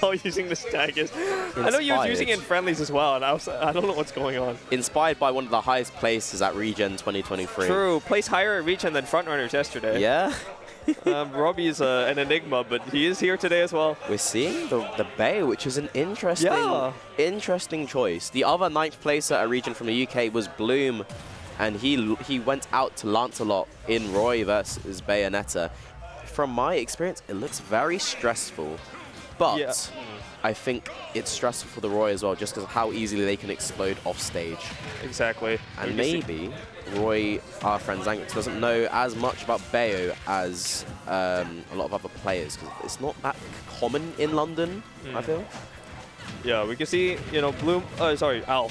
Oh, using the staggers. I know you were using it in friendlies as well, and I don't know what's going on. Inspired by one of the highest places at Regen 2023. True, placed higher at Regen than frontrunners yesterday. Yeah. Robbie's an enigma, but he is here today as well. We're seeing the Bay, which is an interesting choice. The other 9th placer at Regen from the UK was Bloom, and he went out to Lancelot in Roy versus Bayonetta. From my experience, it looks very stressful, but I think it's stressful for the Roy as well, just because of how easily they can explode off stage. Exactly. And maybe Roy, our friend Zangrix, doesn't know as much about Bayo as a lot of other players, because it's not that common in London, I feel. Yeah, we can see, you know, Bloom, sorry, Owl,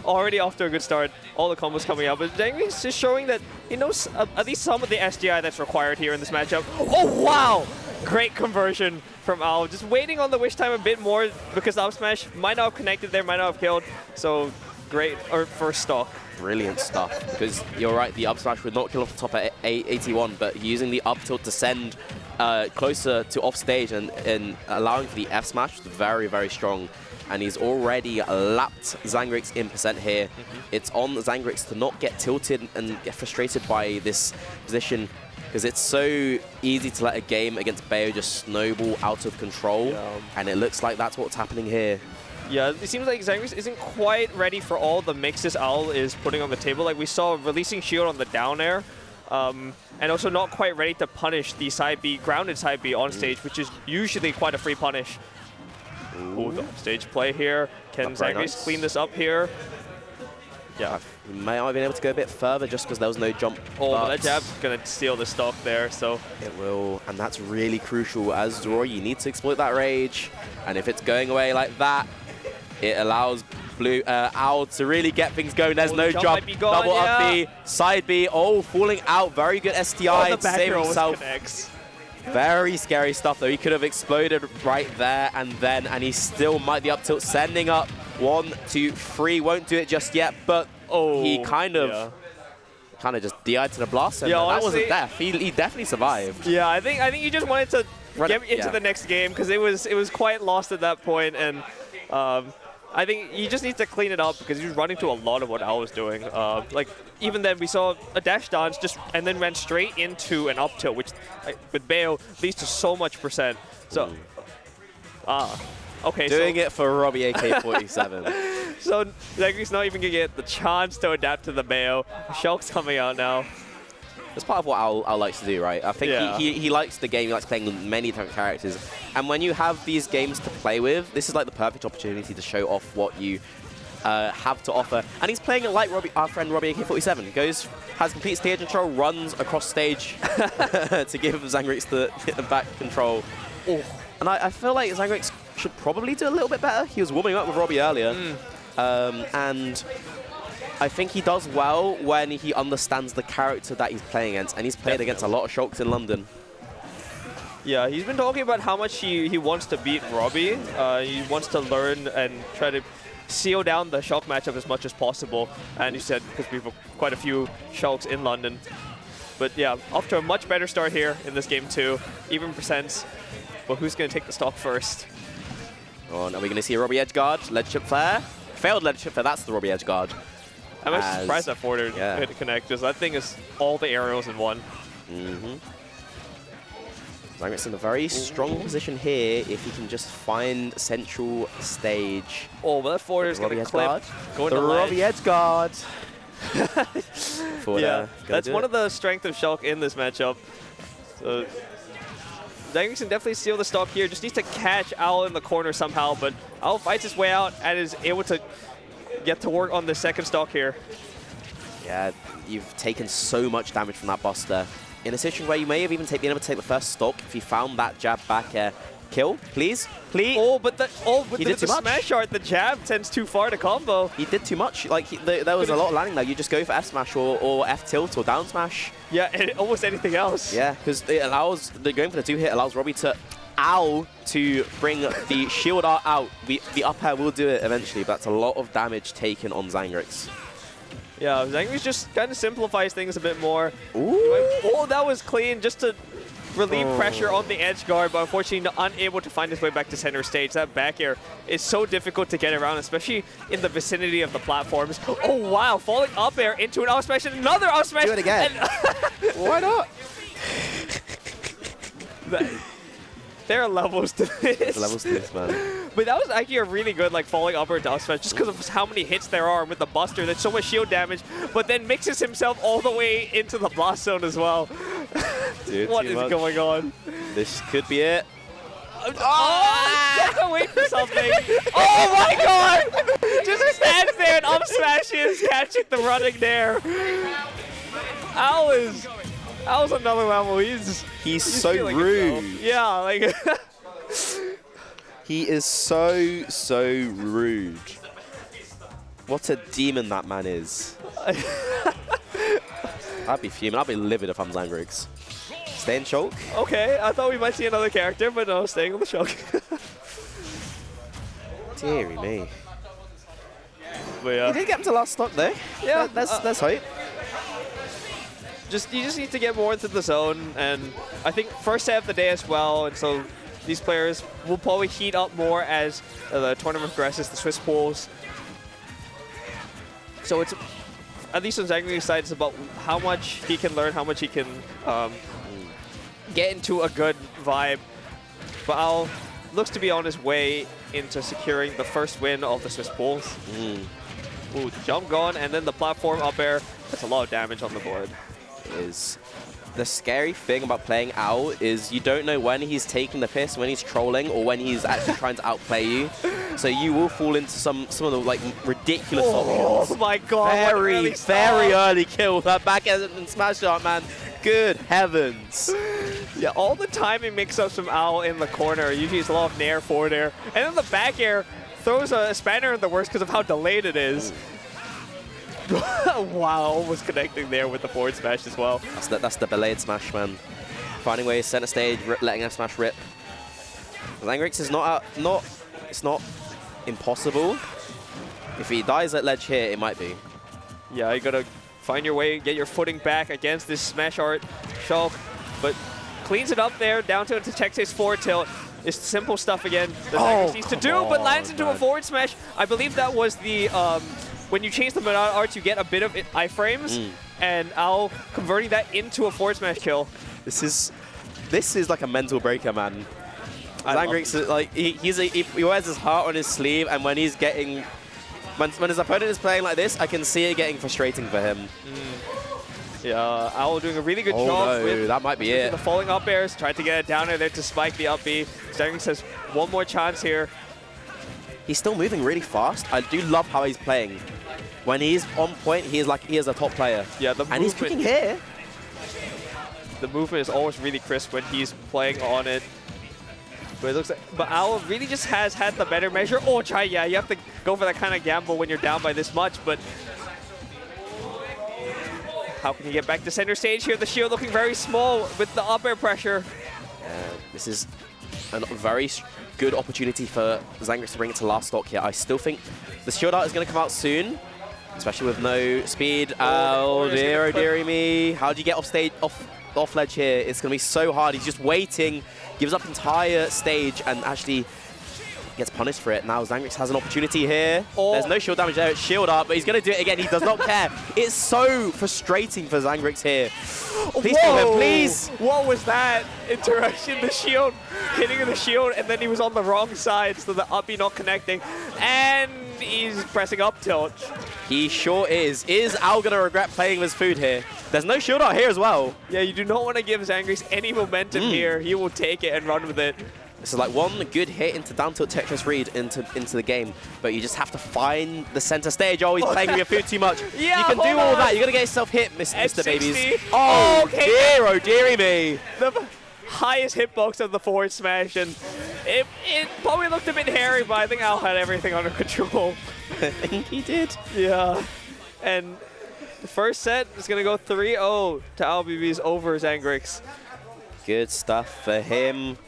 already off to a good start. All the combos coming out, but Zangrix is showing that he knows at least some of the SGI that's required here in this matchup. Oh, wow! Great conversion from Owl. Just waiting on the wish time a bit more because the up smash might not have connected there, might not have killed. So great first stock. Brilliant stuff, because you're right, the up smash would not kill off the top at 81, but using the up tilt to send closer to off stage and allowing for the F smash was very, very strong. And he's already lapped Zangrix in percent here. It's on Zangrix to not get tilted and get frustrated by this position, because it's so easy to let a game against Bayo just snowball out of control, and it looks like that's what's happening here. Yeah, it seems like Zangrix isn't quite ready for all the mixes Owl is putting on the table. Like we saw releasing shield on the down air, and also not quite ready to punish the side B, grounded side B on stage, which is usually quite a free punish. Ooh, the stage play here. Can Zangrix clean this up here? Yeah. He might not have been able to go a bit further just because there was no jump. Oh, but that jab's going to steal the stock there, so. It will, and that's really crucial. As Roy, you need to exploit that rage, and if it's going away like that, it allows Owl to really get things going. There's no jump. Double up B, side B. Oh, falling out. Very good STI to save himself. Very scary stuff, though. He could have exploded right there and then, and he still might the up tilt. Sending up 1, 2, 3. Won't do it just yet, but he kind of just DI'd to the blast. And that wasn't death. He definitely survived. Yeah, I think he just wanted to get into the next game because it was quite lost at that point, and I think he just needs to clean it up because he was running to a lot of what Owl was doing. Like, even then, we saw a dash dance and then ran straight into an up tilt, which with Bayo leads to so much percent. So, okay. Doing it for Robbie AK-47. So, Zangrix not even going to get the chance to adapt to the Bayo. Shulk's coming out now. That's part of what Owl likes to do, right? I think he likes the game, he likes playing many different characters. And when you have these games to play with, this is like the perfect opportunity to show off what you have to offer. And he's playing it like our friend Robbie AK-47. Has complete stage control, runs across stage to give Zangrix the back control. Oh. And I feel like Zangrix should probably do a little bit better. He was warming up with Robbie earlier. And I think he does well when he understands the character that he's playing against, and he's played against a lot of Shulks in London. Yeah, he's been talking about how much he wants to beat Robbie. He wants to learn and try to seal down the Shulk matchup as much as possible. And he said, because we have quite a few Shulks in London. But yeah, off to a much better start here in this game too. Even percents. But who's going to take the stock first? Oh, now we're going to see a Robbie edge guard, ledge chip flare. Failed ledge chip flare, that's the Robbie edge guard. I'm actually surprised that forward hit to connect, because that thing is all the aerials in one. Zangrix in a very strong position here if he can just find central stage. Oh, but that forward is going to clip. The Robbie edge guard. That's one of the strengths of Shulk in this matchup. So Zangrix can definitely steal the stock here. Just needs to catch Owl in the corner somehow, but Owl fights his way out and is able to get to work on the second stock here. Yeah, you've taken so much damage from that Buster. In a situation where you may have even been able to take the first stock if you found that jab back air. Kill, please, please. Oh, but with the smash art, the jab tends too far to combo. He did too much. Like there was a lot of landing there. You just go for F smash or F tilt or down smash. Yeah, and almost anything else. Yeah, because it allows going for the 2-hit allows Robbie to bring the shield art out. The up air will do it eventually, but that's a lot of damage taken on Zangrix. Yeah, Zangrix just kind of simplifies things a bit more. Ooh. Oh, that was clean, just to relieve pressure on the edge guard, but unfortunately unable to find his way back to center stage. That back air is so difficult to get around, especially in the vicinity of the platforms. Oh wow, falling up air into an out smash and another out smash. Do it again. Why not? There are levels to this. There's levels to this, man. But that was actually a really good like falling up or down smash just because of how many hits there are with the Buster. There's so much shield damage, but then mixes himself all the way into the blast zone as well. Dude, what is going on? This could be it. Oh, just wait for something. Oh my god! Just stands there and up smashes, catching the running there. Owl's another level. He's so rude. Yeah, like he is so rude. What a demon that man is. I'd be fuming. I'd be livid if I'm Zangrix. Stay in Shulk. Okay, I thought we might see another character, but no, staying on the Shulk. Deary me. But yeah. He did get him to last stock though. Yeah, that's hope. You just need to get more into the zone, and I think first set of the day as well, and so these players will probably heat up more as the tournament progresses, the Swiss pools. So it's, at least on Zangrix's side, it's about how much he can learn, how much he can get into a good vibe. But Owl looks to be on his way into securing the first win of the Swiss pools. Ooh, jump gone, and then the platform up air. That's a lot of damage on the board. Is the scary thing about playing Owl is you don't know when he's taking the piss, when he's trolling, or when he's actually trying to outplay you. So you will fall into some of the like ridiculous options. Oh my god! Very early kill. That back end and smash shot, man. Good heavens! Yeah, all the timing mix-ups from Owl in the corner. Usually it's a lot of nair, forward air, and then the back air throws a spanner in the works because of how delayed it is. Wow, almost connecting there with the forward smash as well. That's the belayed smash, man. Finding ways center stage, letting a smash rip. Zangrix is it's not impossible. If he dies at ledge here, it might be. Yeah, you gotta find your way, get your footing back against this smash art Shulk, but cleans it up there, down to Texas forward tilt. It's simple stuff again that Zangrix needs to do, but lands into a forward smash. I believe that was the when you change the Bayonetta arts, you get a bit of iframes, and Owl converting that into a forward smash kill. This is like a mental breaker, man. Zangrix is like he wears his heart on his sleeve, and when he's getting when his opponent is playing like this, I can see it getting frustrating for him. Yeah, Owl doing a really good job with that might be it. The falling up airs, tried to get it down there to spike the up B. Zangrix has one more chance here. He's still moving really fast. I do love how he's playing. When he's on point, he is a top player. Yeah, and he's picking here. The movement is always really crisp when he's playing on it. But it looks like, Owl really just has had the better measure. Oh, yeah, you have to go for that kind of gamble when you're down by this much. But how can you get back to center stage here? The shield looking very small with the up air pressure. This is a very good opportunity for Zangrix to bring it to last stock here. I still think the shield art is going to come out soon, especially with no speed. Oh, dearie me. How do you get off ledge here? It's going to be so hard. He's just waiting, gives up entire stage, and actually gets punished for it. Now Zangrix has an opportunity here. There's no shield damage there. It's shield art, but he's going to do it again. He does not care. It's so frustrating for Zangrix here. Please kill him, please. What was that interaction? The shield, hitting the shield, and then he was on the wrong side, so the up B not connecting. And he's pressing up tilt. He sure is. Is Owl going to regret playing with his food here? There's no shield out here as well. Yeah, you do not want to give Zangrix any momentum here. He will take it and run with it. This is like one good hit into down tilt Tetris read into the game, but you just have to find the center stage. Oh, he's playing with your food too much. Yeah, you can do all that. You're going to get yourself hit, Mr. Babies. Oh, okay. Oh, dearie me. The highest hitbox of the forward smash, and it probably looked a bit hairy, but I think Owl had everything under control. I think he did. Yeah. And the first set is going to go 3-0 to OwlBBs over Zangrix. Good stuff for him.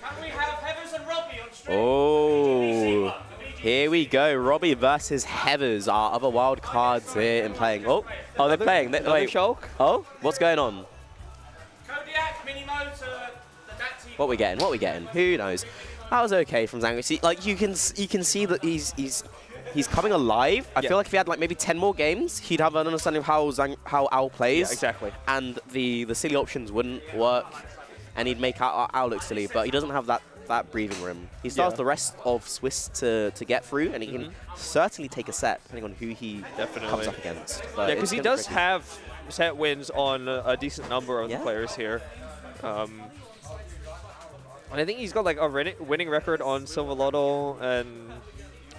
Oh, here we go. Robbie versus Heathers, our other wild cards here in playing. Oh, they're playing. Wait. Shulk. Oh, what's going on? Kodiak, mini mode to the What we getting? What we getting? Who knows? That was okay from Zango. See, like you can see that he's coming alive. I feel like if he had like maybe 10 more games, he'd have an understanding of how Owl plays. Yeah, exactly. And the silly options wouldn't work, and he'd make Owl look silly. But he doesn't have that breathing room. He still has the rest of Swiss to get through, and he can certainly take a set depending on who he comes up against. But yeah, because he does have set wins on a decent number of the players here. And I think he's got like a winning record on Sylvalotl, and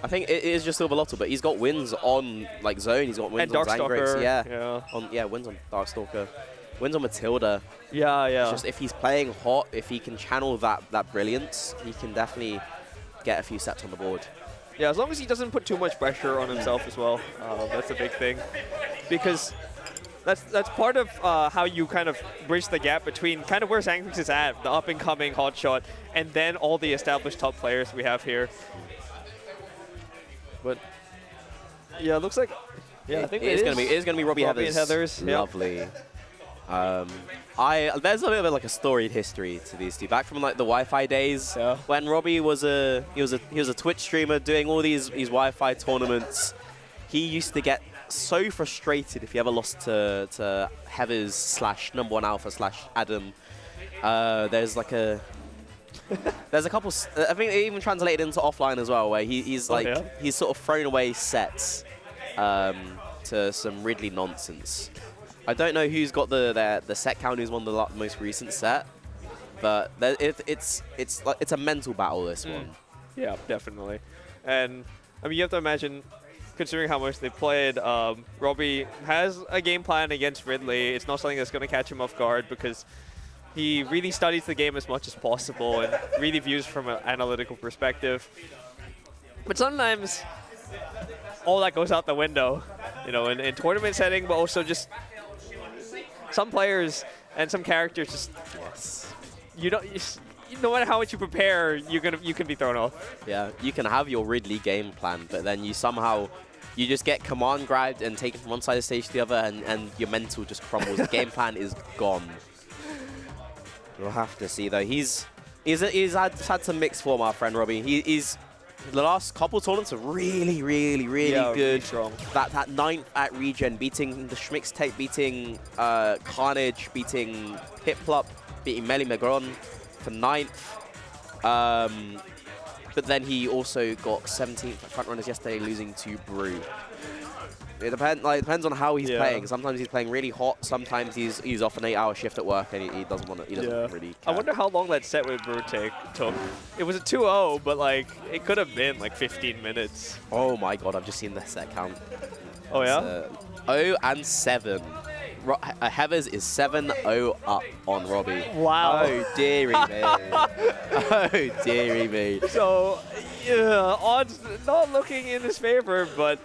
I think it is just Sylvalotl, but he's got wins on like Zone. He's got wins and on Darkstalker. Zangrix, wins on Darkstalker, wins on Matilda. Yeah. It's just if he's playing hot, if he can channel that brilliance, he can definitely get a few sets on the board. Yeah, as long as he doesn't put too much pressure on himself as well. That's a big thing, because that's part of how you kind of bridge the gap between kind of where Zangrix is at, the up-and-coming hotshot, and then all the established top players we have here. But yeah, it looks like I think it is gonna be Robbie Heathers. Lovely. There's a bit of like a storied history to these two. Back from like the Wi-Fi days, when Robbie was a Twitch streamer doing all these Wi-Fi tournaments. He used to get so frustrated if he ever lost to Heathers / #1 Alpha / Adam. There's a couple. I think it even translated into offline as well, where he's sort of thrown away sets to some Ridley nonsense. I don't know who's got the set count, who's won the most recent set, but it's a mental battle, this one. Yeah, definitely. And I mean, you have to imagine, considering how much they played, Robbie has a game plan against Ridley. It's not something that's going to catch him off guard, because he really studies the game as much as possible and really views from an analytical perspective. But sometimes all that goes out the window, you know, in tournament setting, but also just some players and some characters just no matter how much you prepare, you can be thrown off. Yeah, you can have your Ridley game plan, but then you just get command grabbed and taken from one side of the stage to the other, and your mental just crumbles. The game plan is gone. We'll have to see though. He's had some mixed form, our friend Robbie. He's the last couple tournaments are really good. Really strong. That 9th at Regen, beating the Schmix Tech, beating Khanage, beating Piplup, beating Melly Megron for 9th. But then he also got 17th at front runners yesterday, losing to Brew. It depends on how he's playing. Sometimes he's playing really hot. Sometimes he's off an 8-hour shift at work, and he doesn't want to. He doesn't really care. I wonder how long that set with Brew took. It was a 2-0, but like it could have been like 15 minutes. Oh my god! I've just seen the set count. Oh yeah. 0 and 7. Heathers is 7-0 up on Robbie. Wow. Oh dearie me. Oh dearie me. So yeah, odds not looking in his favor, but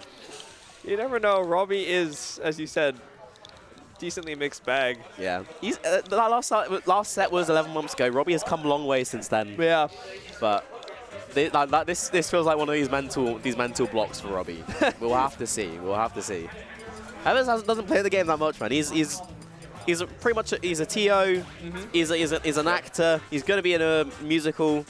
you never know. Robbie is, as you said, decently mixed bag. Yeah. He's that last set was 11 months ago. Robbie has come a long way since then. Yeah. But this feels like one of these mental blocks for Robbie. We'll have to see. We'll have to see. Heathers doesn't play the game that much, man. He's pretty much he's a TO. He's an actor. He's going to be in a musical.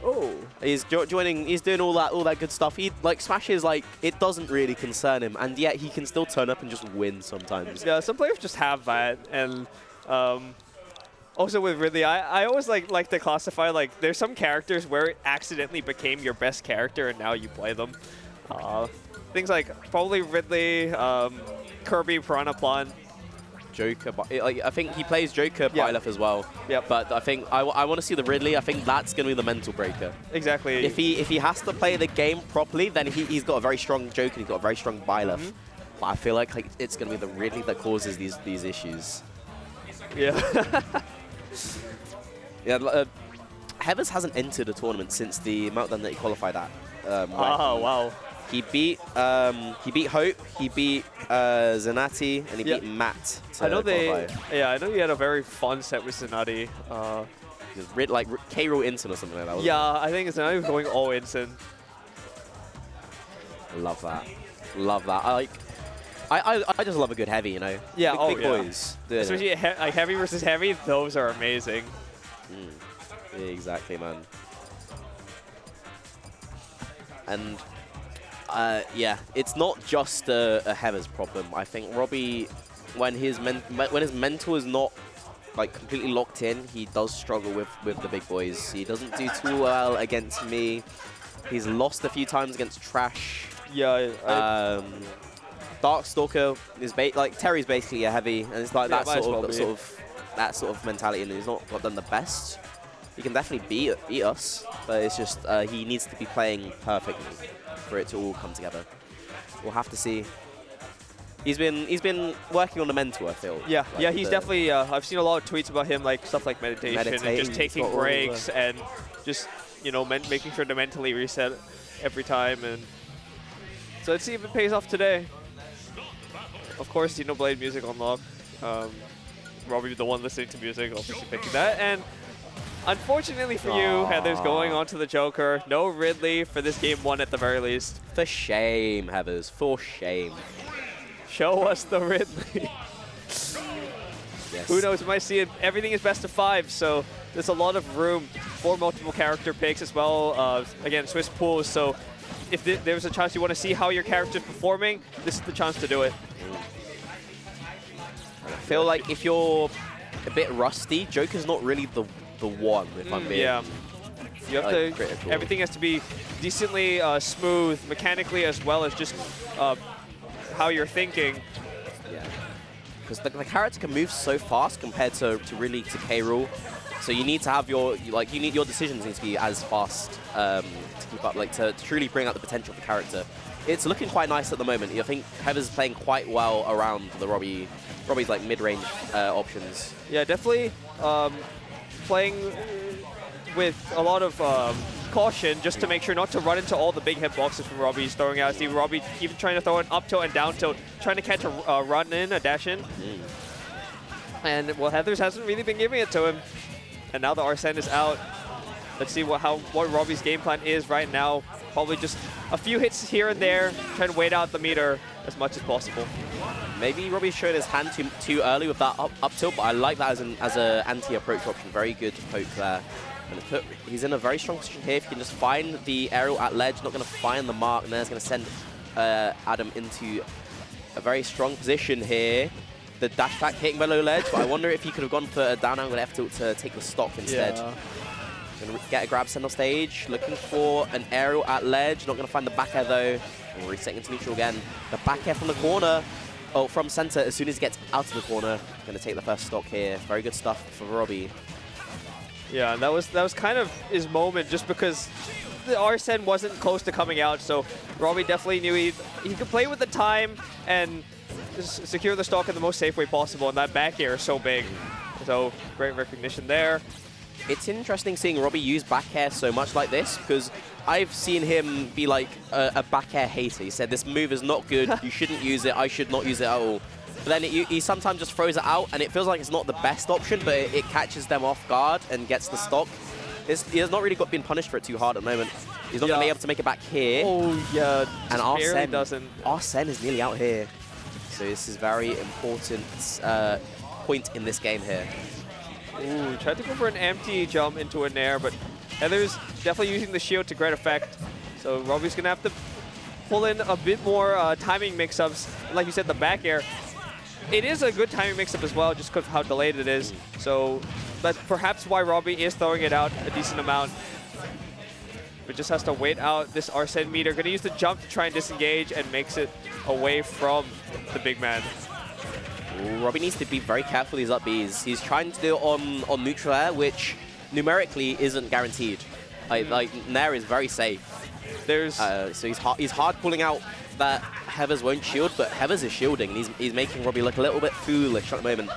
Oh. He's joining. He's doing all that good stuff. He smashes it doesn't really concern him, and yet he can still turn up and just win sometimes. Yeah, some players just have that, and also with Ridley, I always like to classify there's some characters where it accidentally became your best character, and now you play them. Things like probably Ridley, Kirby, Piranha Plant. Joker, I think he plays Joker Pilaf as well. Yep. But I think I want to see the Ridley. I think that's going to be the mental breaker. Exactly. If he has to play the game properly, then he's got a very strong Joker and he's got a very strong Pilaf. But I feel like it's going to be the Ridley that causes these issues. Yeah. Yeah. Heathers hasn't entered a tournament since the Meltdown that he qualified at. Wow. He beat Hope, he beat Zanati, and he beat Matt. I know I know he had a very fun set with Zanati. Like K-Roll Instant or something like that. Yeah, I think Zanati was going all Instant. Love that. Love that. I just love a good heavy, you know. Yeah, big boys. Especially heavy versus heavy, those are amazing. Yeah, exactly, man. And yeah, it's not just a Heather's problem. I think Robbie, when his mental is not like completely locked in, he does struggle with the big boys. He doesn't do too well against me. He's lost a few times against Trash. Yeah. Darkstalker is like Terry's basically a heavy, and it's like Yeah, that sort of mentality, and he's not done the best. He can definitely beat us, but it's just he needs to be playing perfectly for it to all come together. We'll have to see. He's been working on the mental, I feel. Yeah, like yeah, he's definitely. I've seen a lot of tweets about him, like stuff like meditation and just taking breaks and just making sure to mentally reset every time, and so let's see if it pays off today. Of course, Blade music on lock. Robbie, the one listening to music, obviously picking that, and unfortunately for you, Heather's going on to the Joker. No Ridley for this game 1 at the very least. For shame, Heathers, for shame. Show us the Ridley. Yes. Who knows, we might see it. Everything is best of 5, so there's a lot of room for multiple character picks as well. Again, Swiss pools, so if there's a chance you want to see how your character's performing, this is the chance to do it. I feel like if you're a bit rusty, Joker's not really the one, if I'm being... Yeah. You have to... critical. Everything has to be decently smooth mechanically as well as just how you're thinking. Yeah. Because the character can move so fast compared to K. Rool. So you need to have your decisions need to be as fast to keep up, like to truly bring out the potential of the character. It's looking quite nice at the moment. I think Heather's playing quite well around the Robbie's like mid-range options. Yeah, definitely playing with a lot of caution just to make sure not to run into all the big hitboxes from Robbie. He's throwing out. See Robbie even trying to throw an up tilt and down tilt, trying to catch a run in, a dash in. And well, Heather's hasn't really been giving it to him. And now the Arsene is out. Let's see what Robbie's game plan is right now. Probably just a few hits here and there, trying to wait out the meter as much as possible. Maybe Robbie showed his hand too early with that up tilt, but I like that as an anti-approach option. Very good poke there. And he's in a very strong position here. If you can just find the aerial at ledge, not going to find the mark, and then it's going to send Adam into a very strong position here. The dash back hitting below ledge, but I wonder if he could have gone for a down angle F tilt to take the stock instead. Yeah. Gonna get a grab send off stage, looking for an aerial at ledge, not gonna find the back air though. And resetting into neutral again. The back air from the corner, from center, as soon as he gets out of the corner, gonna take the first stock here. Very good stuff for Robbie. Yeah, and that was kind of his moment just because the Arsene wasn't close to coming out, so Robbie definitely knew he could play with the time and secure the stock in the most safe way possible, and that back air is so big. So great recognition there. It's interesting seeing Robbie use back air so much like this, because I've seen him be like a back air hater. He said, this move is not good, you shouldn't use it, I should not use it at all. But then he sometimes just throws it out, and it feels like it's not the best option, but it catches them off guard and gets the stock. He has not really been punished for it too hard at the moment. He's not going to be able to make it back here. Oh, yeah, and Arsene is nearly out here. So this is very important point in this game here. Ooh, tried to go for an empty jump into a nair, but Heather's definitely using the shield to great effect. So Robbie's going to have to pull in a bit more timing mix-ups. Like you said, the back air. It is a good timing mix-up as well, just because of how delayed it is. So that's perhaps why Robbie is throwing it out a decent amount. But just has to wait out this Arsene meter. Going to use the jump to try and disengage and makes it away from the big man. Ooh, Robbie needs to be very careful with his up Bs. He's trying to do it on neutral air, which numerically isn't guaranteed. Like Nair is very safe. So he's hard pulling out that Heathers won't shield, but Heathers is shielding, and he's making Robbie look a little bit foolish at the moment.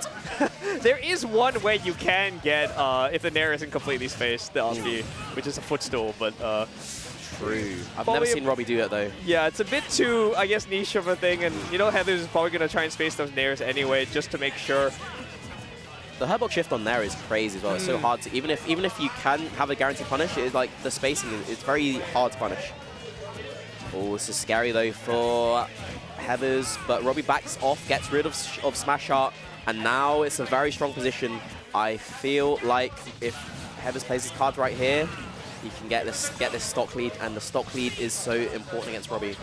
There is one way you can get, if the Nair isn't completely spaced, the up B, which is a footstool, but... True. I've never seen Robbie do it, though. Yeah, it's a bit too, I guess, niche of a thing, and Heathers is probably going to try and space those Nairs anyway, just to make sure. The Herbox shift on Nair is crazy as well. It's so hard to, even if you can have a guaranteed punish, it's like the spacing is very hard to punish. Oh, this is scary though for Heathers, but Robbie backs off, gets rid of Smash Art, and now it's a very strong position. I feel like if Heathers plays his cards right here, he can get this stock lead, and the stock lead is so important against Robbie.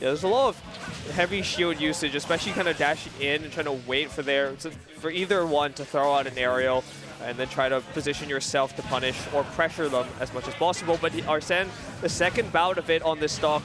Yeah, there's a lot of heavy shield usage, especially kind of dashing in and trying to wait for either one to throw out an aerial and then try to position yourself to punish or pressure them as much as possible. But Arsene, the second bout of it on this stock.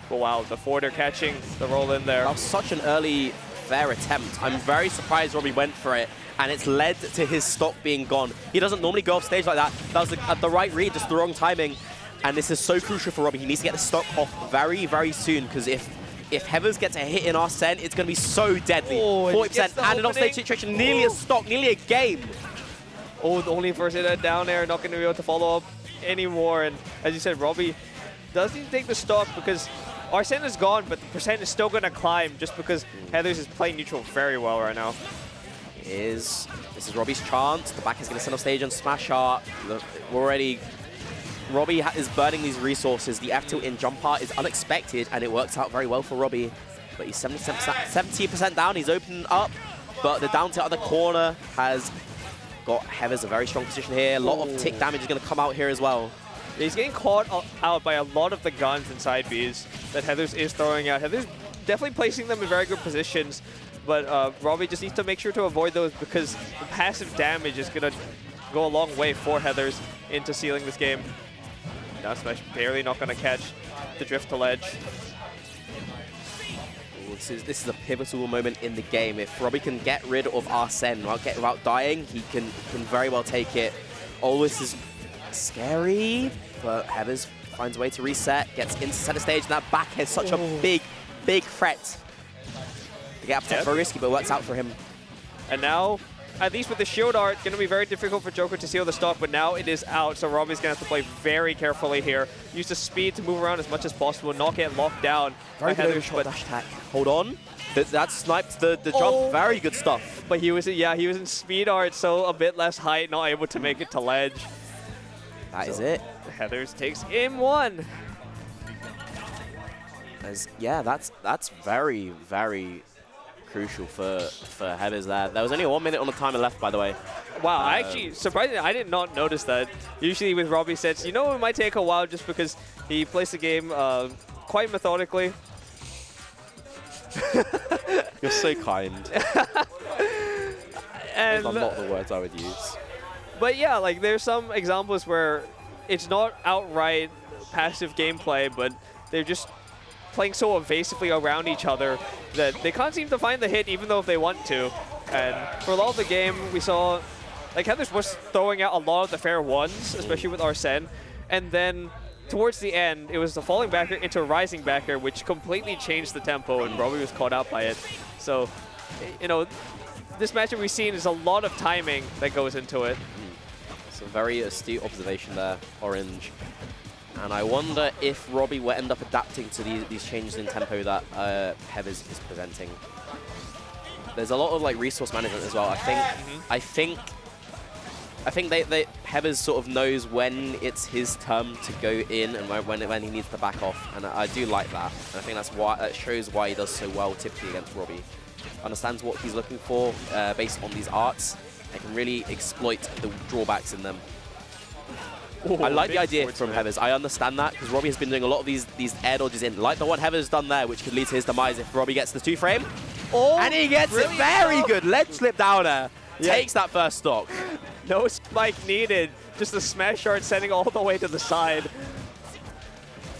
Oh wow, the forwarder catching the roll in there. That was such an early fair attempt. I'm very surprised Robbie went for it, and it's led to his stock being gone. He doesn't normally go off stage like that. That was the right read, just the wrong timing. And this is so crucial for Robbie. He needs to get the stock off very, very soon, because if Heathers gets a hit in Arsene, it's going to be so deadly. 40% and an off-stage situation, nearly a stock, nearly a game. Oh, only first hit down there, not going to be able to follow up anymore. And as you said, Robbie does need to take the stock because Arsene is gone, but the percent is still going to climb just because Heathers is playing neutral very well right now. This is Robbie's chance. The back is going to send off stage and smash art. Robbie is burning these resources. The F tilt in jump art is unexpected, and it works out very well for Robbie. But he's 70% down. He's opening up, but the down tilt at the corner has got Heathers a very strong position here. A lot of tick damage is going to come out here as well. He's getting caught out by a lot of the guns and side Bs that Heathers is throwing out. Heathers definitely placing them in very good positions, but Robbie just needs to make sure to avoid those because the passive damage is going to go a long way for Heathers into sealing this game. Now Smash barely not going to catch the drift to ledge. This is a pivotal moment in the game. If Robbie can get rid of Arsene without dying, he can very well take it. Oh, this is scary, but Heathers finds a way to reset, gets into center stage, and that back has such a big threat. The gap is very risky, but it works out for him. And now, at least with the shield art, going to be very difficult for Joker to seal the stock, but now it is out, so Robbie's going to have to play very carefully here. Use the speed to move around as much as possible, not get locked down. Very good shot dash attack. Hold on. That sniped the jump. Very good stuff. But he was in speed art, so a bit less height, not able to make it to ledge. That is it. Heathers takes game one. Yeah, that's very, very crucial for Heathers there. There was only 1 minute on the timer left, by the way. Wow, actually, surprisingly, I did not notice that. Usually with Robbie sets, you know, it might take a while just because he plays the game quite methodically. You're so kind. And those are not the words I would use. But yeah, like there's some examples where it's not outright passive gameplay, but they're just playing so evasively around each other that they can't seem to find the hit even though if they want to. And for a lot of the game, we saw like Heathers was throwing out a lot of the fair ones, especially with Arsene. And then towards the end, it was the falling backer into a rising backer, which completely changed the tempo, and Robbie was caught out by it. So, you know, this matchup we've seen is a lot of timing that goes into it. It's a very astute observation there, Orange. And I wonder if Robbie will end up adapting to these changes in tempo that Heathers is presenting. There's a lot of like resource management as well. I think Heathers sort of knows when it's his turn to go in and when he needs to back off, and I do like that. And I think that shows why he does so well typically against Robbie. Understands what he's looking for based on these arts, and can really exploit the drawbacks in them. Ooh, I like the idea from Heathers. I understand that because Robbie has been doing a lot of these air dodges in, like the one Heathers done there, which could lead to his demise if Robbie gets the 2-frame. Oh, and he gets it very good. Ledge slip downer. Takes that first stock. No spike needed. Just the smash art sending all the way to the side.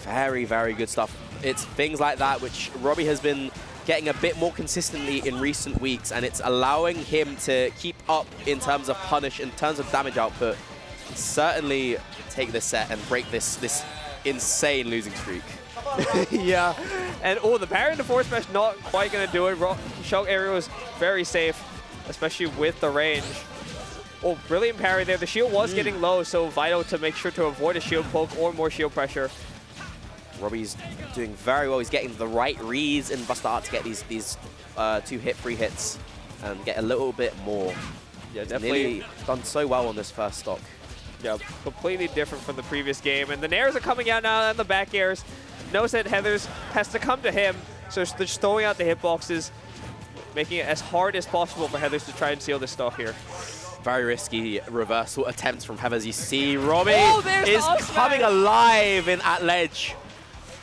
Very, very good stuff. It's things like that which Robbie has been getting a bit more consistently in recent weeks, and it's allowing him to keep up in terms of punish, in terms of damage output. Certainly take this set and break this insane losing streak. Yeah, and the parry into forward smash not quite going to do it. Shulk area was very safe, especially with the range. Oh, brilliant parry there. The shield was getting low, so vital to make sure to avoid a shield poke or more shield pressure. Robbie's doing very well. He's getting the right reads in Buster Art to get these 2-hit free hits and get a little bit more. Yeah, definitely nearly done so well on this first stock. Yeah, completely different from the previous game. And the nairs are coming out now and the back airs. Knows that Heathers has to come to him, so they're just throwing out the hitboxes, making it as hard as possible for Heathers to try and seal this stock here. very risky reversal attempts from Heather. As you see, Robbie is coming alive at ledge.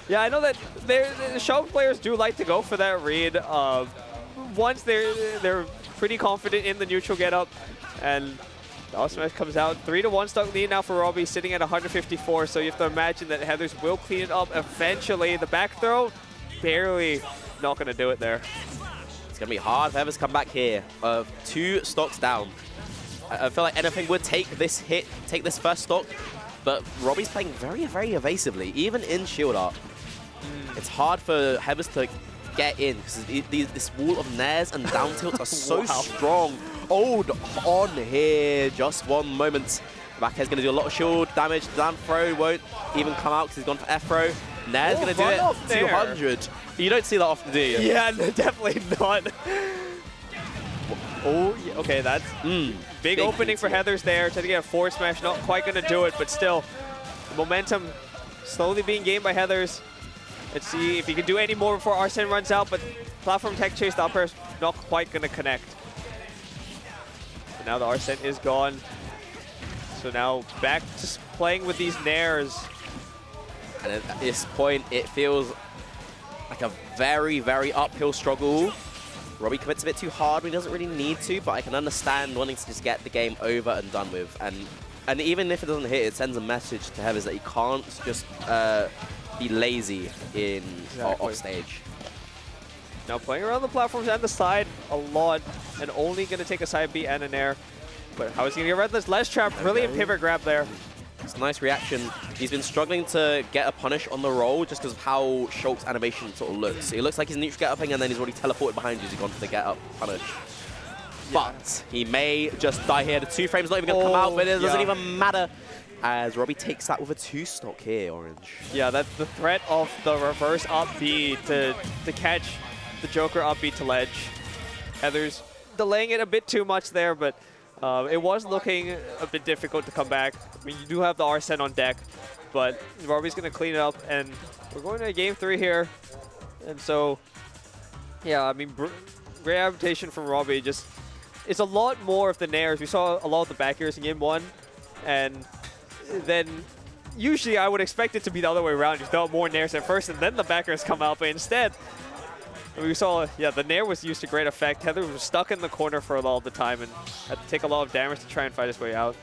Yeah, I know that the Shulk players do like to go for that read. Once they're pretty confident in the neutral get-up, and the up smash comes out. 3-1 stock lead now for Robbie, sitting at 154. So you have to imagine that Heathers will clean it up eventually. The back throw, barely not going to do it there. It's going to be hard for Heathers to come back here. 2 stocks down. I feel like anything would take this hit, take this first stock, but Robbie's playing very, very evasively, even in shield art. It's hard for Heathers to get in because this wall of nairs and down tilts are so strong. Hold on here, just one moment. Back air's going to do a lot of shield damage. Down throw won't even come out because he's gone for F throw. Nair's going to do it. 200. You don't see that often, do you? Yeah, definitely not. Oh, yeah, okay, that's big opening for Heathers there. Trying to get a forward smash, not quite going to do it, but still, the momentum slowly being gained by Heathers. Let's see if he can do any more before Arsene runs out, but platform tech chase, the up air is not quite going to connect. So now the Arsene is gone. So now back to playing with these nairs. And at this point, it feels like a very, very uphill struggle. Robbie commits a bit too hard when he doesn't really need to, but I can understand wanting to just get the game over and done with. And even if it doesn't hit, it sends a message to Heathers that he can't just be lazy in off stage. Now playing around the platforms and the side a lot, and only going to take a side B and an air. But how is he going to get around this ledge trap? Brilliant pivot grab there. It's a nice reaction. He's been struggling to get a punish on the roll just because of how Shulk's animation sort of looks. It looks like he's neutral get-upping and then he's already teleported behind you as he's gone for the get-up punish. But he may just die here. The 2 frames not even going to come out, but it doesn't even matter as Robbie takes that with a 2 stock here, Orange. Yeah, that's the threat of the reverse up B to catch the Joker up B to ledge. Heathers delaying it a bit too much there, but it was looking a bit difficult to come back. I mean, you do have the Arsene on deck, but Robbie's going to clean it up, and we're going to game 3 here. And so, yeah, I mean, great adaptation from Robbie. Just, it's a lot more of the nairs. We saw a lot of the back airs in game 1, and then usually I would expect it to be the other way around. You throw more nairs at first, and then the back airs come out, but instead, we saw, the nair was used to great effect. Heather was stuck in the corner for a lot of the time and had to take a lot of damage to try and fight his way out.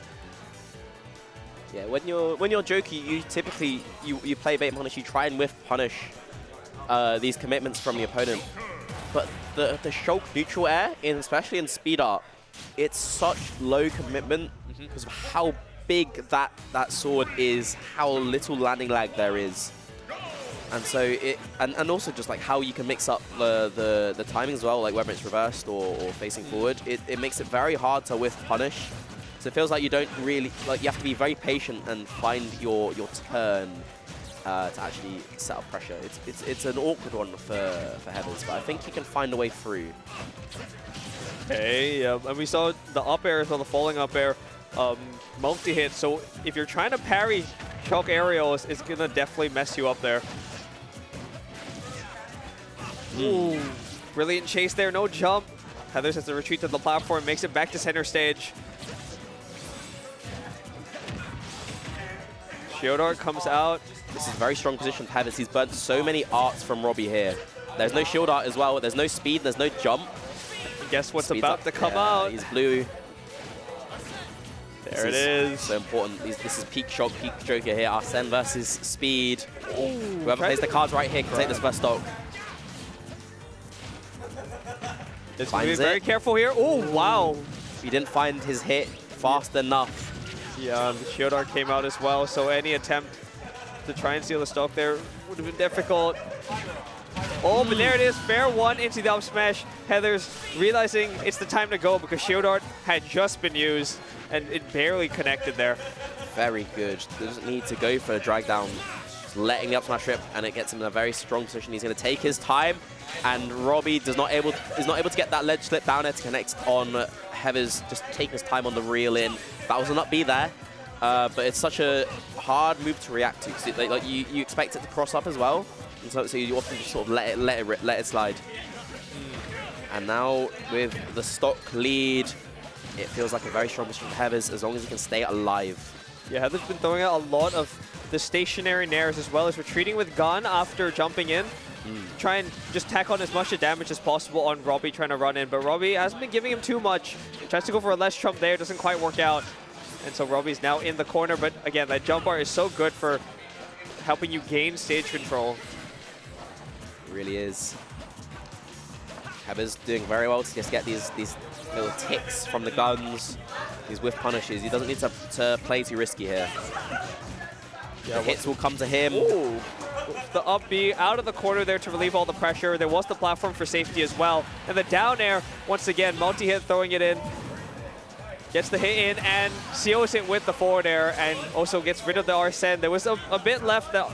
Yeah, when you're Joker, you typically you play bait punish. You try and whiff punish these commitments from the opponent. But the Shulk neutral air, especially in speed art, it's such low commitment because of how big that sword is, how little landing lag there is. And so and also just like how you can mix up the timing as well, like whether it's reversed or facing forward, it makes it very hard to whiff punish. So it feels like you don't really, like you have to be very patient and find your turn to actually set up pressure. It's an awkward one for Heathers, but I think he can find a way through. Okay, and we saw the up air as well, the falling up air, multi-hit. So if you're trying to parry Shulk aerials, it's going to definitely mess you up there. Ooh, brilliant chase there, no jump. Heathers has to retreat to the platform, makes it back to center stage. Shield art comes out. This is a very strong position for Heathers. He's burnt so many arts from Robbie here. There's no shield art as well. There's no speed, there's no jump. And guess what's about to come out? He's blue. There it is. So important. This is peak Shulk, peak Joker here. Arsene versus speed. Ooh, whoever plays the cards right here can take this first stock. It's going to be very careful here. Oh, wow. He didn't find his hit fast enough. Yeah, the shield art came out as well, so any attempt to try and steal the stock there would have been difficult. Oh, but there it is. Fair one into the up smash. Heathers realizing it's the time to go because shield art had just been used and it barely connected there. Very good. Doesn't need to go for a drag down. Just letting the up smash rip, and it gets him in a very strong position. He's going to take his time, and Robbie is not able to get that ledge slip down there to connect on Heathers. Just taking his time on the reel in. That was an up B there, but it's such a hard move to react to. So, like you expect it to cross up as well, and so you often just sort of let it slide. And now with the stock lead, it feels like a very strong position for Heathers as long as he can stay alive. Yeah, Heather's been throwing out a lot of the stationary nairs as well as retreating with gun after jumping in. Try and just tack on as much damage as possible on Robbie trying to run in, but Robbie hasn't been giving him too much. He tries to go for a less trump there, doesn't quite work out. And so Robbie's now in the corner, but again, that jump bar is so good for helping you gain stage control. It really is. Heathers doing very well to just get these little ticks from the guns, these whiff punishes. He doesn't need to play too risky here. Yeah, the hits will come to him. Ooh. The up B out of the corner there to relieve all the pressure. There was the platform for safety as well. And the down air, once again, multi-hit throwing it in. Gets the hit in and seals it with the forward air and also gets rid of the Arsene. There was a bit left that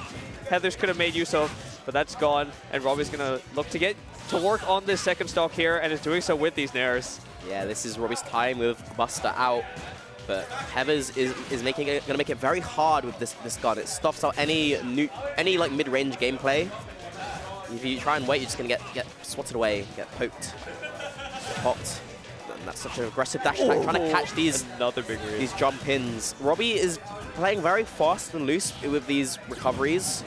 Heathers could have made use of, but that's gone. And Robbie's going to look to get to work on this second stock here and is doing so with these nairs. Yeah, this is Robbie's time with Buster out. But Heathers is going to make it very hard with this gun. It stops out any like mid-range gameplay. If you try and wait, you're just going to get swatted away, get poked, get popped. And that's such an aggressive dash attack, trying to catch these jump ins. Robbie is playing very fast and loose with these recoveries.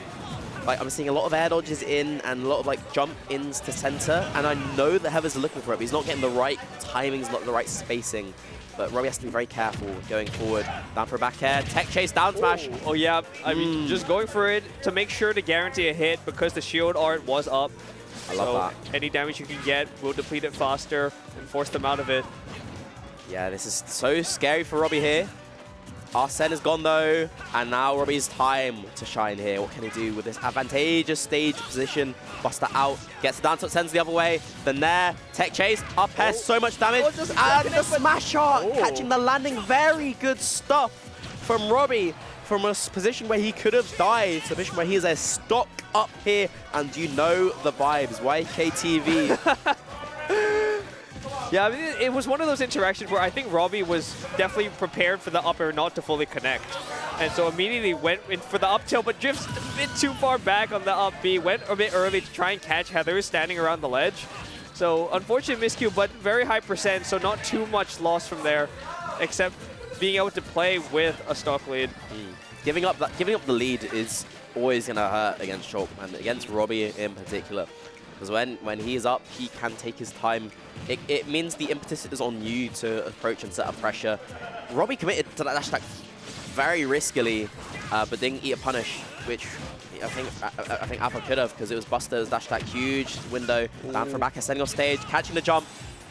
Like, I'm seeing a lot of air dodges in and a lot of like jump ins to center. And I know that Heathers is looking for it, but he's not getting the right timings, not the right spacing. But Robbie has to be very careful going forward. Down for a back air, tech chase, down smash. Oh yeah, I mean, just going for it to make sure to guarantee a hit because the shield art was up. I love that. Any damage you can get will deplete it faster and force them out of it. Yeah, this is so scary for Robbie here. Arsene is gone though, and now Robbie's time to shine here. What can he do with this advantageous stage position? Buster out, gets the down tilt, sends the other way. The nair, tech chase, up air, so much damage. And the smash art, catching the landing. Very good stuff from Robbie. From a position where he could have died to a position where he is a stock up here. And you know the vibes, YKTV. Yeah, I mean, it was one of those interactions where I think Robbie was definitely prepared for the up air not to fully connect. And so immediately went in for the up tilt, but drifts a bit too far back on the up B, went a bit early to try and catch Heathers standing around the ledge. So unfortunate miscue, but very high percent, so not too much loss from there, except being able to play with a stock lead. Giving up the lead is always going to hurt against Shulk, and against Robbie in particular. Because when he is up, he can take his time. It means the impetus is on you to approach and set up pressure. Robbie committed to that dash attack very riskily, but didn't eat a punish, which I think Appa could have, because it was Buster's dash attack, huge window, down for back, sending off stage, catching the jump.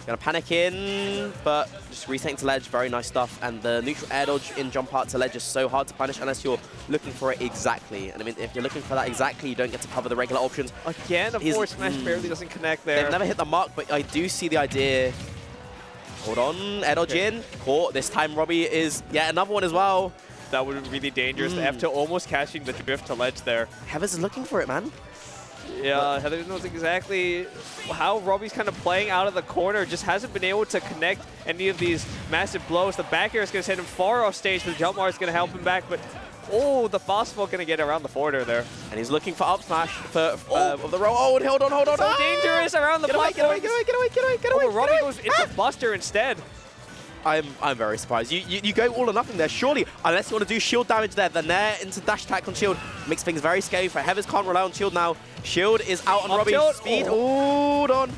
Gonna panic in, but just resetting to ledge, very nice stuff. And the neutral air dodge in jump art to ledge is so hard to punish unless you're looking for it exactly. And I mean, if you're looking for that exactly, you don't get to cover the regular options. Again, a forward smash barely doesn't connect there. They've never hit the mark, but I do see the idea. Hold on, air dodge in, caught. This time Robbie is, yeah, another one as well. That would be really dangerous. The F tilt almost catching the drift to ledge there. Heathers is looking for it, man. Yeah, Heather knows exactly how Robbie's kind of playing out of the corner. Just hasn't been able to connect any of these massive blows. The back air is going to send him far off stage. The jump bar is going to help him back, but the fastball going to get around the forward air there. And he's looking for up smash for the roll. Oh, hold on. So dangerous around the platform. Get away. Robbie goes into Buster instead. I'm very surprised. You go all or nothing there, surely, unless you want to do shield damage there. The nair into dash attack on shield makes things very scary for Heathers. Can't rely on shield now. Shield is out on Robbie. Speed. Hold on.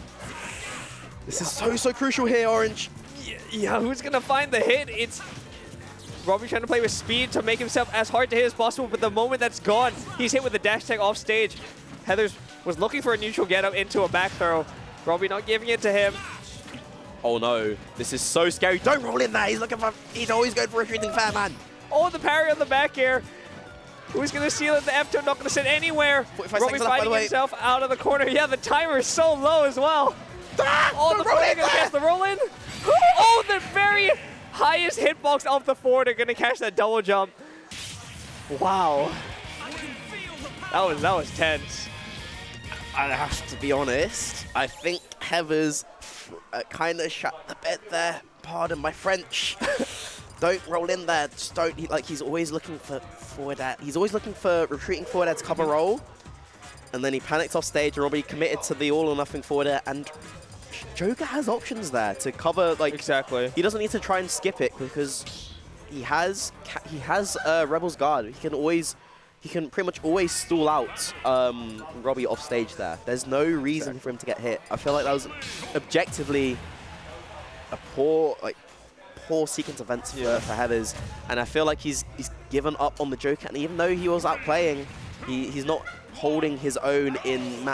This is so crucial here, Orange. Yeah, who's going to find the hit? It's Robbie trying to play with speed to make himself as hard to hit as possible, but the moment that's gone, he's hit with the dash tag off stage. Heathers was looking for a neutral get up into a back throw. Robbie not giving it to him. Oh no, this is so scary. Don't roll in there. He's always going for a shooting fair, man. Oh, the parry on the back air. Who's going to seal it? The F2 not going to sit anywhere. Robbie fighting himself out of the corner. Yeah, the timer is so low as well. The forward going to catch the roll in. Oh, the very highest hitbox of the forward are going to catch that double jump. Wow. That was tense. I have to be honest. I think Heathers kind of shut the bed there. Pardon my French. Don't roll in there. Just don't. He's always looking for forward air. He's always looking for retreating forward air to cover roll. And then he panicked off stage, and Robbie committed to the all or nothing forward air and Joker has options there to cover, like... Exactly. He doesn't need to try and skip it because he has Rebel's Guard. He can pretty much always stall out Robbie off stage there. There's no reason for him to get hit. I feel like that was objectively a poor sequence of events for Heathers, and I feel like he's given up on the Joker. And even though he was outplaying, he's not holding his own in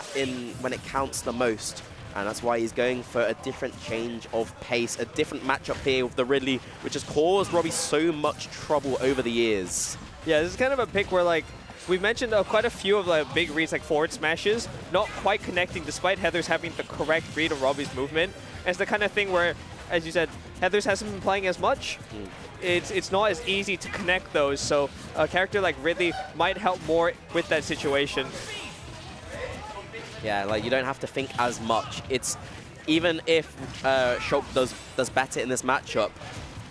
when it counts the most. And that's why he's going for a different change of pace, a different matchup here with the Ridley, which has caused Robbie so much trouble over the years. Yeah, this is kind of a pick where, like, we mentioned quite a few of the big reads, like forward smashes, not quite connecting despite Heathers having the correct read of Robbie's movement. And it's the kind of thing where, as you said, Heathers hasn't been playing as much. It's not as easy to connect those, so a character like Ridley might help more with that situation. Yeah, like, you don't have to think as much. It's even if Shulk does better in this matchup,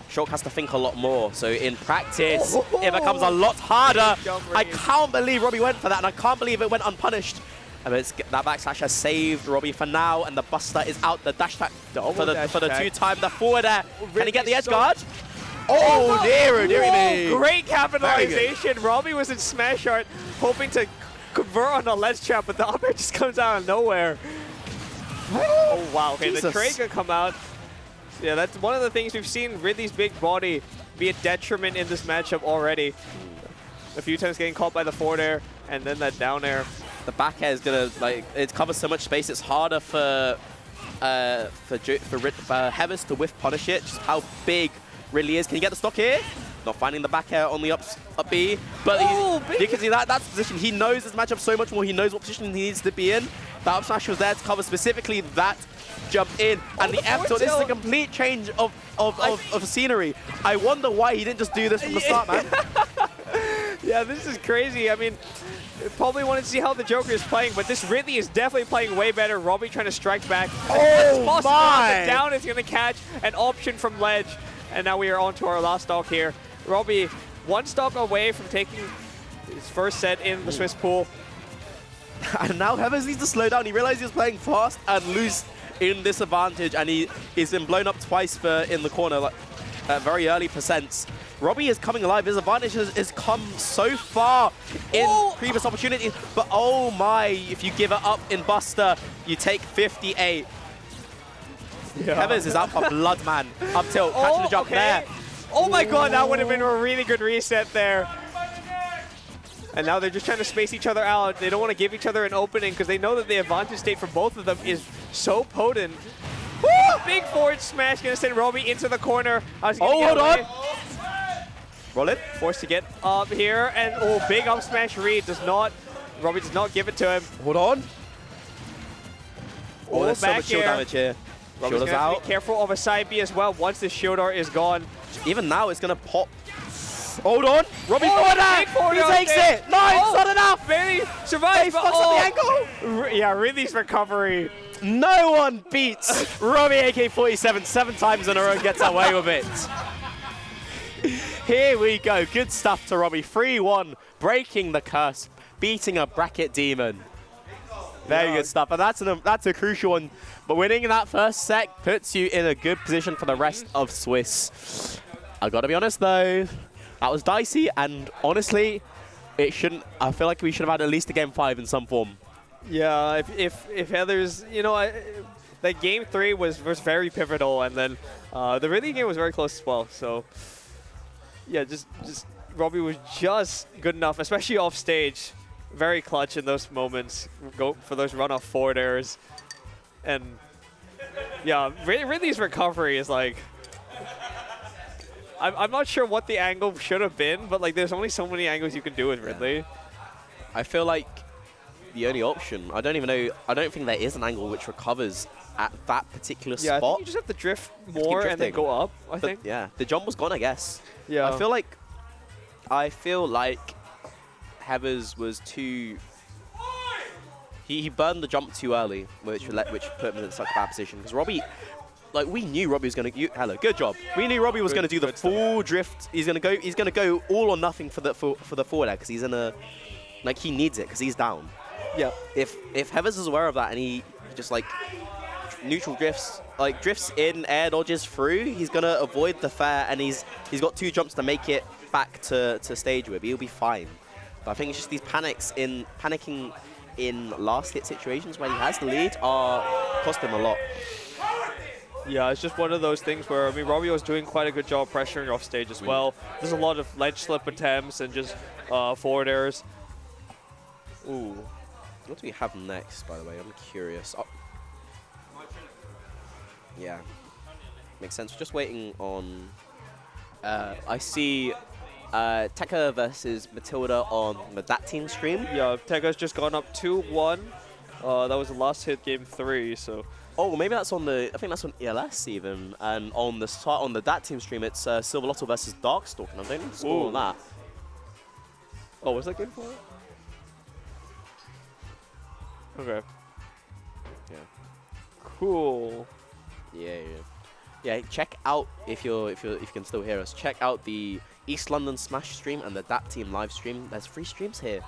Shulk has to think a lot more. So in practice, it becomes a lot harder. I can't believe Robbie went for that, and I can't believe it went unpunished. And that backslash has saved Robbie for now, and the Buster is out. The dash attack for the two-time, the forward air. Can he get the edge guard? Oh, dearie me. Great capitalization. Robbie was in smash art, hoping to convert on a ledge trap, but the up air just comes out of nowhere. Oh, wow. Okay, the trade could come out. Yeah, that's one of the things we've seen Ridley's big body be a detriment in this matchup already. A few times getting caught by the forward air and then that down air. The back air is gonna, like, it covers so much space. It's harder for Heathers to whiff punish it. Just how big Ridley is. Can he get the stock here? Not finding the back air on the up B, but you can see that's position. He knows this matchup so much more. He knows what position he needs to be in. The up smash was there to cover specifically that jump in, and the F tilt. This is a complete change of scenery. I wonder why he didn't just do this from the start, man. Yeah, this is crazy. I mean, probably wanted to see how the Joker is playing, but this Ridley is definitely playing way better. Robbie trying to strike back. Oh my! The down is going to catch an option from ledge, and now we are on to our last stock here. Robbie, one stock away from taking his first set in the Swiss pool. And now Heathers needs to slow down. He realized he was playing fast and loose in this advantage, and he's been blown up twice in the corner, like, at very early percents. Robbie is coming alive. His advantage has come so far in previous opportunities, but oh my, if you give it up in Buster, you take 58. Yeah. Heathers is out for blood, man. Up tilt, catching the jump there. Oh my god, that would have been a really good reset there. And now they're just trying to space each other out. They don't want to give each other an opening because they know that the advantage state for both of them is so potent. Woo! Big forward smash going to send Robbie into the corner. Hold on. Roll it. Forced to get up here. And big up smash read. Robbie does not give it to him. Hold on. Oh, there's so much shield damage here. Robbie's going to be careful of a side B as well once the shield art is gone. Even now, it's going to pop. Hold on. Robbie forward. He takes it. No, it's not enough. Barely survives. He fucks up the ankle. Yeah, Ridley's recovery. No one beats Robbie AK-47 7 times in a row and gets away with it. Here we go. Good stuff to Robbie. 3-1, breaking the curse, beating a bracket demon. Very good stuff. And that's a crucial one. But winning that first set puts you in a good position for the rest of Swiss. I gotta be honest though, that was dicey, and honestly, it shouldn't. I feel like we should have had at least a game 5 in some form. Yeah, if Heathers, you know, that game 3 was very pivotal, and then the Ridley game was very close as well. So yeah, just Robbie was just good enough, especially off stage. Very clutch in those moments. Go for those run-off forward airs, and yeah, Ridley's recovery is like. I'm not sure what the angle should have been, but like there's only so many angles you can do with Ridley. Yeah. I feel like the only option, I don't think there is an angle which recovers at that particular spot. Yeah, I think you just have to drift more and then go up, I think. Yeah, the jump was gone, I guess. Yeah. I feel like Heathers was too... He burned the jump too early, which put him in such a bad position. Because Robbie... Like, we knew Robbie was going to... Hello, good job. We knew Robbie was going to do the full drift. He's going to go all or nothing for the forward air because he's in a... Like, he needs it because he's down. Yeah. If Heathers is aware of that and he just, like, neutral drifts, like drifts in, air dodges through, he's gonna avoid the fair, and he's got 2 jumps to make it back to stage with. He'll be fine. But I think it's just these panicking in last hit situations when he has the lead are cost him a lot. Yeah, it's just one of those things where, I mean, Robio's doing quite a good job pressuring off stage as well. There's a lot of ledge slip attempts and just forward airs. Ooh. What do we have next, by the way? I'm curious. Oh. Yeah. Makes sense. We're just waiting on... I see Tekka versus Matilda on the DAT team stream. Yeah, Tekka's just gone up 2-1. That was the last hit, game 3, so... Oh, well, maybe that's on the... I think that's on ELS even. And on the DAT team stream, it's Sylvalotl versus Darkstalker. And I don't know the score on that. Oh, was that game 4? Okay. Yeah. Cool. Yeah, check out, if you can still hear us, check out the East London Smash stream and the DAT team live stream. There's free streams here.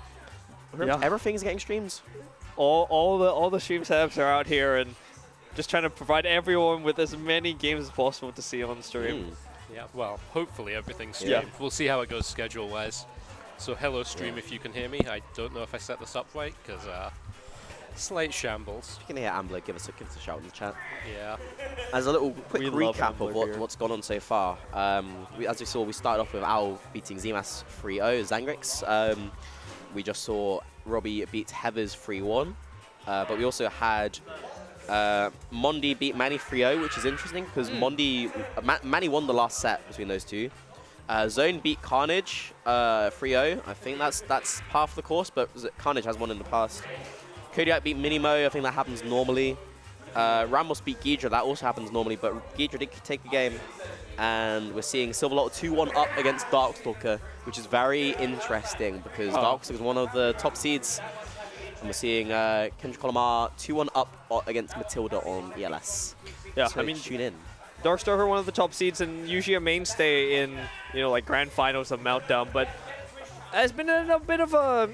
Yeah. Everything's getting streams. All the stream setups are out here and just trying to provide everyone with as many games as possible to see on stream. Yeah, well, hopefully everything's streamed. Yeah. We'll see how it goes schedule-wise. So hello stream if you can hear me. I don't know if I set this up right, because slight shambles. If you can hear Ambler, give us a shout in the chat. Yeah. As a little quick recap of what's gone on so far. As we saw, we started off with Owl beating zMass 3-0, Zangrix. We just saw Robbie beat Heathers 3-1. But we also had Mondi beat Manny 3-0, which is interesting because Manny won the last set between those two. Zone beat Khanage 3-0. I think that's part of the course, but Khanage has won in the past. Kodiak beat Minimo. I think that happens normally. RAMBOSS beat Ghidra. That also happens normally, but Ghidra did take the game. And we're seeing Sylvalotl 2-1 up against Darkstalker, which is very interesting because Darkstalker is one of the top seeds. And we're seeing Kendrick Olimar 2-1 up against Matilda on ELS. Yeah, so I mean, tune in. Darkstalker, one of the top seeds and usually a mainstay in, like grand finals of Meltdown, but has been in a bit of a,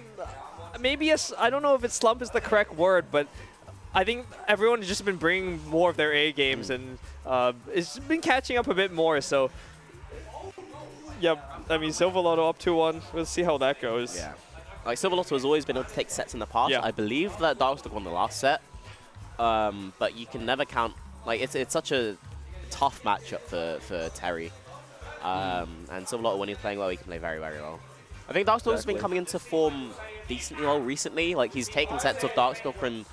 maybe I don't know if slump is the correct word, but I think everyone has just been bringing more of their A games and it's been catching up a bit more. So, yeah, I mean, Sylvalotl up 2-1. We'll see how that goes. Yeah. Like, Sylvalotl has always been able to take sets in the past. Yeah. I believe that Darkstalker won the last set, but you can never count. Like, it's such a tough matchup for Terry. And Sylvalotl, when he's playing well, he can play very, very well. I think Darkstalker's been coming into form decently well recently. Like, he's taken sets of Darkstalker and...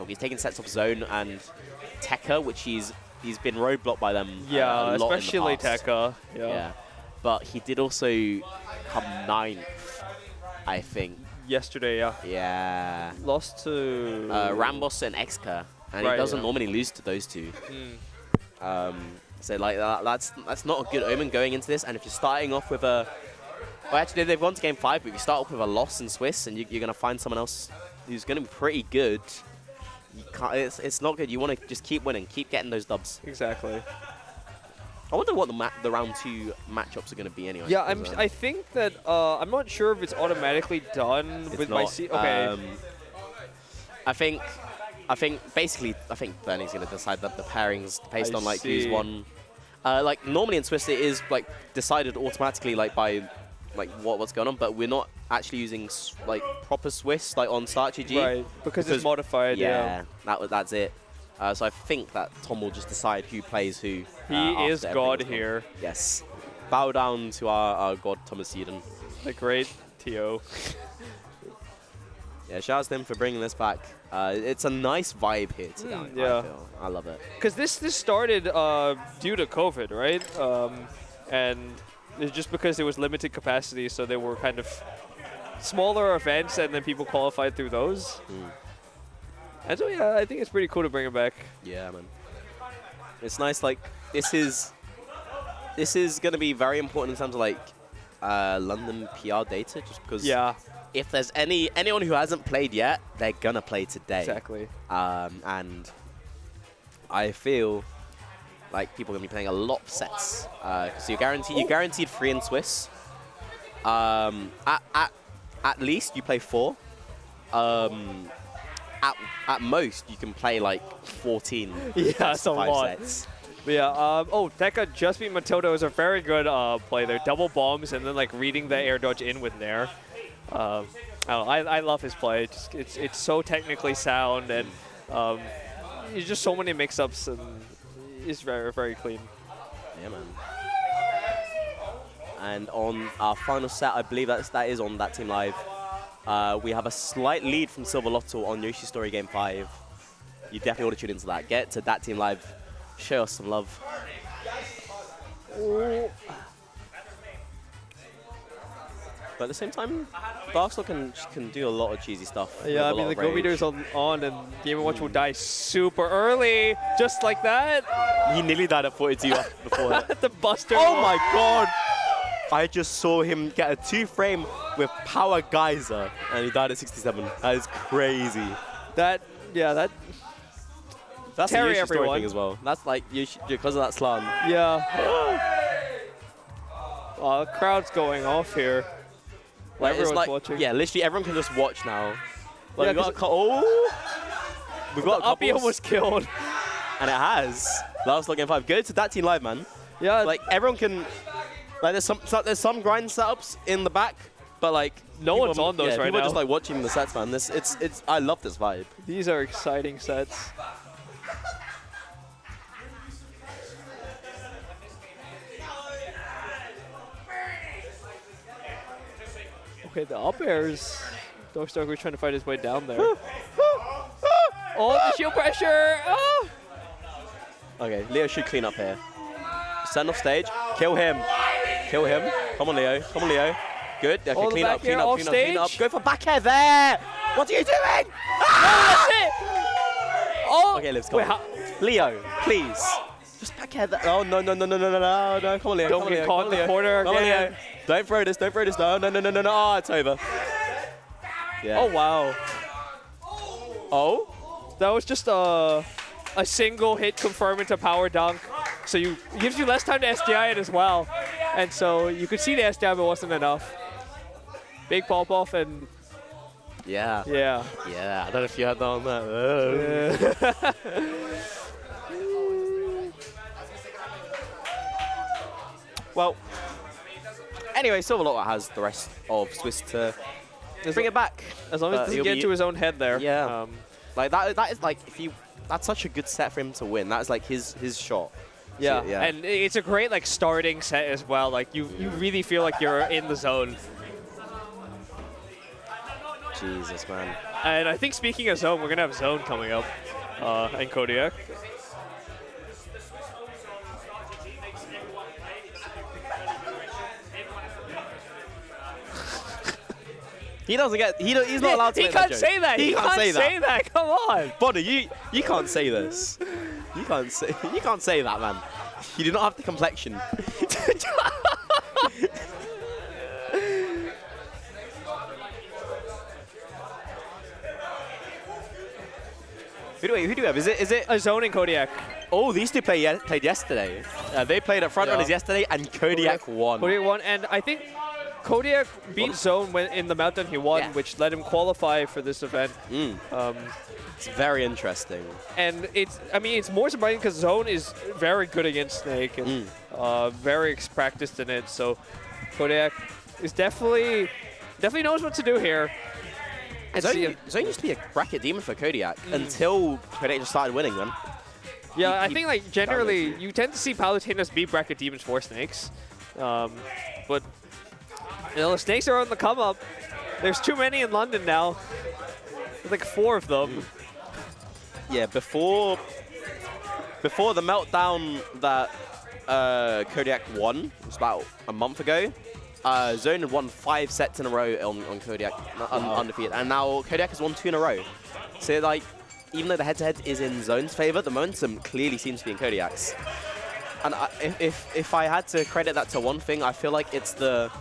he's taken sets of Zone and Tekka, which he's been roadblocked by them a lot especially in the past. Tekka. Yeah. But he did also come 9th, I think. Yesterday, yeah. Yeah. Lost to... RAMBOSS and Xka, and he doesn't normally lose to those two. So, like, that's not a good omen going into this, and if you're starting off with a... Well, actually, they've gone to Game 5, but if you start off with a loss in Swiss, and you're going to find someone else who's going to be pretty good, you can't, it's not good. You want to just keep winning, keep getting those dubs. Exactly. I wonder what the round 2 matchups are going to be anyway. Yeah, I think that I'm not sure if it's automatically done with my seed. Okay. I think Bernie's going to decide that the pairings based on like who's won. Like normally in Swiss it is like decided automatically like by like what's going on, but we're not actually using like proper Swiss like on Start GG. Right, because it's modified. Yeah, that's it. So I think that Tom will just decide who plays who. He is God here. Yes. Bow down to our God, Thomas Eden. The great T.O. Yeah, shout out to him for bringing this back. It's a nice vibe here today. Yeah. I love it. Because this started due to COVID, right? And it's just because it was limited capacity, so they were kind of smaller events, and then people qualified through those. And so, yeah, I think it's pretty cool to bring it back. Yeah, man. It's nice, like, this is going to be very important in terms of, like, London PR data, just because if there's anyone who hasn't played yet, they're going to play today. Exactly. And I feel like people are going to be playing a lot of sets. So you're guaranteed 3 in Swiss. At least you play 4. at most you can play like 14. Yeah, that's a lot. Sets. But yeah, oh, Tekka just beat Matilda. It was a very good play there. Double bombs and then like reading the air dodge in with Nair. I love his play. It's so technically sound and there's just so many mix-ups and it's very, very clean. Yeah, man. And on our final set, I believe that is on that Team Live. We have a slight lead from Sylvalotl on Yoshi's Story Game 5. You definitely want to tune into that. Get to that Team Live. Show us some love. Ooh. But at the same time, Darkstalker can do a lot of cheesy stuff. Yeah, I mean, the Go Meter's on and Game & Watch will die super early, just like that. He nearly died at 42 before. The Buster. Oh my god! I just saw him get a 2-frame with Power Geyser, and he died at 67. That is crazy. That's a Yoshi Story thing as well. That's like Yoshi, because of that slam. Yeah. The crowd's going off here. Like, everyone's watching. Yeah, literally everyone can just watch now. Like, yeah, we got up he almost killed. And it has. Last Game 5. Go to that Team Live, man. Yeah. Like everyone can. Like there's some grind setups in the back, but like no one's on those right now. People are just like watching the sets, man. It's I love this vibe. These are exciting sets. Okay, the up airs. Darkstalker trying to fight his way down there. Oh, the shield pressure! Oh. Okay, Leo should clean up here. Send off stage. Kill him. Kill him. Come on, Leo. Come on, Leo. Good. Okay, clean up. Go for back air there. What are you doing? Ah! That's it. Oh. Okay, let's go. Leo, please. Just back air there. Oh, no. Come on, Leo. Don't get caught in the corner again. Come on, Leo. Don't throw this. No. Oh, it's over. Yeah. Oh, wow. Oh? That was just a single hit confirming to power dunk. So it gives you less time to SDI it as well. And so you could see the SDI, but it wasn't enough. Big pop off and... Yeah. Yeah. Yeah, I don't know if you had that on that. Yeah. Well, anyway, Sylvalotl has the rest of Swiss to bring it back. As long as he doesn't get into his own head there. Yeah. Like that is like that's such a good set for him to win. That is like his shot. Yeah. So, yeah. And it's a great like starting set as well. Like you really feel like you're in the zone. Jesus, man. And I think speaking of zone, we're gonna have zone coming up in Kodiak. He doesn't get. He's not allowed to. He can't say that. He can't say that. Come on, Bonnie. You can't say this. You can't say that, man. You do not have the complexion. Who do we have? Is it a zone in Kodiak? Oh, these two played yesterday. They played at front runners yesterday, and Kodiak won. Kodiak won, and I think Kodiak beat Zone when in the Meltdown he won, which let him qualify for this event. It's very interesting. And it's more surprising because Zone is very good against Snake and very practiced in it. So Kodiak is definitely knows what to do here. Zone used to be a bracket demon for Kodiak until Kodiak just started winning them. Yeah, I think like generally you tend to see Palutenas beat bracket demons for Snakes, but you know, the Snakes are on the come up. There's too many in London now. There's like 4 of them. Yeah, before the meltdown that Kodiak won, it was about a month ago. Zone had won 5 sets in a row on Kodiak, undefeated, and now Kodiak has won 2 in a row. So like, even though the head-to-head is in Zone's favor, the momentum clearly seems to be in Kodiak's. And if I had to credit that to one thing, I feel like it's the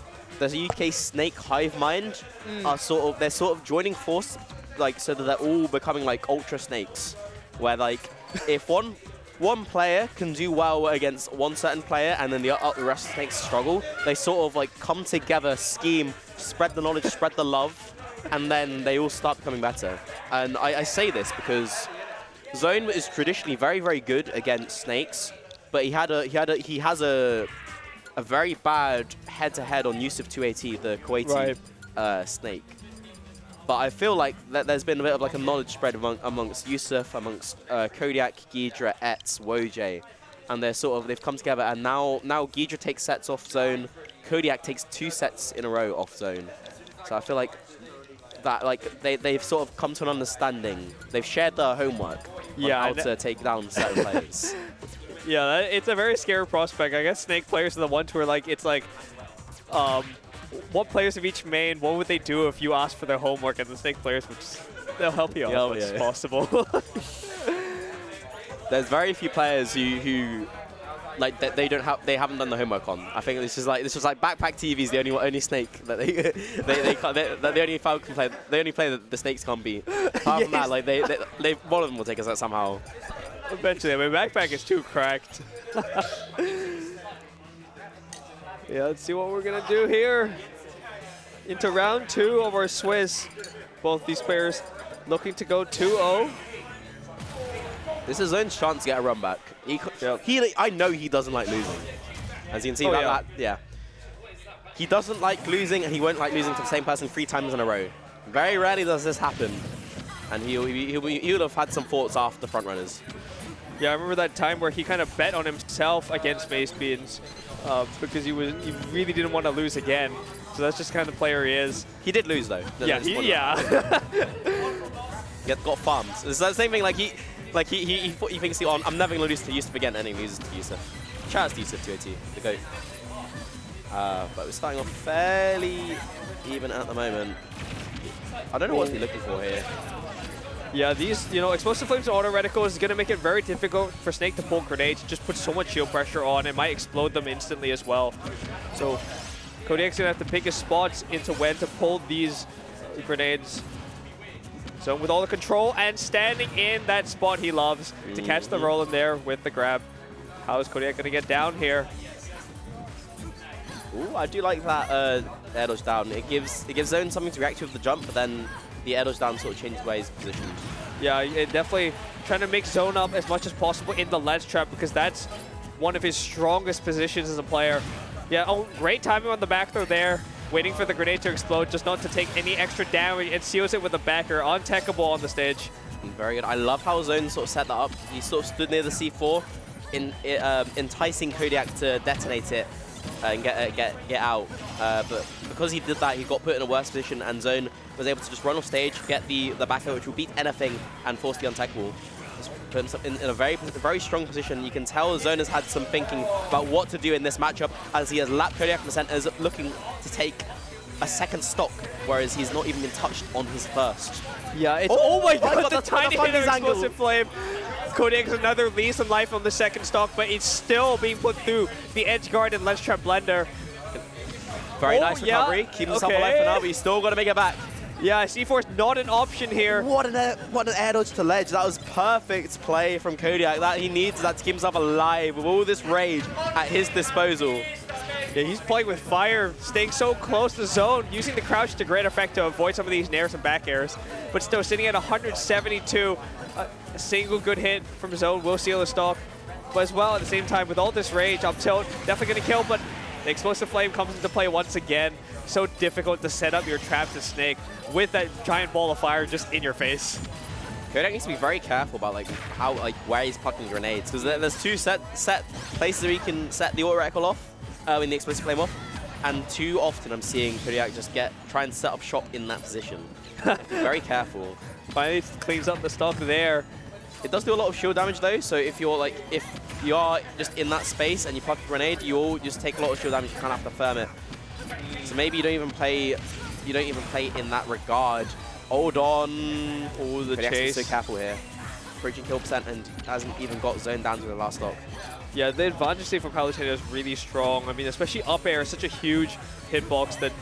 UK Snake hive mind are sort of joining force, like so that they're all becoming like ultra snakes, where like if one player can do well against one certain player and then the rest of the snakes struggle, they sort of like come together, scheme, spread the knowledge, spread the love, and then they all start becoming better. And I say this because Zone is traditionally very, very good against snakes, but he has a very bad head-to-head on Yusuf 280, the Kuwaiti snake. But I feel like that there's been a bit of like a knowledge spread amongst Yusuf, amongst Kodiak, Ghidra, Etz, Woj, and they've come together. And now Ghidra takes sets off Zone, Kodiak takes 2 sets in a row off Zone. So I feel like that they've sort of come to an understanding. They've shared their homework on how to take down certain players. Yeah, it's a very scary prospect. I guess Snake players are the ones who are like, it's like, what players of each main, what would they do if you asked for their homework? And the Snake players, they'll help you out as much as possible. There's very few players who like they haven't done the homework on. I think this was like Backpack TV's the only Snake that they only Falcon play. They only play the Snakes can't beat. Apart from that, like they one of them will take us out somehow. Eventually, I mean, Backpack is too cracked. Yeah, let's see what we're gonna do here. Into round 2 of our Swiss. Both these players looking to go 2-0. This is Zone's chance to get a run back. I know he doesn't like losing. As you can see, he doesn't like losing, and he won't like losing to the same person 3 times in a row. Very rarely does this happen, and he would have had some thoughts after the front runners. Yeah, I remember that time where he kind of bet on himself against Mace Beans because he really didn't want to lose again. So that's just kind of the player he is. He did lose though. Yeah. Got farmed. It's the same thing. Like he thinks I'm never gonna lose to Yusuf again, and he loses to Yusuf. Shout out to Yusuf 280, the GOAT. But we're starting off fairly even at the moment. I don't know what he's looking for here. Yeah, these, Explosive Flames auto reticle is going to make it very difficult for Snake to pull grenades. Just put so much shield pressure on, it might explode them instantly as well. So Kodiak's going to have to pick his spots into when to pull these grenades. So with all the control and standing in that spot he loves to catch the roll in there with the grab. How is Kodiak going to get down here? Ooh, I do like that air dodge down. It gives Zone something to react to with the jump, but then the air dodge down sort of changes where he's positioned. Yeah, it definitely trying to make Zone up as much as possible in the ledge trap because that's one of his strongest positions as a player. Yeah, great timing on the back throw there. Waiting for the grenade to explode, just not to take any extra damage, and seals it with a backer. Untechable on the stage. Very good. I love how Zone sort of set that up. He sort of stood near the C4, enticing Kodiak to detonate it and get out. But because he did that, he got put in a worse position, and Zone was able to just run off stage, get the backer, which will beat anything, and force the untechable. Put himself in a very strong position. You can tell Zone has had some thinking about what to do in this matchup as he has lapped Kodiak from the centers, looking to take a second stock, whereas he's not even been touched on his first. Yeah, it's oh my god, the tiny hit of Explosive Flame. Kodiak's another lease on life on the second stock, but it's still being put through the edge guard and ledge trap blender. Very nice recovery. Keep himself alive for now, but he's still got to make it back. Yeah, C4 is not an option here. What an air dodge to ledge. That was perfect play from Kodiak. That he needs that to keep himself alive with all this rage at his disposal. Yeah, he's playing with fire, staying so close to Zone, using the crouch to great effect to avoid some of these nairs and back airs, but still sitting at 172. A single good hit from Zone will seal the stock. But as well, at the same time, with all this rage, up tilt, definitely going to kill, but the Explosive Flame comes into play once again. So difficult to set up your traps to Snake with that giant ball of fire just in your face. Kodiak needs to be very careful about where he's plucking grenades, because there's 2 set places where he can set the auto reticle off when the Explosive Flame off, and too often I'm seeing Kodiak just try and set up shop in that position. Very careful. Finally cleans up the stock there. It does do a lot of shield damage though, so if you are just in that space and you pluck a grenade, you all just take a lot of shield damage. You kind of have to firm it. So maybe you don't even play in that regard. Hold on. Oh, the chase. So careful here. Breaching kill percent and hasn't even got Zone down to the last stock. Yeah, the advantage state from Palutena is really strong. I mean, especially up air is such a huge hitbox that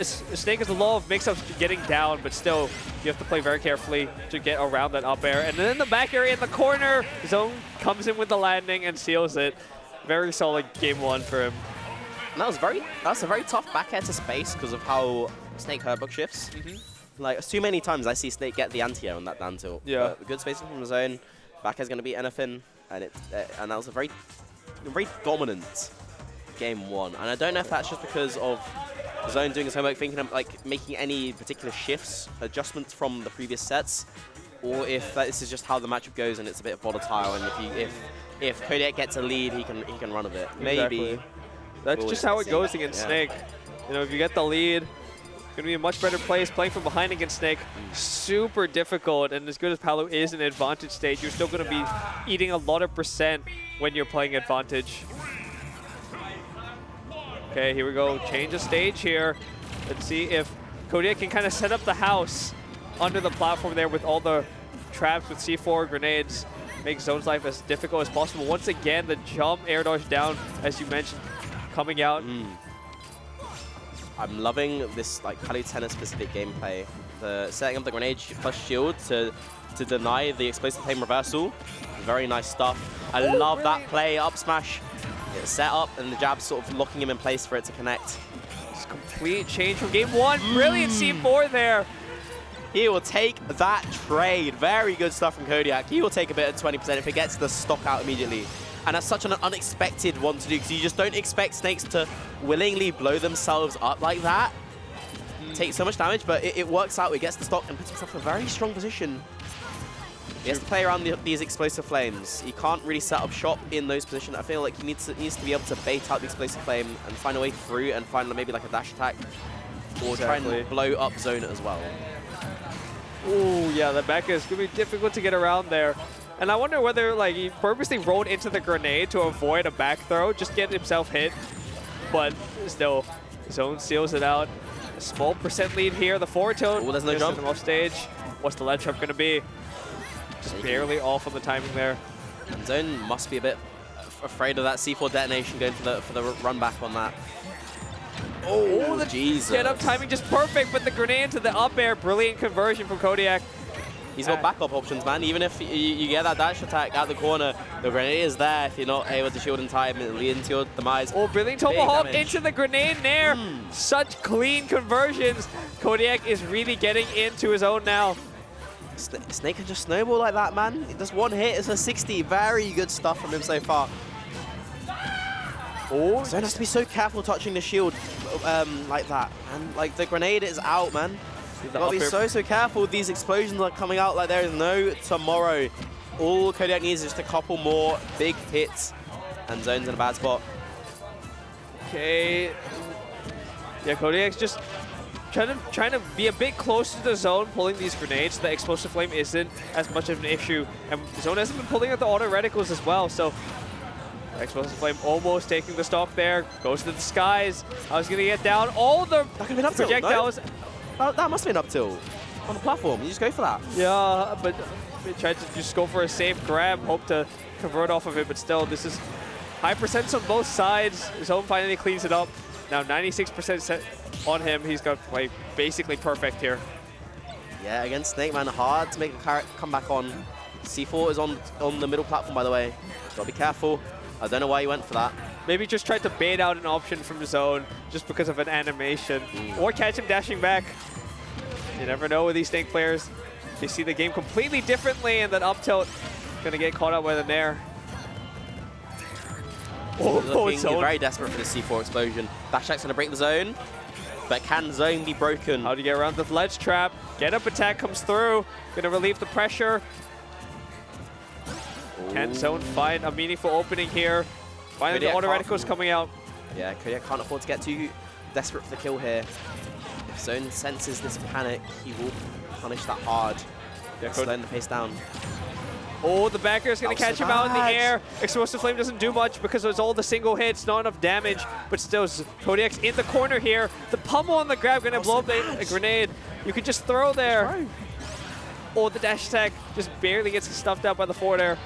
Snake has a lot of mix-ups getting down, but still, you have to play very carefully to get around that up air. And then the back area in the corner, Zone comes in with the landing and seals it. Very solid game 1 for him. And that's a very tough back air to space because of how Snake hurtbox shifts. Like, too many times I see Snake get the anti-air on that down tilt. Yeah. Good spacing from the zone. Back is going to be anything, and that was a very dominant game 1. And I don't know if that's just because of Zone doing his homework, thinking of like making any particular shifts, adjustments from the previous sets, or if this is just how the matchup goes and it's a bit volatile. And if Kodiak gets a lead, he can run a bit. Maybe. Exactly. That's just how it goes against Snake. You know, if you get the lead, it's going to be a much better place. Playing from behind against Snake, super difficult. And as good as Palu is in advantage state, you're still going to be eating a lot of percent when you're playing advantage. Okay, here we go. Change of stage here. Let's see if Kodiak can kind of set up the house under the platform there with all the traps with C4 grenades. Make Zone's life as difficult as possible. Once again, the jump air dodge down, as you mentioned, coming out. I'm loving this like Palutena specific gameplay. The setting up the grenade plus shield to deny the explosive flame reversal. Very nice stuff. I love that play, up smash. It's set up and the jab sort of locking him in place for it to connect. Just complete change from game 1. Brilliant C4 there. He will take that trade. Very good stuff from Kodiak. He will take a bit of 20% if it gets the stock out immediately. And that's such an unexpected one to do because you just don't expect Snakes to willingly blow themselves up like that. Take so much damage, but it works out. He gets the stock and puts himself in a very strong position. He has to play around these explosive flames. He can't really set up shop in those positions. I feel like he needs to be able to bait out the explosive flame and find a way through and find maybe like a dash attack or try and blow up zone as well. Ooh, yeah, the back is going to be difficult to get around there. And I wonder whether like he purposely rolled into the grenade to avoid a back throw, just get himself hit. But still, Zone seals it out. A small percent lead here. The forward tilt. Oh, there's no jump. Off stage. What's the ledge trap going to be? Just barely off on the timing there. And Zone must be a bit afraid of that C4 detonation going for the run back on that. Oh, the Jesus. Get up timing just perfect, but the grenade to the up air, brilliant conversion from Kodiak. He's got backup options, man. Even if you get that dash attack out the corner, the grenade is there. If you're not able to shield in time, it'll lead into your demise. Oh, brilliant tomahawk into the grenade there. Such clean conversions. Kodiak is really getting into his own now. Snake can just snowball like that, man. Just one hit, it's a 60. Very good stuff from him so far. Oh, Zone has to be so careful touching the shield like that. And like the grenade is out, man. You've got to be so careful. These explosions are coming out like there is no tomorrow. All Kodiak needs is just a couple more big hits. And Zone's in a bad spot. Okay. Yeah, Kodiak's just trying to be a bit closer to the zone, pulling these grenades so the explosive flame isn't as much of an issue. And the zone hasn't been pulling out the auto reticles as well, so explosive flame almost taking the stock there. Goes to the skies. I was gonna get down all the projectiles. No? That must be an up tilt on the platform. You just go for that. Yeah, but we tried to just go for a safe grab, hope to convert off of it, but still, this is high percents on both sides. Zone finally cleans it up. Now 96% set on him. He's got like basically perfect here. Yeah, against Snake, man, hard to make a comeback on. C4 is on the middle platform, by the way. Gotta be careful. I don't know why he went for that. Maybe just tried to bait out an option from Zone just because of an animation. Or catch him dashing back. You never know with these Snake players. They see the game completely differently, and that up tilt gonna get caught up with an air. Looking very desperate for the C4 explosion. Dash attack's gonna break the zone, but can zone be broken? How do you get around the ledge trap? Get up attack comes through. Gonna relieve the pressure. Can Zone find a meaningful opening here? Finally, the auto reticles coming out. Yeah, Kodiak can't afford to get too desperate for the kill here. If Zone senses this panic, he will punish that hard. Yeah, slowing the pace down. Oh, the backer is going to catch him out in the air. Explosive Flame doesn't do much because it's all the single hits, not enough damage. But still, Kodiak's in the corner here. The pummel on the grab going to blow up a grenade. You could just throw there. Oh, the dash attack just barely gets stuffed out by the forward air.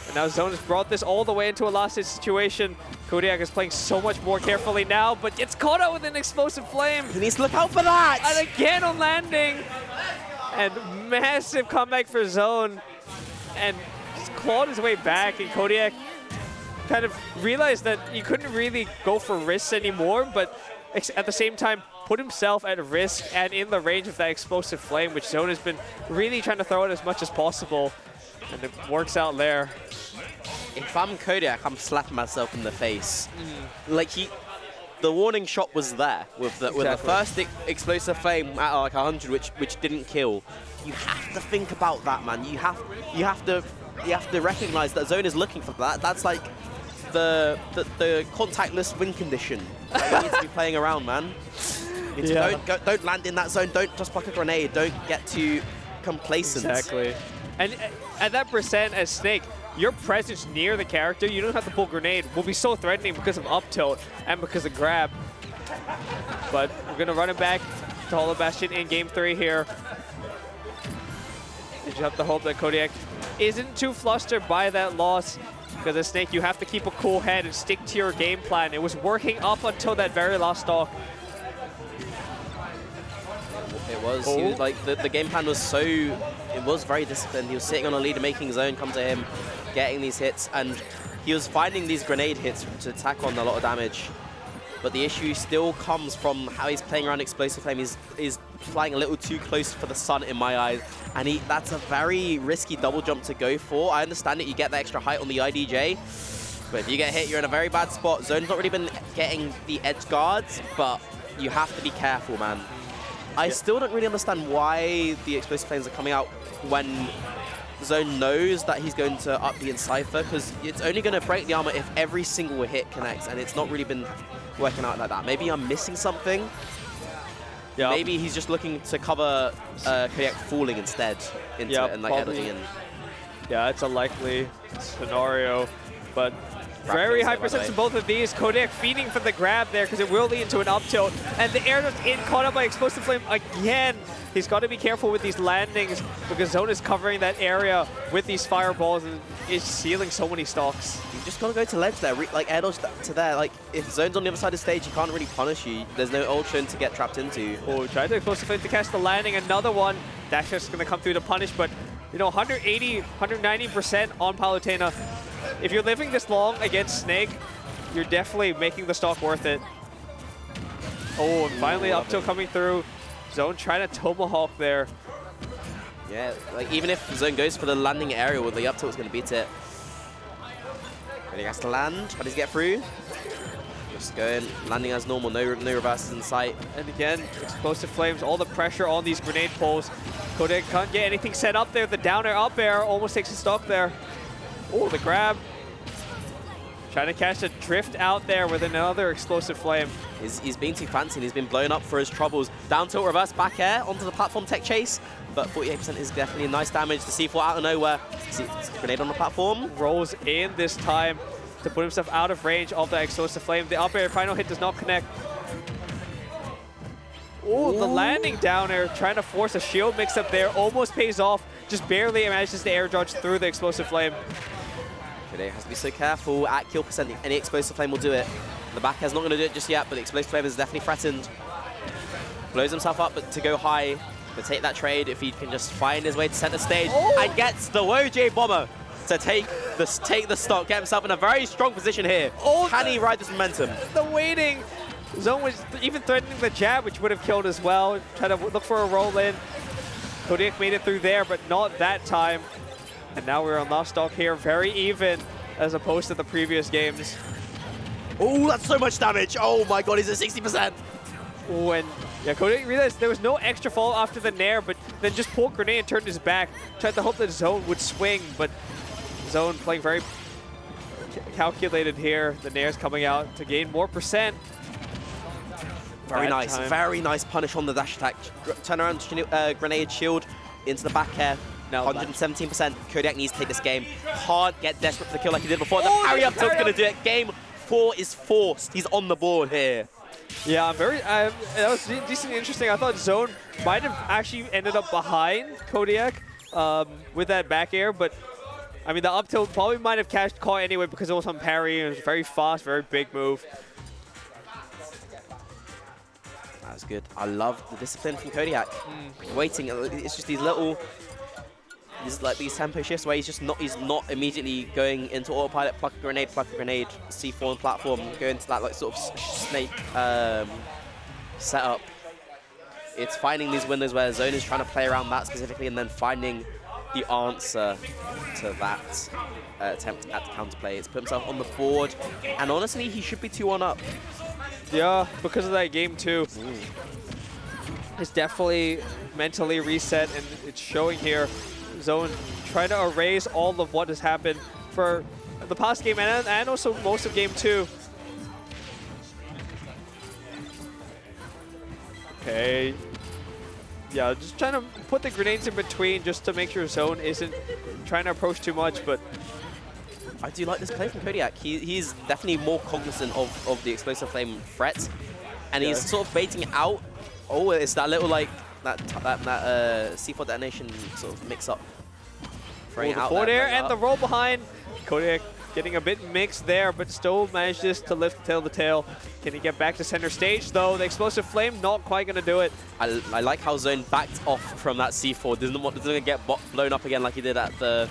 And now Zone has brought this all the way into a last hit situation. Kodiak is playing so much more carefully now, but gets caught out with an Explosive Flame. He needs to look out for that! And again on landing. And massive comeback for Zone. And just clawed his way back, and Kodiak kind of realized that he couldn't really go for risks anymore, but at the same time put himself at risk and in the range of that explosive flame, which Zone has been really trying to throw it as much as possible. And it works out there. If I'm Kodiak, I'm slapping myself in the face. Like the warning shot was there with the first explosive flame at like 100, which didn't kill. You have to think about that, man. You have to recognize that Zone is looking for that. That's like the contactless win condition that you need to be playing around, man. Don't land in that zone. Don't just pluck a grenade. Don't get too complacent. Exactly. And at that percent as Snake, your presence near the character, you don't have to pull grenade, will be so threatening because of up tilt and because of grab. But we're going to run it back to Hollow Bastion in game 3 here. You just have to hope that Kodiak isn't too flustered by that loss. Because as Snake, you have to keep a cool head and stick to your game plan. It was working up until that very last stock. It was. He was like the game plan was so. It was very disciplined. He was sitting on a leader, making Zone come to him, getting these hits, and he was finding these grenade hits to attack on a lot of damage. But the issue still comes from how he's playing around explosive flame. He's flying a little too close for the sun in my eyes, and that's a very risky double jump to go for. I understand that you get the extra height on the IDJ, but if you get hit, you're in a very bad spot. Zone's not really been getting the edge guards, but you have to be careful, man. I still don't really understand why the explosive flames are coming out when Zone knows that he's going to up the Encipher, because it's only going to break the armor if every single hit connects, and it's not really been working out like that. Maybe I'm missing something. Yeah. Maybe he's just looking to cover Kodiak falling instead into it and like editing in. Yeah, it's a likely scenario, but very high percent of both of these. Kodiak feeding for the grab there because it will lead into an up tilt. And the air just in caught up by Explosive Flame again. He's got to be careful with these landings because Zone is covering that area with these fireballs and is sealing so many stocks. You just got to go to ledge there, like air dodge to there. Like if Zone's on the other side of the stage, he can't really punish you. There's no ultra to get trapped into. Oh, tried to Explosive Flame to catch the landing. Another one. That's just going to come through to punish, but you know, 180, 190% on Palutena. If you're living this long against Snake, you're definitely making the stock worth it. Oh, and finally up tilt coming through. Zone trying to tomahawk there. Yeah, like even if Zone goes for the landing area with the up tilt, it's going to beat it. But he has to land. How does he get through? Just going, landing as normal, no reverses in sight. And again, Explosive Flames, all the pressure on these grenade poles. Kodiak can't get anything set up there. The down air, up air almost takes a stock there. Oh, the grab. Trying to catch a drift out there with another Explosive Flame. He's being too fancy and he's been blown up for his troubles. Down tilt, reverse, back air, onto the platform tech chase. But 48% is definitely nice damage. The C4 out of nowhere. See, grenade on the platform. Rolls in this time to put himself out of range of that Explosive Flame. The up air final hit does not connect. Oh, the landing down air, trying to force a shield mix up there. Almost pays off. Just barely manages to air dodge through the Explosive Flame. Kodiak has to be so careful. At kill percent, any Explosive Flame will do it. The back air's not going to do it just yet, but the Explosive Flame is definitely threatened. Blows himself up but to go high. To take that trade if he can just find his way to center stage and gets the WOJ Bomber to take the stock, get himself in a very strong position here. Can he ride this momentum? The waiting. Zone was even threatening the jab, which would have killed as well. Try to look for a roll in. Kodiak made it through there, but not that time. And now we're on last stock here, very even as opposed to the previous games. Oh, that's so much damage. Oh my god, he's at 60%. When Kodiak realized there was no extra fall after the nair, but then just pulled grenade and turned his back. Tried to hope that Zone would swing, but Zone playing very calculated here. The nair's coming out to gain more percent. Very nice, very nice punish on the dash attack. Turn around grenade shield into the back air. 117%. Kodiak needs to take this game. Can't get desperate for the kill like he did before. The parry up tilt's going to do it. Game 4 is forced. He's on the board here. Yeah, that was decently interesting. I thought Zone might have actually ended up behind Kodiak with that back air, but I mean, the up tilt probably might have caught anyway because it was on parry. It was very fast, very big move. That was good. I love the discipline from Kodiak. Waiting, it's just these little, these tempo shifts where he's not immediately going into autopilot, pluck a grenade, C4 on platform, go into that like sort of snake setup. it's finding these windows where Zone is trying to play around that specifically and then finding the answer to that attempt at the counterplay. It's put himself on the board, and honestly, he should be 2-1 up. Yeah, because of that game too. It's definitely mentally reset, and it's showing here. Zone trying to erase all of what has happened for the past game and also most of game 2. Okay. Yeah, just trying to put the grenades in between just to make sure Zone isn't trying to approach too much, but I do like this play from Kodiak. He's definitely more cognizant of the explosive flame threat, and he's sort of baiting it out. Oh, it's that little like that C4 detonation sort of mix up. The forward air and the roll behind. Kodiak getting a bit mixed there, but still manages to lift the tail. Can he get back to center stage though? The explosive flame not quite going to do it. I like how Zone backed off from that C4. Doesn't get blown up again like he did at the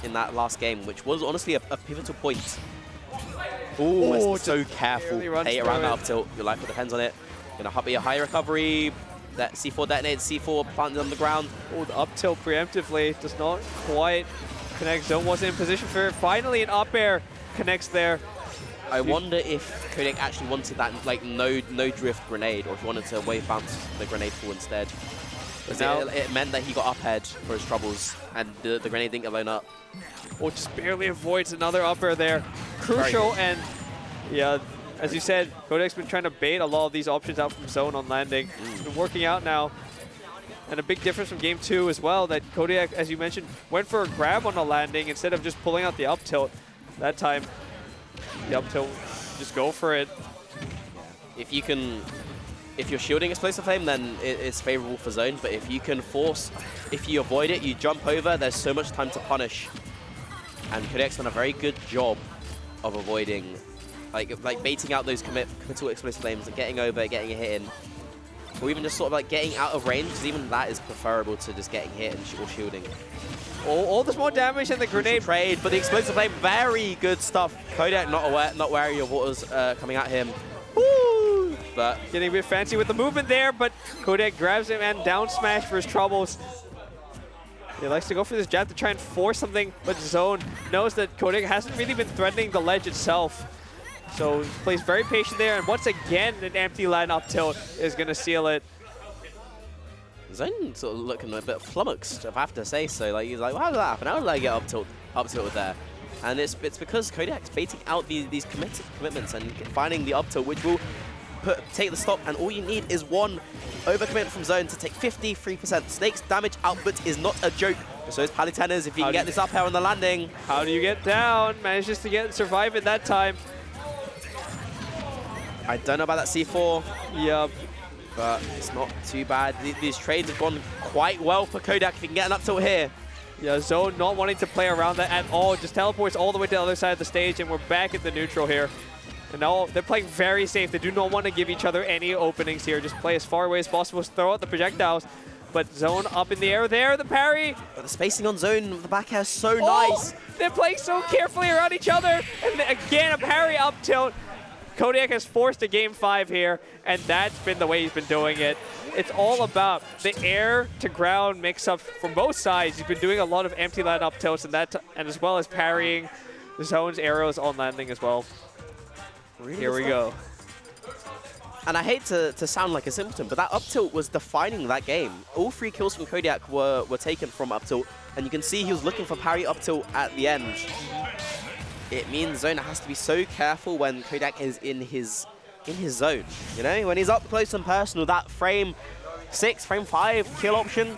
in that last game, which was honestly a pivotal point. Oh, so careful. Hey, around that up tilt. Your life depends on it. Gonna be a high recovery. That C4 detonated, C4 planted on the ground. Oh, the up tilt preemptively does not quite connect. Zone wasn't in position for it. Finally, an up air connects there. I wonder if Kodiak actually wanted that like no drift grenade, or if he wanted to wave bounce the grenade full instead. It meant that he got up ahead for his troubles, and the grenade didn't get blown up. Oh, just barely avoids another up air there. Crucial, and yeah, as you said, Kodiak's been trying to bait a lot of these options out from Zone on landing. It's been working out now. And a big difference from game 2 as well, that Kodiak, as you mentioned, went for a grab on the landing instead of just pulling out the up tilt. That time, the up tilt, just go for it. If you're shielding explosive flame, then it's favorable for Zone. But if you can if you avoid it, you jump over, there's so much time to punish. And Kodiak's done a very good job of avoiding, like baiting out those committal explosive flames and getting over, getting a hit in. Or even just sort of like getting out of range, because even that is preferable to just getting hit or shielding. All this more damage than the grenade trade, but the explosive flame, very good stuff. Kodiak not wary of what was coming at him. Woo! But getting a bit fancy with the movement there, but Kodiak grabs him and down smash for his troubles. He likes to go for this jab to try and force something, but Zone knows that Kodiak hasn't really been threatening the ledge itself. So he plays very patient there, and once again, an empty line up tilt is going to seal it. Zone sort of looking a bit flummoxed, if I have to say so. Like, he's like, well, how did that happen? How did I get up tilt there? And it's because Kodiak's baiting out these commitments and finding the up tilt, which will take the stop, and all you need is one overcommit from Zone to take 53%. Snake's damage output is not a joke. So is Palutena's if he can get this up air on the landing. How do you get down? Manages to survive it that time. I don't know about that C4. Yep. But it's not too bad. These trades have gone quite well for Kodiak if he can get an up tilt here. Yeah, Zone not wanting to play around that at all. Just teleports all the way to the other side of the stage, and we're back at the neutral here. And now they're playing very safe. They do not want to give each other any openings here. Just play as far away as possible, throw out the projectiles. But Zone up in the air there, the parry. But the spacing on Zone, the back air is so nice. They're playing so carefully around each other. And again, a parry up tilt. Kodiak has forced a game 5 here, and that's been the way he's been doing it. It's all about the air to ground mix-up from both sides. He's been doing a lot of empty line up tilts and as well as parrying Zone's arrows on landing as well. Really Here we go. And I hate to sound like a simpleton, but that up tilt was defining that game. All 3 kills from Kodiak were taken from up tilt, and you can see he was looking for parry up tilt at the end. It means Zone has to be so careful when Kodiak is in his zone. You know, when he's up close and personal, that frame 6, frame 5 kill option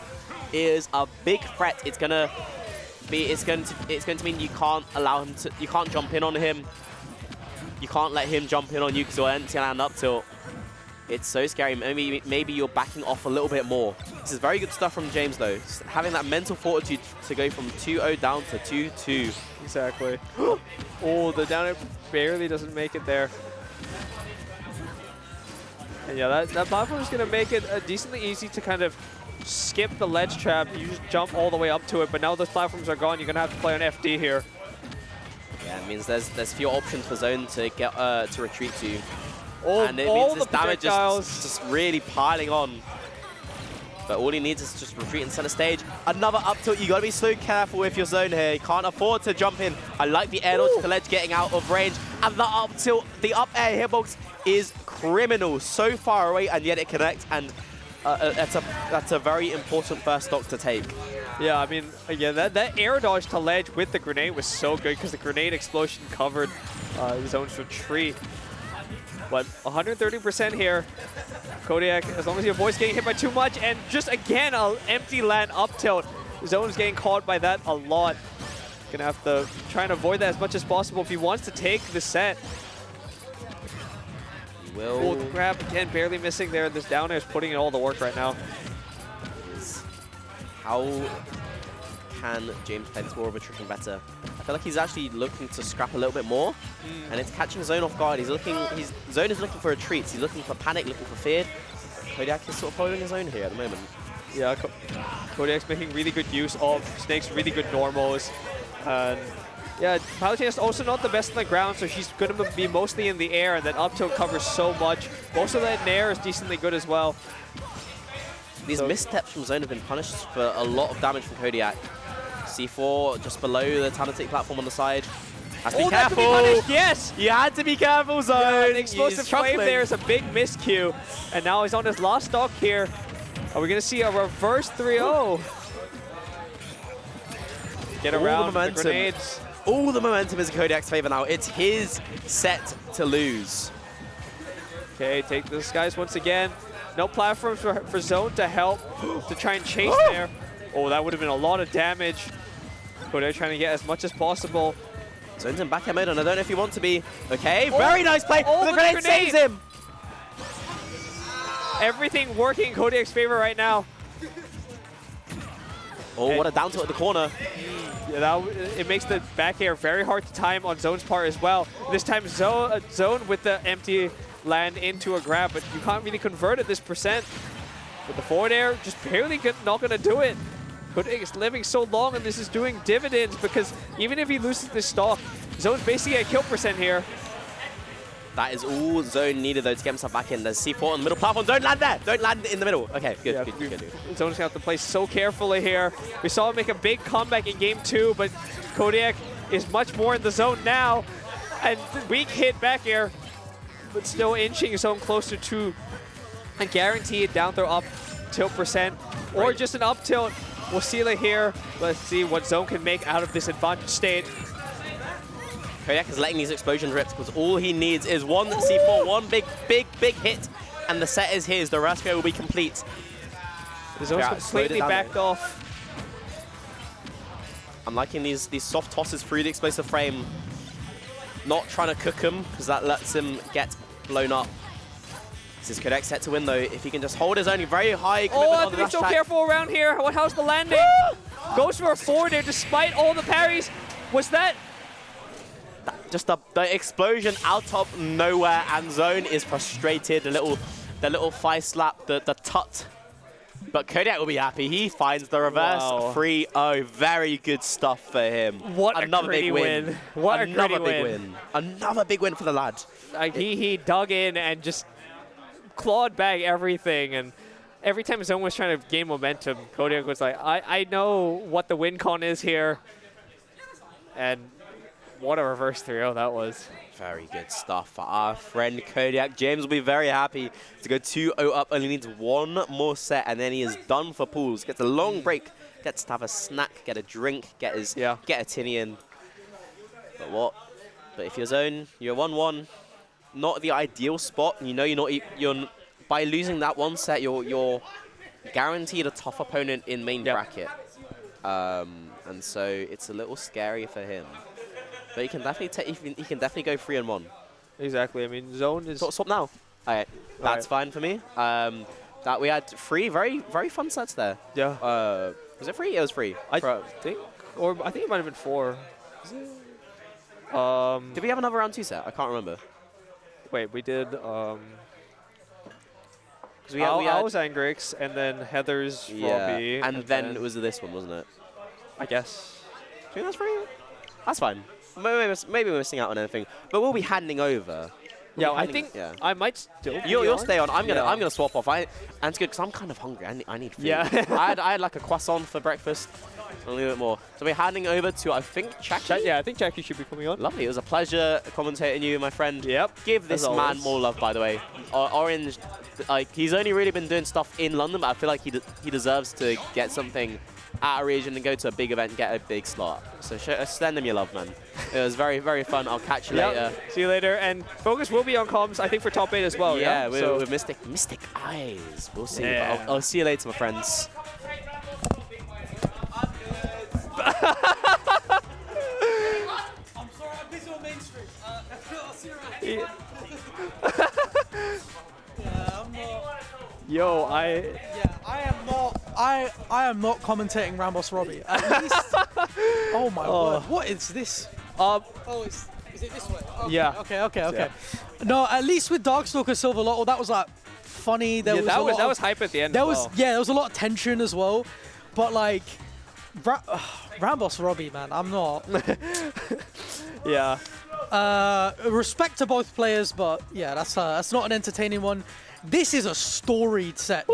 is a big threat. It's going to mean you can't allow him to, you can't jump in on him. You can't let him jump in on you because you'll empty land up tilt. It's so scary. Maybe you're backing off a little bit more. This is very good stuff from James though. Just having that mental fortitude to go from 2-0 down to 2-2. Exactly. Oh, the down air barely doesn't make it there. And yeah, that platform is going to make it decently easy to kind of skip the ledge trap. You just jump all the way up to it, but now those platforms are gone. You're going to have to play on FD here. Yeah, it means there's fewer options for Zone to get to retreat to. Oh, and it all means the this damage projectiles. just really piling on. But all he needs is just retreat and center stage. Another up tilt. You gotta be so careful with your zone here. You can't afford to jump in. I like the air dodge to the ledge getting out of range. And the up tilt, the up air hitbox is criminal. So far away, and yet it connects. And that's a very important first stock to take. Yeah, I mean, again, that air dodge to ledge with the grenade was so good because the grenade explosion covered Zone's retreat. But 130% here. Kodiak, as long as your voice getting hit by too much, and just again, an empty land up tilt. Zone's getting caught by that a lot. Gonna have to try and avoid that as much as possible if he wants to take the set. Oh, the grab again, barely missing there. This down air is putting in all the work right now. How can James play this war of attrition better? I feel like he's actually looking to scrap a little bit more, and it's catching Zone off guard. Zone is looking for retreats. He's looking for panic, looking for fear. Kodiak is sort of holding his own here at the moment. Yeah, Kodiak's making really good use of Snake's really good normals. And yeah, Palutena's also not the best on the ground, so she's going to be mostly in the air, and then up tilt covers so much. Most of that in air is decently good as well. These missteps from Zone have been punished for a lot of damage from Kodiak. C4 just below the Talentic platform on the side. Has to be careful. Punished, yes! You had to be careful, Zone. Yeah, the explosive flame there is a big miscue. And now he's on his last stock here. Are we going to see a reverse 3-0? Get around the grenades. All the momentum is in Kodiak's favor now. It's his set to lose. Okay, take this, guys, once again. No platforms for Zone to help to try and chase there. Oh, that would have been a lot of damage. Kodiak trying to get as much as possible. Zone's in back end mode, and I don't know if you want to be. Okay, very nice play. Oh, the grenade saves him. Everything working in Kodiak's favor right now. Oh, what a down tilt at the corner. Yeah, it makes the back air very hard to time on Zone's part as well. This time Zone with the empty land into a grab, but you can't really convert at this percent. With the forward air, just barely not going to do it. Kodiak is living so long, and this is doing dividends because even if he loses this stock, Zone's basically at kill percent here. That is all Zone needed, though, to get himself back in. There's C4 on the middle platform. Don't land there. Don't land in the middle. Okay, good, yeah, good. Zone's going to have to play so carefully here. We saw him make a big comeback in game 2, but Kodiak is much more in the zone now. And weak hit back air, but still inching Zone closer to a guaranteed down throw up tilt percent, or just an up tilt. We'll seal it here. Let's see what Zone can make out of this advantage state. Kodiak is letting these explosions rip because all he needs is one C4, one big hit, and the set is his. The rest will be complete. Zone's completely backed off. I'm liking these soft tosses through the explosive frame. Not trying to cook him because that lets him get blown up. This is Kodiak set to win though. If he can just hold his own very high commitment on the be dash so attack. careful around here. How's the landing? Goes for a forward there despite all the parries. Was that? Just the explosion out of nowhere, and Zone is frustrated. The little thigh slap, the tut. But Kodiak will be happy. He finds the reverse 3-0. Very good stuff for him. What another big win. What another big win. Another big win for the lad. Like he dug in and just clawed back everything, and every time Zone was trying to gain momentum, Kodiak was like, I know what the win con is here. And what a reverse 3-0 that was. Very good stuff for our friend Kodiak. James will be very happy to go 2-0 up. Only needs one more set, and then he is done for pools. Gets a long break, gets to have a snack, get a drink, get a tinny in. But if you're Zone, you're 1-1. Not the ideal spot. You know you're by losing that one set, you're guaranteed a tough opponent in main bracket. And so it's a little scary for him. But he can definitely go 3-1. Exactly. I mean, Zone is swap now. All right, that's fine for me. That we had 3 very fun sets there. Yeah. Was it 3? It was 3. I think it might have been 4. Did we have another round 2 set? I can't remember. Wait, we did. We had Angrix, and then Heather's Robbie. And then it was this one, wasn't it? I guess. Do you think that's 3? That's fine. Maybe we're missing out on anything. But we'll be handing over Yeah, I think I might still. You'll stay on. I'm gonna swap off. And it's good because I'm kind of hungry. I need food. Yeah. I had like a croissant for breakfast. A little bit more. So we're handing over to, I think, Chaki? Yeah, I think Chaki should be coming on. Lovely. It was a pleasure commentating you, my friend. Yep. Give this man more love, by the way. Orange, like, he's only really been doing stuff in London, but I feel like he deserves to get something at a region and go to a big event and get a big slot. So send him your love, man. It was very, very fun. I'll catch you later. See you later. And focus will be on comms, I think, for top 8 as well. Yeah, with Mystic Eyes. We'll see. Yeah. I'll see you later, my friends. I'm sorry, I'm busy on Main Street. I'll see you around. Yeah, I'm not. Yo, I am not commentating RAMBOSS Robbie. At least. Oh my word! What is this? Is it this way? Okay, yeah. Okay. Yeah. No, at least with Darkstalker Sylvalotl, that was like funny. That was hype at the end. There was a lot of tension as well, but like. RAMBOSS Robbie, man, I'm not. Yeah. Respect to both players, but yeah, that's not an entertaining one. This is a storied set.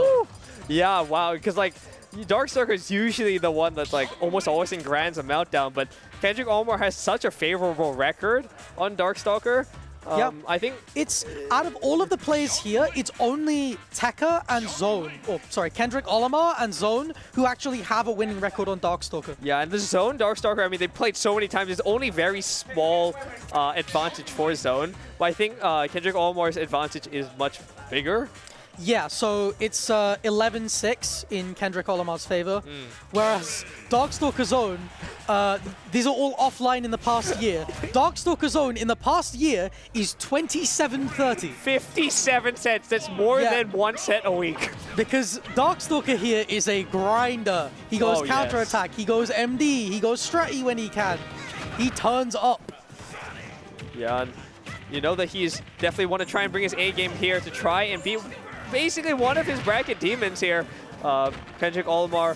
Yeah, wow, because like Darkstalker is usually the one that's like almost always in grands and meltdown, but Kendrick Olimar has such a favorable record on Darkstalker. I think it's out of all of the players here, it's only Tekka and Zone, Kendrick Olimar and Zone who actually have a winning record on Darkstalker. Yeah, and the Zone Darkstalker, I mean, they played so many times. It's only very small advantage for Zone, but I think Kendrick Olimar's advantage is much bigger. Yeah, so it's 11-6 in Kendrick Olimar's favor, whereas Darkstalker Zone, these are all offline in the past year. Darkstalker Zone in the past year is 27-30. 57 sets, that's more than one set a week. Because Darkstalker here is a grinder. He goes counterattack, he goes MD, he goes stratty when he can. He turns up. Yeah, and you know that he's definitely want to try and bring his A game here to try and beat basically one of his bracket demons here, Kendrick Olimar.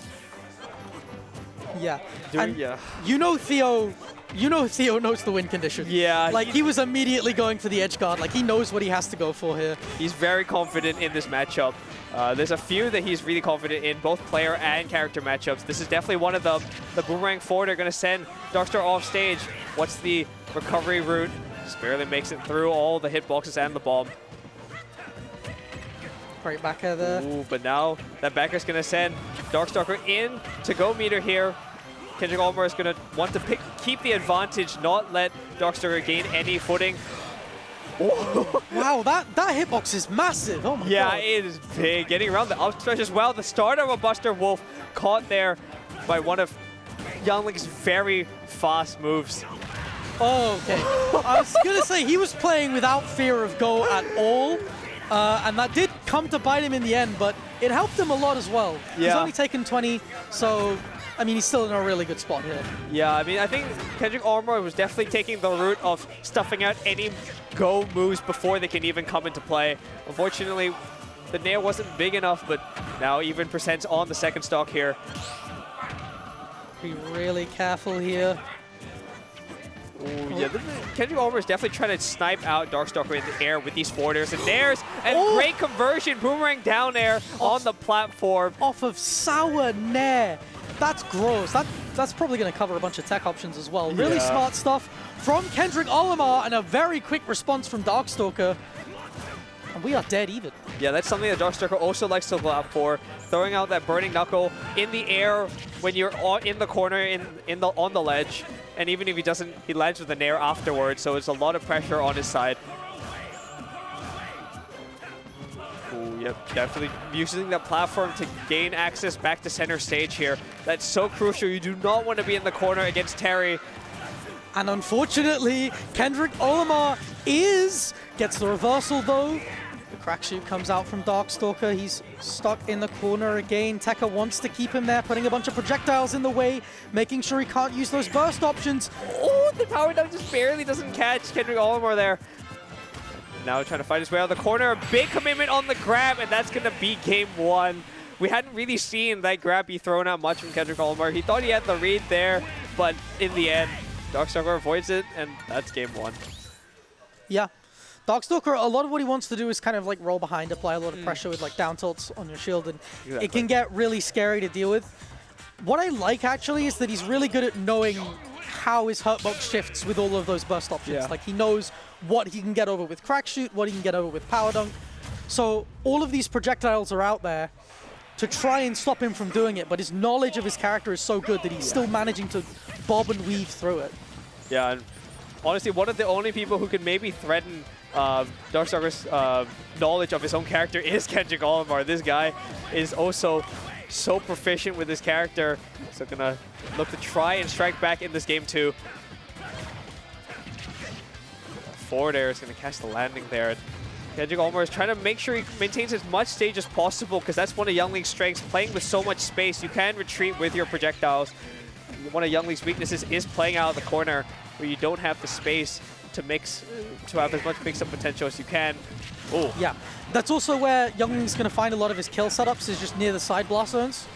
Yeah. You know Theo knows the win condition. Yeah. Like, he was immediately going for the edge guard. Like, he knows what he has to go for here. He's very confident in this matchup. There's a few that he's really confident in, both player and character matchups. This is definitely one of them. The boomerang forward are going to send Darkstar off stage. What's the recovery route? Just barely makes it through all the hitboxes and the bomb. Great backer there. Ooh, but now that backer's going to send Darkstalker in to go meter here. Kendrick Olimar is going to want to keep the advantage, not let Darkstalker gain any footing. Wow, that hitbox is massive. Oh my god. Yeah, it is big. Getting around the up smash as well. The start of a Buster Wolf caught there by one of Youngling's very fast moves. Oh, okay. I was going to say, he was playing without fear of go at all. And that did come to bite him in the end, but it helped him a lot as well. Yeah. He's only taken 20, so, I mean, he's still in a really good spot here. Yeah, I mean, I think Kendrick Olimar was definitely taking the route of stuffing out any go moves before they can even come into play. Unfortunately, the nair wasn't big enough, but now even percent's on the second stock here. Be really careful here. Ooh, yeah, Kendrick Olimar is definitely trying to snipe out Darkstalker in the air with these forwarders and nairs, and great conversion, boomerang down air on the platform. Off of sour nair. That's gross. That's probably going to cover a bunch of tech options as well. Really smart stuff from Kendrick Olimar, and a very quick response from Darkstalker. And we are dead even. Yeah, that's something that Darkstalker also likes to go out for. Throwing out that burning knuckle in the air when you're in the corner on the ledge. And even if he doesn't, he lands with a nair afterwards, so it's a lot of pressure on his side. Ooh, yep, definitely using that platform to gain access back to center stage here. That's so crucial. You do not want to be in the corner against Terry. And unfortunately, Kendrick Olimar gets the reversal though. The crack shoot comes out from Darkstalker. He's stuck in the corner again. Tekka wants to keep him there, putting a bunch of projectiles in the way, making sure he can't use those burst options. Oh, the power down just barely doesn't catch Kendrick Olimar there. Now trying to fight his way out of the corner. Big commitment on the grab, and that's going to be game one. We hadn't really seen that grab be thrown out much from Kendrick Olimar. He thought he had the read there, but in the end, Darkstalker avoids it, and that's game one. Yeah. Darkstalker, a lot of what he wants to do is kind of like roll behind, apply a lot of pressure with like down tilts on your shield, and it can get really scary to deal with. What I like actually is that he's really good at knowing how his hurtbox shifts with all of those burst options. Yeah. Like he knows what he can get over with crack shoot, what he can get over with power dunk. So all of these projectiles are out there to try and stop him from doing it, but his knowledge of his character is so good that he's still managing to bob and weave through it. Yeah, and honestly, one of the only people who can maybe threaten Darkstalker's knowledge of his own character is Kendrick Olimar. This guy is also so proficient with his character, so gonna look to try and strike back in this game too. Forward air is gonna catch the landing there. Kendrick Olimar is trying to make sure he maintains as much stage as possible, because that's one of Youngling's strengths. Playing with so much space, you can retreat with your projectiles. One of Youngling's weaknesses is playing out of the corner, where you don't have the space to have as much mix-up potential as you can. Oh, yeah. That's also where Youngling's going to find a lot of his kill setups, is just near the side blast zones.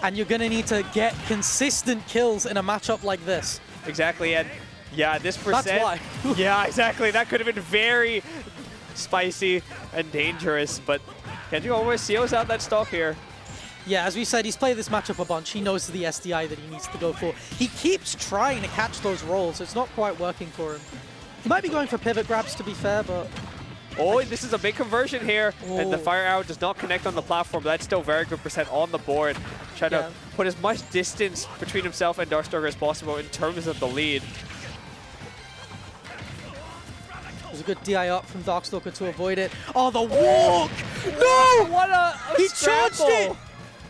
And you're going to need to get consistent kills in a matchup like this. Exactly, and yeah, this percent... That's why. Yeah, exactly. That could have been very spicy and dangerous, but Kendrick Olimar seals out that stock here. Yeah, as we said, he's played this matchup a bunch. He knows the SDI that he needs to go for. He keeps trying to catch those rolls. It's not quite working for him. He might be going for pivot grabs, to be fair, but... Oh, this is a big conversion here, and the fire arrow does not connect on the platform, but that's still very good percent on the board. Trying to put as much distance between himself and Darkstalker as possible in terms of the lead. There's a good DI up from Darkstalker to avoid it. Oh, the walk! No! What a He charged it!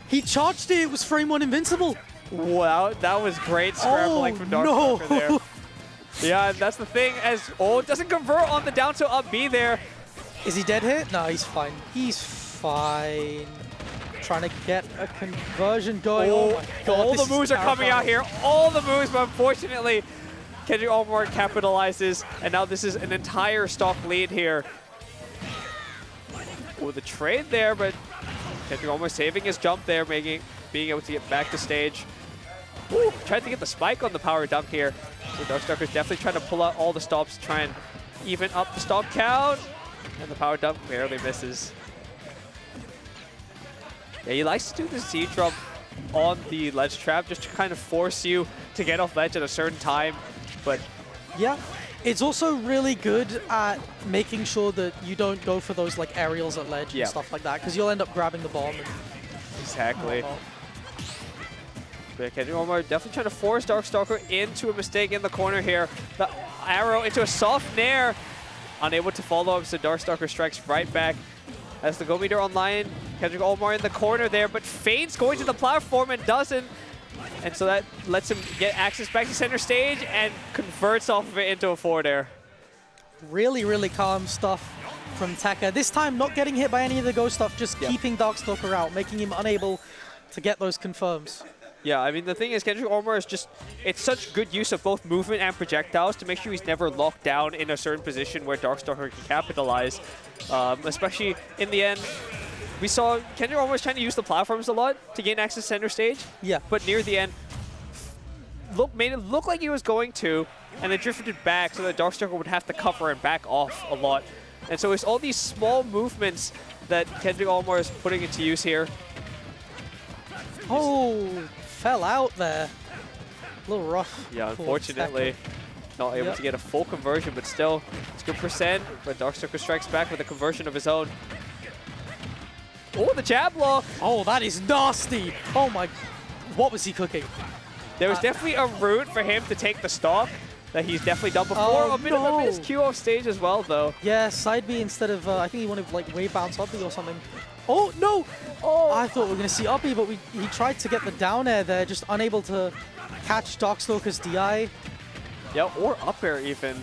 He charged it. It was frame 1 invincible. Wow, that was great scrambling from Darkstalker there. Yeah, and that's the thing, as it doesn't convert on the down to up B there. Is he dead hit? No, he's fine. He's fine. Trying to get a conversion going. Oh my god, all the moves are coming out here. All the moves, but unfortunately, Kendrick Olimar capitalizes, and now this is an entire stock lead here. With the trade there, but Kendrick Olimar saving his jump there, being able to get back to stage. Ooh, tried to get the spike on the power dunk here. So Darkstalker's definitely trying to pull out all the stops, try and even up the stock count. And the power dunk barely misses. Yeah, he likes to do the Z drop on the ledge trap just to kind of force you to get off ledge at a certain time. But yeah, it's also really good at making sure that you don't go for those like aerials at ledge and stuff like that, because you'll end up grabbing the bomb. And exactly. But Kendrick Olimar definitely trying to force Darkstalker into a mistake in the corner here. The arrow into a soft nair. Unable to follow up, so Darkstalker strikes right back. As the go meter online, Kendrick Olimar in the corner there, but feints going to the platform and doesn't. And so that lets him get access back to center stage and converts off of it into a forward air. Really, really calm stuff from Tekka. This time not getting hit by any of the ghost stuff, just keeping Darkstalker out, making him unable to get those confirms. Yeah, I mean, the thing is, Kendrick Olimar is just, it's such good use of both movement and projectiles to make sure he's never locked down in a certain position where Darkstalker can capitalize. Especially in the end, we saw Kendrick Olimar was trying to use the platforms a lot to gain access to center stage. Yeah. But near the end, made it look like he was going to, and then drifted back so that Darkstalker would have to cover and back off a lot. And so it's all these small movements that Kendrick Olimar is putting into use here. Oh, fell out there. A little rough. Yeah, unfortunately, not able to get a full conversion, but still, it's good percent. But Darkstalker strikes back with a conversion of his own. Oh, the jab lock! Oh, that is nasty! Oh my, what was he cooking? There was definitely a route for him to take the stock that he's definitely done before. Oh, a bit of a miscue off stage as well, though. Yeah, side B instead of, I think he wanted like wave bounce up B or something. Oh, no! Oh, I thought we were going to see up B, but he tried to get the down air there, just unable to catch Darkstalker's DI. Yeah, or up air even.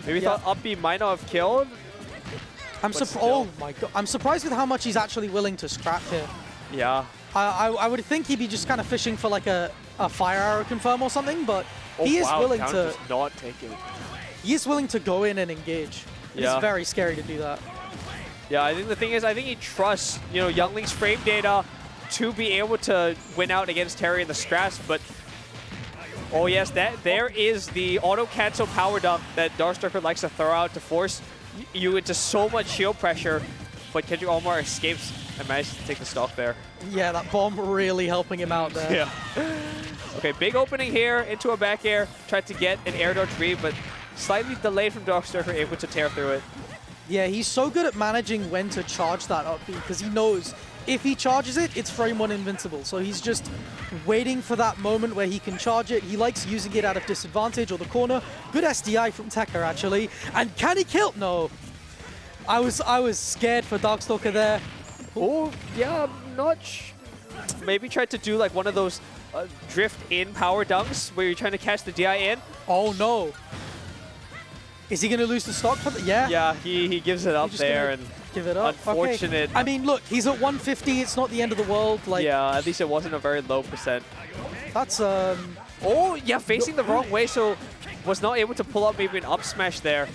Maybe thought up B might not have killed. Oh my god, I'm surprised with how much he's actually willing to scrap here. Yeah. I would think he'd be just kind of fishing for like a fire arrow confirm or something, but he is willing to just not take it. He is willing to go in and engage. It's very scary to do that. Yeah, I think the thing is, I think he trusts, Youngling's frame data to be able to win out against Terry in the scraps, but Oh yes, there is the auto-cancel power dunk that Darkstalker likes to throw out to force you into so much shield pressure, but Kendrick Olimar escapes and manages to take the stock there. Yeah, that bomb really helping him out there. Yeah. Okay, big opening here into a back air. Tried to get an air dodge read, but slightly delayed from Darkstalker, able to tear through it. Yeah, he's so good at managing when to charge that up because he knows if he charges it, it's frame 1 invincible. So he's just waiting for that moment where he can charge it. He likes using it out of disadvantage or the corner. Good SDI from Tekka, actually. And can he kill? No. I was scared for Darkstalker there. Oh, yeah, not maybe tried to do like one of those drift in power dunks where you're trying to catch the DI in. Oh, no. Is he going to lose the stock for that? Yeah. Yeah, he gives it up there and give it up. Unfortunate. Okay. I mean, look, he's at 150. It's not the end of the world. Like, yeah, at least it wasn't a very low percent. That's Oh, yeah, facing the wrong way, so was not able to pull up maybe an up smash there.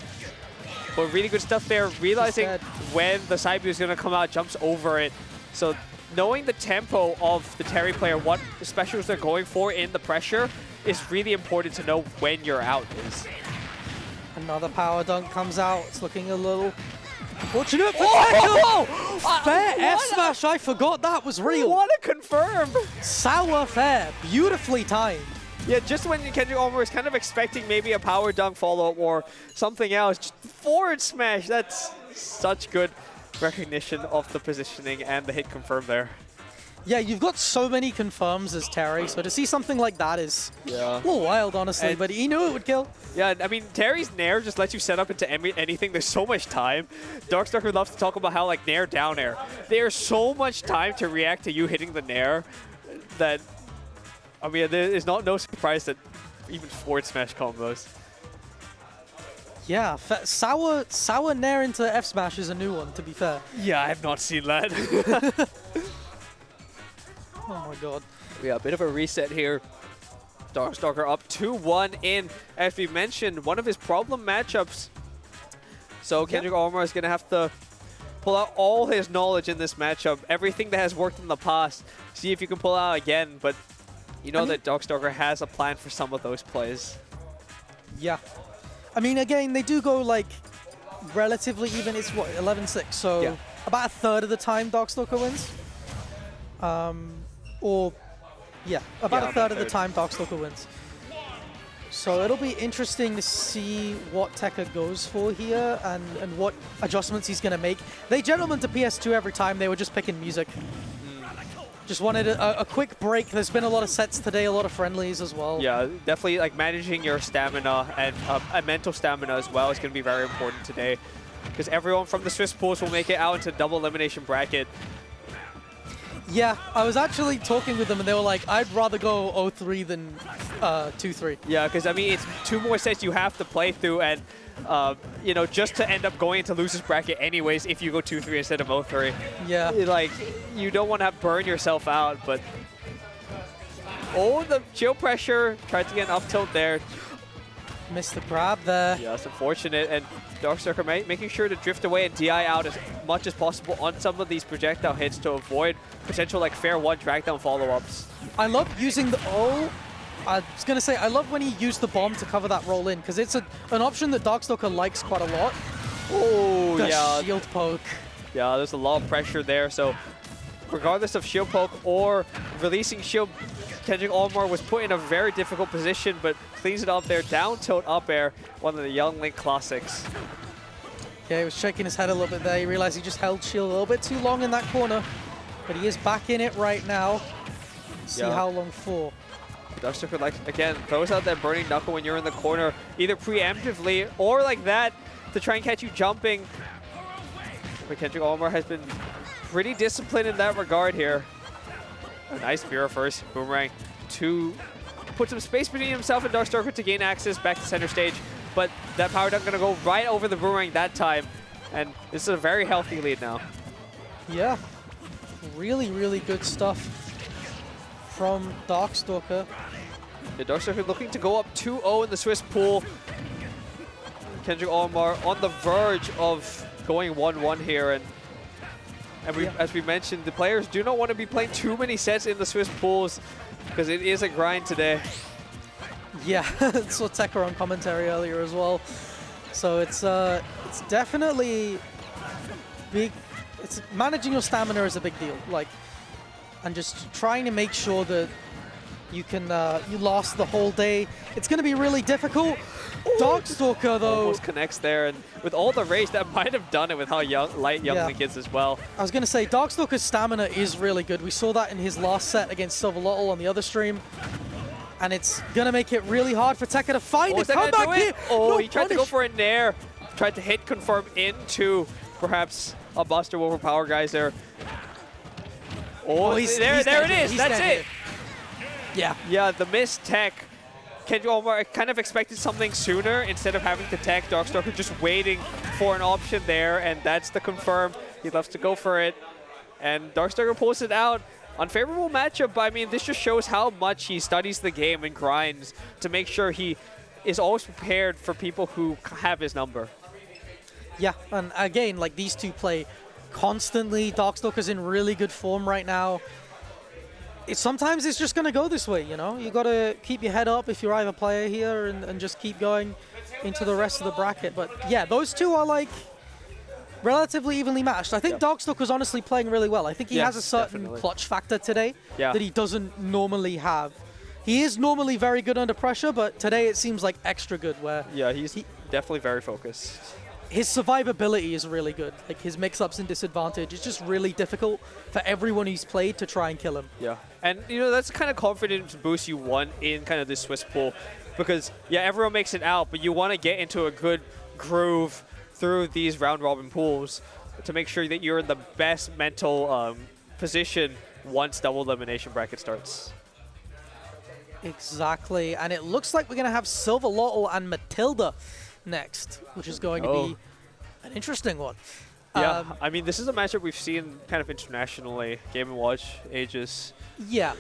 But really good stuff there. Realizing when the side B is going to come out, jumps over it. So knowing the tempo of the Terry player, what specials they're going for in the pressure, is really important to know when you're out. Another power dunk comes out. It's looking a little unfortunate for Tekka. Fair F smash. I forgot that was real. What a confirm. Sour fair. Beautifully timed. Yeah, just when Kendrick Olimar is kind of expecting maybe a power dunk follow-up or something else, just forward smash. That's such good recognition of the positioning and the hit confirm there. Yeah, you've got so many confirms as Terry, so to see something like that is a little wild, honestly, and but he knew it would kill. Yeah, I mean, Terry's Nair just lets you set up into anything. There's so much time. Darkstalker loves to talk about how, like, Nair, down air. There's so much time to react to you hitting the Nair that, I mean, there is no surprise that even forward smash combos. Yeah, sour Nair into F smash is a new one, to be fair. Yeah, I have not seen that. Oh my god. Yeah, a bit of a reset here. Darkstalker up 2-1 in, as we mentioned, one of his problem matchups. So Kendrick Olimar is going to have to pull out all his knowledge in this matchup, everything that has worked in the past, see if you can pull out again, but you know that Darkstalker has a plan for some of those plays. Yeah. I mean, again, they do go, like, relatively even. It's, what, 11-6, so about a third of the time Darkstalker wins. Or, yeah, about a third of the time Darkstalker wins. So it'll be interesting to see what Tekka goes for here and what adjustments he's going to make. They gentlemen to PS2 every time. They were just picking music. Just wanted a quick break. There's been a lot of sets today, a lot of friendlies as well. Yeah, definitely like managing your stamina and mental stamina as well is going to be very important today. Because everyone from the Swiss pools will make it out into the double elimination bracket. Yeah, I was actually talking with them and they were like, I'd rather go 0-3 than 2-3. Yeah, because I mean, it's 2 more sets you have to play through, and you know, just to end up going into losers bracket anyways if you go 2-3 instead of 0-3. Yeah. Like, you don't want to burn yourself out, but oh, the shield pressure, tried to get an up tilt there. Missed the grab there. Yeah, it's unfortunate, and Darkstalker making sure to drift away and DI out as much as possible on some of these projectile hits to avoid potential like fair 1 drag down follow-ups. I love using the I was going to say, I love when he used the bomb to cover that roll in, because it's an option that Darkstalker likes quite a lot. Oh, the shield poke. Yeah, there's a lot of pressure there, so regardless of shield poke or releasing shield, Kendrick Olimar was put in a very difficult position, but cleans it up there. Down tilt up air, one of the Young Link classics. Yeah, he was shaking his head a little bit there. He realized he just held shield a little bit too long in that corner, but he is back in it right now. See how long for. Darkstalker, like, again, throws out that burning knuckle when you're in the corner, either preemptively or like that to try and catch you jumping. But Kendrick Olimar has been pretty disciplined in that regard here. A nice mirror first, boomerang to put some space between himself and Darkstalker to gain access back to center stage. But that power dunk gonna go right over the boomerang that time. And this is a very healthy lead now. Yeah, really, really good stuff from Darkstalker. Yeah, Darkstalker looking to go up 2-0 in the Swiss pool. Kendrick Olimar on the verge of going 1-1 here. And as we mentioned, the players do not want to be playing too many sets in the Swiss pools because it is a grind today. Yeah, saw Tekka on commentary earlier as well. So it's definitely big. It's managing your stamina is a big deal. Like, and just trying to make sure that you can you last the whole day. It's going to be really difficult. Darkstalker though almost connects there, and with all the rage, that might have done it with how light Young Link is as well. I was going to say Darkstalker's stamina is really good. We saw that in his last set against Sylvalotl on the other stream. And it's going to make it really hard for Tekka to find a comeback here. Oh, no he tried punish. to go for a nair. Tried to hit confirm into perhaps a Buster overpower guys there. Oh, he's there it is. He's That's it. Yeah. Yeah, the missed tech. Kendrick Olimar kind of expected something sooner instead of having to tech. Darkstalker just waiting for an option there, and that's the confirm. He loves to go for it. And Darkstalker pulls it out. Unfavorable matchup, but I mean, this just shows how much he studies the game and grinds to make sure he is always prepared for people who have his number. Yeah, and again, like these two play constantly. Darkstalker's in really good form right now. Sometimes it's just going to go this way, you know? You got to keep your head up if you're either player here and just keep going into the rest of the bracket. But yeah, those two are like relatively evenly matched. I think Darkstalker's honestly playing really well. I think he has a certain clutch factor today that he doesn't normally have. He is normally very good under pressure, but today it seems like extra good where... Yeah, he's definitely very focused. His survivability is really good. Like his mix-ups and disadvantage, it's just really difficult for everyone he's played to try and kill him. Yeah, and you know, that's the kind of confidence boost you want in kind of this Swiss pool because, yeah, everyone makes it out, but you want to get into a good groove through these round-robin pools to make sure that you're in the best mental position once double elimination bracket starts. Exactly, and it looks like we're going to have Sylvalotl and Matilda next, which is going to be an interesting one. Yeah, I mean, this is a matchup we've seen kind of internationally, Game & Watch, Aegis. Yeah,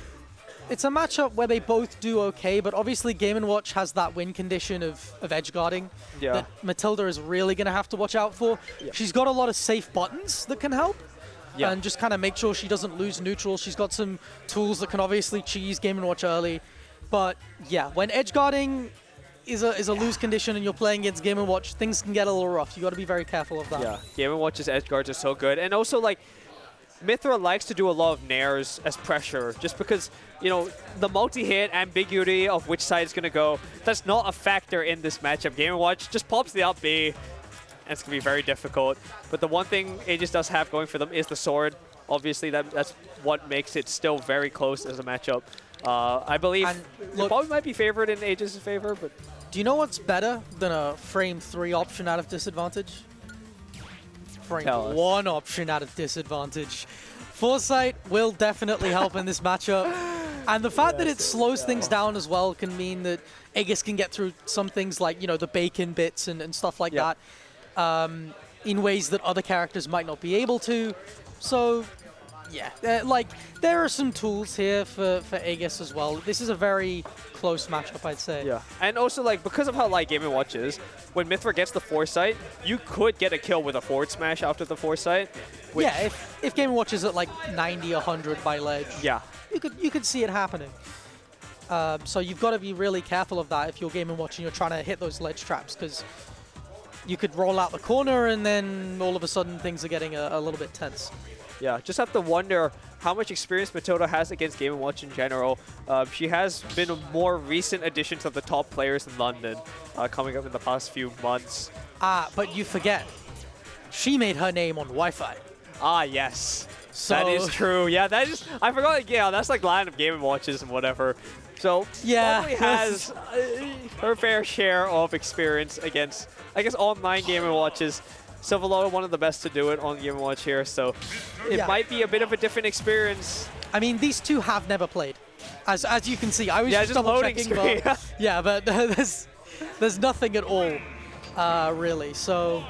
it's a matchup where they both do okay, but obviously Game & Watch has that win condition of edge guarding that Matilda is really going to have to watch out for. Yeah. She's got a lot of safe buttons that can help and just kind of make sure she doesn't lose neutral. She's got some tools that can obviously cheese Game & Watch early. But yeah, when edge guarding is a lose condition and you're playing against Game & Watch, things can get a little rough. You got to be very careful of that. Yeah, Game & Watch's edge guards are so good. And also, like, Mythra likes to do a lot of nairs as pressure just because, you know, the multi-hit ambiguity of which side is going to go, that's not a factor in this matchup. Game & Watch just pops the up B, and it's going to be very difficult. But the one thing Aegis does have going for them is the sword. Obviously, that's what makes it still very close as a matchup. I believe it probably might be favored in Aegis' favor, but... Do you know what's better than a frame 3 option out of disadvantage? Frame 1 option out of disadvantage. Foresight will definitely help in this matchup. And the fact that it slows things down as well can mean that Aegis can get through some things like, you know, the bacon bits and stuff like that in ways that other characters might not be able to. So... yeah, like, there are some tools here for Aegis as well. This is a very close matchup, I'd say. Yeah, and also, like, because of how light Game & Watch is, when Mythra gets the Foresight, you could get a kill with a forward smash after the Foresight. Yeah, if Game & Watch is at, like, 90, 100 by ledge, you could see it happening. So you've got to be really careful of that if you're Game & Watch and you're trying to hit those ledge traps, because you could roll out the corner and then all of a sudden things are getting a little bit tense. Yeah, just have to wonder how much experience Matilda has against Game & Watch in general. She has been a more recent addition to the top players in London, coming up in the past few months. But you forget, she made her name on Wi-Fi. Ah, yes. So that is true. Yeah, that is... I forgot, yeah, that's like line of Game & Watches and whatever. So, probably has her fair share of experience against, I guess, online Game & Watches. Sylvalotl, one of the best to do it on Game & Watch here, so it might be a bit of a different experience. I mean, these two have never played. As you can see, I was just double-checking, but there's nothing at all, really. So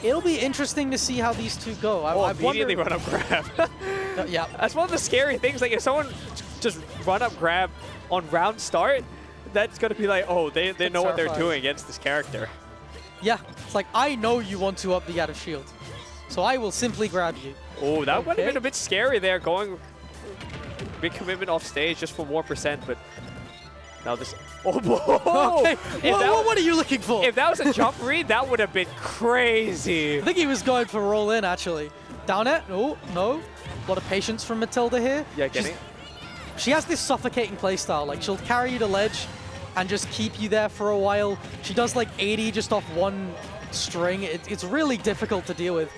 it'll be interesting to see how these two go. I immediately run up grab. Yeah, that's one of the scary things. Like, if someone just run up grab on round start, that's gonna be like, oh, they know what they're doing against this character. Yeah, it's like, I know you want to up the out of shield, so I will simply grab you. Oh, that would have been a bit scary there, going big commitment off stage just for more percent, but Now this... Oh, Okay. What are you looking for? If that was a jump read, that would have been crazy. I think he was going for roll in, actually. Down it. Oh, no. A lot of patience from Matilda here. Yeah, getting it. She has this suffocating playstyle. Like, she'll carry you to ledge and just keep you there for a while. She does like 80 just off one string. It's really difficult to deal with.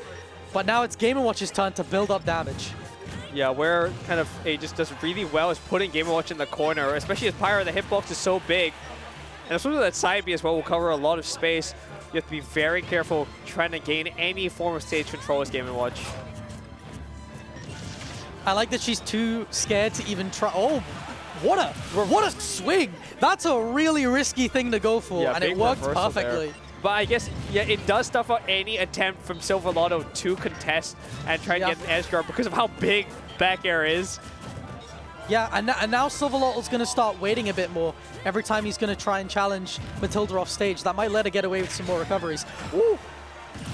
But now it's Game & Watch's turn to build up damage. Yeah, where kind of Aegis does really well is putting Game & Watch in the corner, especially as Pyra, the hitbox is so big. And especially that side B as well will cover a lot of space. You have to be very careful trying to gain any form of stage control as Game & Watch. I like that she's too scared to even try. Oh, what a swing! That's a really risky thing to go for, Yeah, and it worked perfectly. There. But I guess, yeah, it does stuff out any attempt from Sylvalotl to contest and try to get an edge guard because of how big back air is. Yeah, and now Sylvalotl's going to start waiting a bit more every time he's going to try and challenge Matilda off stage. That might let her get away with some more recoveries. Ooh.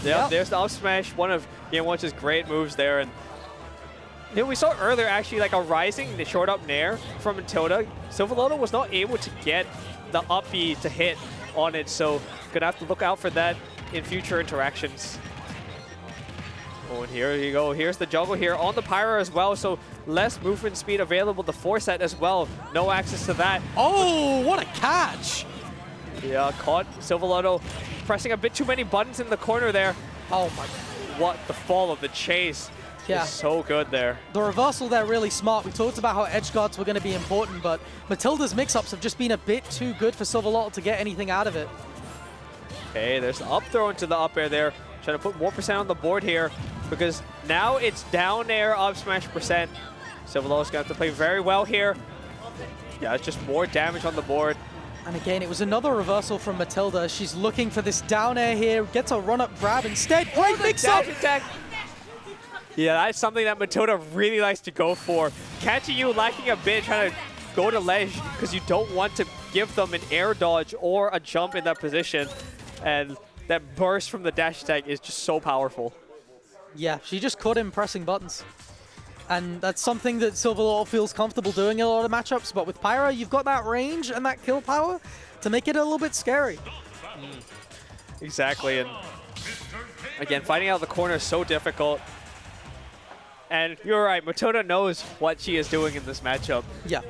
Yeah, there's the up smash, one of Game & Watch's great moves there. And you know, we saw earlier actually like a rising, the short up nair from Matilda. Sylvalotl was not able to get the up B to hit on it, so gonna have to look out for that in future interactions. Oh, and here you go. Here's the juggle here on the Pyra as well, so less movement speed available to force that as well. No access to that. Oh, what a catch! Yeah, caught Sylvalotl pressing a bit too many buttons in the corner there. Oh my. What the fall of the chase. Yeah. Is so good there. The reversal there really smart. We talked about how edge guards were going to be important, but Matilda's mix-ups have just been a bit too good for Sylvalotl to get anything out of it. Okay, there's the up throw into the up air there. Trying to put more percent on the board here because now it's down air up smash percent. Sylvalotl's going to have to play very well here. Yeah, it's just more damage on the board. And again, it was another reversal from Matilda. She's looking for this down air here, gets a run-up grab instead. Great mix-up! Yeah, that's something that Matilda really likes to go for. Catching you lacking a bit, trying to go to ledge because you don't want to give them an air dodge or a jump in that position. And that burst from the dash attack is just so powerful. Yeah, she just caught him pressing buttons. And that's something that Sylvalotl feels comfortable doing in a lot of matchups. But with Pyra, you've got that range and that kill power to make it a little bit scary. Exactly. And again, fighting out the corner is so difficult. And you're right, Matilda knows what she is doing in this matchup. Yeah.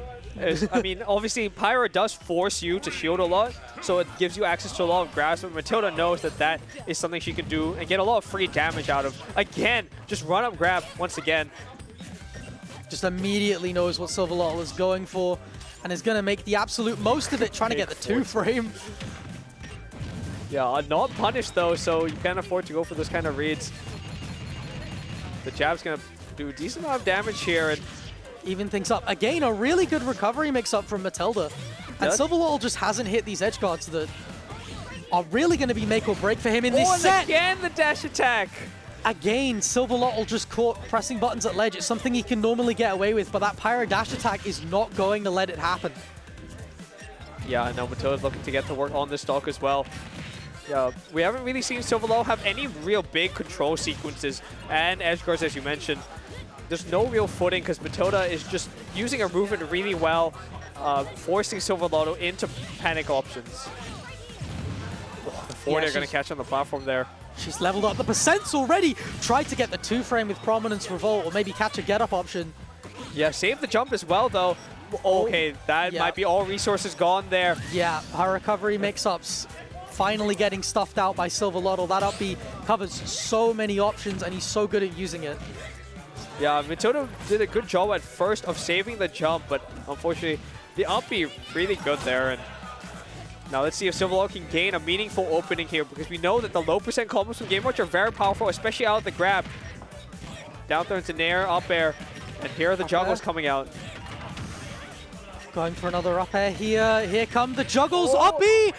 I mean, obviously, Pyra does force you to shield a lot, so it gives you access to a lot of grabs, but Matilda knows that that is something she can do and get a lot of free damage out of. Again, just run up grab once again. Just immediately knows what Sylvalotl is going for and is going to make the absolute most of it, trying to get the 2-frame. Yeah, not punished though, so you can't afford to go for those kind of reads. The jab's going to do a decent amount of damage here. And even things up. Again, a really good recovery mix-up from Matilda. And Sylvalotl just hasn't hit these edge guards that are really going to be make or break for him in this set. Again, the dash attack. Again, Sylvalotl just caught pressing buttons at ledge. It's something he can normally get away with, but that Pyra dash attack is not going to let it happen. Yeah, I know Matilda's looking to get to work on this stock as well. Yeah, we haven't really seen Sylvalotl have any real big control sequences and edge guards, as you mentioned. There's no real footing because Matilda is just using her movement really well, forcing Sylvalotl into panic options. Oh, the forward are going to catch on the platform there. She's leveled up the percents already. Tried to get the 2-frame with Prominence Revolt or maybe catch a get-up option. Yeah, save the jump as well, though. Okay, that might be all resources gone there. Yeah, her recovery mix-ups finally getting stuffed out by Sylvalotl. That up B covers so many options, and he's so good at using it. Yeah, Matilda did a good job at first of saving the jump, but unfortunately, the up B really good there. And now let's see if Sylvalotl can gain a meaningful opening here, because we know that the low percent combos from Game Watch are very powerful, especially out of the grab. Down throw into nair, up air, and here are the juggles coming out. Going for another up air here. Here come the juggles. Up B!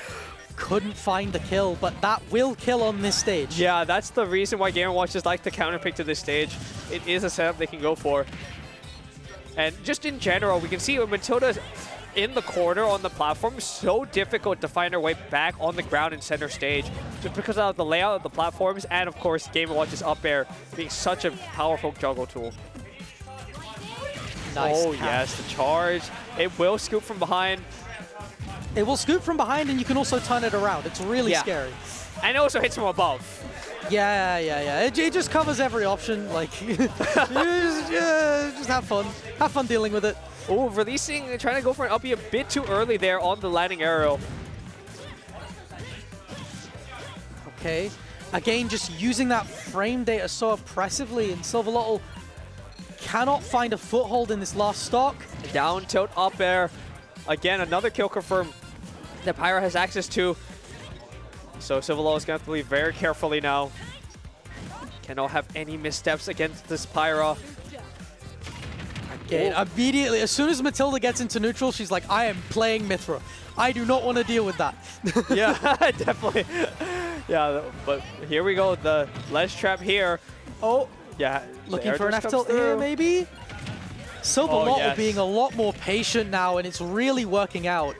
Couldn't find the kill, but that will kill on this stage. Yeah, that's the reason why Game & Watch just like to counterpick to this stage. It is a setup they can go for. And just in general, we can see when Matilda's in the corner on the platform, so difficult to find her way back on the ground in center stage, just because of the layout of the platforms, and of course, Game & Watch's up air being such a powerful juggle tool. Nice yes, the charge. It will scoop from behind. It will scoop from behind, and you can also turn it around. It's really scary. And it also hits from above. Yeah. It just covers every option. Like, just have fun. Have fun dealing with it. Oh, releasing, trying to go for an uppie a bit too early there on the landing arrow. Okay. Again, just using that frame data so oppressively, and Sylvalotl cannot find a foothold in this last stock. Down tilt up air. Again, another kill confirm that Pyra has access to. So Sylvalotl is going to have to be very carefully now. Cannot have any missteps against this Pyra. Again, immediately, as soon as Matilda gets into neutral, she's like, I am playing Mythra. I do not want to deal with that. Yeah, definitely. Yeah, but here we go. The ledge trap here. Oh, yeah. Looking for an F-tilt here, maybe? Sylvalotl being a lot more patient now, and it's really working out.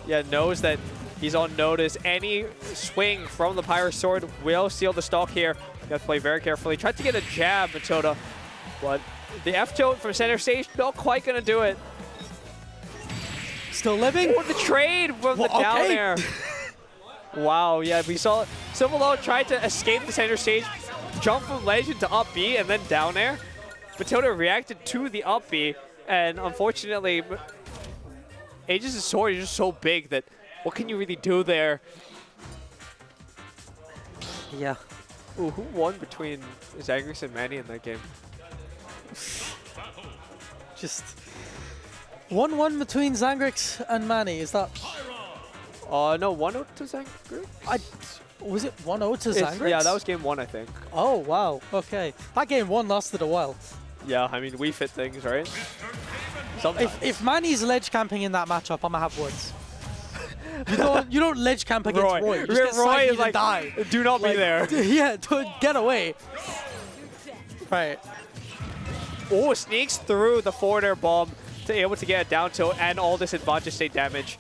Yeah, knows that he's on notice. Any swing from the Pyra sword will seal the stock here. You have to play very carefully. Tried to get a jab, Matilda, but the F-tilt from center stage, not quite going to do it. Still living? Oh, the trade from the down air. Wow, yeah, we saw Sylvalotl tried to escape the center stage, jump from ledge into up B, and then down air. Matilda reacted to the up B, and unfortunately, Aegis' sword is just so big that what can you really do there? Yeah. Ooh, who won between Zagreus and Manny in that game? Just 1-1 between Zagreus and Manny. Is that? No, 1-0 to Zagreus? Was it 1-0 to Zagreus? Yeah, that was game 1, I think. Oh, wow. Okay. That game 1 lasted a while. Yeah, I mean, we fit things, right? If Manny's ledge camping in that matchup, I'm going to have words. You don't ledge camp against Roy. You just get Roy is like, die. Do not be there. Yeah, get away. Right. Oh, sneaks through the forward air bomb to able to get a down tilt and all this advantage state damage.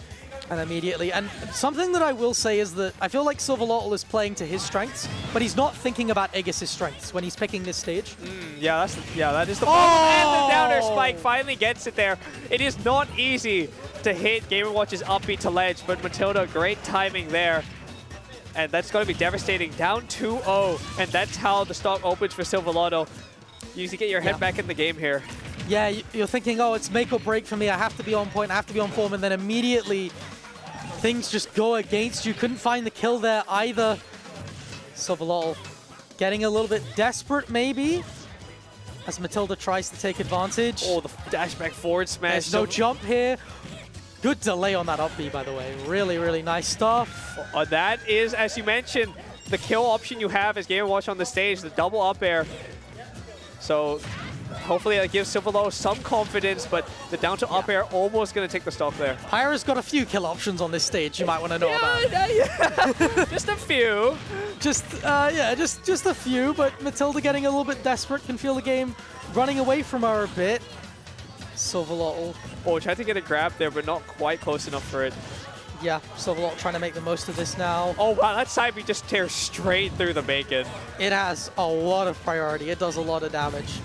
And immediately. And something that I will say is that I feel like Sylvalotl is playing to his strengths, but he's not thinking about Aegis' strengths when he's picking this stage. Yeah, that is the problem. And the down air spike finally gets it there. It is not easy to hit Game & Watch's upbeat to ledge, but Matilda, great timing there. And that's going to be devastating. Down 2-0, and that's how the stock opens for Sylvalotl. You need to get your head back in the game here. Yeah, you're thinking, oh, it's make or break for me. I have to be on point, I have to be on form, and then immediately things just go against you. Couldn't find the kill there either. Sylvalotl getting a little bit desperate, maybe, as Matilda tries to take advantage. Oh, the dash back forward smash. There's no jump here. Good delay on that up B, by the way. Really, really nice stuff. That is, as you mentioned, the kill option you have as Game & Watch on the stage, the double up air. So hopefully that gives Sylvalotl some confidence, but the down to up air almost going to take the stock there. Pyra's got a few kill options on this stage you might want to know about. Yeah. Just a few. Just a few, but Matilda getting a little bit desperate, can feel the game running away from her a bit. Sylvalotl. Oh, tried to get a grab there, but not quite close enough for it. Yeah, Sylvalotl trying to make the most of this now. Oh, wow, that side B just tears straight through the bacon. It has a lot of priority. It does a lot of damage.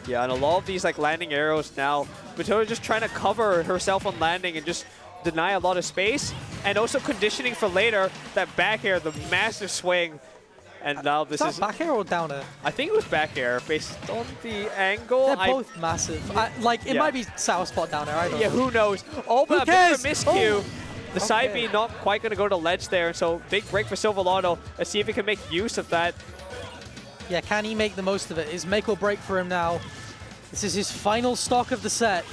Yeah, and a lot of these like landing arrows now, Matilda just trying to cover herself on landing and just deny a lot of space, and also conditioning for later that back air, the massive swing. And now this is back air or down air? I think it was back air based on the angle. They're both massive. It might be sour spot down air. I don't know. Who knows? Oh, but a bit of a miscue. The side B not quite going to go to ledge there, so big break for Sylvalotl. Let's see if he can make use of that. Yeah, can he make the most of it? Is make or break for him now. This is his final stock of the set.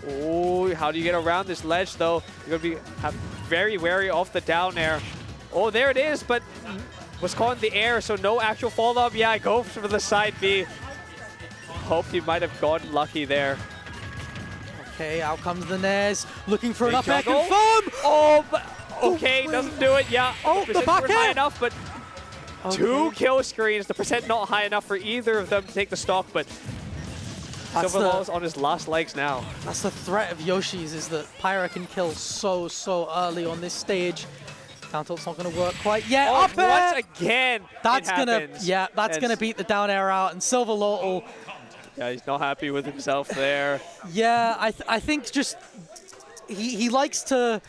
Oh, how do you get around this ledge, though? You're going to be very wary of the down air. Oh, there it is, but was caught in the air, so no actual follow-up. Yeah, I go for the side B. Hoped he might have gotten lucky there. Okay, out comes the Nares, looking for an up air juggle. confirm! Oh, but okay, doesn't do it. Yeah, oh, the back air high enough, but okay. 2 kill screens. The percent not high enough for either of them to take the stock, but Sylvalotl's on his last legs now. That's the threat of Yoshi's, is that Pyra can kill so early on this stage. Down tilt's not going to work quite yet. Oh, up air! once again, that's gonna beat the down air out, and Sylvalotl. Yeah, he's not happy with himself there. Yeah, I think just he likes to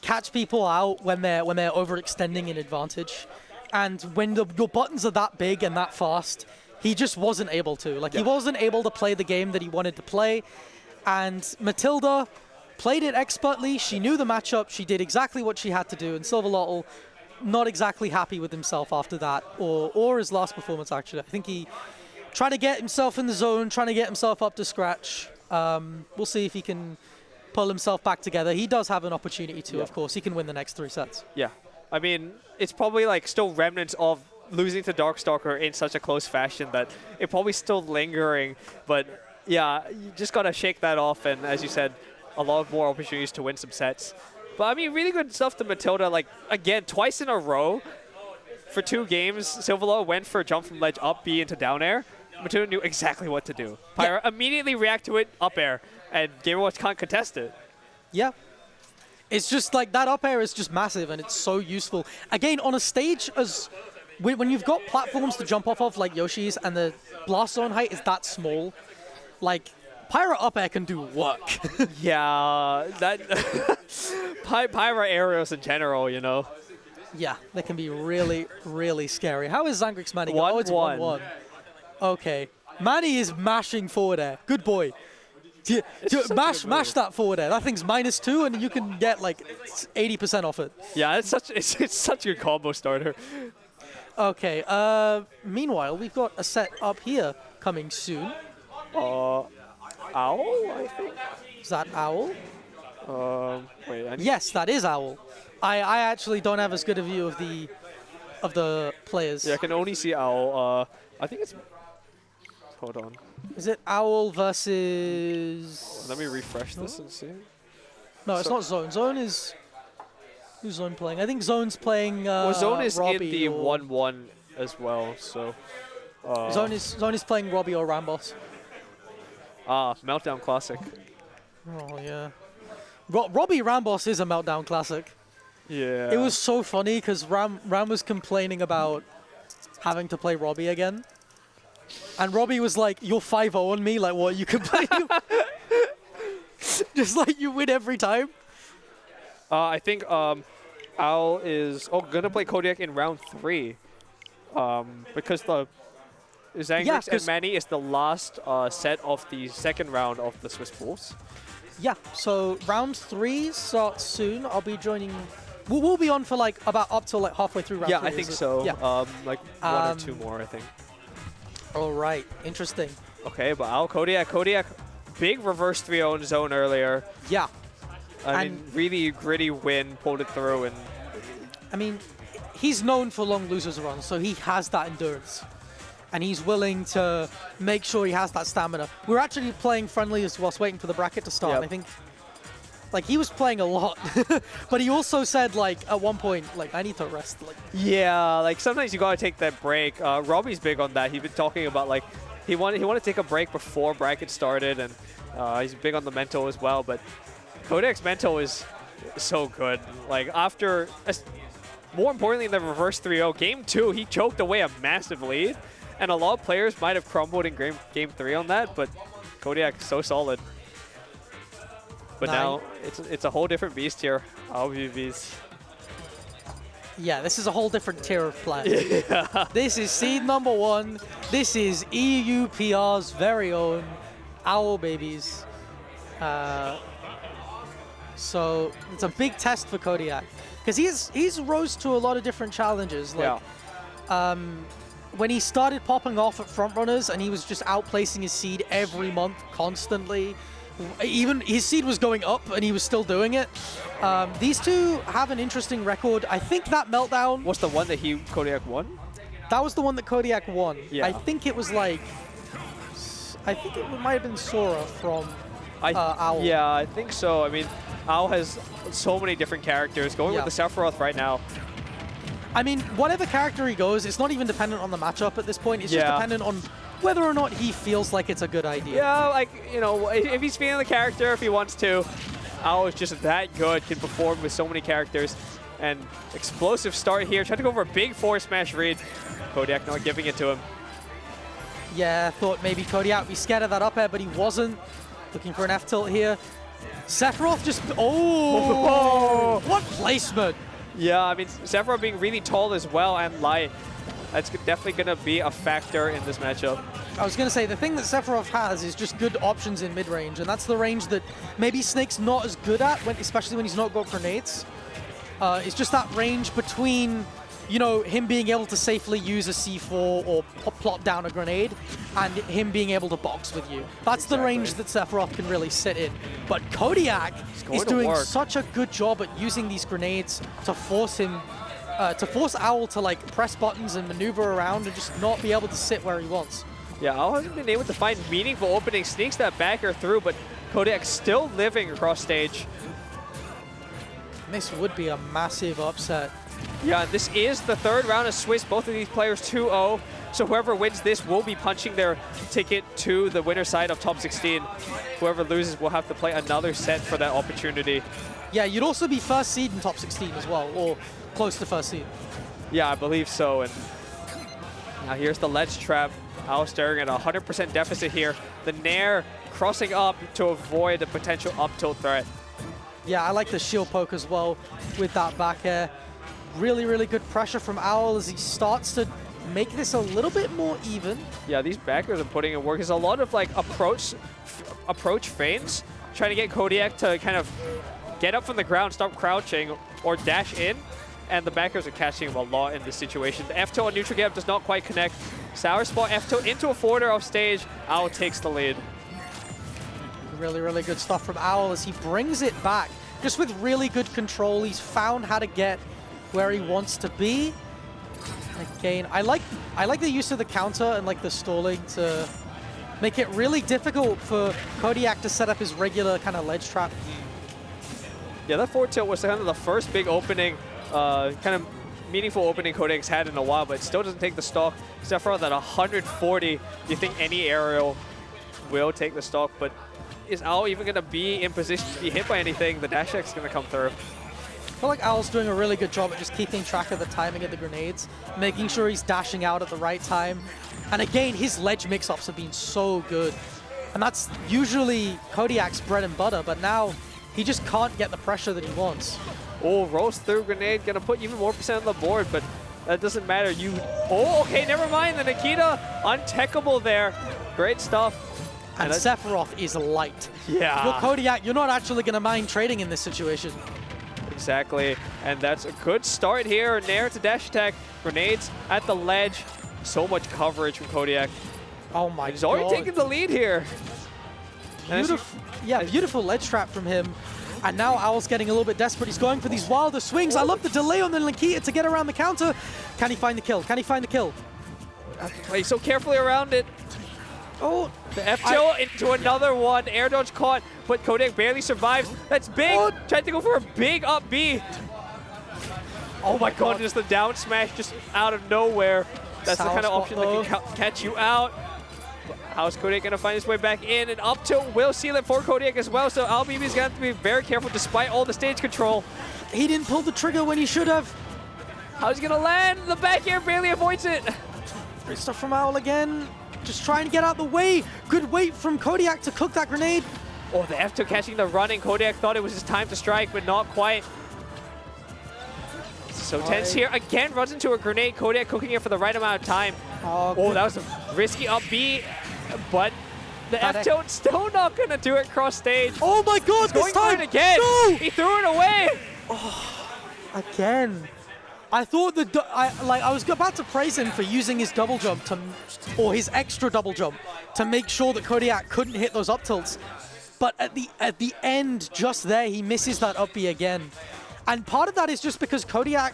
catch people out when they're overextending an advantage, and when your buttons are that big and that fast, he just wasn't able to. Like, he wasn't able to play the game that he wanted to play, and Matilda played it expertly. She knew the matchup. She did exactly what she had to do, and Sylvalotl not exactly happy with himself after that, or his last performance, actually. I think he trying to get himself in the zone, trying to get himself up to scratch. We'll see if he can pull himself back together. He does have an opportunity to, of course. He can win the next 3 sets. Yeah. I mean, it's probably like still remnants of losing to Darkstalker in such a close fashion that it probably still lingering. But yeah, you just got to shake that off. And as you said, a lot of more opportunities to win some sets. But I mean, really good stuff to Matilda. Like, again, twice in a row for 2 games, Sylvalotl went for a jump from ledge up B into down air. Matilda knew exactly what to do. Pyra immediately react to it, up air, and Game & Watch can't contest it. Yeah. It's just like that up air is just massive, and it's so useful. Again, on a stage as when you've got platforms to jump off of like Yoshi's and the blast zone height is that small, like Pyra up air can do work. Yeah, that Pyra aerials in general, you know. Yeah, they can be really, really scary. How is Zangrix Manny? Oh, it's 1-1. Okay. Manny is mashing forward air. Good boy. Mash that forward air. That thing's -2, and you can get like 80% off it. Yeah, it's such a good combo starter. Okay. Meanwhile, we've got a set up here coming soon. Owl, I think. Is that Owl? Wait. Yes, that is Owl. I actually don't have as good a view of the players. Yeah, I can only see Owl. I think it's. Hold on. Is it Owl versus? Let me refresh this and see. No, it's not Zone. Zone is. Who's Zone playing? I think Zone's playing. Well, Zone is Robbie in the 1-1 as well, so. Zone is playing Robbie or Ramboss. Meltdown Classic. Oh yeah. Robbie Ramboss is a Meltdown Classic. Yeah. It was so funny because Ram was complaining about having to play Robbie again. And Robbie was like, "You're 5-0 on me, like what, you can play?" Just like you win every time. I think Owl is gonna play Kodiak in round 3. Because the Zangrix and Manny is the last set of the second round of the Swiss Bulls. Yeah, so round 3 starts soon. I'll be joining. We'll be on for like about up till like halfway through round 3. Yeah, I think so. Yeah. Like 1 or 2 more, I think. All right, interesting. Okay, but Owl, Kodiak, big reverse 3-0 in zone earlier. Yeah. I mean, really gritty win, pulled it through, and. I mean, he's known for long losers runs, so he has that endurance. And he's willing to make sure he has that stamina. We're actually playing friendlies whilst waiting for the bracket to start. Yep. And I think, like, he was playing a lot, but he also said, like, at one point, like, I need to rest. Like, yeah, like sometimes you gotta take that break. Robbie's big on that. He's been talking about like he wanted to take a break before bracket started, and he's big on the mental as well. But Kodiak's mental is so good. Like after, more importantly, the reverse 3-0 game 2, he choked away a massive lead. And a lot of players might have crumbled in game 3 on that, but Kodiak is so solid. But now it's a whole different beast here. OwlBBs. Yeah, this is a whole different tier of play. Yeah. This is seed number 1. This is EUPR's very own OwlBBs. So it's a big test for Kodiak because he's rose to a lot of different challenges. Like, when he started popping off at frontrunners and he was just outplacing his seed every month constantly, even his seed was going up and he was still doing it. These two have an interesting record. I think that Meltdown... What's the one that Kodiak won? That was the one that Kodiak won. Yeah. I think it was like... I think it might have been Sora from Owl. Yeah, I think so. I mean, Owl has so many different characters. Going with the Sephiroth right now. I mean, whatever character he goes, it's not even dependent on the matchup at this point. It's just dependent on whether or not he feels like it's a good idea. Yeah, like, you know, if he's feeling the character, if he wants to, Owl is just that good, can perform with so many characters. And explosive start here, trying to go for a big forward smash read. Kodiak not giving it to him. Yeah, thought maybe Kodiak would be scared of that up air, but he wasn't. Looking for an F tilt here. Sephiroth just, oh, what placement. Yeah, I mean, Sephiroth being really tall as well and light. That's definitely going to be a factor in this matchup. I was going to say, the thing that Sephiroth has is just good options in mid-range, and that's the range that maybe Snake's not as good at, especially when he's not got grenades. It's just that range between, you know, him being able to safely use a C4 or plop down a grenade, and him being able to box with you. That's the range that Sephiroth can really sit in. But Kodiak is doing such a good job at using these grenades to force him, to force Owl to like press buttons and maneuver around and just not be able to sit where he wants. Yeah, Owl hasn't been able to find meaningful openings, sneaks that backer through, but Kodiak still living across stage. This would be a massive upset. Yeah, this is the third round of Swiss. Both of these players 2-0. So whoever wins this will be punching their ticket to the winner side of top 16. Whoever loses will have to play another set for that opportunity. Yeah, you'd also be first seed in top 16 as well, or close to first seed. Yeah, I believe so. And now here's the ledge trap. Owl staring at a 100% deficit here. The Nair crossing up to avoid a potential up tilt threat. Yeah, I like the shield poke as well with that back air. Really, really good pressure from Owl as he starts to make this a little bit more even. Yeah, these backers are putting in work. There's a lot of like approach feints, trying to get Kodiak to kind of get up from the ground, stop crouching, or dash in. And the backers are catching him a lot in this situation. The F-tilt on neutral gap does not quite connect. Sour spot F-tilt into a forwarder off stage. Owl takes the lead. Really, really good stuff from Owl as he brings it back. Just with really good control, he's found how to get where he wants to be. Again, I like the use of the counter and like the stalling to make it really difficult for Kodiak to set up his regular kind of ledge trap. Yeah, that forward tilt was kind of the first big opening, kind of meaningful opening Kodiak's had in a while, but it still doesn't take the stock. Sephiroth at 140. Do you think any aerial will take the stock? But is Owl even going to be in position to be hit by anything? The dash X is going to come through. I feel like Owl's doing a really good job at just keeping track of the timing of the grenades, making sure he's dashing out at the right time. And again, his ledge mix-ups have been so good. And that's usually Kodiak's bread and butter, but now he just can't get the pressure that he wants. Oh, rolls through grenade, gonna put even more percent on the board, but that doesn't matter. Oh, okay, never mind. The Nikita, untechable there. Great stuff. And Sephiroth is light. Yeah. Well, Kodiak, you're not actually gonna mind trading in this situation. Exactly, and that's a good start here. Nair to dash attack, grenades at the ledge. So much coverage from Kodiak. Oh my god. He's already taking the lead here. Beautiful, yeah, beautiful ledge trap from him. And now Owl's getting a little bit desperate. He's going for these wilder swings. I love the delay on the Nikita to get around the counter. Can he find the kill? Can he find the kill? Play so carefully around it. Oh, the F-tilt into another one. Air dodge caught, but Kodiak barely survives. That's big. Oh. Tried to go for a big up B. Oh my god, just the down smash just out of nowhere. That's the kind of option that can catch you out. How's Kodiak going to find his way back in? And up tilt will seal it for Kodiak as well, so OwlBBs is going to have to be very careful despite all the stage control. He didn't pull the trigger when he should have. How's he going to land? The back air barely avoids it. Great stuff from Owl again. Just trying to get out the way. Good wait from Kodiak to cook that grenade. Oh, the F-tilt catching the running. Kodiak thought it was his time to strike, but not quite. So tense here. Again, runs into a grenade. Kodiak cooking it for the right amount of time. Oh, that was a risky up B, but the F-tilt still not going to do it cross stage. Oh my god, this time! For it again. No! He threw it away. Oh, again. I thought I was about to praise him for using his double jump or his extra double jump to make sure that Kodiak couldn't hit those up tilts. But at the end, just there, he misses that up B again. And part of that is just because Kodiak,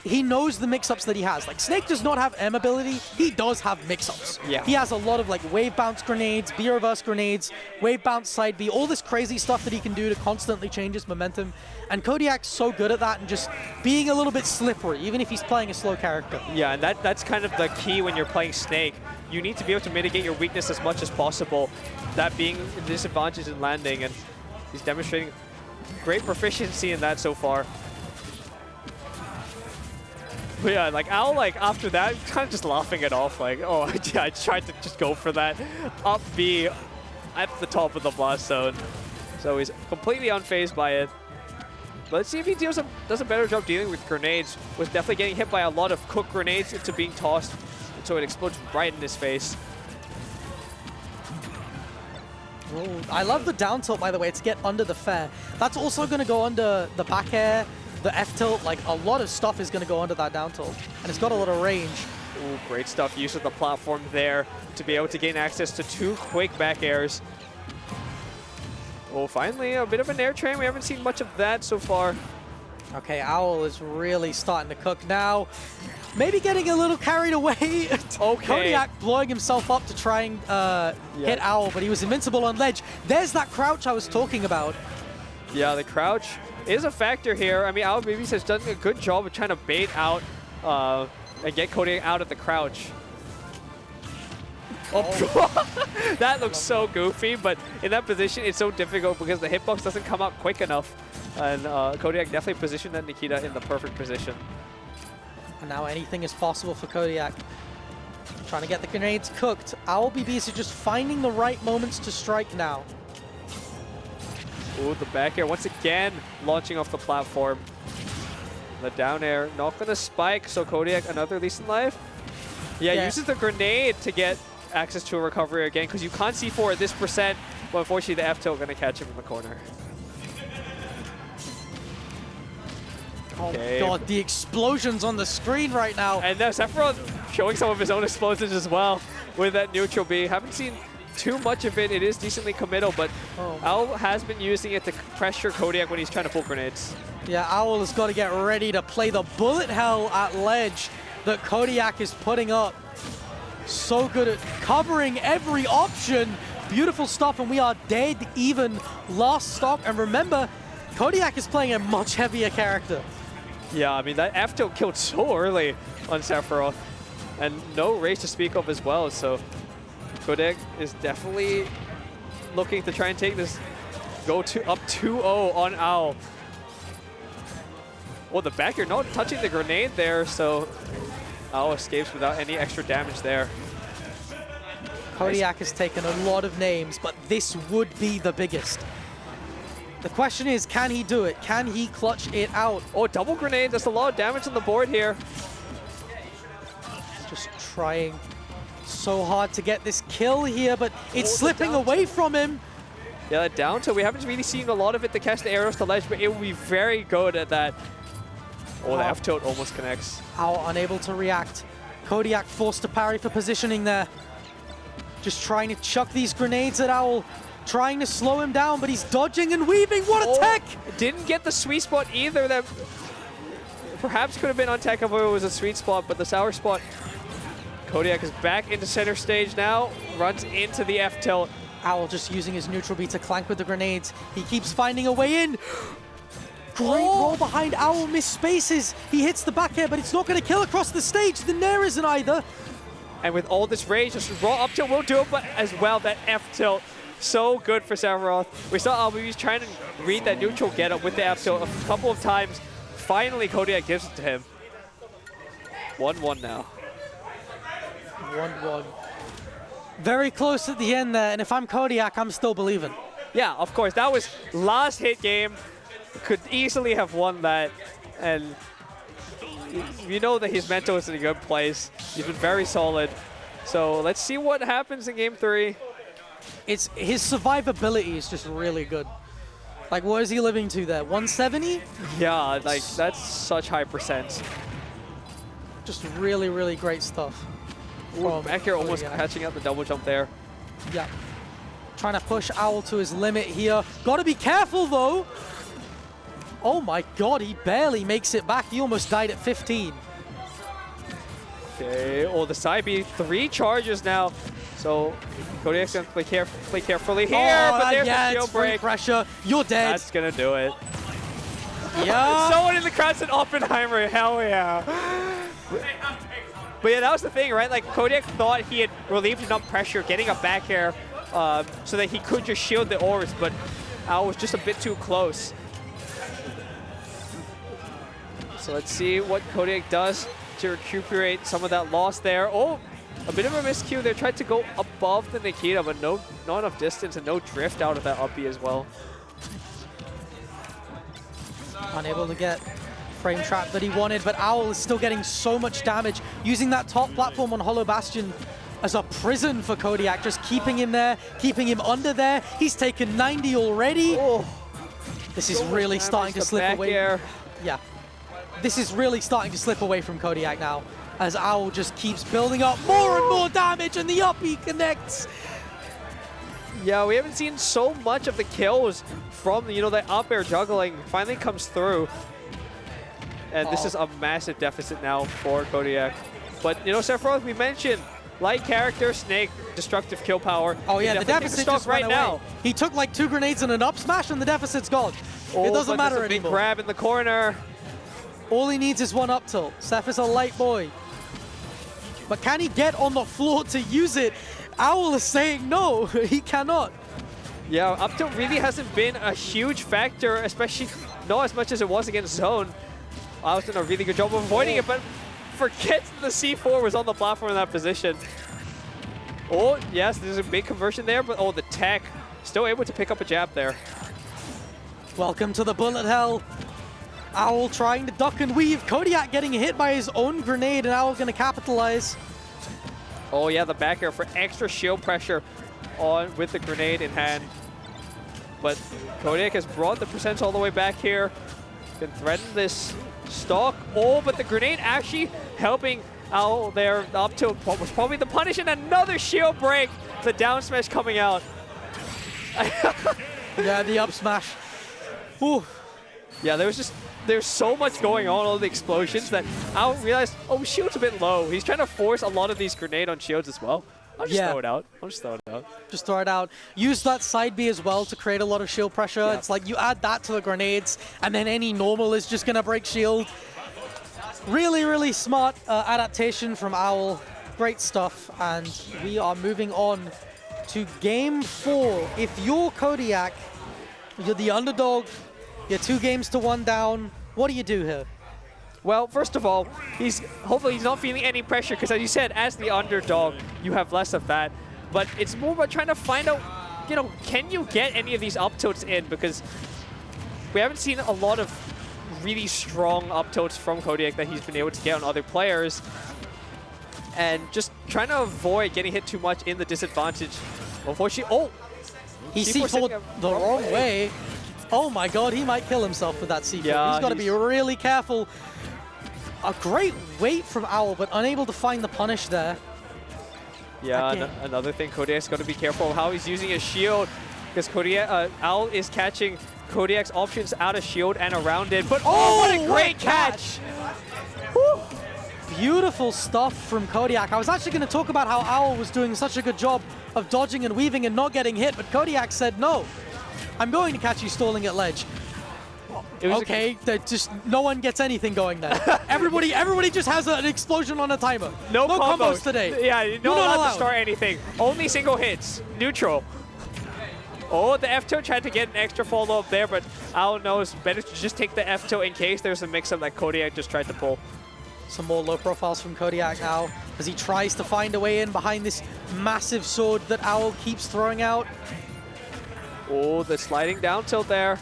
he knows the mix-ups that he has. Like, Snake does not have M ability. He does have mix-ups. Yeah. He has a lot of, like, wave bounce grenades, B reverse grenades, wave bounce side B, all this crazy stuff that he can do to constantly change his momentum. And Kodiak's so good at that and just being a little bit slippery, even if he's playing a slow character. Yeah, and that's kind of the key when you're playing Snake. You need to be able to mitigate your weakness as much as possible, that being a disadvantage in landing, and he's demonstrating great proficiency in that so far. But yeah, like Owl, like after that, kind of just laughing it off, like, oh, yeah, I tried to just go for that up B at the top of the blast zone. So he's completely unfazed by it. But let's see if he does a better job dealing with grenades. Was definitely getting hit by a lot of cooked grenades into being tossed, so it explodes right in his face. Oh, I love the down tilt, by the way, to get under the fair. That's also going to go under the back air, the F tilt. Like, a lot of stuff is going to go under that down tilt. And it's got a lot of range. Ooh, great stuff. Use of the platform there to be able to gain access to 2 quick back airs. Oh, finally, a bit of an air train. We haven't seen much of that so far. Okay, Owl is really starting to cook now. Maybe getting a little carried away. Okay. Kodiak blowing himself up to try and hit Owl, but he was invincible on ledge. There's that crouch I was talking about. Yeah, the crouch is a factor here. I mean, OwlBBs has done a good job of trying to bait out and get Kodiak out of the crouch. Oh, that looks so goofy, but in that position, it's so difficult because the hitbox doesn't come up quick enough. And Kodiak definitely positioned that Nikita in the perfect position. And now anything is possible for Kodiak. Trying to get the grenades cooked. OwlBBs are just finding the right moments to strike now. Ooh, the back air once again launching off the platform. The down air not going to spike, so Kodiak another least in life. Yeah, uses the grenade to get access to a recovery again because you can't C4 at this percent, but unfortunately the F tilt going to catch him in the corner. Oh god, the explosions on the screen right now. And now Sephiroth showing some of his own explosions as well with that neutral B. Haven't seen too much of it. It is decently committal, but Owl has been using it to pressure Kodiak when he's trying to pull grenades. Yeah, Owl has got to get ready to play the bullet hell at ledge that Kodiak is putting up. So good at covering every option. Beautiful stuff, and we are dead even last stock. And remember, Kodiak is playing a much heavier character. Yeah, I mean, that F tilt killed so early on Sephiroth, and no race to speak of as well, so Kodiak is definitely looking to try and take this, go to up 2-0 on Owl. Well, the back air not touching the grenade there, so Owl escapes without any extra damage there. Kodiak has taken a lot of names, but this would be the biggest. The question is, can he do it? Can he clutch it out? Oh, double grenade. That's a lot of damage on the board here. Just trying so hard to get this kill here, but it's slipping away from him. Yeah, that down tilt. We haven't really seen a lot of it to catch the arrows to ledge, but it will be very good at that. Oh, the F tilt almost connects. Owl unable to react. Kodiak forced to parry for positioning there. Just trying to chuck these grenades at Owl. Trying to slow him down, but he's dodging and weaving. What a tech! Didn't get the sweet spot either. That perhaps could have been on tech if it was a sweet spot, but the sour spot. Kodiak is back into center stage now. Runs into the F tilt. Owl just using his neutral beat to clank with the grenades. He keeps finding a way in. Great roll behind Owl, miss spaces. He hits the back air, but it's not going to kill across the stage. The Nair isn't either. And with all this rage, just raw up tilt will do it, but as well, that F tilt. So good for Sephiroth. We saw OwlBBs trying to read that neutral get-up with the F tilt a couple of times. Finally, Kodiak gives it to him. 1-1 now. 1-1. Very close at the end there, and if I'm Kodiak, I'm still believing. Yeah, of course. That was last hit game. Could easily have won that. And you know that his mental is in a good place. He's been very solid. So let's see what happens in game 3. His survivability is just really good. Like, what is he living to there? 170? Yeah, like, that's such high percent. Just really, really great stuff. Ooh, back here almost catching out the double jump there. Yeah. Trying to push Owl to his limit here. Gotta be careful, though. Oh my god, he barely makes it back. He almost died at 15. Okay, oh, the side B, 3 charges now. So Kodiak's gonna play carefully here, but there's the shield break. Pressure. You're dead. That's gonna do it. Yeah. Someone in the crowd said Oppenheimer. Hell yeah. But yeah, that was the thing, right? Like Kodiak thought he had relieved enough pressure, getting a back air, so that he could just shield the orbs, but Owl was just a bit too close. So let's see what Kodiak does to recuperate some of that loss there. Oh, a bit of a miscue there. Tried to go above the Nikita, but not enough distance and no drift out of that up B as well. Unable to get frame trap that he wanted, but Owl is still getting so much damage, using that top platform on Hollow Bastion as a prison for Kodiak, just keeping him there, keeping him under there. He's taken 90 already. Oh. This is really starting to slip away. Yeah. This is really starting to slip away from Kodiak now, as Owl just keeps building up more and more damage, and the up he connects. Yeah, we haven't seen so much of the kills from, you know, the up air juggling finally comes through. And this is a massive deficit now for Kodiak. But, you know, Sephiroth, we mentioned, light character, Snake, destructive kill power. Oh yeah, the deficit just right went away. now. He took like 2 grenades and an up smash, and the deficit's gone. Oh, it doesn't matter a big anymore. grab in the corner. All he needs is 1 up tilt. Seph is a light boy. But can he get on the floor to use it? Owl is saying no, he cannot. Yeah, up tilt really hasn't been a huge factor, especially not as much as it was against Zone. I was doing a really good job of avoiding it, but forgets the C4 was on the platform in that position. Oh, yes, there's a big conversion there, but oh, the tech still able to pick up a jab there. Welcome to the bullet hell. Owl trying to duck and weave. Kodiak getting hit by his own grenade, and Owl going to capitalize. Oh yeah, the back air for extra shield pressure on with the grenade in hand. But Kodiak has brought the percents all the way back here. Can threaten this stock. Oh, but the grenade actually helping Owl there up to what was probably the punish, and another shield break. The down smash coming out. Yeah, the up smash. Ooh. Yeah, there's so much going on, all the explosions, that Owl realized, oh, shield's a bit low. He's trying to force a lot of these grenade on shields as well. I'll just throw it out. Just throw it out. Use that side B as well to create a lot of shield pressure. Yeah. It's like you add that to the grenades, and then any normal is just going to break shield. Really, really smart adaptation from Owl. Great stuff. And we are moving on to game 4. If you're Kodiak, you're the underdog, you're 2 games to 1 down, what do you do here? Well, first of all, hopefully he's not feeling any pressure, because as you said, as the underdog, you have less of that. But it's more about trying to find out, you know, can you get any of these up tilts in? Because we haven't seen a lot of really strong up tilts from Kodiak that he's been able to get on other players. And just trying to avoid getting hit too much in the disadvantage. Unfortunately, oh! He C4'd the wrong way. Oh my god, he might kill himself with that C4. Yeah, he's got to be really careful. A great wait from Owl, but unable to find the punish there. Yeah, another thing, Kodiak's got to be careful how he's using his shield, because Owl is catching Kodiak's options out of shield and around it. But oh, what a great catch! Woo. Beautiful stuff from Kodiak. I was actually going to talk about how Owl was doing such a good job of dodging and weaving and not getting hit, but Kodiak said, no, I'm going to catch you stalling at ledge. Okay, just no one gets anything going there. everybody just has an explosion on a timer. No combos today. Yeah, you're not allowed to start anything. Only single hits. Neutral. Oh, the F-tilt tried to get an extra follow-up there, but Owl knows better to just take the F-tilt in case there's a mix-up that Kodiak just tried to pull. Some more low profiles from Kodiak now as he tries to find a way in behind this massive sword that Owl keeps throwing out. Oh, the sliding down tilt there.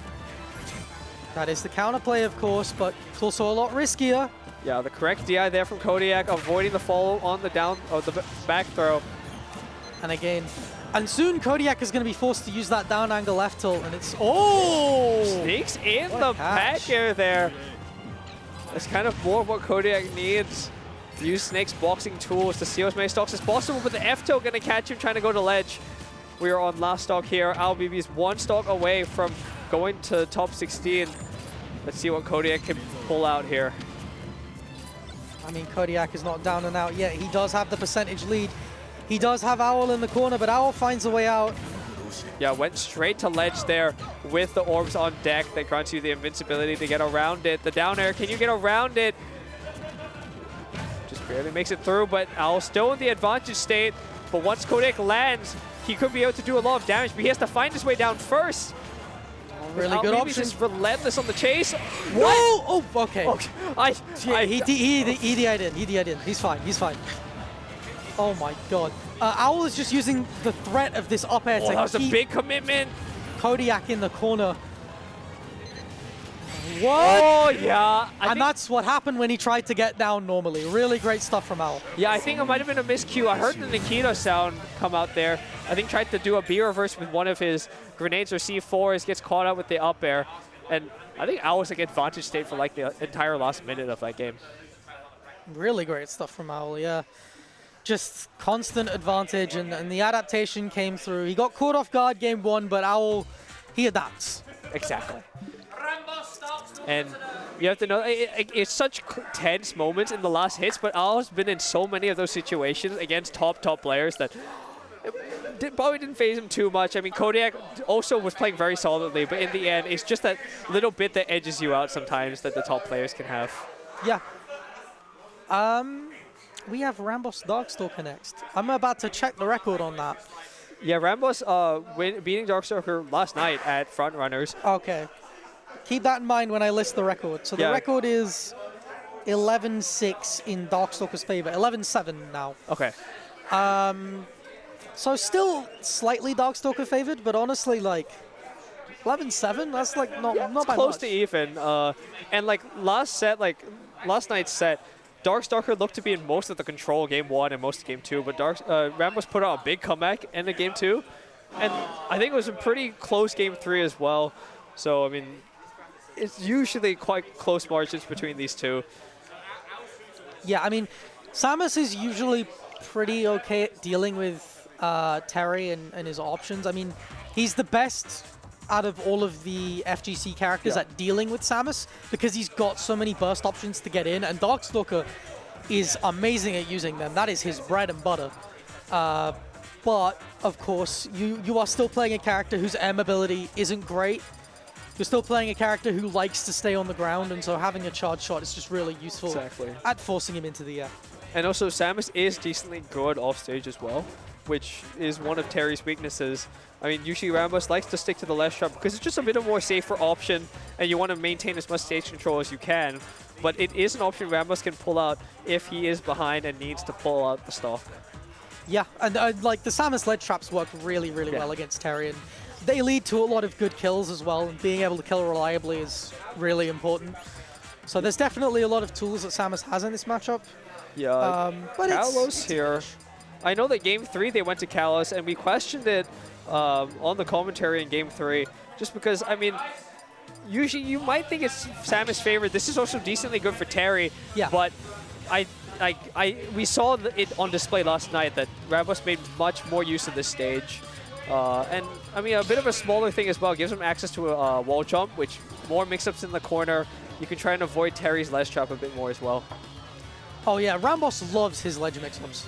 That is the counterplay, of course, but it's also a lot riskier. Yeah, the correct DI there from Kodiak, avoiding the follow on the down, or the back throw. And again, and soon Kodiak is going to be forced to use that down angle left tilt, and it's, oh! Sneaks in the back air there. That's kind of more what Kodiak needs. Use Snake's boxing tools to steal as many stocks as possible, but the F-tilt going to catch him trying to go to ledge. We are on last stock here. OwlBBs 1 stock away from going to top 16. Let's see what Kodiak can pull out here. I mean, Kodiak is not down and out yet. He does have the percentage lead. He does have Owl in the corner, but Owl finds a way out. Yeah, went straight to ledge there with the orbs on deck that grants you the invincibility to get around it. The down air, can you get around it? Just barely makes it through, but Owl still in the advantage state. But once Kodiak lands, he could be able to do a lot of damage, but he has to find his way down first. Really good option. Just relentless on the chase. What? Oh, okay. He DI'd in. He DI'd in. He's fine. He's fine. Oh my god. Owl is just using the threat of this up air to that was a big commitment. Kodiak in the corner. What? Oh, yeah. And that's what happened when he tried to get down normally. Really great stuff from Owl. Yeah, I think it might have been a miscue. I heard the Nikita sound come out there. I think tried to do a B reverse with one of his grenades or C4s, gets caught out with the up air. And I think Owl was like advantage state for like the entire last minute of that game. Really great stuff from Owl, yeah. Just constant advantage, and the adaptation came through. He got caught off guard game 1, but Owl, he adapts. Exactly. And you have to know, it's such tense moments in the last hits, but Owl's been in so many of those situations against top players that it probably didn't phase him too much. I mean, Kodiak also was playing very solidly, but in the end, it's just that little bit that edges you out sometimes that the top players can have. Yeah. We have RAMBOSS Darkstalker next. I'm about to check the record on that. Yeah, RAMBOSS beating Darkstalker last night at Frontrunners. Okay. Keep that in mind when I list the record. So the record is 11-6 in Darkstalker's favor. 11-7 now. Okay. So still slightly Darkstalker favored, but honestly, like 11-7. That's like not by close much. to even. And like last night's set, Darkstalker looked to be in most of the control game 1 and most of game 2, but RAMBOSS put out a big comeback in the game 2, and I think it was a pretty close game 3 as well. So I mean, it's usually quite close margins between these two. Yeah, I mean, Samus is usually pretty okay at dealing with Terry and his options. I mean, he's the best out of all of the FGC characters at dealing with Samus because he's got so many burst options to get in, and Darkstalker is amazing at using them. That is his bread and butter. But, of course, you are still playing a character whose aim ability isn't great. You're still playing a character who likes to stay on the ground, and so having a charge shot is just really useful at forcing him into the air. And also, Samus is decently good off stage as well, which is one of Terry's weaknesses. I mean, usually RAMBOSS likes to stick to the left shot because it's just a bit of more safer option, and you want to maintain as much stage control as you can. But it is an option RAMBOSS can pull out if he is behind and needs to pull out the stock. Yeah, and like the Samus ledge traps work really well against Terry, and they lead to a lot of good kills as well, and being able to kill reliably is really important. So there's definitely a lot of tools that Samus has in this matchup. Yeah, but Kalos here. I know that game 3 they went to Kalos, and we questioned it on the commentary in game 3, just because, I mean, usually you might think it's Samus' favorite. This is also decently good for Terry, but we saw it on display last night that RAMBOSS made much more use of this stage. And, I mean, a bit of a smaller thing as well. Gives him access to a wall jump, which more mix-ups in the corner. You can try and avoid Terry's ledge trap a bit more as well. Oh, yeah. RAMBOSS loves his ledge mix-ups.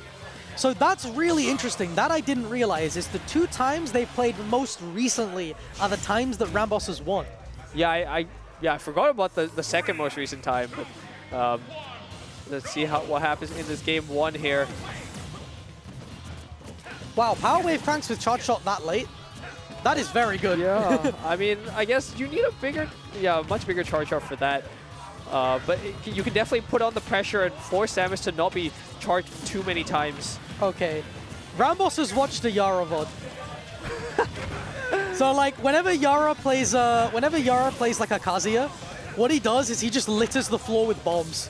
So that's really interesting. That I didn't realize is the 2 times they've played most recently are the times that RAMBOSS has won. Yeah, I forgot about the second most recent time. But, let's see what happens in this game 1 here. Wow, Power Wave cranks with charge shot that late. That is very good. Yeah, I mean, I guess you need a much bigger charge shot for that. But you can definitely put on the pressure and force Samus to not be charged too many times. Okay, RAMBOSS has watched the Yara VOD. So like, whenever Yara plays like a Kazuya, what he does is he just litters the floor with bombs.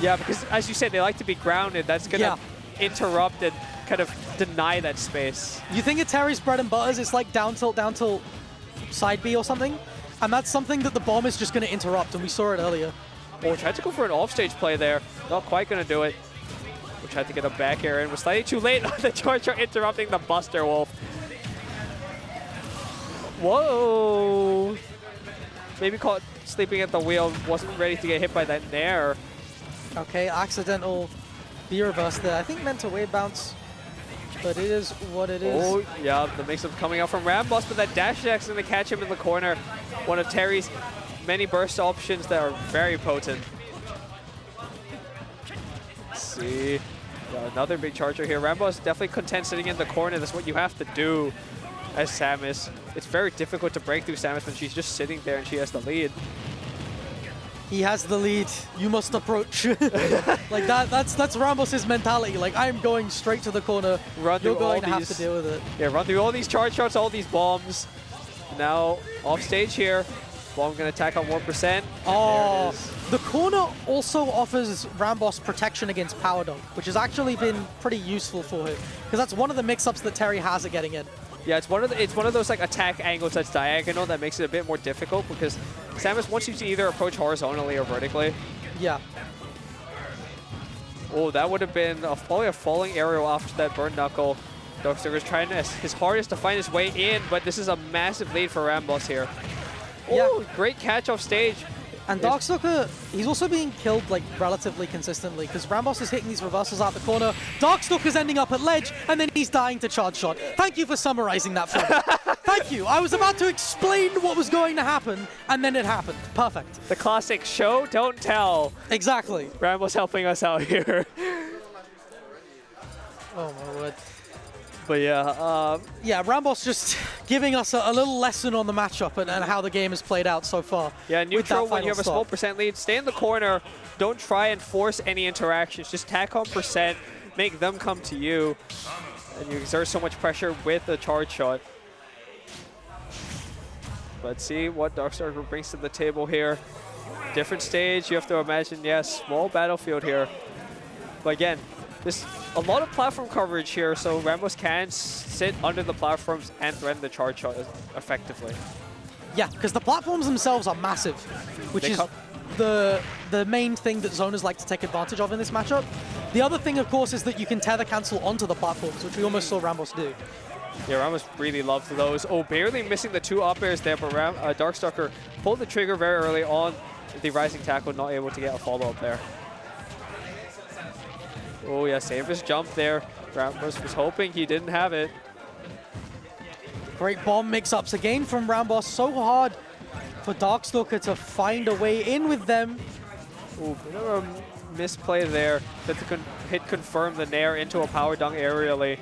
Yeah, because as you said, they like to be grounded. That's gonna interrupt and kind of deny that space. You think of Terry's bread and butters, it's like down tilt, side B or something, and that's something that the bomb is just going to interrupt, and we saw it earlier. Oh, tried to go for an offstage play there. Not quite going to do it. We tried to get a back air in. Was slightly too late on the charge shot, interrupting the Buster Wolf. Whoa! Maybe caught sleeping at the wheel. Wasn't ready to get hit by that Nair. Okay, accidental B reverse there. I think meant to wave bounce, but it is what it is. Oh, yeah, the mix-up coming out from RAMBOSS, but that dash attack's going to catch him in the corner. One of Terry's many burst options that are very potent. Let's see. Yeah, another big charger here. RAMBOSS definitely content sitting in the corner. That's what you have to do as Samus. It's very difficult to break through Samus when she's just sitting there and she has the lead. He has the lead. You must approach. Like that's RAMBOSS' mentality. Like, I'm going straight to the corner. You're going to have to deal with it. Yeah, run through all these charge shots, all these bombs. Now off stage here. Bomb gonna attack on 1%. Oh, the corner also offers RAMBOSS protection against Power Dunk, which has actually been pretty useful for him, because that's one of the mix-ups that Terry has at getting in. Yeah, it's one of those like attack angles that's diagonal that makes it a bit more difficult because Samus wants you to either approach horizontally or vertically. Yeah. Oh, that would have been probably a falling aerial after that burn knuckle. Darkstalker's trying his hardest to find his way in, but this is a massive lead for RAMBOSS here. Oh, great catch off stage. And Darkstalker, he's also being killed like relatively consistently because RAMBOSS is hitting these reversals out the corner. Darkstalker's ending up at ledge, and then he's dying to charge shot. Thank you for summarizing that for me. Thank you. I was about to explain what was going to happen, and then it happened. Perfect. The classic show, don't tell. Exactly. RAMBOSS helping us out here. Oh my word. But yeah, yeah, RAMBOSS just giving us a little lesson on the matchup and how the game has played out so far. Yeah, neutral when you have a small percent lead. Stay in the corner. Don't try and force any interactions. Just tack on percent. Make them come to you. And you exert so much pressure with a charge shot. Let's see what Darkstalker brings to the table here. Different stage. You have to imagine, yes, small battlefield here. But again, there's a lot of platform coverage here, so RAMBOSS can sit under the platforms and threaten the charge shot effectively. Yeah, because the platforms themselves are massive, which is the main thing that zoners like to take advantage of in this matchup. The other thing, of course, is that you can tether cancel onto the platforms, which we almost saw RAMBOSS do. Yeah, RAMBOSS really loves those. Oh, barely missing the two up airs there, but Darkstalker pulled the trigger very early on. The rising tackle, not able to get a follow-up there. Oh yeah, save his jump there. RAMBOSS was hoping he didn't have it. Great bomb mix-ups again from RAMBOSS. So hard for Darkstalker to find a way in with them. Ooh, bit of a misplay there. That hit confirm the nair into a power dunk aerially.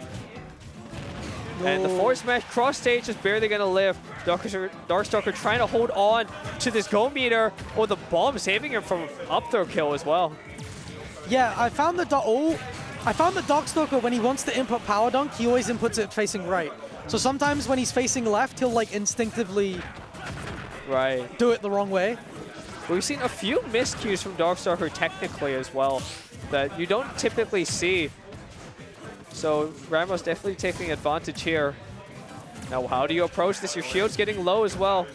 And the forward smash cross stage is barely going to live. Darkstalker trying to hold on to this go meter. Oh, the bomb saving him from up throw kill as well. Yeah, I found that Darkstalker, when he wants to input power dunk, he always inputs it facing right. So sometimes when he's facing left, he'll like instinctively do it the wrong way. We've seen a few miscues from Darkstalker technically as well that you don't typically see. So RAMBOSS definitely taking advantage here. Now, how do you approach this? Your shield's getting low as well.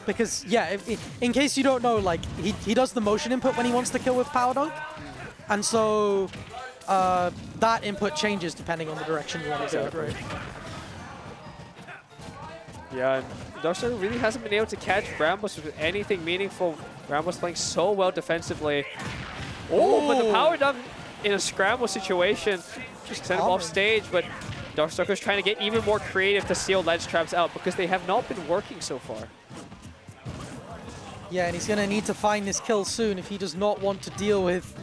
Because, yeah, in case you don't know, like, he does the motion input when he wants to kill with power dunk. And so that input changes depending on the direction you want to go. Right? Yeah, and Darkstalker really hasn't been able to catch RAMBOSS with anything meaningful. RAMBOSS playing so well defensively. Oh, but the power dunk in a scramble situation just sent him off stage, but Darkstalker's trying to get even more creative to seal ledge traps out because they have not been working so far. Yeah, and he's going to need to find this kill soon if he does not want to deal with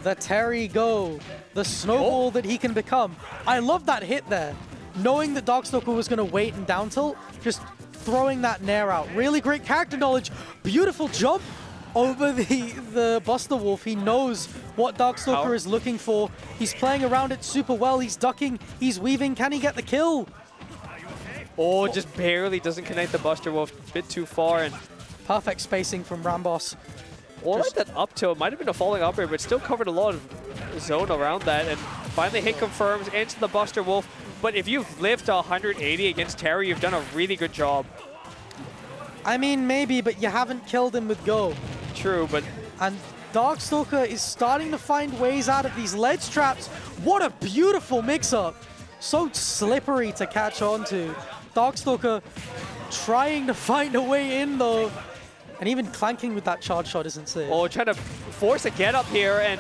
the Terry Go, the snowball that he can become. I love that hit there. Knowing that Darkstalker was going to wait and down tilt, just throwing that nair out. Really great character knowledge. Beautiful jump over the Buster Wolf. He knows what Darkstalker is looking for. He's playing around it super well. He's ducking, he's weaving. Can he get the kill? Oh, just barely doesn't connect the Buster Wolf. A bit too far. And perfect spacing from RAMBOSS. Well, like that up tilt might have been a falling up air, but still covered a lot of zone around that. And finally hit confirms into the Buster Wolf. But if you've lived to 180 against Terry, you've done a really good job. I mean, maybe, but you haven't killed him with Go. True, but... And Darkstalker is starting to find ways out of these ledge traps. What a beautiful mix-up. So slippery to catch on to. Darkstalker trying to find a way in, though. And even clanking with that charge shot isn't safe. Oh, trying to force a get-up here, and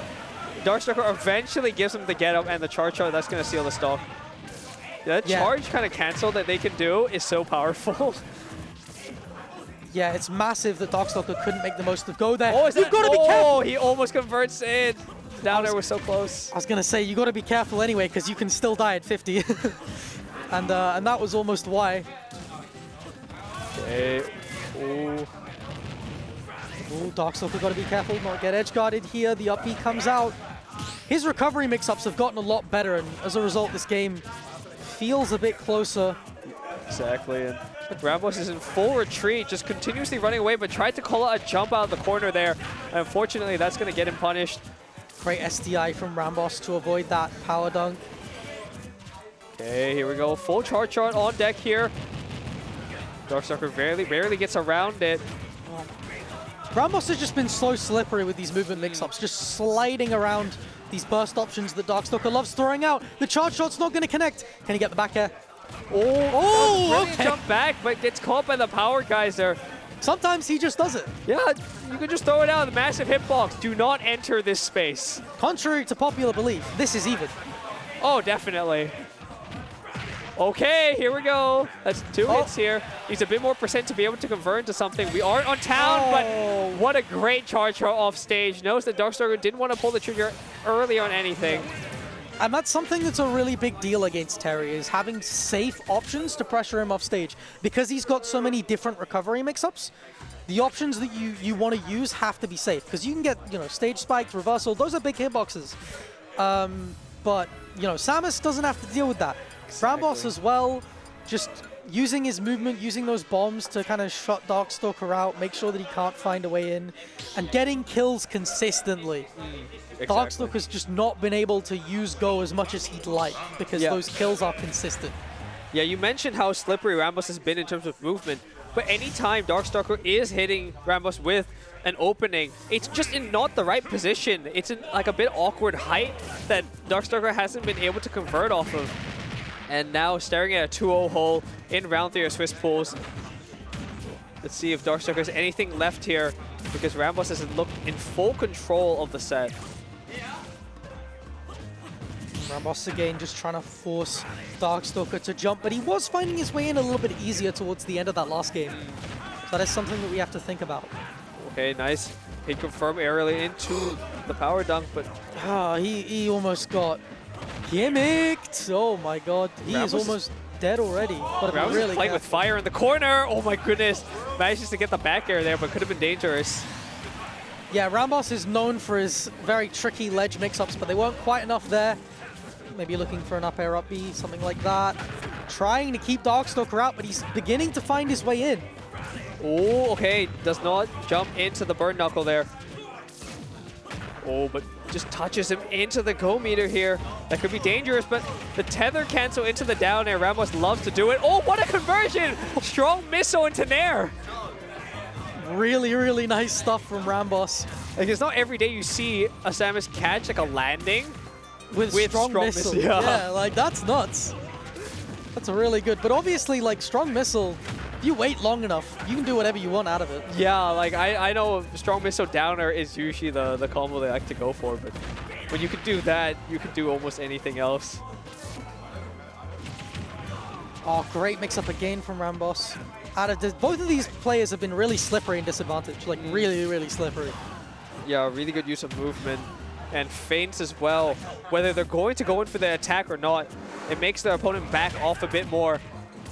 Darkstalker eventually gives him the get-up and the charge shot. That's going to seal the stock. That charge kind of cancel that they can do is so powerful. Yeah, it's massive that Darkstalker couldn't make the most of Go there. Oh, you've got to be careful! Oh, he almost converts in. Down there was so close. I was going to say, you got to be careful anyway, because you can still die at 50. and that was almost why. Okay. Ooh. Ooh, Darkstalker got to be careful, not get edge guarded here. The up B comes out. His recovery mix-ups have gotten a lot better, and as a result, this game feels a bit closer. Exactly. And RAMBOSS is in full retreat, just continuously running away, but tried to call out a jump out of the corner there. And unfortunately, that's going to get him punished. Great SDI from RAMBOSS to avoid that power dunk. Okay, here we go. Full charge shot on deck here. Darkstalker barely gets around it. RAMBOSS has just been so slippery with these movement mix-ups, just sliding around these burst options that Darkstalker loves throwing out. The charge shot's not going to connect. Can he get the back air? Oh, okay. Jump back, but gets caught by the power geyser. Sometimes he just does it. Yeah, you can just throw it out. The massive hitbox. Do not enter this space. Contrary to popular belief, this is even. Oh, definitely. Okay, here we go. That's 2 hits here. He's a bit more percent to be able to convert into something. We aren't on town, but what a great charge shot off stage. Knows that Darkstalker didn't want to pull the trigger early on anything. And that's something that's a really big deal against Terry, is having safe options to pressure him off stage. Because he's got so many different recovery mix-ups, the options that you want to use have to be safe. Because you can get, stage spikes, reversal, those are big hitboxes. But, Samus doesn't have to deal with that. Exactly. RAMBOSS as well, just using his movement, using those bombs to kind of shut Darkstalker out, make sure that he can't find a way in, and getting kills consistently. Exactly. Darkstalker's just not been able to use Go as much as he'd like, because those kills are consistent. Yeah, you mentioned how slippery RAMBOSS has been in terms of movement, but anytime Darkstalker is hitting RAMBOSS with an opening, it's just in not the right position. It's in like a bit awkward height that Darkstalker hasn't been able to convert off of. And now staring at a 2-0 hole in round 3 of Swiss Pools. Let's see if Darkstalker has anything left here, because RAMBOSS has looked in full control of the set. RAMBOSS again just trying to force Darkstalker to jump, but he was finding his way in a little bit easier towards the end of that last game. So that is something that we have to think about. Okay, nice. He confirmed aerially into the power dunk, but he almost got gimmicked. Oh my god, he is almost dead already. RAMBOSS is really playing with fire in the corner. Oh my goodness. Manages to get the back air there, but could have been dangerous. Yeah, RAMBOSS is known for his very tricky ledge mix-ups, but they weren't quite enough there. Maybe looking for an up air, up B, something like that. Trying to keep Darkstalker out, but he's beginning to find his way in. Oh, okay. Does not jump into the burn knuckle there. Oh, but just touches him into the go meter here. That could be dangerous, but the tether cancel into the down air. RAMBOSS loves to do it. Oh, what a conversion! Strong missile into Nair. Really, really nice stuff from RAMBOSS. Like, it's not every day you see a Samus catch like a landing with strong missile. Yeah, like that's nuts. That's really good. But obviously, like strong missile, if you wait long enough, you can do whatever you want out of it. Yeah, like I know strong missile downer is usually the combo they like to go for, but when you can do that, you can do almost anything else. Oh, great mix-up again from RAMBOSS. Both of these players have been really slippery and disadvantaged, like really, really slippery. Yeah, really good use of movement and feints as well. Whether they're going to go in for the attack or not, it makes their opponent back off a bit more.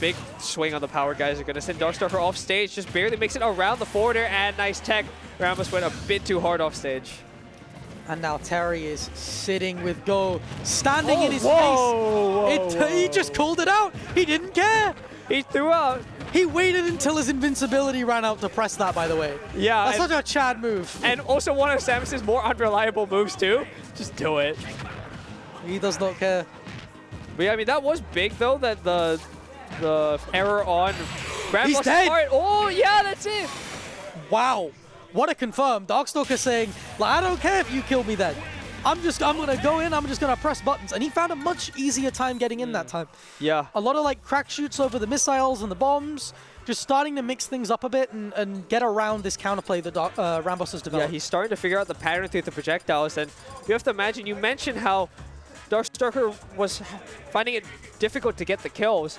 Big swing on the power guys are going to send Darkstalker off stage, just barely makes it around the forward air, and nice tech. RAMBOSS went a bit too hard off stage. And now Terry is sitting with Go, standing in his face. He just called it out. He didn't care. He threw out. He waited until his invincibility ran out to press that, by the way. Yeah. That's such a Chad move. And also one of Samus's more unreliable moves, too. Just do it. He does not care. But yeah, I mean, that was big, though, that the error on RAMBOSS' part. Oh, yeah, that's it. Wow. What a confirm. Darkstalker saying, like, I don't care if you kill me then. I'm going to go in, I'm just going to press buttons. And he found a much easier time getting in that time. Yeah. A lot of, like, crack shoots over the missiles and the bombs. Just starting to mix things up a bit and get around this counterplay that RAMBOSS has developed. Yeah, he's starting to figure out the pattern through the projectiles. And you have to imagine, you mentioned how Darkstalker was finding it difficult to get the kills.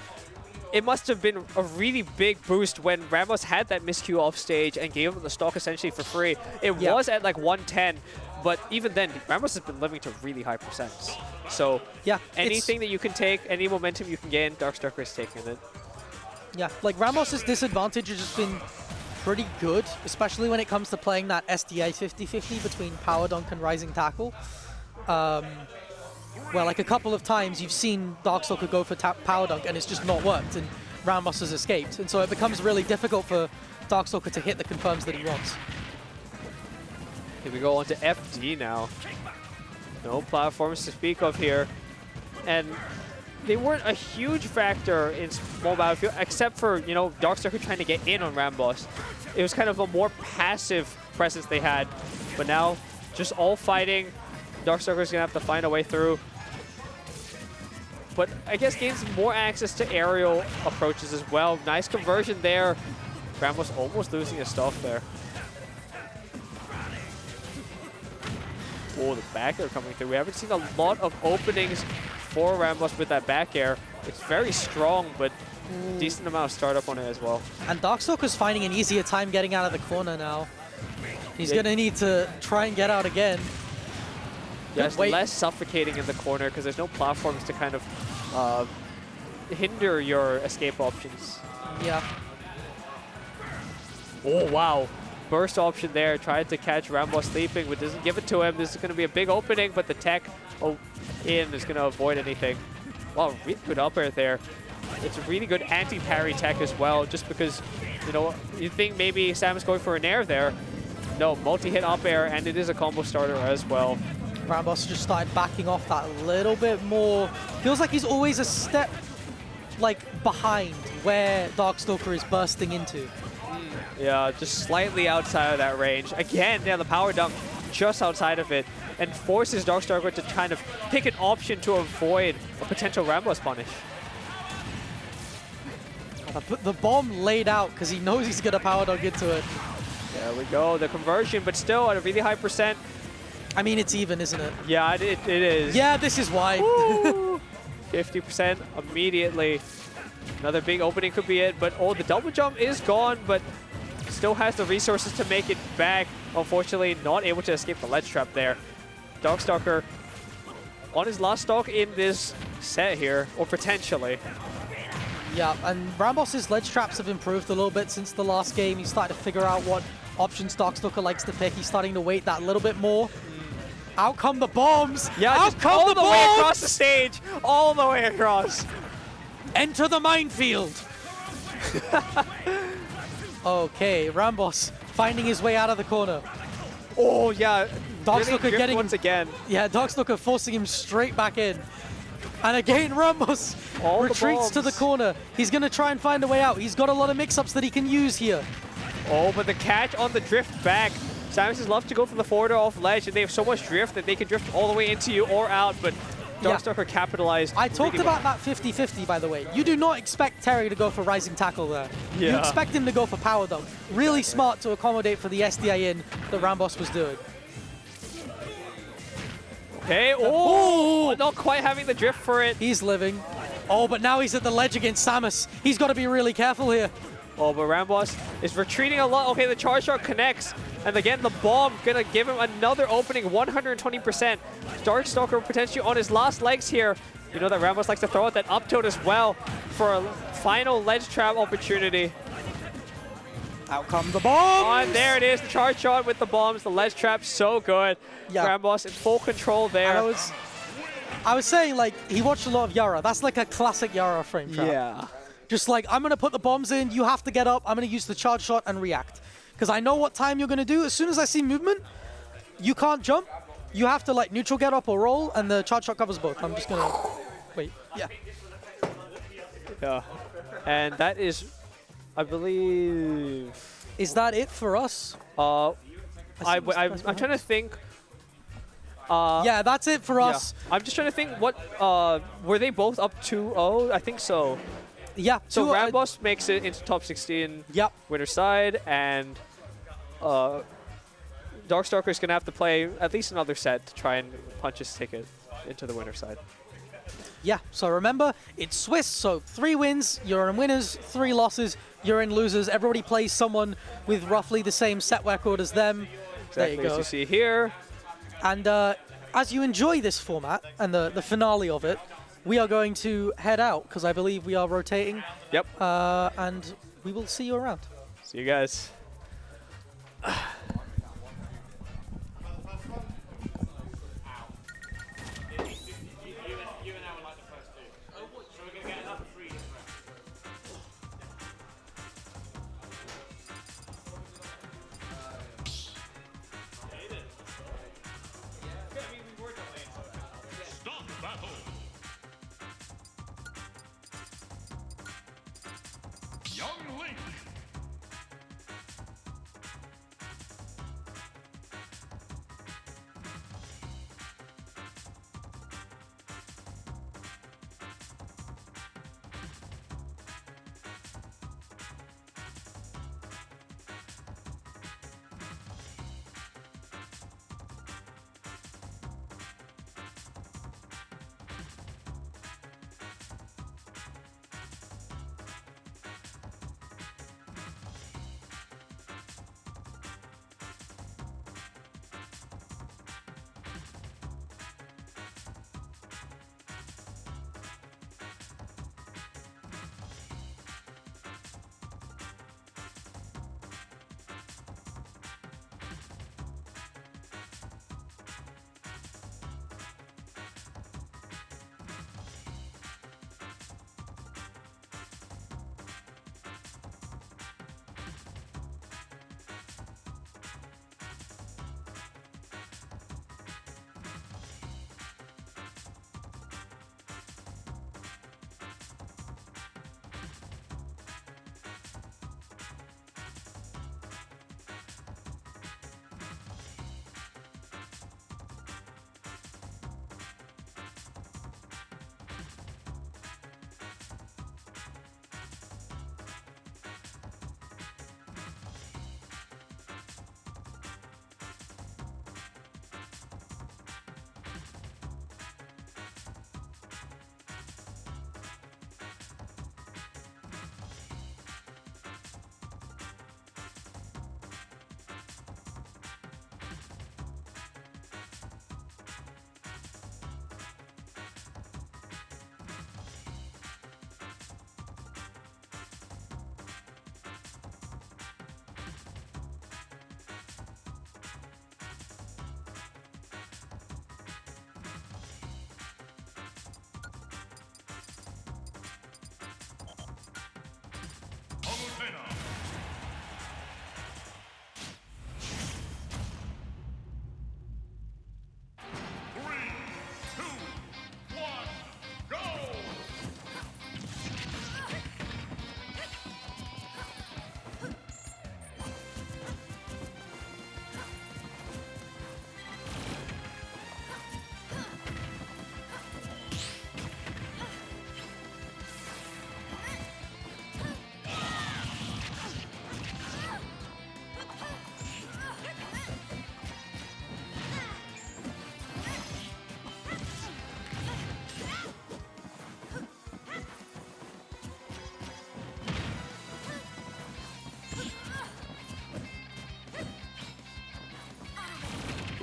It must have been a really big boost when RAMBOSS had that miscue off stage and gave him the stock essentially for free. It was at like 110, but even then, RAMBOSS has been living to really high percents. So yeah, anything that you can take, any momentum you can gain, Darkstalker is taking it. Yeah, like RAMBOSS's disadvantage has just been pretty good, especially when it comes to playing that SDA 50-50 between Power Dunk and Rising Tackle. Well, like a couple of times you've seen Darkstalker go for Power Dunk and it's just not worked. And RAMBOSS has escaped, and so it becomes really difficult for Darkstalker to hit the confirms that he wants. Here we go on to FD now. No platforms to speak of here. And they weren't a huge factor in small battlefield, except for, you know, Darkstalker trying to get in on RAMBOSS. It was kind of a more passive presence they had. But now, just all fighting. Darkstalker's gonna have to find a way through. But I guess gains more access to aerial approaches as well. Nice conversion there. RAMBOSS almost losing his stuff there. Oh, the back air coming through. We haven't seen a lot of openings for RAMBOSS with that back air. It's very strong, but decent amount of startup on it as well. And Darkstalker's finding an easier time getting out of the corner now. He's going to need to try and get out again. Yeah, it's less suffocating in the corner because there's no platforms to kind of hinder your escape options. Yeah. Oh, wow. Burst option there. Tried to catch RAMBOSS sleeping, but doesn't give it to him. This is going to be a big opening, but the tech in is going to avoid anything. Wow, really good up air there. It's a really good anti-parry tech as well, just because, you know, you think maybe Samus going for an air there. No, multi-hit up air, and it is a combo starter as well. RAMBOSS just started backing off that a little bit more. Feels like he's always a step, like, behind where Darkstalker is bursting into. Yeah, just slightly outside of that range. Again, yeah, the power dunk just outside of it, and forces Darkstalker to kind of pick an option to avoid a potential RAMBOSS punish. The bomb laid out because he knows he's going to power dunk into it. There we go, the conversion, but still at a really high percent. I mean, it's even, isn't it? Yeah, it is. Yeah, this is why. 50% immediately. Another big opening could be it, but oh, the double jump is gone, but still has the resources to make it back. Unfortunately, not able to escape the ledge trap there. Darkstalker on his last stock in this set here, or potentially. Yeah, and RAMBOSS's ledge traps have improved a little bit since the last game. He's started to figure out what options Darkstalker likes to pick. He's starting to wait that little bit more. Out come the bombs! Yeah, out just come all the the bombs! way across the stage! All the way across! Enter the minefield! Okay, RAMBOSS finding his way out of the corner. Oh, yeah. Darkstalker really getting once again. Yeah, Darkstalker forcing him straight back in. And again, RAMBOSS retreats to the corner. He's going to try and find a way out. He's got a lot of mix-ups that he can use here. Oh, but the catch on the drift back. Samus has loved to go for the forward off ledge, and they have so much drift that they can drift all the way into you or out, but Darkstalker capitalized. I talked about that 50-50, by the way. You do not expect Terry to go for rising tackle there. Yeah. You expect him to go for power dunk. Really smart to accommodate for the SDI in that RAMBOSS was doing. Okay, oh, not quite having the drift for it. He's living. Oh, but now he's at the ledge against Samus. He's got to be really careful here. Oh, but RAMBOSS is retreating a lot. Okay, the charge shot connects. And again, the bomb gonna give him another opening, 120%. Darkstalker potentially on his last legs here. You know that RAMBOSS likes to throw out that up tilt as well for a final ledge trap opportunity. Out come the bombs! And there it is, the charge shot with the bombs, the ledge trap, so good. Yeah. RAMBOSS in full control there. I was saying, like, he watched a lot of Yara. That's like a classic Yara frame trap. Yeah. Just like, I'm going to put the bombs in, you have to get up, I'm going to use the charge shot and react. Because I know what time you're going to do. As soon as I see movement, you can't jump. You have to, like, neutral get up or roll, and the charge shot covers both. I'm just going to... Wait. Yeah. Yeah. And that is, I believe... Is that it for us? I'm trying to think... yeah, that's it for us. I'm just trying to think what... were they both up 2-0? I think so. Yeah. So RAMBOSS makes it into top 16 winner side, and Darkstalker is going to have to play at least another set to try and punch his ticket into the winner side. Yeah, so remember, it's Swiss, so 3 wins, you're in winners, 3 losses, you're in losers. Everybody plays someone with roughly the same set record as them. Exactly, there you go. As you see here. And as you enjoy this format and the finale of it, we are going to head out because I believe we are rotating. Yep. And we will see you around. See you guys.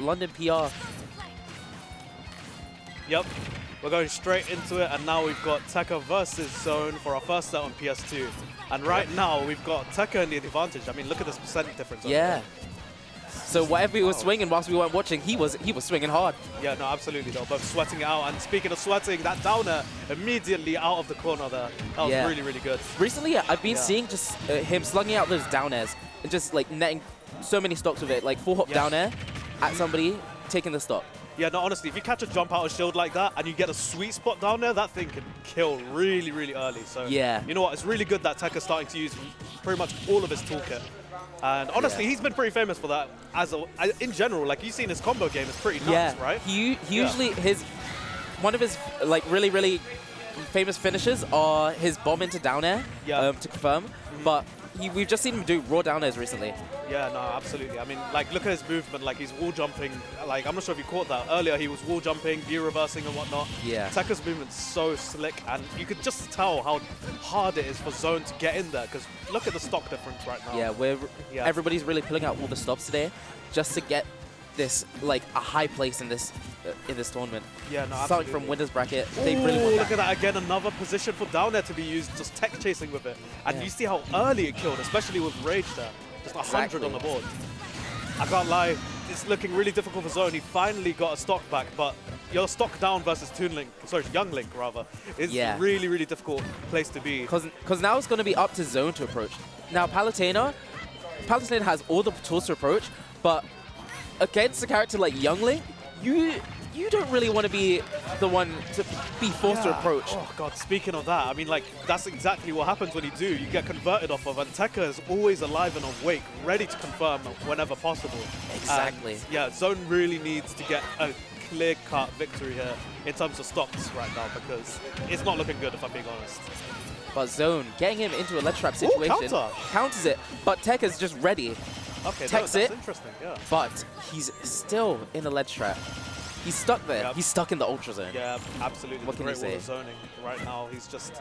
London PR. Yep, we're going straight into it, and now we've got Tekka versus Zone for our first set on PS2. And right now, we've got Tekka in the advantage. I mean, look at this percent difference. Yeah. So whatever he was swinging whilst we weren't watching, he was swinging hard. Yeah, no, absolutely. They're both sweating it out. And speaking of sweating, that downer immediately out of the corner there. That was really, really good. Recently, I've been seeing just him slugging out those down airs and just like netting so many stocks with it. Like 4-hop down air at somebody, taking the stock. Yeah, no, honestly, if you catch a jump out of shield like that and you get a sweet spot down there, that thing can kill really, really early. So, you know what? It's really good that Tekka's starting to use pretty much all of his toolkit. And honestly, he's been pretty famous for that in general. Like, you've seen his combo game is pretty nuts, right? He usually, one of his like really, really famous finishes are his bomb into down air to confirm. But we've just seen him do raw down airs recently. Yeah, no, absolutely. I mean, like, look at his movement. Like, he's wall jumping. Like, I'm not sure if you caught that. Earlier, he was wall jumping, view reversing and whatnot. Yeah. Tekka's movement's so slick, and you could just tell how hard it is for Zone to get in there, because look at the stock difference right now. Yeah, everybody's really pulling out all the stops today just to get this, like, a high place in this tournament. Yeah, no, starting from winners bracket, they really want that. Look at that again, another position for down there to be used, just tech chasing with it. And you see how early it killed, especially with Rage there. Just 100 on the board. I can't lie, it's looking really difficult for Zone. He finally got a stock back, but your stock down versus Young Link rather, is really, really difficult place to be. Because now it's going to be up to Zone to approach. Now Palutena has all the tools to approach, but against a character like Young Link, you don't really want to be the one to be forced to approach. Oh god, speaking of that, I mean, like, that's exactly what happens when you do. You get converted off of, and Tekka is always alive and awake, ready to confirm whenever possible. Exactly. And, yeah, Zone really needs to get a clear-cut victory here in terms of stocks right now, because it's not looking good, if I'm being honest. But Zone, getting him into a ledge trap situation, counters it, but Tekka's just ready. Okay, that's interesting, but he's still in the ledge trap. He's stuck there. He's stuck in the Ultra Zone. Yeah, absolutely. What can you say? Zoning right now. He's just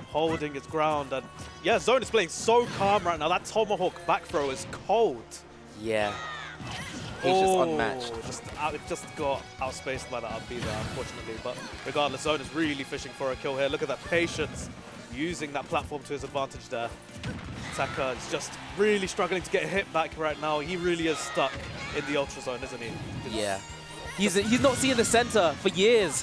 holding his ground. And yeah, Zone is playing so calm right now. That Tomahawk back throw is cold. Yeah. He's just unmatched. Just got outspaced by that up B there, unfortunately. But regardless, Zone is really fishing for a kill here. Look at that patience, using that platform to his advantage there. Tekka is just really struggling to get a hit back right now. He really is stuck in the Ultra Zone, isn't he? Yeah. He's not seeing the center for years.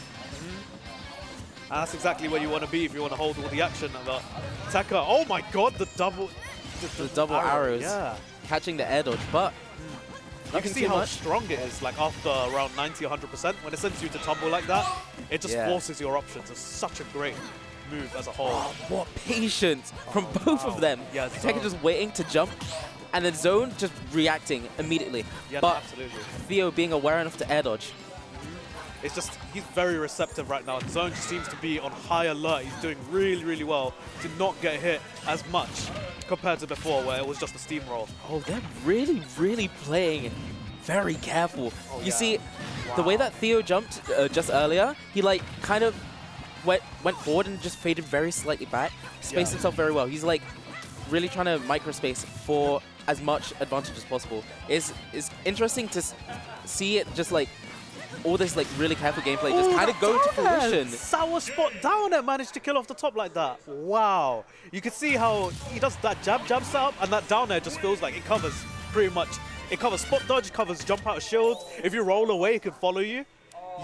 And that's exactly where you want to be if you want to hold all the action. But Tekka, oh my god, the double arrows. Yeah. Catching the air dodge, but you can see how strong it is, like after around 90-100%. When it sends you to tumble like that, it just forces your options. It's such a great move as a whole. Oh, what patience from both of them. Yeah, Tekka just waiting to jump, and then Zone just reacting immediately. Yeah, but absolutely. Theo being aware enough to air dodge. It's just, he's very receptive right now. Zone just seems to be on high alert. He's doing really, really well to not get hit as much compared to before, where it was just a steamroll. Oh, they're really, really playing very careful. You see, the way that Theo jumped just earlier, he like kind of went forward and just faded very slightly back, spaced himself very well. He's like really trying to microspace for as much advantage as possible. It's interesting to see it just like all this like really careful gameplay just kind of go to fruition. Sour spot down there managed to kill off the top like that. Wow. You can see how he does that jab setup, and that down there just feels like it covers pretty much. It covers spot dodge, covers jump out of shield. If you roll away, it can follow you.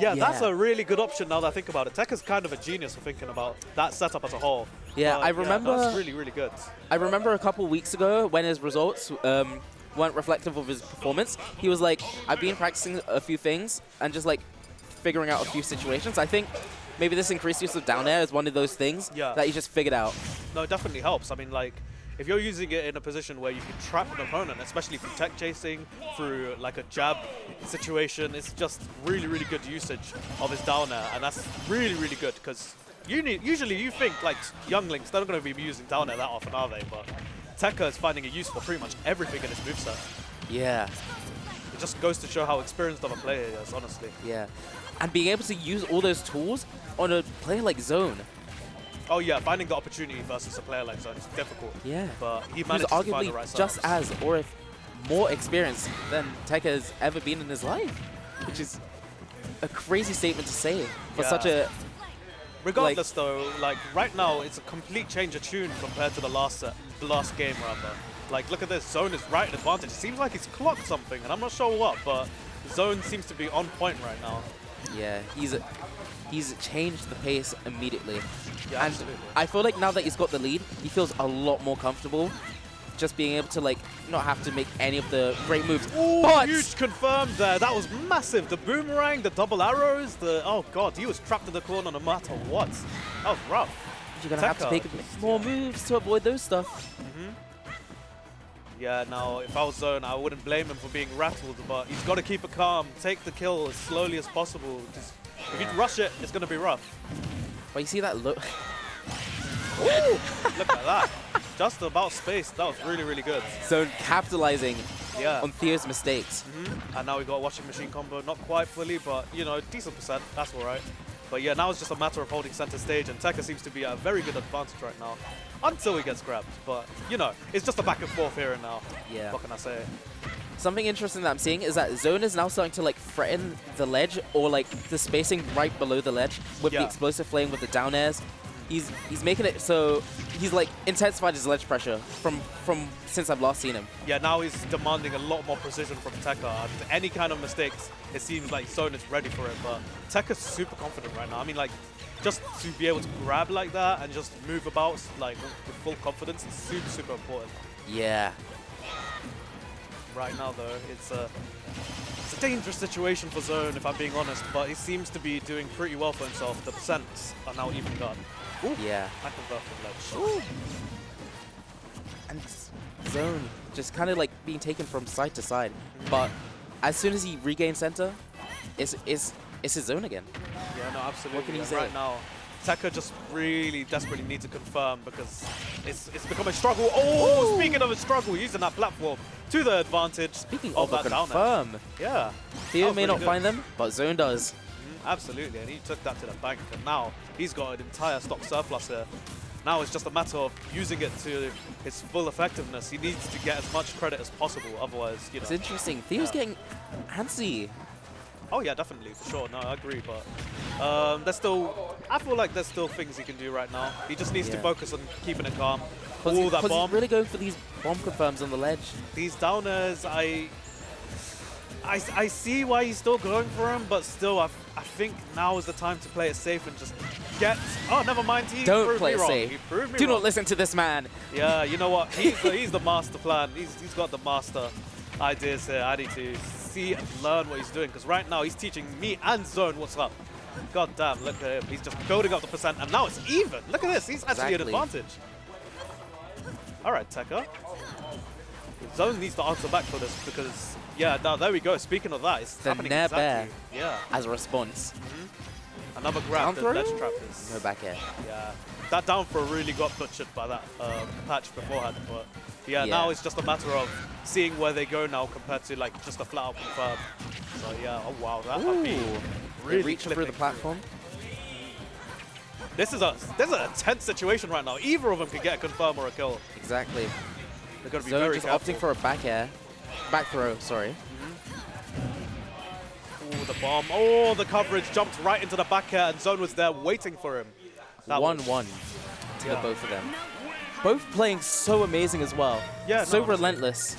Yeah, that's a really good option now that I think about it. Tekka's kind of a genius for thinking about that setup as a whole. Yeah, I remember. That's really, really good. I remember a couple weeks ago when his results weren't reflective of his performance. He was like, I've been practicing a few things and just like figuring out a few situations. I think maybe this increased use of down air is one of those things that he just figured out. No, it definitely helps. I mean, like, if you're using it in a position where you can trap an opponent, especially through tech chasing, through like a jab situation, it's just really, really good usage of his down air, and that's really, really good because usually you think like young links, they're not going to be using down air that often, are they? But Tekka is finding a use for pretty much everything in his moveset. Yeah. It just goes to show how experienced of a player he is, honestly. Yeah. And being able to use all those tools on a player like Zone. Oh yeah, finding the opportunity versus a player like Zone is difficult. Yeah. But he managed to find the right just size. as, or if more experience than Tekka has ever been in his life, which is a crazy statement to say for such a... Regardless, though, like right now, it's a complete change of tune compared to the last game, rather. Like, look at this. Zone is right at advantage. It seems like he's clocked something, and I'm not sure what, but Zone seems to be on point right now. Yeah, he's changed the pace immediately. Yeah, and absolutely. I feel like now that he's got the lead, he feels a lot more comfortable just being able to, like, not have to make any of the great moves. Ooh, But huge confirmed there. That was massive. The boomerang, the double arrows, oh god, he was trapped in the corner no matter what. That was rough. you're going to have to take more moves to avoid those stuff. Yeah, now, if I was Zone, I wouldn't blame him for being rattled, but he's got to keep it calm, take the kill as slowly as possible. Just, if you rush it, it's going to be rough. But you see that look? Look at that. Just about space. That was really, really good. So capitalizing Yeah. on Theo's mistakes. And now we got a washing machine combo. Not quite fully, but, you know, decent percent. That's all right. But yeah, now it's just a matter of holding center stage, and Tekka seems to be at a very good advantage right now. Until he gets grabbed. But, you know, it's just a back and forth here and now. Yeah. What can I say? Something interesting that I'm seeing is that Zone is now starting to like threaten the ledge or like the spacing right below the ledge with the explosive flame, with the down airs. He's making it so he's like intensified his ledge pressure from since I've last seen him. Yeah, now he's demanding a lot more precision from Tekka. And any kind of mistakes, it seems like Zone is ready for it. But Tekka's super confident right now. I mean, like, just to be able to grab like that and just move about like with full confidence is super, super important. Yeah. Right now, though, it's a dangerous situation for Zone, if I'm being honest, but he seems to be doing pretty well for himself. The percents are now even done. Ooh, Yeah. I convert from ledge. Ooh. And Zone just kind of like being taken from side to side. But as soon as he regains center, it's his Zone again. Yeah, no, absolutely. What can you And say? right now, Tekka just really desperately needs to confirm because it's become a struggle. Oh, speaking of a struggle, using that platform to the advantage. Speaking of of that down edge. confirm, Yeah. Theo That may was not really find good. them, but Zone does. Absolutely, and he took that to the bank, and now he's got an entire stock surplus here. Now it's just a matter of using it to its full effectiveness. He needs to get as much credit as possible, otherwise, you know. It's interesting. Theo's getting antsy. Oh yeah, definitely, for sure. No, I agree, but I feel like there's still things he can do right now. He just needs to Yeah. focus on keeping it calm. Because All that bomb. he's really going for these bomb confirms on the ledge. These downers, I see why he's still going for him, but still, I think now is the time to play it safe and just get. Oh, never mind. He Don't proved play me it wrong. safe. He proved me Do wrong. not listen to this man. Yeah, you know what? He's the master plan. He's got the master ideas here. I need to see and learn what he's doing, because right now he's teaching me and Zone what's up. God damn, look at him. He's just building up the percent, and now it's even. Look at this. He's actually at Exactly. advantage. All right, Tekka. Zone needs to answer back for this because, yeah, now there we go. Speaking of that, it's The happening Nair exactly. Yeah, As a response. another grab. Down The throw? ledge trap is. No back air. Yeah, that down throw really got butchered by that patch beforehand, but yeah, now it's just a matter of seeing where they go now compared to like just a flat out confirm. So yeah, oh wow, that might be Ooh. really Reach through clipping the platform. This is a tense situation right now. Either of them could get a confirm or a kill. Exactly. They're gonna be Zone very just careful. opting for a back air. Back throw, sorry. Ooh, the bomb. Oh, the coverage jumped right into the back air, and Zone was there waiting for him. That was- 1-1 to the Yeah. both of them. Both playing so amazing as well. Yeah, So no, honestly. relentless.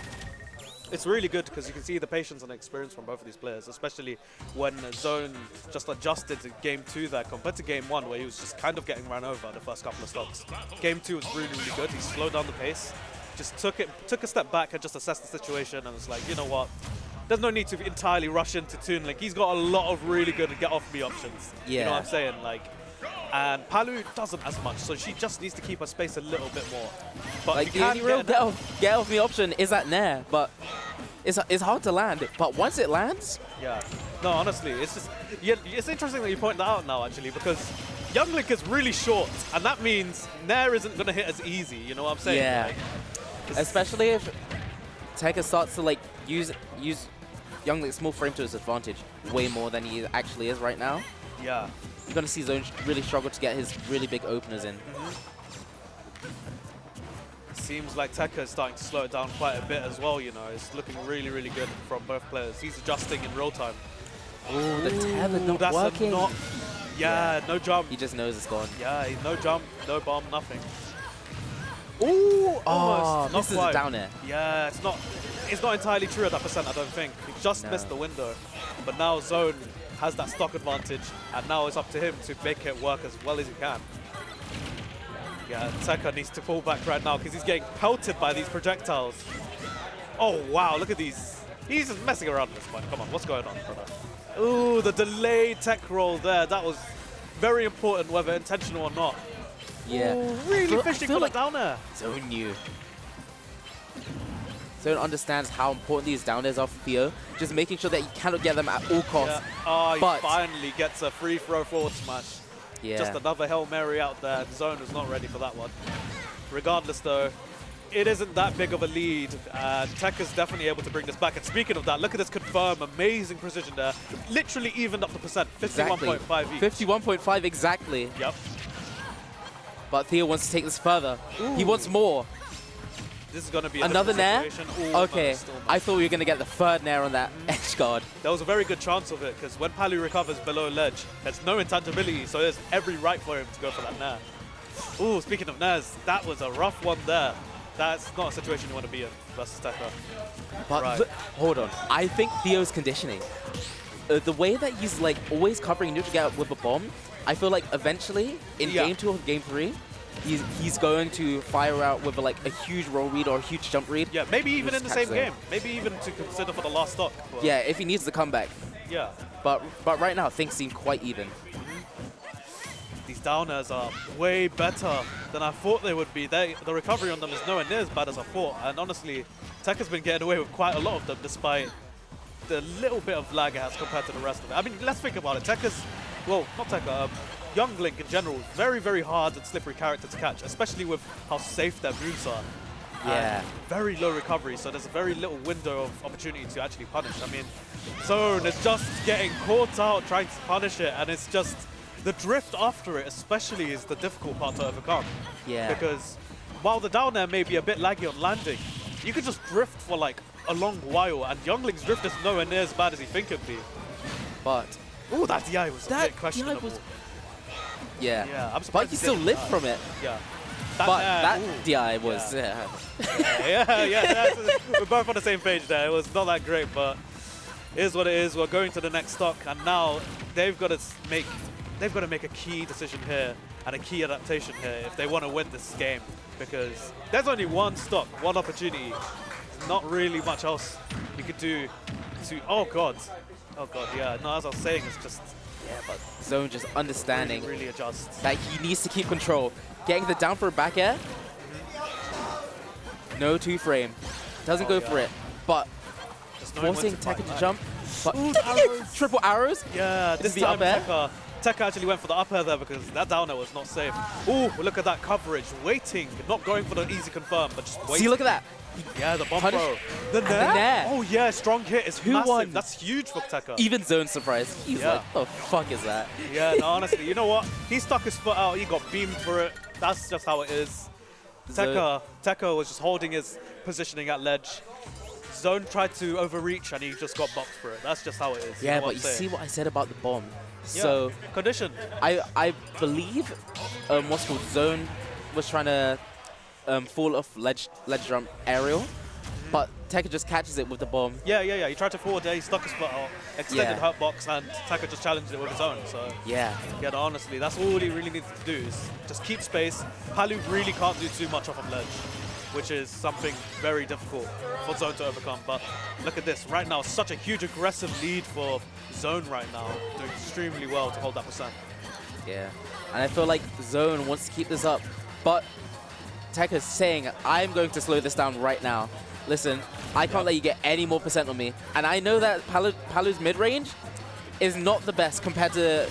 It's really good because you can see the patience and experience from both of these players, especially when Zone just adjusted to Game 2 there compared to Game 1, where he was just kind of getting run over the first couple of stocks. Game 2 was really, really good. He slowed down the pace, just took a step back and just assessed the situation, and was like, you know what? There's no need to entirely rush into Toon Link. He's got a lot of really good get off me options. You know what I'm Yeah. saying? Like, and Palu doesn't as much, so she just needs to keep her space a little bit more. But Like if the you only can real get get off me option is that Nair, but it's hard to land. But once it lands, Yeah. No, honestly, it's just it's interesting that you point that out now, actually, because Young Link is really short, and that means Nair isn't going to hit as easy, you know what I'm saying? Yeah. Like, it's- especially if Tekka starts to like use Young Link's small frame to his advantage way more than he actually is right now. yeah. You're gonna see Zone really struggle to get his really big openers in. seems like Tekka is starting to slow it down quite a bit as well, you know. It's looking really, really good from both players. He's adjusting in real time. Oh, the tether not That's working. Yeah, no jump. He just knows it's gone. Yeah, no jump, no bomb, nothing. Ooh, almost. Not this is quite. a down air. Yeah, it's not entirely true at that percent, I don't think. He just missed the window. But now Zone has that stock advantage, and now it's up to him to make it work as well as he can. Yeah, Tekka needs to pull back right now because he's getting pelted by these projectiles. Oh, wow, look at these. He's just messing around at this point. Come on, what's going on, brother? Ooh, the delayed tech roll there. That was very important, whether intentional or not. Yeah. Ooh, really fishing for the down air. Zone knew. Zone understands how important these down airs are for Theo. Just making sure that he cannot get them at all costs. Yeah. Oh, he finally gets a free throw forward smash. Yeah. Just another Hail Mary out there. Zone is not ready for that one. Regardless, though, it isn't that big of a lead. Tekka's definitely able to bring this back. And speaking of that, look at this confirm. Amazing precision there. Literally evened up the percent. 51.5 each. 51.5 exactly. Yep. But Theo wants to take this further. He wants more. This is going to be another nair? Okay, almost. I thought we were going to get the third nair on that edge guard. There was a very good chance of it, because when Palu recovers below ledge, there's no intangibility, so there's every right for him to go for that nair. Ooh, speaking of nairs, that was a rough one there. That's not a situation you want to be in versus Tekka. But hold on, I think Theo's conditioning. The way that he's like always covering neutral gap with a bomb, I feel like eventually in game 2 or game 3, he's going to fire out with a huge roll read or a huge jump read. Yeah, maybe even in the same game. Maybe even to consider for the last stock. Yeah, if he needs the comeback. Yeah. But right now, things seem quite even. These downers are way better than I thought they would be. The recovery on them is nowhere near as bad as I thought. And honestly, Tekka's been getting away with quite a lot of them despite the little bit of lag it has compared to the rest of it. I mean, let's think about it. Tekka's, well, not Tekka, Young Link in general, very, very hard and slippery character to catch, especially with how safe their moves are. Yeah. And very low recovery, so there's a very little window of opportunity to actually punish. I mean, Zone is just getting caught out trying to punish it, and it's just the drift after it especially is the difficult part to overcome. Yeah. Because while the down air may be a bit laggy on landing, you could just drift for like a long while, and Youngling's drift is nowhere near as bad as you think it'd be. But ooh, that DI was a bit questionable. Yeah. Yeah, I'm surprised. But he still lived from it. Yeah. That DI was... Yeah, we're both on the same page there. It was not that great, but it is what it is. We're going to the next stock, and now they've got to make a key decision here and a key adaptation here if they want to win this game, because there's only one stock, one opportunity. There's not really much else you could do to... Oh god, yeah. No, as I was saying, it's just... Yeah, but Zone just understanding really adjust. that he needs to keep control. Getting the down for a back air. No 2-frame. Doesn't go for it. But forcing Tekka to jump. But ooh, arrows. Triple arrows. Yeah, this time Tekka actually went for the up air there because that down air was not safe. Ooh, look at that coverage. Waiting. Not going for the easy confirm, but just waiting. See, look at that. Yeah, the bomb throw. The nair. Oh yeah, strong hit. It's massive. That's huge for Tekka. Even Zone surprised. He's like, the fuck is that? Yeah, no, honestly, you know what? He stuck his foot out. He got beamed for it. That's just how it is. Tekka was just holding his positioning at ledge. Zone tried to overreach and he just got boxed for it. That's just how it is. Yeah, but you see what I said about the bomb. Yeah, so condition. I believe what's called Zone was trying to fall off ledge jump aerial, but Tekka just catches it with the bomb. Yeah. He tried to forward there, he stuck his foot out, extended hurt box, and Tekka just challenged it with his own. So yeah, no, honestly, that's all he really needs to do is just keep space. Palu really can't do too much off of ledge, which is something very difficult for Zone to overcome. But look at this, right now, such a huge aggressive lead for Zone right now, doing extremely well to hold that percent. Yeah, and I feel like Zone wants to keep this up, but Tekka's saying, I'm going to slow this down right now. Listen, I can't let you get any more percent on me. And I know that Palu's mid-range is not the best compared to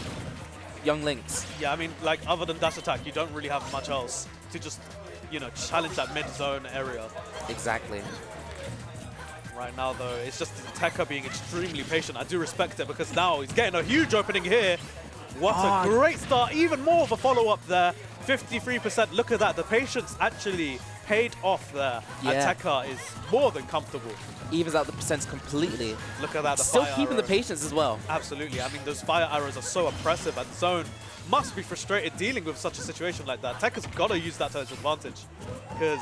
Young Link's. Yeah, I mean, like, other than dash attack, you don't really have much else to just, you know, challenge that mid-zone area. Exactly. Right now, though, it's just Tekka being extremely patient. I do respect it because now he's getting a huge opening here. What a great start. Even more of a follow-up there. 53%. Look at that. The patience actually paid off there. Yeah. And Tekka is more than comfortable. Evens out the percents completely. Look at that, the Still fire keeping the arrows. patience as well. Absolutely. I mean, those fire arrows are so oppressive, and Zone must be frustrated dealing with such a situation like that. Tekka's got to use that to his advantage. Because,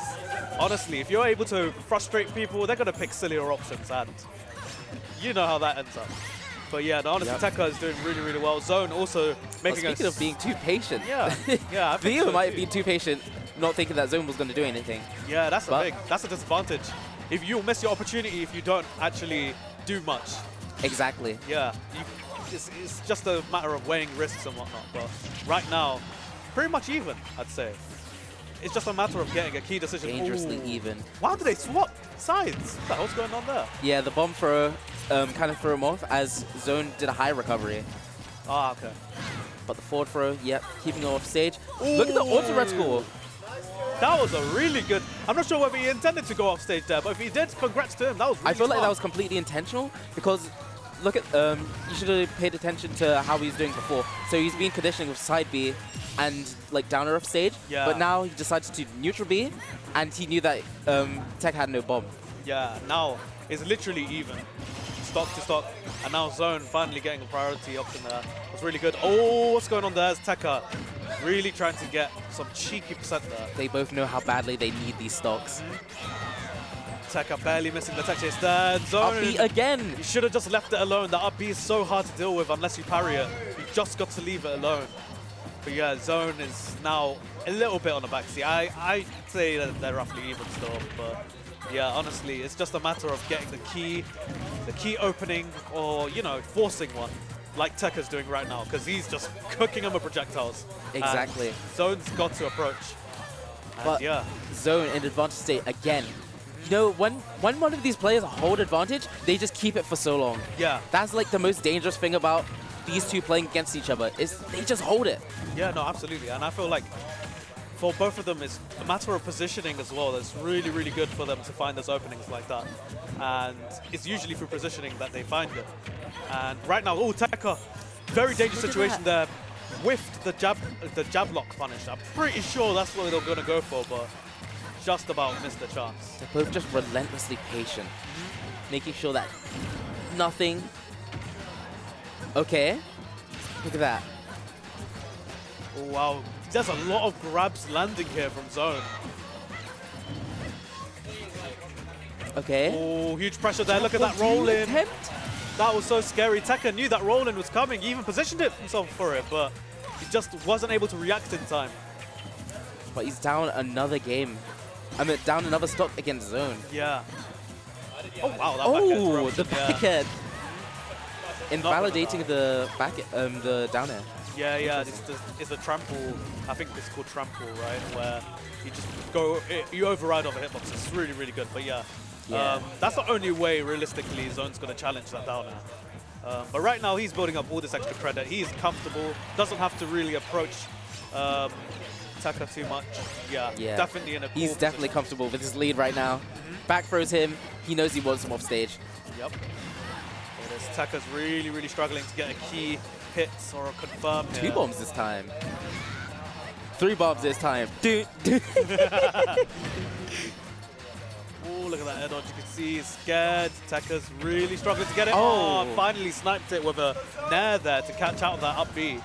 honestly, if you're able to frustrate people, they're going to pick sillier options, and you know how that ends up. But yeah, no, honestly, Tekka is doing really, really well. Zone also making Speaking of being too patient. Yeah, yeah. I think Theo so might too. be too patient, not thinking that Zone was going to do anything. Yeah, that's that's a disadvantage. If you'll miss your opportunity if you don't actually do much. Exactly. Yeah, it's just a matter of weighing risks and whatnot. But right now, pretty much even, I'd say. It's just a matter of getting a key decision. Dangerously Ooh. even. Why do they swap sides? What the hell's going on there? Yeah, the bomb throw kind of threw him off as Zone did a high recovery. Ah, okay. But the forward throw, yep, keeping him off stage. Look at the auto red score. That was a really good... I'm not sure whether he intended to go off stage there, but if he did, congrats to him. That was really I feel like smart. that was completely intentional because look at, you should have paid attention to how he was doing before. So he's been conditioning with side B and like downer off stage, but now he decided to neutral B and he knew that Tech had no bomb. Yeah, now it's literally even. Stock to stock, and now Zone finally getting a priority option there. That's really good. Oh, what's going on there? It's Tekka really trying to get some cheeky percent there. They both know how badly they need these stocks. Tekka barely missing the tech chase there. Zone, Up B again. you should have just left it alone. The up B is so hard to deal with unless you parry it. You just got to leave it alone. But yeah, Zone is now a little bit on the backseat. I'd say that they're roughly even still, but yeah, honestly, it's just a matter of getting the key opening or, you know, forcing one, like Tekka's doing right now, because he's just cooking them with projectiles. Exactly. And Zone's got to approach. And But yeah. Zone in advantage state again. You know, when one of these players hold advantage, they just keep it for so long. Yeah. That's like the most dangerous thing about these two playing against each other, is they just hold it. Yeah, no, absolutely. And I feel like for both of them, it's a matter of positioning as well. That's really, really good for them to find those openings like that. And it's usually through positioning that they find it. And right now, oh, Tekka, very dangerous situation there. Whiffed the jab lock punish. I'm pretty sure that's what they're going to go for, but just about missed the chance. They're both just relentlessly patient, making sure that nothing... Okay, look at that. Oh, wow. There's a lot of grabs landing here from Zone. Okay. Oh, huge pressure there. Look at that roll in. Attempt? That was so scary. Tekka knew that roll in was coming. He even positioned himself for it, but he just wasn't able to react in time. But he's down another game. I mean, down another stock against Zone. Yeah. Oh, wow. That Oh, back the back air. Invalidating the back, the down air. Yeah, yeah. It's a trample. I think it's called trample, right? Where you just go, you override over hitbox. It's really, really good. But yeah, that's the only way realistically Zone's going to challenge that down air. But right now he's building up all this extra credit. He's comfortable. Doesn't have to really approach Tekka too much. Yeah, definitely in a. He's definitely comfortable with his lead right now. Back throws him. He knows he wants him off stage. Yep. Tekka's really, really struggling to get a key hit or a confirm here. 2 bombs this time. 3 bombs this time. Dude. Oh, look at that head on. You can see he's scared. Tekka's really struggling to get it. Oh. Finally sniped it with a nair there to catch out that up B.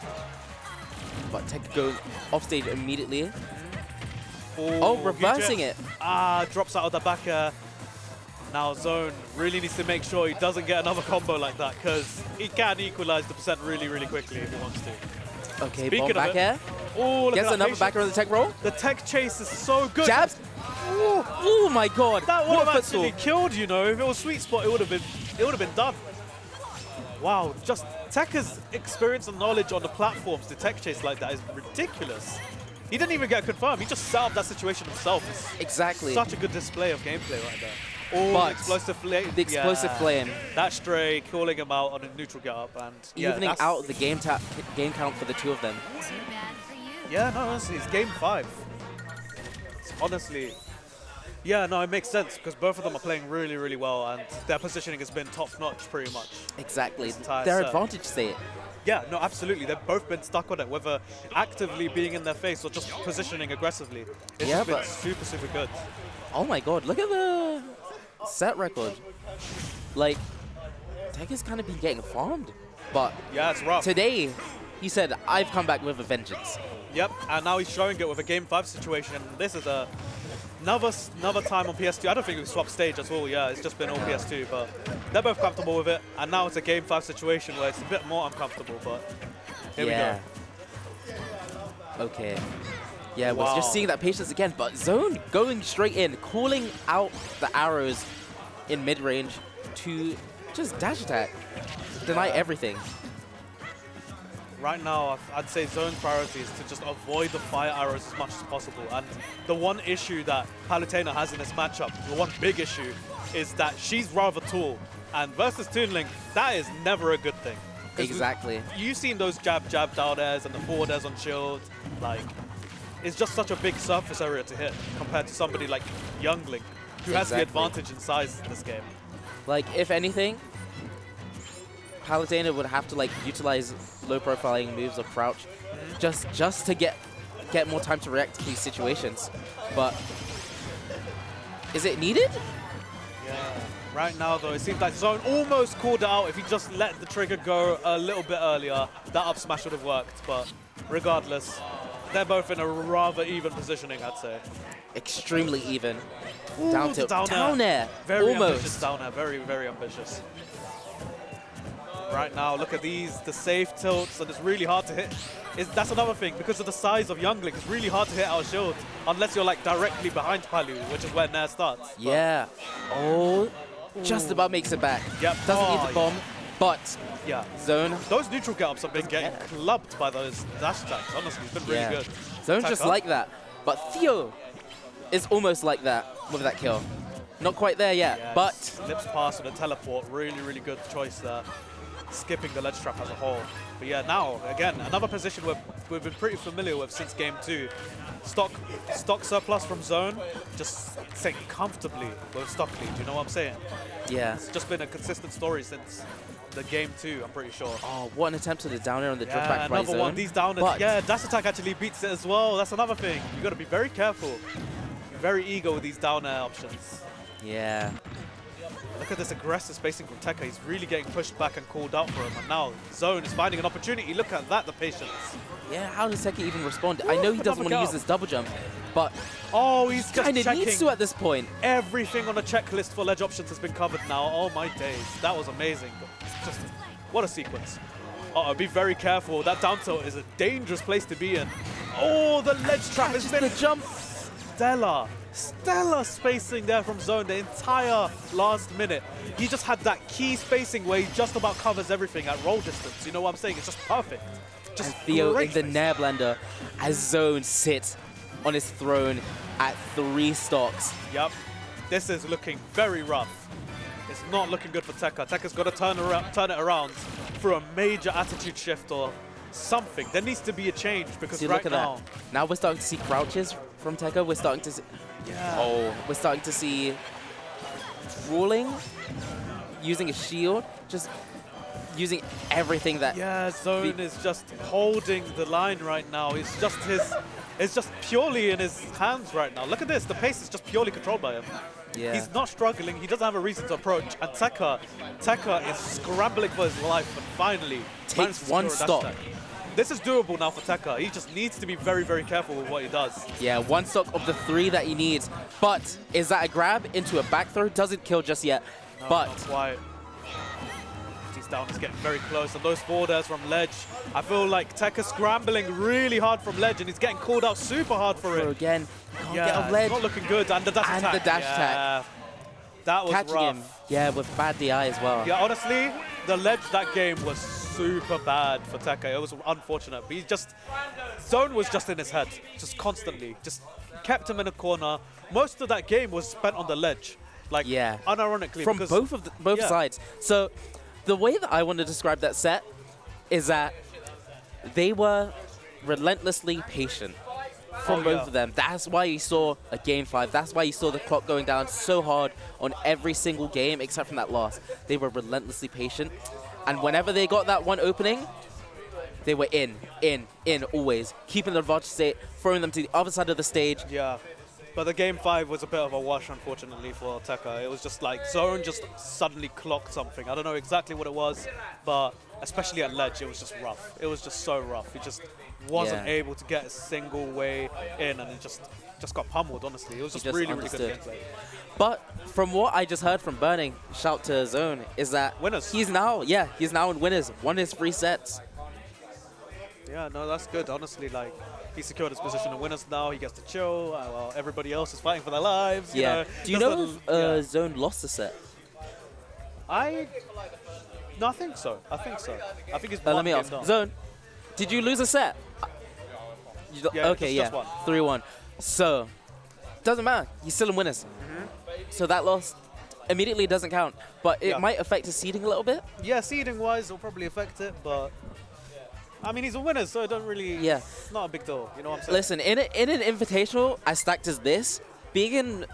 But Tekka goes off stage immediately. Oh, reversing it. Drops out of the back air. Now Zone really needs to make sure he doesn't get another combo like that, because he can equalize the percent really, really quickly if he wants to. Okay, Speaking bomb of back it, air. Oh, look Gets at that another patience. back air on the tech roll. The tech chase is so good. Jabs. Oh my god. That would What have a actually footstool. killed, you know. If it was sweet spot, it would have been done. Wow, just Tekka's experience and knowledge on the platforms to tech chase like that is ridiculous. He didn't even get confirmed. He just set up that situation himself. It's Exactly. such a good display of gameplay right there. Oh, But the explosive flame. the explosive flame. That stray calling him out on a neutral get up, and yeah, Evening that's- out the game count for the 2 of them. Yeah, no, honestly, it's game 5. It's honestly, yeah, no, it makes sense because both of them are playing really, really well, and their positioning has been top notch pretty much. Exactly. This entire Their set. advantage state. Yeah, no, absolutely. They've both been stuck on it, whether actively being in their face or just positioning aggressively. It's just been super, super good. Oh my god, look at the set record. Like, Tech has kind of been getting farmed. But yeah, it's rough. Today, he said, I've come back with a vengeance. Yep, and now he's showing it with a Game 5 situation. And this is another time on PS2. I don't think we've swapped stage at all. Yeah, it's just been all PS2, but they're both comfortable with it. And now it's a Game 5 situation where it's a bit more uncomfortable, but here we go. Okay. Yeah, we're just seeing that patience again, but Zone going straight in, calling out the arrows in mid-range to just dash attack, deny everything. Right now, I'd say Zone's priority is to just avoid the fire arrows as much as possible. And the one issue that Palutena has in this matchup, the one big issue, is that she's rather tall. And versus Toon Link, that is never a good thing. Exactly. You've seen those jab down airs and the forward airs on shield. Like, it's just such a big surface area to hit compared to somebody like Youngling, who has the advantage in size in this game. Like, if anything, Palutena would have to like utilize low profiling moves or crouch just to get more time to react to these situations. But is it needed? Yeah. Right now though, it seems like Zone almost called it out. If he just let the trigger go a little bit earlier, that up smash would have worked. But regardless, they're both in a rather even positioning, I'd say. Extremely even. Ooh, down tilt. Down air. Very almost. Ambitious down air. Very, very ambitious. Right now, look at these, the safe tilts, and it's really hard to hit. That's another thing, because of the size of Youngling, it's really hard to hit our shield, unless you're like directly behind Palu, which is where Nair starts. Yeah. Oh, just about makes it back. Yep. Doesn't need the bomb, but yeah. Zone. Those neutral get-ups have been getting clubbed by those dash attacks, honestly. It's been really good. Zone's just like that. But Theo is almost like that with that kill. Not quite there yet, but... Slips past with a teleport, really, really good choice there. Skipping the ledge trap as a whole. But yeah, now, again, another position we've been pretty familiar with since Game 2. Stock surplus from Zone, just sitting comfortably with stock lead, you know what I'm saying? Yeah. It's just been a consistent story since the Game 2, I'm pretty sure. Oh, what an attempt to the down air on the drop back by Zone. One. These downers, yeah, dash attack actually beats it as well. That's another thing. You got to be very careful. You're very eager with these down air options. Yeah. Look at this aggressive spacing from Tekka. He's really getting pushed back and called out for him. And now Zone is finding an opportunity. Look at that, the patience. Yeah, how does Tekka even respond? I know he doesn't want to use this double jump, but he's kind of needs to at this point. Everything on the checklist for ledge options has been covered now. Oh my days, that was amazing. Just what a sequence. Uh-oh, be very careful. That down tilt is a dangerous place to be in. Oh, the ledge trap has been the jump. Stellar spacing there from Zone the entire last minute. He just had that key spacing where he just about covers everything at roll distance. You know what I'm saying? It's just perfect. Just and Theo in the Nair blender as Zone sits on his throne at 3 stocks. Yep. This is looking very rough. It's not looking good for Tekka. Tekka's got to turn it around through a major attitude shift or something. There needs to be a change because right now... Now we're starting to see crouches from Tekka. We're starting to see... Yeah. Oh, we're starting to see rolling, using a shield, just using everything that... Yeah, Zone is just holding the line right now. It's just purely in his hands right now. Look at this. The pace is just purely controlled by him. Yeah. He's not struggling. He doesn't have a reason to approach. And Tekka is scrambling for his life and finally takes one stock. This is doable now for Tekka. He just needs to be very, very careful with what he does. Yeah, 1 stock of the 3 that he needs. But is that a grab into a back throw? Doesn't kill just yet. No, but not quite. He's down. He's getting very close. And those forward airs from ledge. I feel like Tekka's scrambling really hard from ledge, and he's getting called out super hard for it. Again, can't get off ledge. It's not looking good. And the dash attack. And the dash attack. That was catching rough. him. Yeah, with bad DI as well. Yeah, honestly, the ledge that game was super bad for Tekka. It was unfortunate. But Zone was just in his head, just constantly. Just kept him in a corner. Most of that game was spent on the ledge. Like, unironically. From both sides. So, the way that I want to describe that set is that they were relentlessly patient from both of them. That's why you saw a Game 5. That's why you saw the clock going down so hard on every single game except from that last. They were relentlessly patient. And whenever they got that one opening, they were in, always. Keeping the advantage state, throwing them to the other side of the stage. Yeah. But the game 5 was a bit of a wash, unfortunately, for Tekka. It was just like Zone just suddenly clocked something. I don't know exactly what it was, but especially at ledge, it was just rough. It was just so rough. He just wasn't able to get a single way in, and it just got pummeled, honestly. It was just really good gameplay. But from what I just heard from Burning, shout to Zone, is that winners. He's now in winners. Won his 3 sets. Yeah, no, that's good, honestly. Like, he secured his position in winners now. He gets to chill while everybody else is fighting for their lives. You know, do you know if Zone lost the set? No, I think so. I think it's let me ask. Zone, did you lose a set? Yeah, okay, just 3-1. So, doesn't matter. He's still in winners. So that loss immediately doesn't count. But it might affect his seeding a little bit. Yeah, seeding-wise, it'll probably affect it, but I mean, he's a winner, so it don't really. Yeah. It's not a big deal. You know what I'm saying? Listen, in an invitational as stacked as this, being in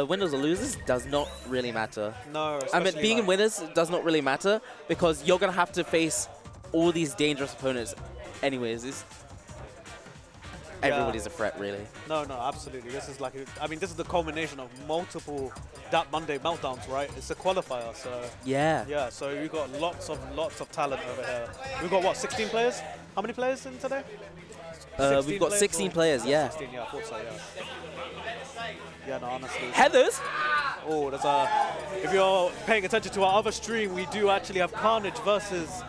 winners or losers does not really matter. No. I mean, being in winners does not really matter because you're gonna have to face all these dangerous opponents, anyways. Everybody's a threat, really. No, absolutely. This is like, this is the culmination of multiple DAT Monday meltdowns, right? It's a qualifier, so. Yeah, so we've got lots of talent over here. We've got, what, 16 players? How many players in today? We've got 16 players, yeah. 16, yeah, I thought so, yeah. Yeah, no, honestly. Heathers? Oh, there's a. If you're paying attention to our other stream, we do actually have Khanage versus.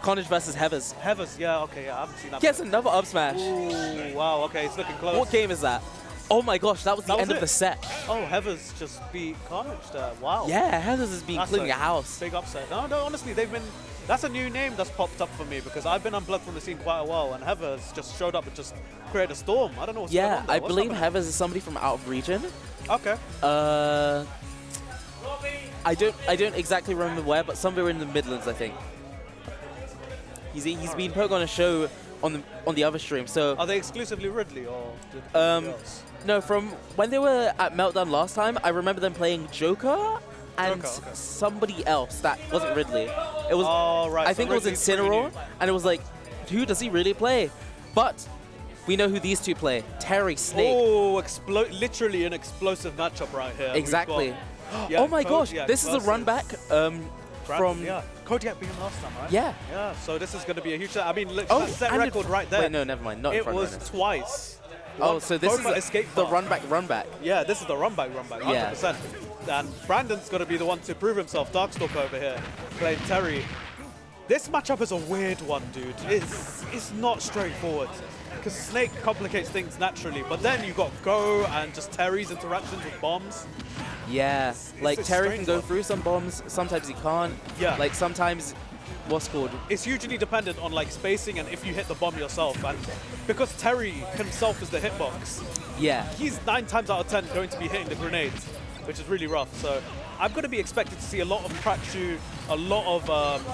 Khanage versus Heathers. Heathers, yeah, okay, yeah, I haven't seen that. Gets another up smash. Ooh, wow, okay, it's looking close. What game is that? Oh my gosh, that was the end of the set. Oh, Heathers just beat Khanage there. Wow. Yeah, Heathers has been cleaning a house. Big upset. No, honestly, that's a new name that's popped up for me because I've been unplugged from the scene quite a while, and Heathers just showed up and just created a storm. I don't know what's going on there. I believe Heathers is somebody from out of region. Okay. I don't exactly remember where, but somewhere in the Midlands, I think. He's been put on a show on the other stream. So are they exclusively Ridley or else? No, from when they were at Meltdown last time, I remember them playing Joker and somebody else that wasn't Ridley. It was I think it was Incineroar, and it was like, who does he really play? But we know who these two play: Terry, Snake. Oh, literally an explosive matchup right here. Exactly. Oh my gosh, this is a run back from Kodiak beat him last time, right? Yeah. Yeah, so this is going to be a huge set. I mean, look, that set record right there. Wait, no, never mind. Not in front of it was twice. Oh, so this is the run back. Yeah, this is the run back, 100%. And Brandon's going to be the one to prove himself. Darkstalker over here, playing Terry. This matchup is a weird one, dude. It's not straightforward. Because Snake complicates things naturally, but then you got Go and just Terry's interactions with bombs. Yeah, like Terry can go through some bombs, sometimes he can't. Yeah. Like sometimes, what's called? It's hugely dependent on like spacing and if you hit the bomb yourself. And because Terry himself is the hitbox, he's 9 times out of 10 going to be hitting the grenades, which is really rough. So I'm going to be expected to see a lot of crack shoot, a lot of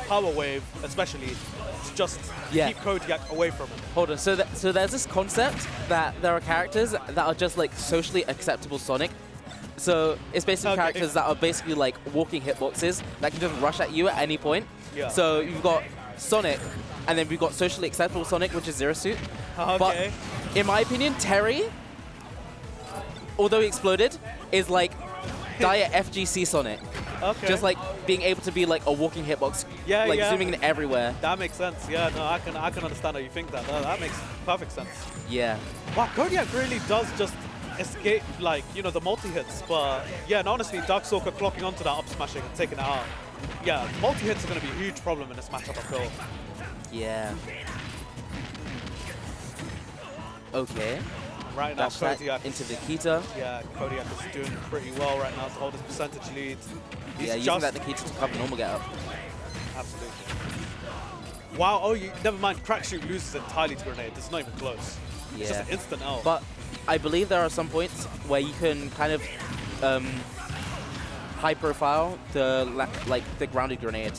power wave, especially to just keep Kodiak away from him. Hold on, so there's this concept that there are characters that are just like socially acceptable Sonic. So it's basically characters that are basically like walking hitboxes that can just rush at you at any point. Yeah. So you've got Sonic, and then we've got socially acceptable Sonic, which is Zero Suit. But in my opinion, Terry, although he exploded, is like dire FGC Sonic. Okay. Just like being able to be like a walking hitbox, like zooming in everywhere. That makes sense. Yeah, no, I can understand how you think that. That makes perfect sense. Yeah. Wow, Kodiak really does just escape, like, you know, the multi-hits, but yeah, and honestly, Darkstalker clocking onto that up smashing and taking it out. Yeah, multi-hits are going to be a huge problem in this matchup, I feel. Yeah. Okay. Right now, Kodiak into Nikita. Yeah, Kodiak is doing pretty well right now to hold his percentage lead. He's using that Nikita to cover normal get up. Absolutely. Wow, oh, never mind, Crack Shoot loses entirely to Grenade. It's not even close. It's just an instant out. But I believe there are some points where you can kind of high profile the grounded grenade.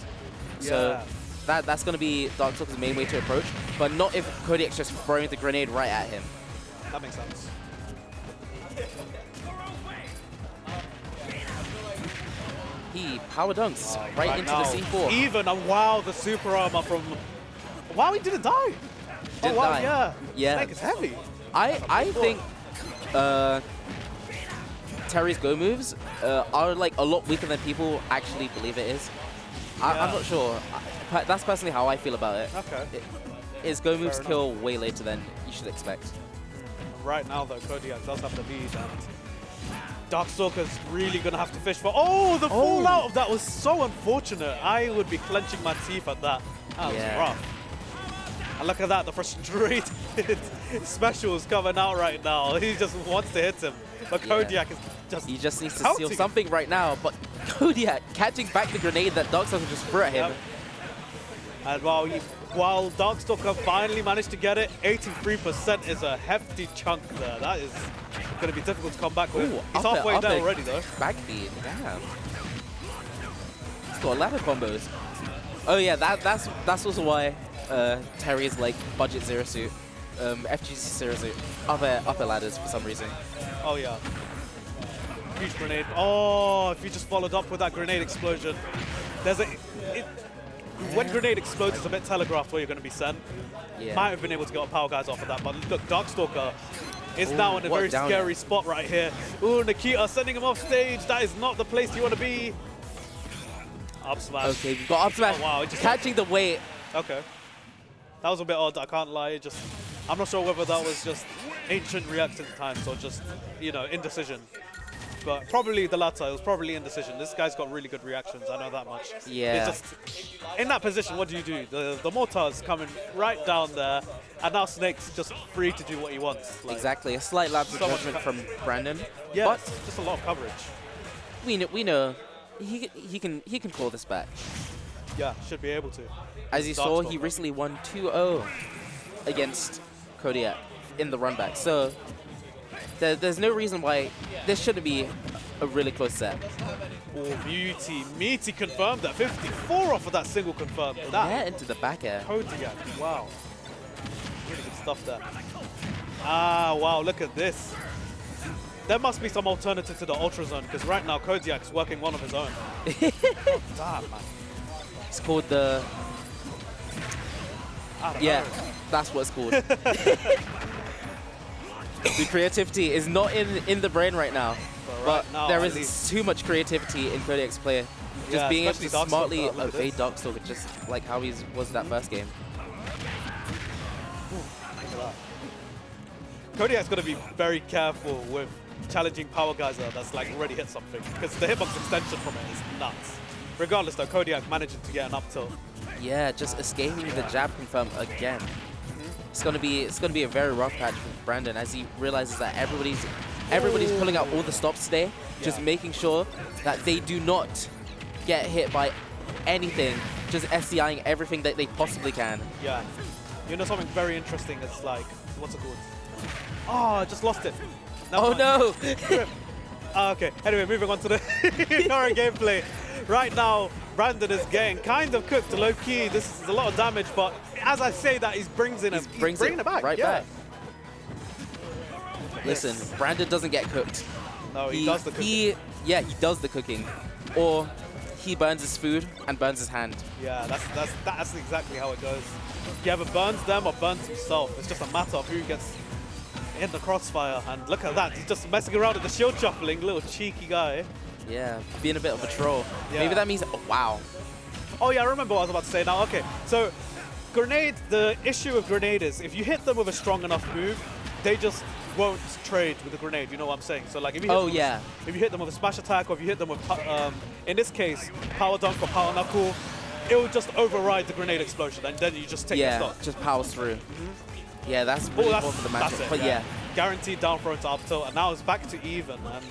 So that's going to be Darkstalker's main way to approach, but not if Kodiak's just throwing the grenade right at him. That makes sense. He power dunks right into the C4. Even, wow, the super armor from Wow, he didn't die. Didn't oh, wow, die. yeah. Yeah. Snake is heavy. I think Terry's go moves are like a lot weaker than people actually believe it is. I'm not sure. That's personally how I feel about it. Okay. His go moves kill way later than you should expect. Right now, though, Kodiak does have the lead, and Darkstalker's really going to have to fish for... Oh, the fallout of that was so unfortunate. I would be clenching my teeth at that. That was rough. And look at that, the frustrated specials coming out right now. He just wants to hit him. But Kodiak is just... He just needs to steal something right now, but Kodiak catching back the grenade that Darkstalker just threw at him. Yep. And while Darkstalker finally managed to get it, 83% is a hefty chunk there. That is going to be difficult to come back with. Ooh, he's halfway there already, though. Back beat, damn. He's got a lot of combos. Oh yeah, that's also why Terry's like budget zero suit, FGC zero suit, upper ladders for some reason. Oh yeah. Huge grenade. Oh, if you just followed up with that grenade explosion. There's a... When grenade explodes, it's a bit telegraphed where you're going to be sent. Yeah. Might have been able to get a power guys off of that, but look, Darkstalker is now in a very scary spot right here. Ooh, Nikita sending him off stage. That is not the place you want to be. Up smash. Okay, we've got up smash. Oh, wow, just catching the weight. Okay. That was a bit odd, I can't lie. I'm not sure whether that was just ancient reacting times or just, you know, indecision. But probably the latter. It was probably indecision. This guy's got really good reactions. I know that much. Yeah. It's just, in that position, what do you do? The mortar's coming right down there, and now Snake's just free to do what he wants. Like, exactly. A slight lapse of judgment from Brandon. Yeah, but just a lot of coverage. We know he can call this back. Yeah, should be able to. As you saw, he recently won 2-0 against Kodiak in the run back. So there's no reason why this shouldn't be a really close set. Oh, Meaty confirmed that. 54 off of that single confirmed. That into the back air. Kodiak, wow. Really good stuff there. Ah, wow, look at this. There must be some alternative to the Ultra Zone, because right now Kodiak's working one of his own. Oh, damn, man. It's called the... Yeah, that's what it's called. The creativity is not in the brain right now, but now, there is too much creativity in Kodiak's play. Just being able to smartly evade Darkstalker, just like how he was that first game. Kodiak's got to be very careful with challenging Power Geyser that's like already hit something, because the hitbox extension from it is nuts. Regardless though, Kodiak managing to get an up tilt. Yeah, just escaping the jab confirm again. It's gonna be a very rough patch for Brandon as he realizes that everybody's pulling out all the stops today, just making sure that they do not get hit by anything, just SDIing everything that they possibly can. Yeah. You know something very interesting? It's like, what's it called? Oh, I just lost it. Oh no! Okay, anyway, moving on to the current gameplay. Right now, Brandon is getting kind of cooked low-key. This is a lot of damage, but as I say that, he's bringing it back. Right back. Listen, Brandon doesn't get cooked. No, he does the cooking. He does the cooking. Or he burns his food and burns his hand. Yeah, that's exactly how it goes. He either burns them or burns himself. It's just a matter of who gets in the crossfire. And look at that, he's just messing around with the shield shuffling, little cheeky guy. Yeah, being a bit of a troll. Yeah. Maybe that means, wow. Oh yeah, I remember what I was about to say now. Okay, so grenade, the issue with grenade is if you hit them with a strong enough move, they just won't trade with the grenade, you know what I'm saying? So like if you hit if you hit them with a smash attack, or if you hit them with, in this case, power dunk or power knuckle, it will just override the grenade explosion, and then you just take the stock. Just powers through. Yeah, that's really important for the matchup. But yeah. Guaranteed down throw to up tilt, and now it's back to even. And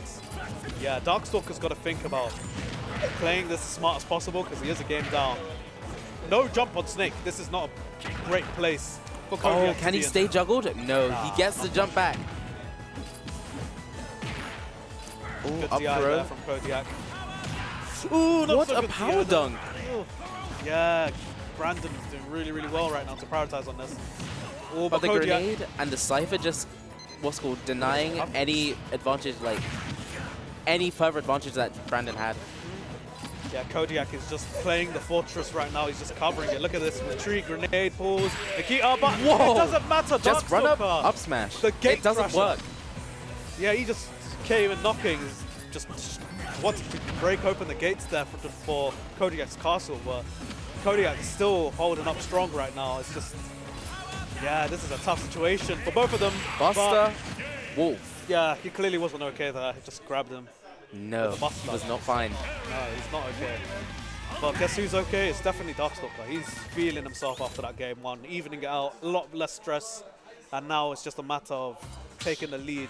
yeah, Darkstalker's got to think about playing this as smart as possible, because he is a game down. No jump on Snake. This is not a great place for Kodiak. Oh, can he stay juggled? No, he gets the jump back. Good up DI throw there from Kodiak. Ooh, not what so a good power DI dunk. there. Yeah, Brandon is doing really, really well right now to prioritize on this. Oh, but the Kodiak, grenade and the Cypher just, denying any advantage, like any further advantage that Brandon had. Yeah, Kodiak is just playing the fortress right now. He's just covering it. Look at this retreat, grenade, pulls, Nikita, but Whoa. it doesn't matter. Just run Darkstalker. up smash. The gate it doesn't crasher. work. Yeah, he just came in knocking. Just wanted to break open the gates there for Kodiak's castle, but Kodiak is still holding up strong right now. It's just, yeah, this is a tough situation for both of them. Buster, but Wolf. yeah, he clearly wasn't okay there. He just grabbed him. No, With a Buster. he was not fine. No, he's not okay. But guess who's okay? It's definitely Darkstalker. He's feeling himself after that game one, evening it out, a lot less stress, and now it's just a matter of taking the lead.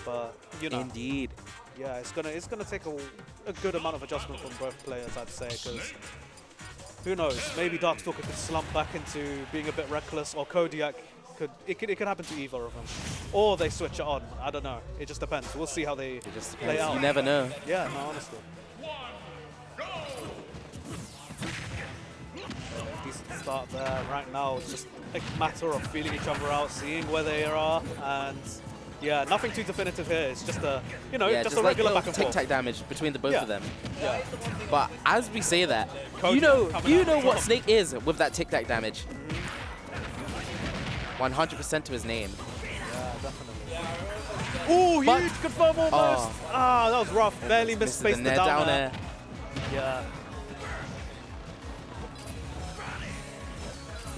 But you know, Indeed. yeah, it's gonna take a good amount of adjustment from both players, I'd say, because who knows? Maybe Darkstalker could slump back into being a bit reckless, or Kodiak could. It could happen to either of them, or they switch it on. I don't know. It just depends. We'll see how they It just play depends. out. You never know. Yeah, no, honestly. Decent start there. Right now, it's just a matter of feeling each other out, seeing where they are, and yeah, nothing too definitive here. It's just a, you know, Yeah, just just a like regular back and forth. tic-tac damage between the both Yeah. of them. Yeah. But as we say that, Kodiak you know coming out on what top. Snake is with that tic-tac damage. 100% to his name. Yeah, definitely. Ooh, But- huge confirm almost. Ah, that was rough. Barely Misses misspaced the down air. Yeah.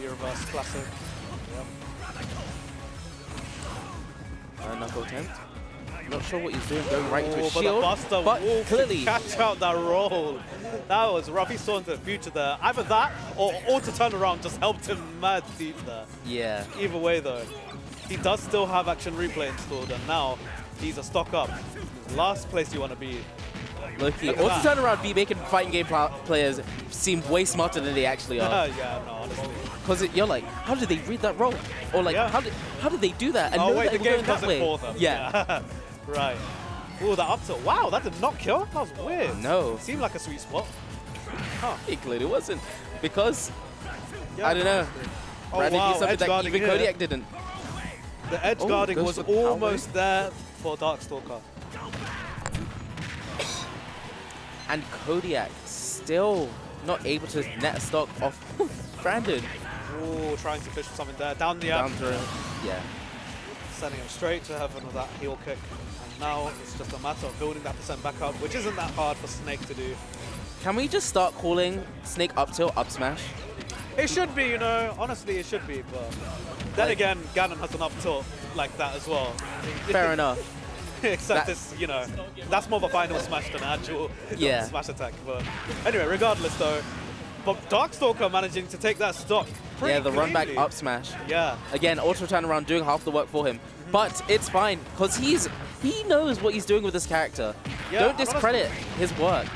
The reverse classic. Knuckle attempt. Not sure what he's doing, going right into Oh, his but shield. the Buster But Wolf clearly, catch out that roll. That was rough. He saw into the future there. Either that or auto turnaround just helped him mad deep there. yeah. Either way though, he does still have action replay installed, and now he's a stock up. Last place you want to be. Loki, Look at also that. turn around, be making fighting game players seem way smarter than they actually are. Yeah, no, honestly. Because you're like, how did they read that roll? Or like, Yeah. how did they do that? And Oh know wait, that the it was game going does that it way? for them. Yeah. Right. Ooh, that up tilt. Wow, that did not kill. That was weird. No. Seemed like a sweet spot. Huh. It clearly wasn't. Because, Yeah. I don't know. Oh Brandon wow, did something edge that guarding even here. Kodiak didn't. The edge Oh, guarding goes was for the power almost there for Darkstalker. And Kodiak still not able to net a stock off Brandon. Ooh, trying to fish for something there. Down the Down app, through. Yeah. sending him straight to heaven with that heel kick. And now it's just a matter of building that percent back up, which isn't that hard for Snake to do. Can we just start calling Snake up tilt up smash? It should be, you know, honestly it should be, but then Like- again, Ganon has an up tilt like that as well. Fair enough. Except That- it's, you know, that's more of a final smash than an actual Yeah. smash attack. But anyway, regardless though, but Darkstalker managing to take that stock pretty Yeah, the run back cleanly. up smash. Yeah. Again, auto turn around doing half the work for him. But it's fine, because he knows what he's doing with this character. Yeah, Don't and honestly- discredit his work.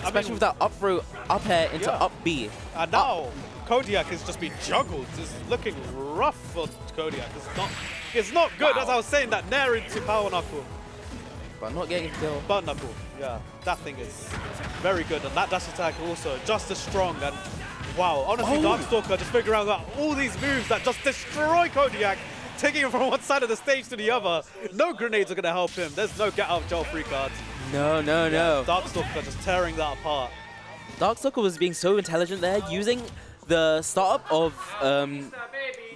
Especially with that up throw, up air into Yeah. up B. And now Kodiak has just been juggled. It's looking rough for Kodiak. It's not good. Wow. As I was saying, that nair into power knuckle. But not getting killed. Butt knuckle. Yeah, that thing is very good. And that dash attack also just as strong. And wow, honestly, Oh. Darkstalker just figuring out all these moves that just destroy Kodiak, taking him from one side of the stage to the other. No grenades are going to help him. There's no get out of jail free cards. No. Darkstalker just tearing that apart. Darkstalker was being so intelligent there, using the startup of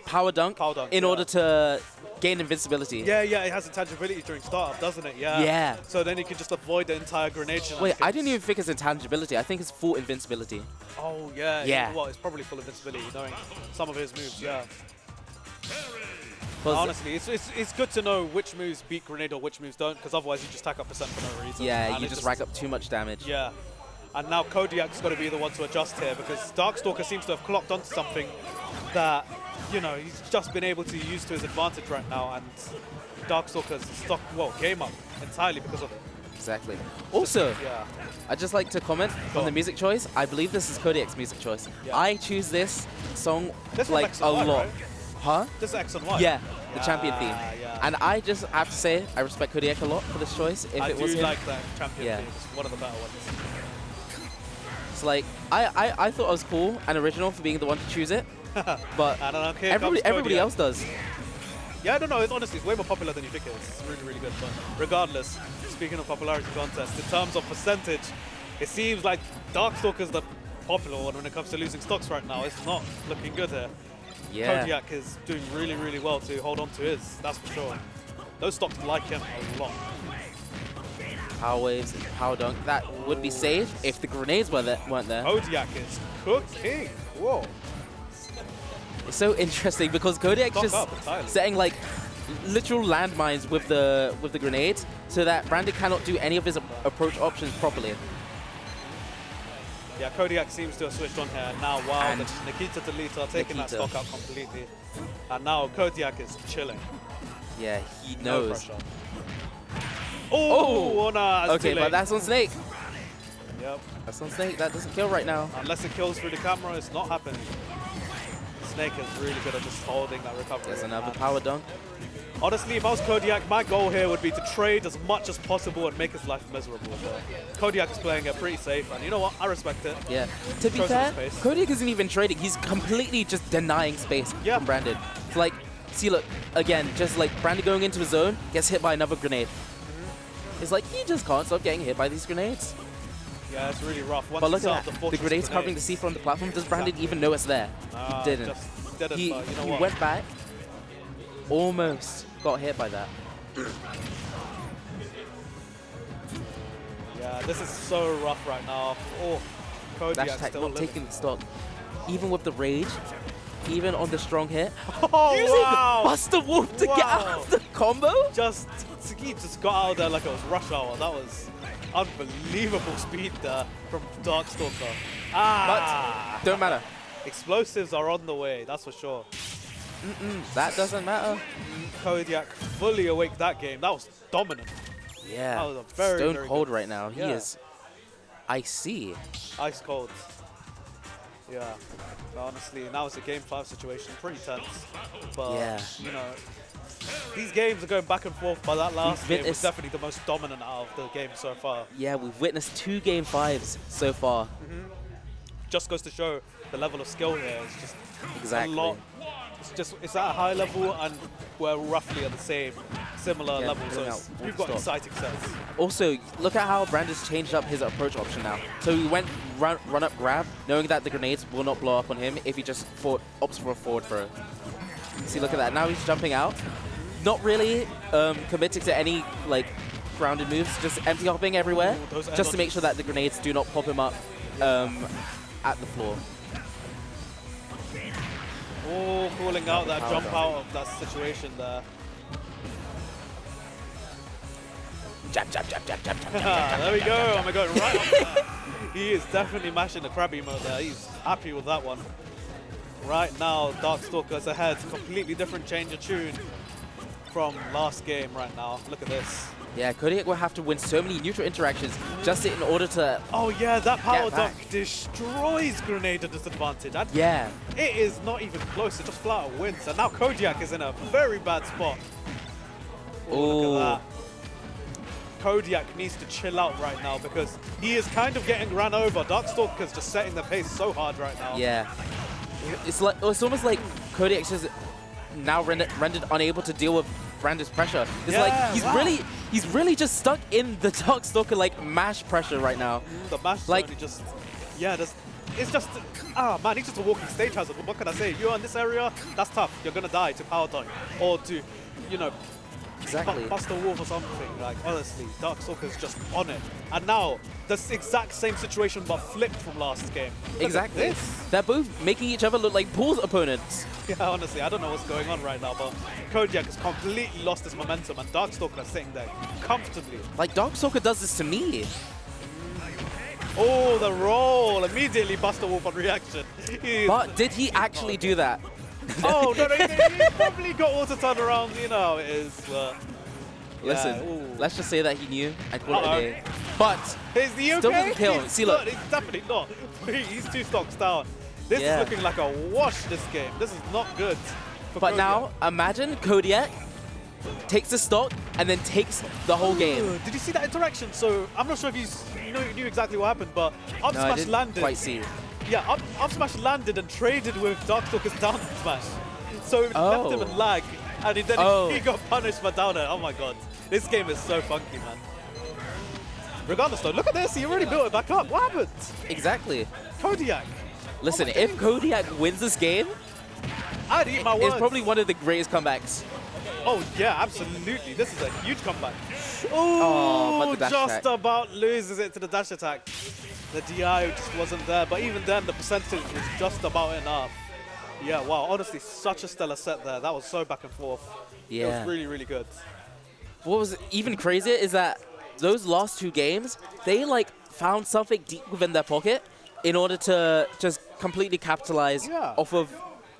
Power Dunk, Power Dunk, in yeah. order to gain invincibility. Yeah, it has intangibility during startup, doesn't it? Yeah. Yeah. So then you can just avoid the entire grenade. Wait, I shenanigans. didn't even think it's intangibility. I think it's full invincibility. Oh, yeah. Yeah. You know what? It's probably full of invincibility, knowing some of his moves, yeah. 'Cause- Honestly, it's good to know which moves beat grenade or which moves don't, because otherwise you just tack up percent for no reason. yeah, and you it just rack up too much damage. Yeah. And now Kodiak's got to be the one to adjust here, because Darkstalker seems to have clocked onto something that, you know, he's just been able to use to his advantage right now, and Darkstalker's stock, well, game up entirely because of it. Exactly. Also, Yeah. I'd just like to comment Go on the on. music choice. I believe this is Kodiak's music choice. Yeah. I choose this song This was like X a and Y, lot. right? Huh? This is X and Y. Yeah, the champion theme. Yeah. And I just have to say, I respect Kodiak a lot for this choice. If I it was do him. like that champion Yeah. theme. It's one of the better ones. It's like, I thought I was cool and original for being the one to choose it. But I don't know. Here everybody comes Kodiak. else does. Yeah, I don't know. It's honestly, it's way more popular than you think it is. It's really, really good. But regardless, speaking of popularity contest, in terms of percentage, it seems like Darkstalker's the popular one when it comes to losing stocks right now. It's not looking good here. Yeah. Kodiak is doing really, really well to hold on to his, that's for sure. Those stocks like him a lot. Power waves and power dunk. That would be safe if the grenades weren't there. Kodiak is cooking. Whoa. It's so interesting because Kodiak's just setting like literal landmines with the grenades so that Brandon cannot do any of his approach options properly. Yeah, Kodiak seems to have switched on here. Now, wow, And Nikita to Lita taking that stock out completely. And now Kodiak is chilling. Yeah, he No knows. pressure. Oh, no, that's Okay, too late. but that's on Snake. Yep. That's on Snake. That doesn't kill right now. Unless it kills through the camera, it's not happening. Snake is really good at just holding that recovery. There's another And power dunk. honestly, if I was Kodiak, my goal here would be to trade as much as possible and make his life miserable. But Kodiak is playing it pretty safe, and you know what? I respect it. Yeah. To be Shows fair, some space. Kodiak isn't even trading. He's completely just denying space Yeah. from Brandon. It's like, see, look, again, just like Brandon going into his zone, gets hit by another grenade. It's like, he just can't stop getting hit by these grenades. Yeah, it's really rough. Once But look you at start that. the The grenade's fortress covering the C from the platform. Does Brandon even know it's there? He didn't. Just didn't, He but you know what? went back, almost got hit by that. Yeah, this is so rough right now. Oh, Kodiak Dash attack still not living. taking the stock. Even with the rage, even on the strong hit. Oh, Using wow! Buster Wolf to get out of the combo? He just got out of there like it was rush hour. That was unbelievable speed there from Darkstalker. Ah! Don't matter. Explosives are on the way, that's for sure. That doesn't matter. Kodiak fully awake that game. That was dominant. Yeah. That was a very, Stone very cold good. right now. He Yeah. is icy. Ice cold. Yeah. But honestly, now it's a game 5 situation. Pretty tense. But, Yeah. you know, these games are going back and forth, but that last game was witnessed- definitely the most dominant out of the game so far. Yeah, we've witnessed 2 game 5s so far. Just goes to show the level of skill here. It's just Exactly. a lot. It's at a high level, and we're roughly at the similar Yeah, level. So pulling it's, out we've got stop. exciting sets. Also, look at how Brandon's changed up his approach option now. So he went run up grab, knowing that the grenades will not blow up on him if he just opts for a forward throw. See, look at that. Now he's jumping out. Not really committing to any like grounded moves, just empty hopping everywhere, Ooh, those just to make end sure that the grenades do not pop him up at the floor. Oh, calling out that jump out of that situation there. Jab, jab, jab, jab, jab, jab, jab. There we go. Oh my god, right on there. He is definitely mashing the crab emote there. He's happy with that one. Right now, Darkstalker's ahead. Completely different change of tune from last game right now. Look at this. Yeah, Kodiak will have to win so many neutral interactions just in order to... Oh yeah, that power Get back. dunk destroys Grenade at disadvantage. And Yeah. it is not even close. It just flat out wins. And now Kodiak is in a very bad spot. Oh, look Ooh. at that. Kodiak needs to chill out right now because he is kind of getting ran over. Darkstalker's just setting the pace so hard right now. Yeah. It's almost like Kodiak's just now rendered unable to deal with Brandon's pressure. It's Yeah, like wow. he's really just stuck in the Darkstalker like mash pressure right now. The mash Like- zone, he just, yeah, it's just, man, he's just a walking stage hazard. What can I say? You're in this area, that's tough. You're gonna die to power dunk or to, you know, Exactly. bust a wolf or something. Like, honestly, Darkstalker's just on it. And now, the exact same situation but flipped from last game. Look at Exactly. this. They're both making each other look like Pool's opponents. Yeah, honestly, I don't know what's going on right now, but Kodiak has completely lost his momentum and Darkstalker is sitting there comfortably. Like Darkstalker does this to me. Oh, the roll! Immediately Buster Wolf on reaction. But did he actually do that? Oh, no, he probably got auto turn around, you know how it is. But Listen, yeah, ooh. let's just say that he knew and call it Uh-oh. a day. But Is he okay? Still doesn't kill. He's See, look. not, he's definitely not. He's 2 stocks down. This Yeah. is looking like a wash, this game. This is not good. for But Kodiak. now, imagine Kodiak takes the stock and then takes the whole game. Ooh, did you see that interaction? So, I'm not sure if you knew exactly what happened, but up No, I smash didn't landed. quite see. Yeah, up smash landed and traded with Darkstalker's down smash. So it left him in lag, and then he got punished for down air. Oh my god. This game is so funky, man. Regardless though, look at this, he already built it back up. What happened? Exactly. Kodiak. Listen, my if days. Kodiak wins this game, I'd eat my words. it's probably one of the greatest comebacks. Oh yeah, absolutely. This is a huge comeback. Oh, Oh, but the dash just attack. about loses it to the dash attack. The DI just wasn't there, but even then the percentage was just about enough. Yeah, wow, honestly, such a stellar set there. That was so back and forth. It Yeah. was really, really good. What was even crazier is that those last 2 games, they like found something deep within their pocket in order to just completely capitalize Yeah. off of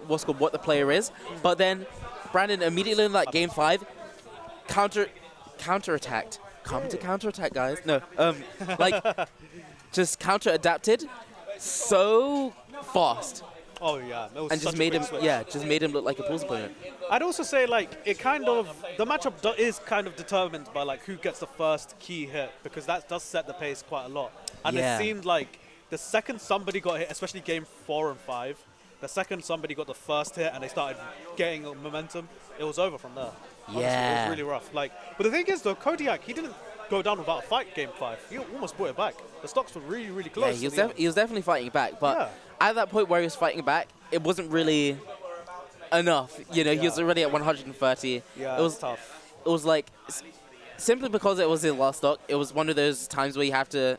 what's called what the player is. But then Brandon immediately in that game 5 counterattacked. Counterattack, guys. No, like just counter-adapted so fast Oh yeah, it was and such just a made quick him, switch. yeah, just made him look like a pulse opponent. I'd also say like it kind of the matchup is kind of determined by like who gets the first key hit because that does set the pace quite a lot. And Yeah. it seemed like the second somebody got hit, especially game 4 and 5, the second somebody got the first hit and they started getting momentum, it was over from there. Honestly, it Yeah. was really rough. Like, but the thing is though, Kodiak he didn't go down without a fight game 5. He almost brought it back. The stocks were really, really Yeah, close. he was definitely fighting back, but at that point where he was fighting back, it wasn't really enough. You know, he was Yeah. already at 130. Yeah, it was tough. It was like simply because it was his last stock. It was one of those times where you have to,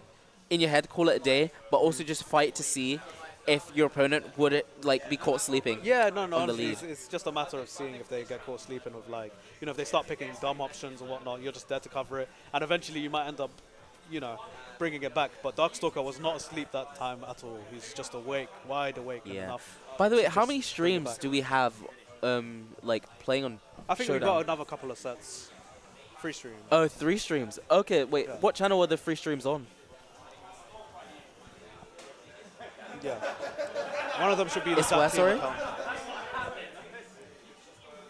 in your head, call it a day, but also just fight to see if your opponent would like be caught sleeping. Yeah, no, on the honestly, lead. it's just a matter of seeing if they get caught sleeping with like, you know, if they start picking dumb options and whatnot, you're just there to cover it, and eventually you might end up, you know, bringing it back. But Darkstalker was not asleep that time at all. He's just awake, wide awake, and Yeah. enough. By the way, to how just many bring it streams back. do we have, like playing on? I think we've Showdown? got another couple of sets. Free stream. Oh, 3 streams. Okay, wait. Yeah. What channel are the 3 streams on? Yeah. One of them should be the It's DAT where, team sorry? account.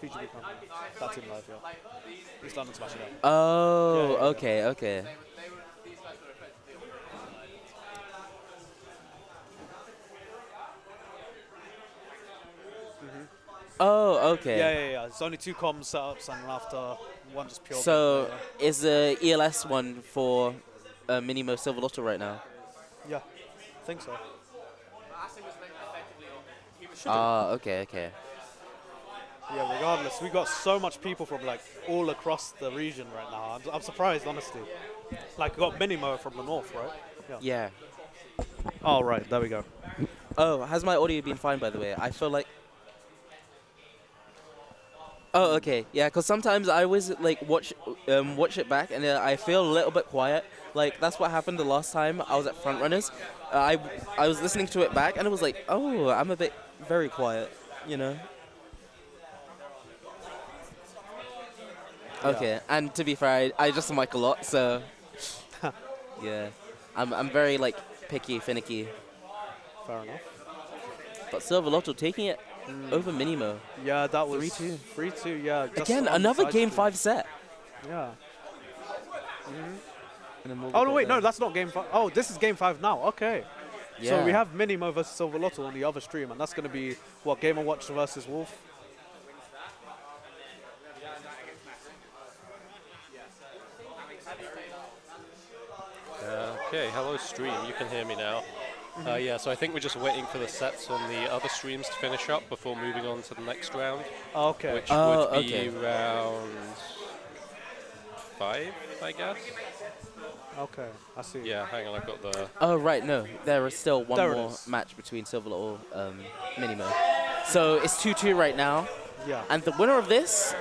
VGBootCamp. DAT team live, yeah. East London Smash It Out. Oh, Yeah. okay, okay. Oh, okay. Yeah. There's only 2 comms setups, and after one just pure. So, gameplay, is the ELS one for Minimo Sylvalotl right now? yeah. I think so. Ah, okay, okay. Yeah, regardless, we got so much people from like all across the region right now. I'm surprised, honestly. Like, we got Minimo from the north, right? Yeah. Oh, right, there we go. Oh, has my audio been fine, by the way? I feel like... Oh, okay. Yeah, because sometimes I always like watch it back, and I feel a little bit quiet. Like that's what happened the last time I was at Frontrunners. I was listening to it back, and it was like, oh, I'm a bit very quiet, you know. Okay, and to be fair, I adjust the mic a lot, so yeah, I'm very like picky, finicky. Fair enough. But Sylvalotl taking it over Minimo. Yeah, that was 3-2. 3-2, yeah. just Again, on another side game stream. 5 set. Yeah. And then we'll Oh, get no, wait, there. no, that's not game 5. Oh, this is game 5 now. Okay. So Yeah. we have Minimo versus Sylvalotl on the other stream, and that's going to be, what, Game & Watch versus Wolf? Okay, hello stream, you can hear me now. Yeah, so I think we're just waiting for the sets on the other streams to finish up before moving on to the next round, Okay. which Oh, would be okay. round 5, I guess. Okay, I see. Yeah, hang on, I've got the... Oh, right, no. There is still one There it more is. match between Sylvalotl Minimo. So it's 2-2 right now. Yeah. And the winner of this,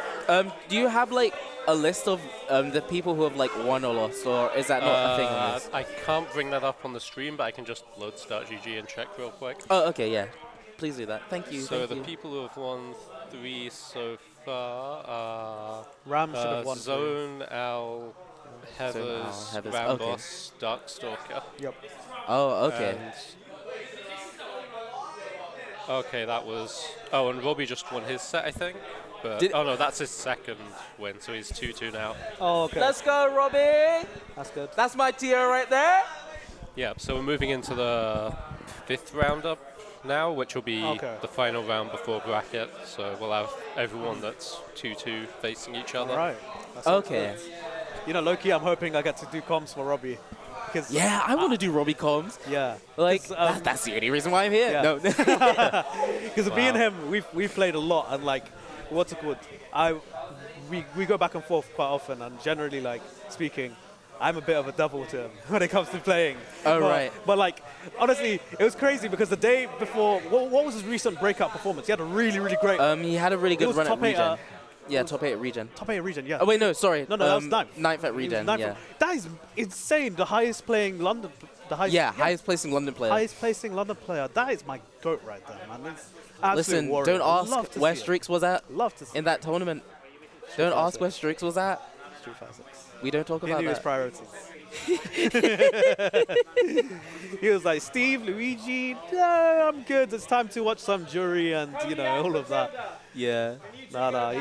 do you have like a list of the people who have like won or lost, or is that not a thing on this? I can't bring that up on the stream, but I can just load Start GG and check real quick. Oh, okay, yeah. Please do that. Thank you. So thank the you. people who have won 3 so far are Ram should have won. Zone, Owl, Heathers, Heathers, RAMBOSS, Darkstalker. Yep. Oh, okay. And okay, that was... Oh, and Robbie just won his set, I think. But Did- oh no, that's his second win, so he's 2-2 now. Oh, okay. Let's go, Robbie! That's good. That's my tier right there. Yeah, so we're moving into the 5th roundup now, which will be Okay. the final round before bracket. So we'll have everyone that's 2-2 facing each other. All right. That sounds Okay. good. You know, low-key, I'm hoping I get to do comms for Robbie. because Yeah, I want to do Robbie comms. yeah, Like, 'cause, that's the only reason why I'm here. yeah. No. because me and him, we've played a lot, and like, what's it called? We go back and forth quite often, and generally, like speaking, I'm a bit of a devil to him when it comes to playing. Oh, right. But like, honestly, it was crazy because the day before, what was his recent breakout performance? He had a really, really great. He had a really He good was run at top eight, Regen. Yeah, top 8 at Regen. top 8 region, yeah. Oh, wait, no, sorry. No, that was ninth. Ninth at He was Regen, ninth. yeah. That is insane. The highest playing London, Highest placing London player. highest placing London player. That is my goat right there, man. It's absolute Listen, warrior. don't ask Love to where see it. Streaks was at Love to see in that tournament. Don't Fighter ask where Streaks was at. Street Fighter 6. We don't talk He about knew his that. priorities. He was like, Steve, Luigi, no, I'm good. It's time to watch some Jury and, all of that. Yeah. Nah,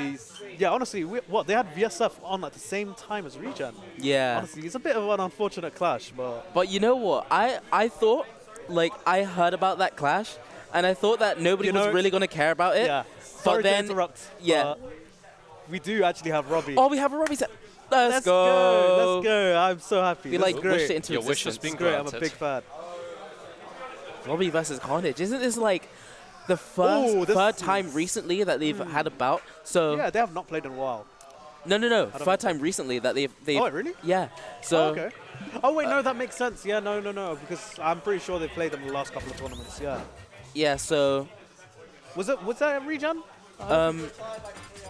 yeah, honestly, they had VSF on at the same time as Regen. Yeah. Honestly, it's a bit of an unfortunate clash, but But you know what? I thought, like, I heard about that clash, and I thought that nobody was really going to care about it. yeah. Sorry then, to interrupt. yeah. but we do actually have Robbie. Oh, we have a Robbie set. Let's Let's go. go. I'm so happy. We This like is great. wished it into Your wish has existence. been Great. I'm a granted. big fan. Robbie versus Khanage. Isn't this like the Ooh, this third time is- recently that they've had a bout? So Yeah, they have not played in a while. no. Third time recently that they've Oh, really? yeah. So Oh, okay. Oh wait, no, that makes sense. Yeah, no, because I'm pretty sure they played them in the last couple of tournaments. Yeah. yeah. So Was that a regen?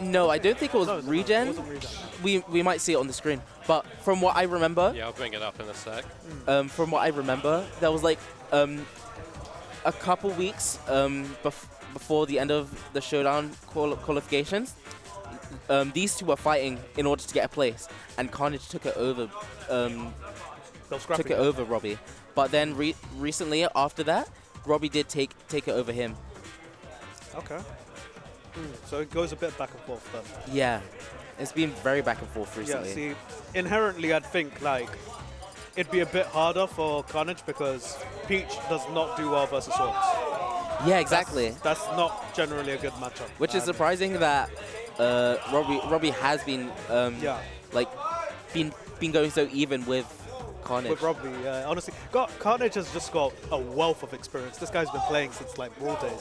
no, I don't think it was No, it Regen. wasn't regen. We might see it on the screen, but from what I remember, Yeah, I'll bring it up in a sec. from what I remember, there was like a couple weeks before the end of the Showdown qualifications. These two were fighting in order to get a place, and Khanage took it over. They'll scrap Took it over Robbie, but then recently after that, Robbie did take it over him. Okay. So it goes a bit back and forth then. Yeah, it's been very back and forth recently. Yeah. See, inherently, I'd think like it'd be a bit harder for Khanage because Peach does not do well versus Swords. Yeah, exactly. That's not generally a good matchup. Which is And surprising that Robbie has been Yeah. like been going so even with Khanage. With Robbie, honestly, Khanage has just got a wealth of experience. This guy's been playing since like Brawl days.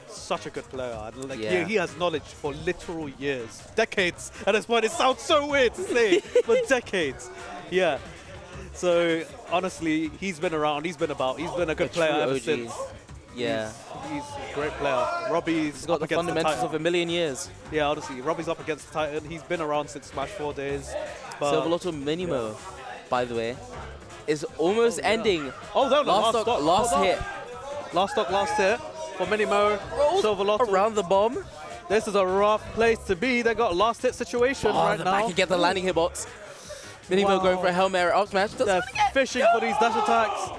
He's such a good player. And, like, Yeah. he has knowledge for literal years, decades. At this point, it sounds so weird to say, but decades. Yeah. So honestly, he's been around. He's been about. He's been a good player true ever OG. since. Yeah, He's a great player. Robbie's he's got up the against fundamentals the of a million years. Yeah, honestly, Robbie's up against the Titan. He's been around since Smash 4 days. But Sylvalotl Minimo, by the way, is almost ending. Oh, no, Last stock, stock, last hold on. hit. Last stock, last hit for Minimo. Sylvalotl. Around the bomb. This is a rough place to be. They got a last hit situation Oh, right the now. back and get the landing hitbox. Minimo going for a Hail Mary up smash. They're fishing for these dash attacks.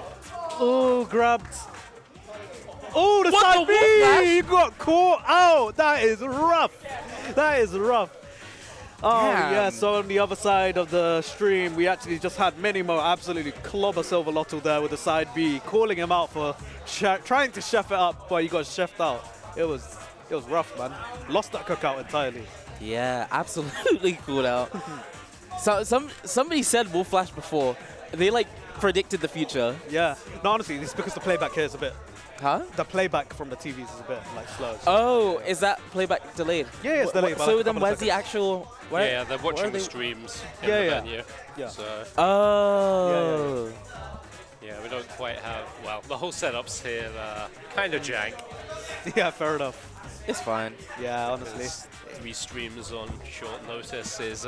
Oh, grabbed. Oh, the What side the wolf dash? B! You got caught out. That is rough. That is rough. Oh, Damn. yeah, so on the other side of the stream, we actually just had Minimo absolutely clobber Sylvalotl there with the side B, calling him out for trying to chef it up, but he got chefed out. It was rough, man. Lost that cookout entirely. Yeah, absolutely cooled out. So somebody said Wolf Flash before. They like predicted the future. Yeah. No, honestly, it's because the playback here is a bit... Huh? The playback from the TVs is a bit, like, slow. Oh, is that playback delayed? Yeah, it's delayed by So like a then couple of where's the seconds. actual... Where, Yeah, they're where watching are the they- streams in Yeah, the yeah. venue. Yeah. So, Oh. yeah, we don't quite have, well, the whole setup's here kind of jank. Yeah, fair enough. It's fine. Yeah, honestly. 3 streams on short notice is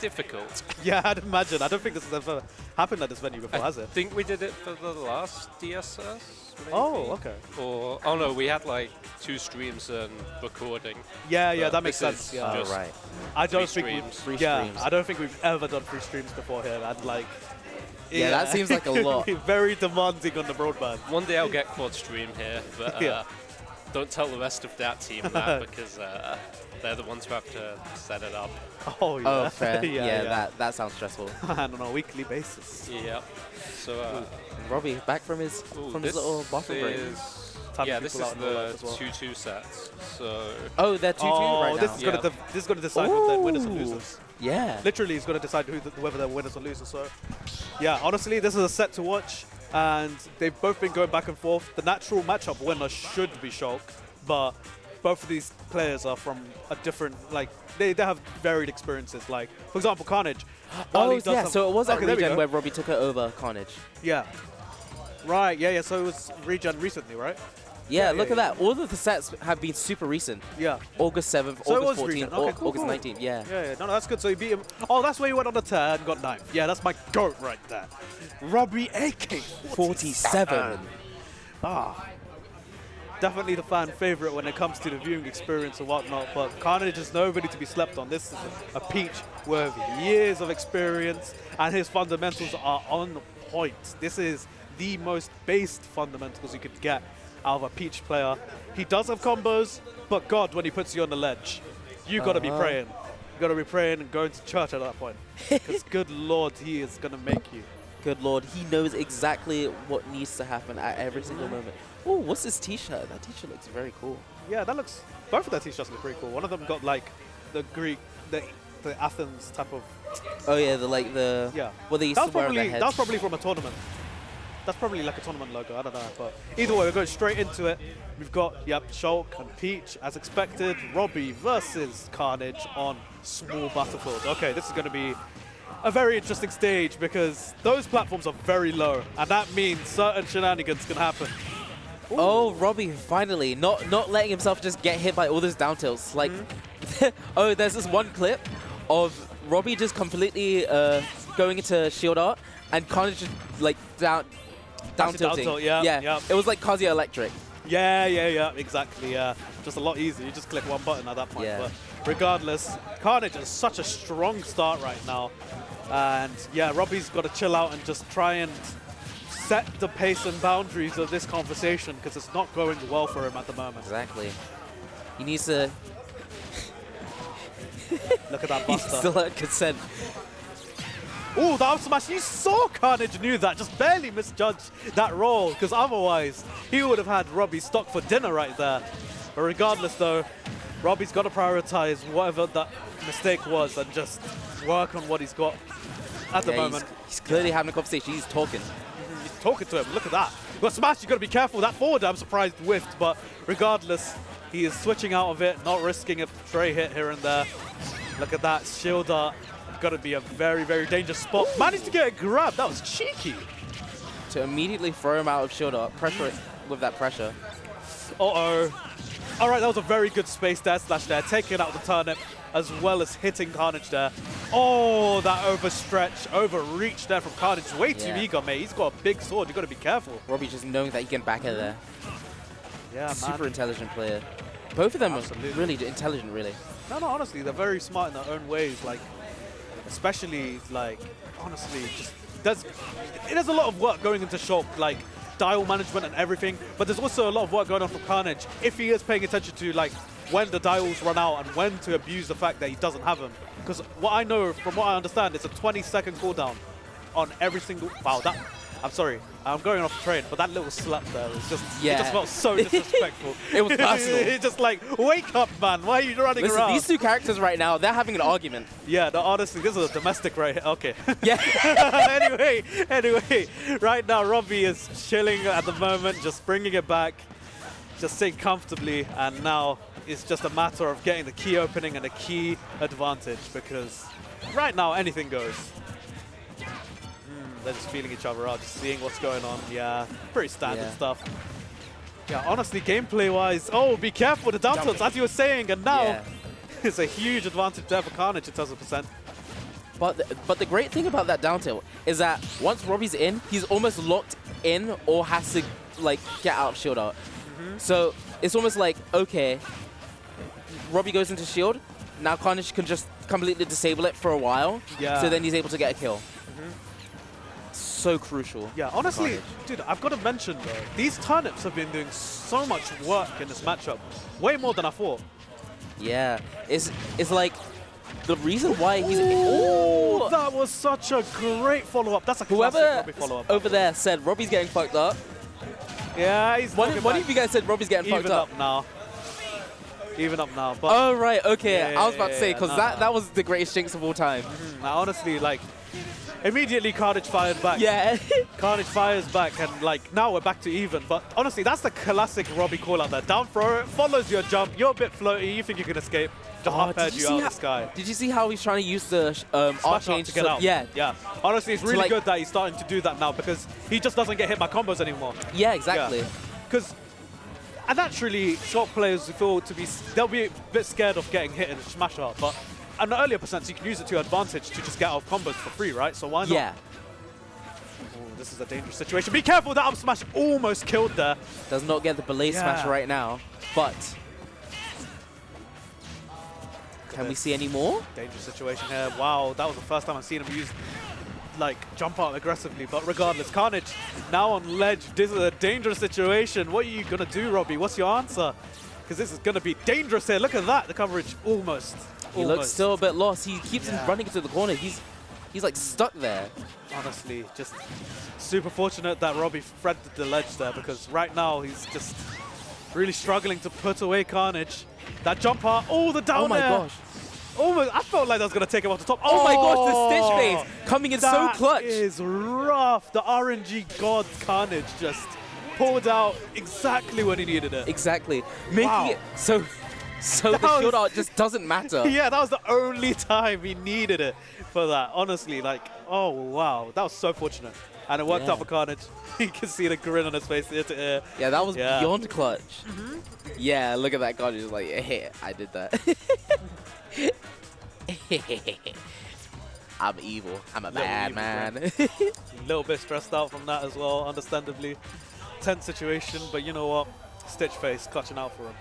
difficult. Yeah, I'd imagine. I don't think this has ever happened at this venue before, has I it? think we did it for the last DSS, maybe? Oh, okay. Or, oh no, we had like 2 streams and recording. Yeah, yeah, But that makes this sense. is Yeah. Oh, just right. I don't free think streams. Free yeah, streams. I don't think we've ever done free streams before here. And like, Yeah, that seems like a lot. Very demanding on the broadband. One day I'll get quad stream here, but Yeah. don't tell the rest of that team that because they're the ones who have to set it up. Oh yeah. Oh, fair. yeah. That sounds stressful. And on a weekly basis. Yep. So Robbie, back from his this little bathroom break. is Time yeah, for this people is out in real the life as well. 2-2 sets. So Oh, they're 2-2 Oh, right now. this is gonna Yeah. this is gonna decide whether they're winners or Ooh. losers. Yeah. Literally, it's gonna decide whether they're winners or losers. So Yeah, honestly, this is a set to watch, and they've both been going back and forth. The natural matchup winner should be Shulk, but both of these players are from a different, like, they have varied experiences. Like, for example, Khanage. Oh, yeah, so it was at okay, there we Regen go. where Robbie took it over Khanage. Yeah. Right, yeah, so it was Regen recently, right? Yeah, look at that. All of the sets have been super recent. Yeah. August 7th, So it August was 14th, Regen. Okay, cool, August cool. 19th, yeah. Yeah, no, that's good. So you beat him. Oh, that's where you went on the tear and got 9th. Yeah, that's my GOAT right there. Robbie AK-47. Ah. Definitely the fan favorite when it comes to the viewing experience and whatnot, but Khanage is nobody to be slept on. This is a Peach with years of experience, and his fundamentals are on point. This is the most based fundamentals you could get out of a Peach player. He does have combos, but God, when he puts you on the ledge, you got to be praying. You got to be praying and going to church at that point, because good Lord, he is going to make you. Good Lord, he knows exactly what needs to happen at every single moment. Oh, what's this t-shirt? That t-shirt looks very cool. Yeah, that looks. Both of their t-shirts look pretty cool. One of them got like the Greek, the Athens type of. Oh yeah, the Yeah. What they used to wear on their heads. That's probably from a tournament. That's probably like a tournament logo. I don't know, but either way, we're going straight into it. We've got Shulk and Peach as expected. Robbie versus Khanage on small battlefield. Okay, this is going to be a very interesting stage because those platforms are very low, and that means certain shenanigans can happen. Ooh. Oh, Robbie finally not letting himself just get hit by all those down tilts. Like, oh, there's this one clip of Robbie just completely going into shield art and Khanage just like down tilting. Tilt, yeah. It was like Kazuya Electric. Yeah, exactly. Just a lot easier. You just click one button at that point. Yeah. But regardless, Khanage has such a strong start right now, and yeah, Robbie's got to chill out and just try and set the pace and boundaries of this conversation because it's not going well for him at the moment. Exactly. He needs to. Look at that He's buster. still at consent. Oh, the up smash. You saw Khanage knew that. Just barely misjudged that roll because otherwise he would have had Robbie stock for dinner right there. But regardless though, Robbie's got to prioritize whatever that mistake was and just work on what he's got at the moment. He's clearly having a conversation. He's talking. He's talking to him. Look at that. Well, Smash, you got to be careful. That forward, I'm surprised, whiffed. But regardless, he is switching out of it, not risking a stray hit here and there. Look at that. Shield dart. Got to be a very, very dangerous spot. Managed to get a grab. That was cheeky. To immediately throw him out of shield art. Pressure it with that pressure. Uh-oh. All right, that was a very good space there, slash there. Taking out the turnip as well as hitting Khanage there. Oh, that overstretch, overreach there from Khanage. Way too eager, mate. He's got a big sword. You got to be careful. Robbie just knowing that he can back it there. Yeah, man. Super intelligent player. Both of them Absolutely. are really intelligent, really. No, honestly, they're very smart in their own ways. Like, especially, like, honestly, just there's a lot of work going into Shulk, like dial management and everything. But there's also a lot of work going on from Khanage if he is paying attention to like when the dials run out and when to abuse the fact that he doesn't have them. Because what I know, from what I understand, it's a 20-second cooldown on every single. Wow, that. I'm sorry, I'm going off the train, but that little slap there was just, it just felt so disrespectful. It was personal. It's just like, wake up, man, why are you running Listen, around? these two characters right now, they're having an argument. Yeah, no, honestly, this is a domestic right here. Okay. Yeah. anyway, right now, Robbie is chilling at the moment, just bringing it back, just sitting comfortably, and now it's just a matter of getting the key opening and the key advantage, because right now, anything goes. They're just feeling each other out, just seeing what's going on. Yeah, pretty standard stuff. Yeah, honestly, gameplay-wise, oh, be careful, the down tilts, as you were saying, and now it's a huge advantage there for Khanage in terms of percent. But the great thing about that down tilt is that once Robbie's in, he's almost locked in or has to like get out of shield art. So it's almost like, okay, Robbie goes into shield, now Khanage can just completely disable it for a while, so then he's able to get a kill. So crucial. Yeah, honestly, dude, I've got to mention though, these turnips have been doing so much work in this matchup, way more than I thought. Yeah, it's like the reason why he's. Oh, that was such a great follow-up. That's a classic Robbie follow-up. Over there said Robbie's getting fucked up. Yeah, he's. What of you guys said Robbie's getting fucked up? Even up now. But oh right, okay. I was about to say because that was the greatest jinx of all time. Now, honestly, like. Immediately, Khanage fired back. Yeah. Khanage fires back, and like now we're back to even. But honestly, that's the classic Robbie call out there. Down throw, follows your jump. You're a bit floaty. You think you can escape? Just up-aired you out of the sky. Did you see how he's trying to use the arcane to get out? Yeah. Yeah. Honestly, it's really good that he's starting to do that now because he just doesn't get hit by combos anymore. Yeah, exactly. Because naturally, Shulk players feel they'll be a bit scared of getting hit in a smash art, but at the earlier percents, you can use it to your advantage to just get out of combos for free, right? So why not? Yeah. Ooh, this is a dangerous situation. Be careful, that up smash almost killed there. Does not get the belay smash right now, but can we see any more? Dangerous situation here. Wow, that was the first time I've seen him use like jump out aggressively, but regardless, Khanage now on ledge. This is a dangerous situation. What are you gonna do, Robbie? What's your answer? Because this is gonna be dangerous here. Look at that, the coverage almost. He looks still a bit lost. He keeps running into the corner. He's like stuck there. Honestly, just super fortunate that Robbie threaded the ledge there because right now he's just really struggling to put away Khanage. That jump art, the down Oh my gosh. Almost, I felt like that was going to take him off the top. Oh my gosh, the Stitch phase coming in so clutch. That is rough. The RNG god Khanage just pulled out exactly when he needed it. Exactly. Making it so the shield art just doesn't matter. Yeah, that was the only time he needed it for that. Honestly, like, oh wow, that was so fortunate. And it worked out for Khanage. You can see the grin on his face ear to ear. Yeah, that was beyond clutch. Yeah, look at that Khanage. Just like, hey, I did that. I'm evil. I'm a bad man. A little bit stressed out from that as well, understandably. Tense situation, but you know what? Stitch face clutching out for him.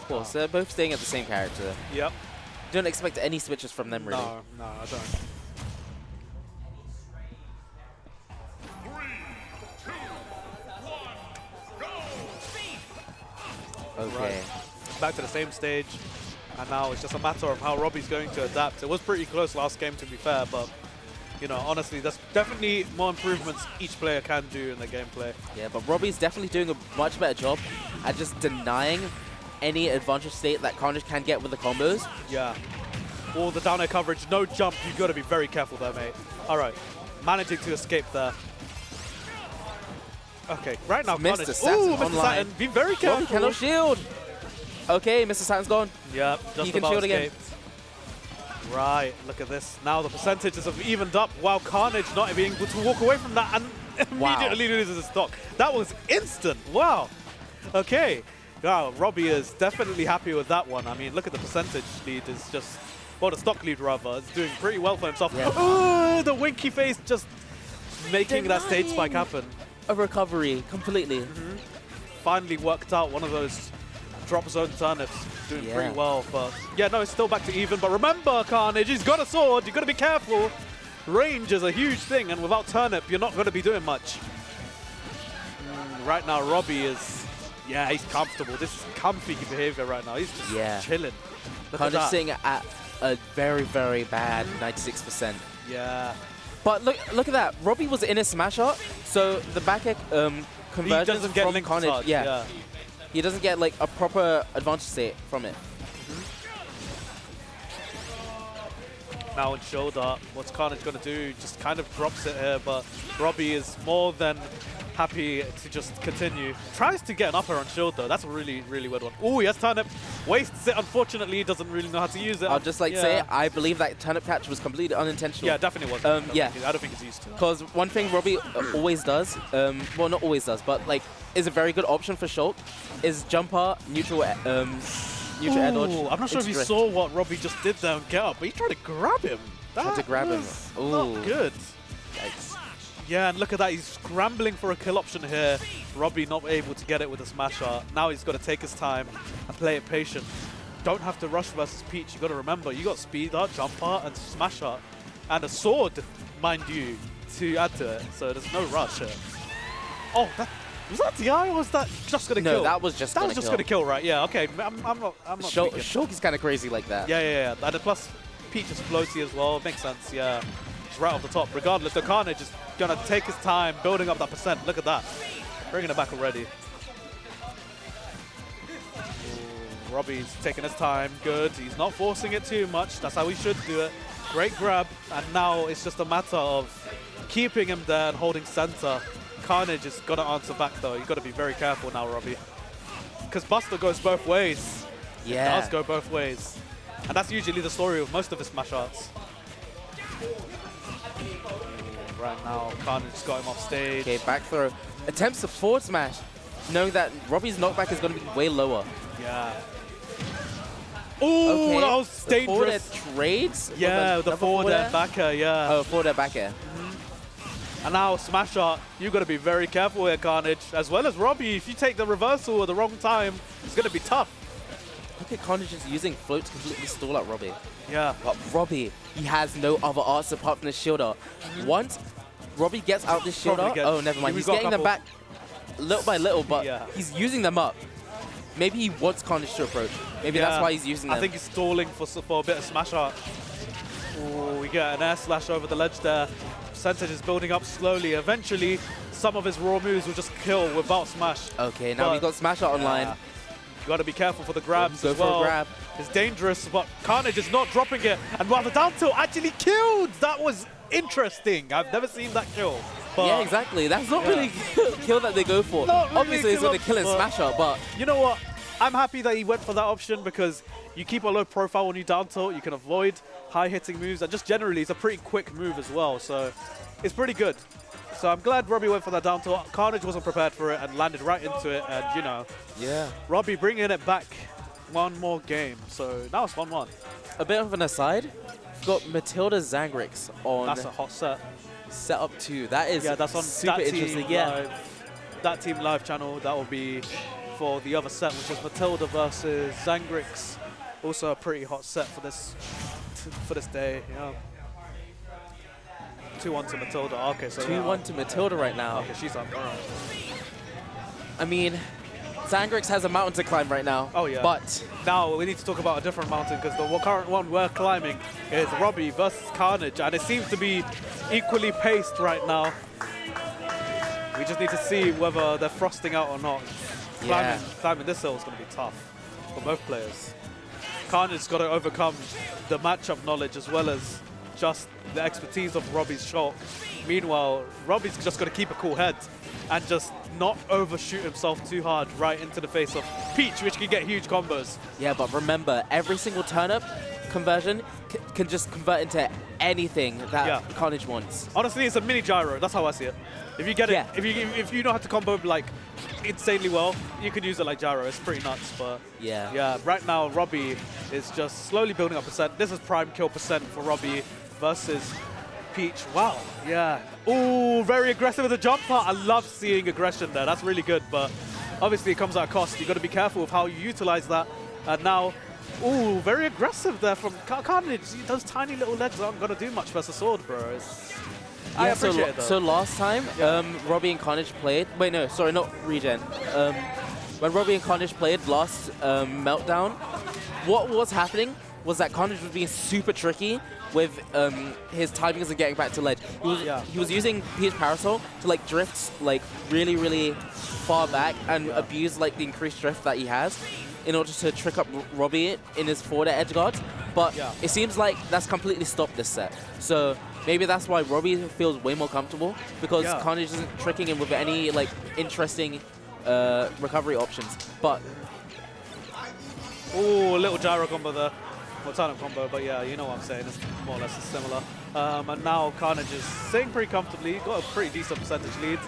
Of course, they're both staying at the same character. Yep. Don't expect any switches from them, really. No, I don't. 3, 2, 1, go! Okay. Right. Back to the same stage, and now it's just a matter of how Robbie's going to adapt. It was pretty close last game, to be fair, but you know, honestly, there's definitely more improvements each player can do in the gameplay. Yeah, but Robbie's definitely doing a much better job at just denying any advantage state that Khanage can get with the combos. Yeah. All the down air coverage, no jump. You've got to be very careful there, mate. All right. Managing to escape there. Okay, right now, Mr. Khanage. Saturn Ooh, Mr. online. Saturn, be very careful. Robbie cannot shield. Okay, Mr. Saturn's gone. Yep, just He can about shield again. escaped. Right, look at this. Now the percentages have evened up while Khanage not being able to walk away from that and immediately loses his stock. That was instant. Wow. Okay. Wow, Robbie is definitely happy with that one. I mean, look at the percentage lead is just, well, the stock lead rather, is doing pretty well for himself. Yeah. Oh, the winky face just making that stage spike happen. A recovery, completely. Finally worked out one of those drop zone turnips, doing pretty well. But yeah, no, it's still back to even. But remember, Khanage, he's got a sword. You've got to be careful. Range is a huge thing, and without turnip, you're not going to be doing much. Right now, Robbie is, yeah, he's comfortable. This is comfy behavior right now. He's just chilling. Look at Khanage that. sitting at a very, very bad 96%. Yeah. But look at that. Robbie was in a smash art, so the back air conversion doesn't get from linked Khanage. hard, yeah. He doesn't get like a proper advantage state from it. Now in shoulder, what's Khanage going to do? Just kind of drops it here, but Robbie is more than happy to just continue. Tries to get an upper on shoulder. That's a really, really weird one. Oh, he has turnip. Wastes it. Unfortunately, he doesn't really know how to use it. I'll just say, I believe that turnip catch was completely unintentional. Yeah, definitely was. I don't think he's used to it. Because one thing Robbie always does, well, not always does, but like is a very good option for Shulk, is jumper, neutral air dodge. I'm not sure if you saw what Robbie just did there and get up, but he tried to grab him. Tried to grab him. Not good. Yikes. Yeah, and look at that. He's scrambling for a kill option here. Robbie not able to get it with a smash art. Now he's got to take his time and play it patient. Don't have to rush versus Peach. You got to remember, you got speed art, jump art, and smash art, and a sword, mind you, to add to it. So there's no rush here. Oh, was that DI or was that just gonna kill? No, that was just gonna kill, right? Yeah. Okay. I'm not. Shulk is kind of crazy like that. Yeah. And plus, Peach is floaty as well. Makes sense. Yeah. It's right off the top. Regardless, the Khanage is gonna take his time building up that percent. Look at that. Bringing it back already. Ooh, Robbie's taking his time. Good. He's not forcing it too much. That's how he should do it. Great grab. And now it's just a matter of keeping him there and holding center. Khanage has got to answer back, though. You've got to be very careful now, Robbie. Because Buster goes both ways. Yeah. It does go both ways. And that's usually the story of most of his smash arts. Right now, Khanage got him off stage. Okay, back throw. Attempts to forward smash, knowing that Robbie's knockback is going to be way lower. Yeah. Ooh, Okay. that was dangerous. Forward air trades? Yeah, the Double forward air air? back air, yeah. Oh, forward air back air. And now smash art, you got to be very careful here, Khanage. As well as Robbie, if you take the reversal at the wrong time, it's going to be tough. Look at Khanage just using float to completely stall out Robbie. Yeah. But Robbie, he has no other arts apart from the shield art. Once Robbie gets out this shield art, oh, never mind. We've He's got a getting them couple. back little by little, but Yeah. he's using them up. Maybe he wants Khanage to approach. Maybe that's why he's using them. I think he's stalling for a bit of smash art. Ooh, we get an air slash over the ledge there. Percentage is building up slowly. Eventually, some of his raw moves will just kill without smash. Okay, now But- we've got smash art online. You got to be careful for the grabs Go as for well. a grab. It's dangerous, but Khanage is not dropping it. And while the down tilt actually killed, that was interesting. I've never seen that kill. But Yeah, exactly. That's not really kill that they go for. Not really Obviously, it's kill going to up, kill and but- smash art, but you know what? I'm happy that he went for that option because you keep a low profile when you down tilt. You can avoid high hitting moves, and just generally, it's a pretty quick move as well. So it's pretty good. So I'm glad Robbie went for that down tilt. Khanage wasn't prepared for it and landed right into it. And you know, yeah. Robbie bringing it back one more game. So now it's 1-1. A bit of an aside, we've got Matilda Zangrix on That's a hot set. setup 2. That is Yeah, that's on super that interesting. Team Yeah. Live, that Team Live channel. That will be for the other set, which is Matilda versus Zangrix. Also a pretty hot set for this day. Yeah. 2-1 to Matilda. Okay, so 2-1 to Matilda right now. Okay, she's up. All right. I mean, Zangrix has a mountain to climb right now. Oh, yeah. But Now we need to talk about a different mountain because the current one we're climbing is Robbie versus Khanage, and it seems to be equally paced right now. We just need to see whether they're frosting out or not. Yeah. Climbing this hill is going to be tough for both players. Khanage's got to overcome the matchup knowledge as well as just the expertise of Robbie's Shulk. Meanwhile, Robbie's just got to keep a cool head and just not overshoot himself too hard right into the face of Peach, which can get huge combos. yeah, but remember, every single turnip conversion can just convert into anything that Khanage wants. Honestly, it's a mini gyro. That's how I see it. If you get Yeah. it, if you know how to combo like insanely well, you could use it like gyro. It's pretty nuts. But Yeah. right now Robbie is just slowly building up percent. This is prime kill percent for Robbie versus Peach. Wow. Yeah. Ooh, very aggressive with the jump part. I love seeing aggression there. That's really good. But obviously it comes at a cost. You got to be careful with how you utilize that. And now, ooh, very aggressive there from Khanage. Those tiny little ledges aren't gonna do much versus sword, bro. I appreciate it though. So last time, Robbie and Khanage played. Wait, no, sorry, not regen. When Robbie and Khanage played last Meltdown, what was happening was that Khanage was being super tricky with his timings and getting back to ledge. He was using Peach Parasol to like drift like really, really far back and abuse like the increased drift that he has in order to trick up Robbie in his forward edge guards. But it seems like that's completely stopped this set. So maybe that's why Robbie feels way more comfortable because Khanage isn't tricking him with any like interesting recovery options. But ooh, a little gyro combo there. Well, turnip combo, but yeah, you know what I'm saying. It's more or less similar. And now Khanage is sitting pretty comfortably. Got a pretty decent percentage lead.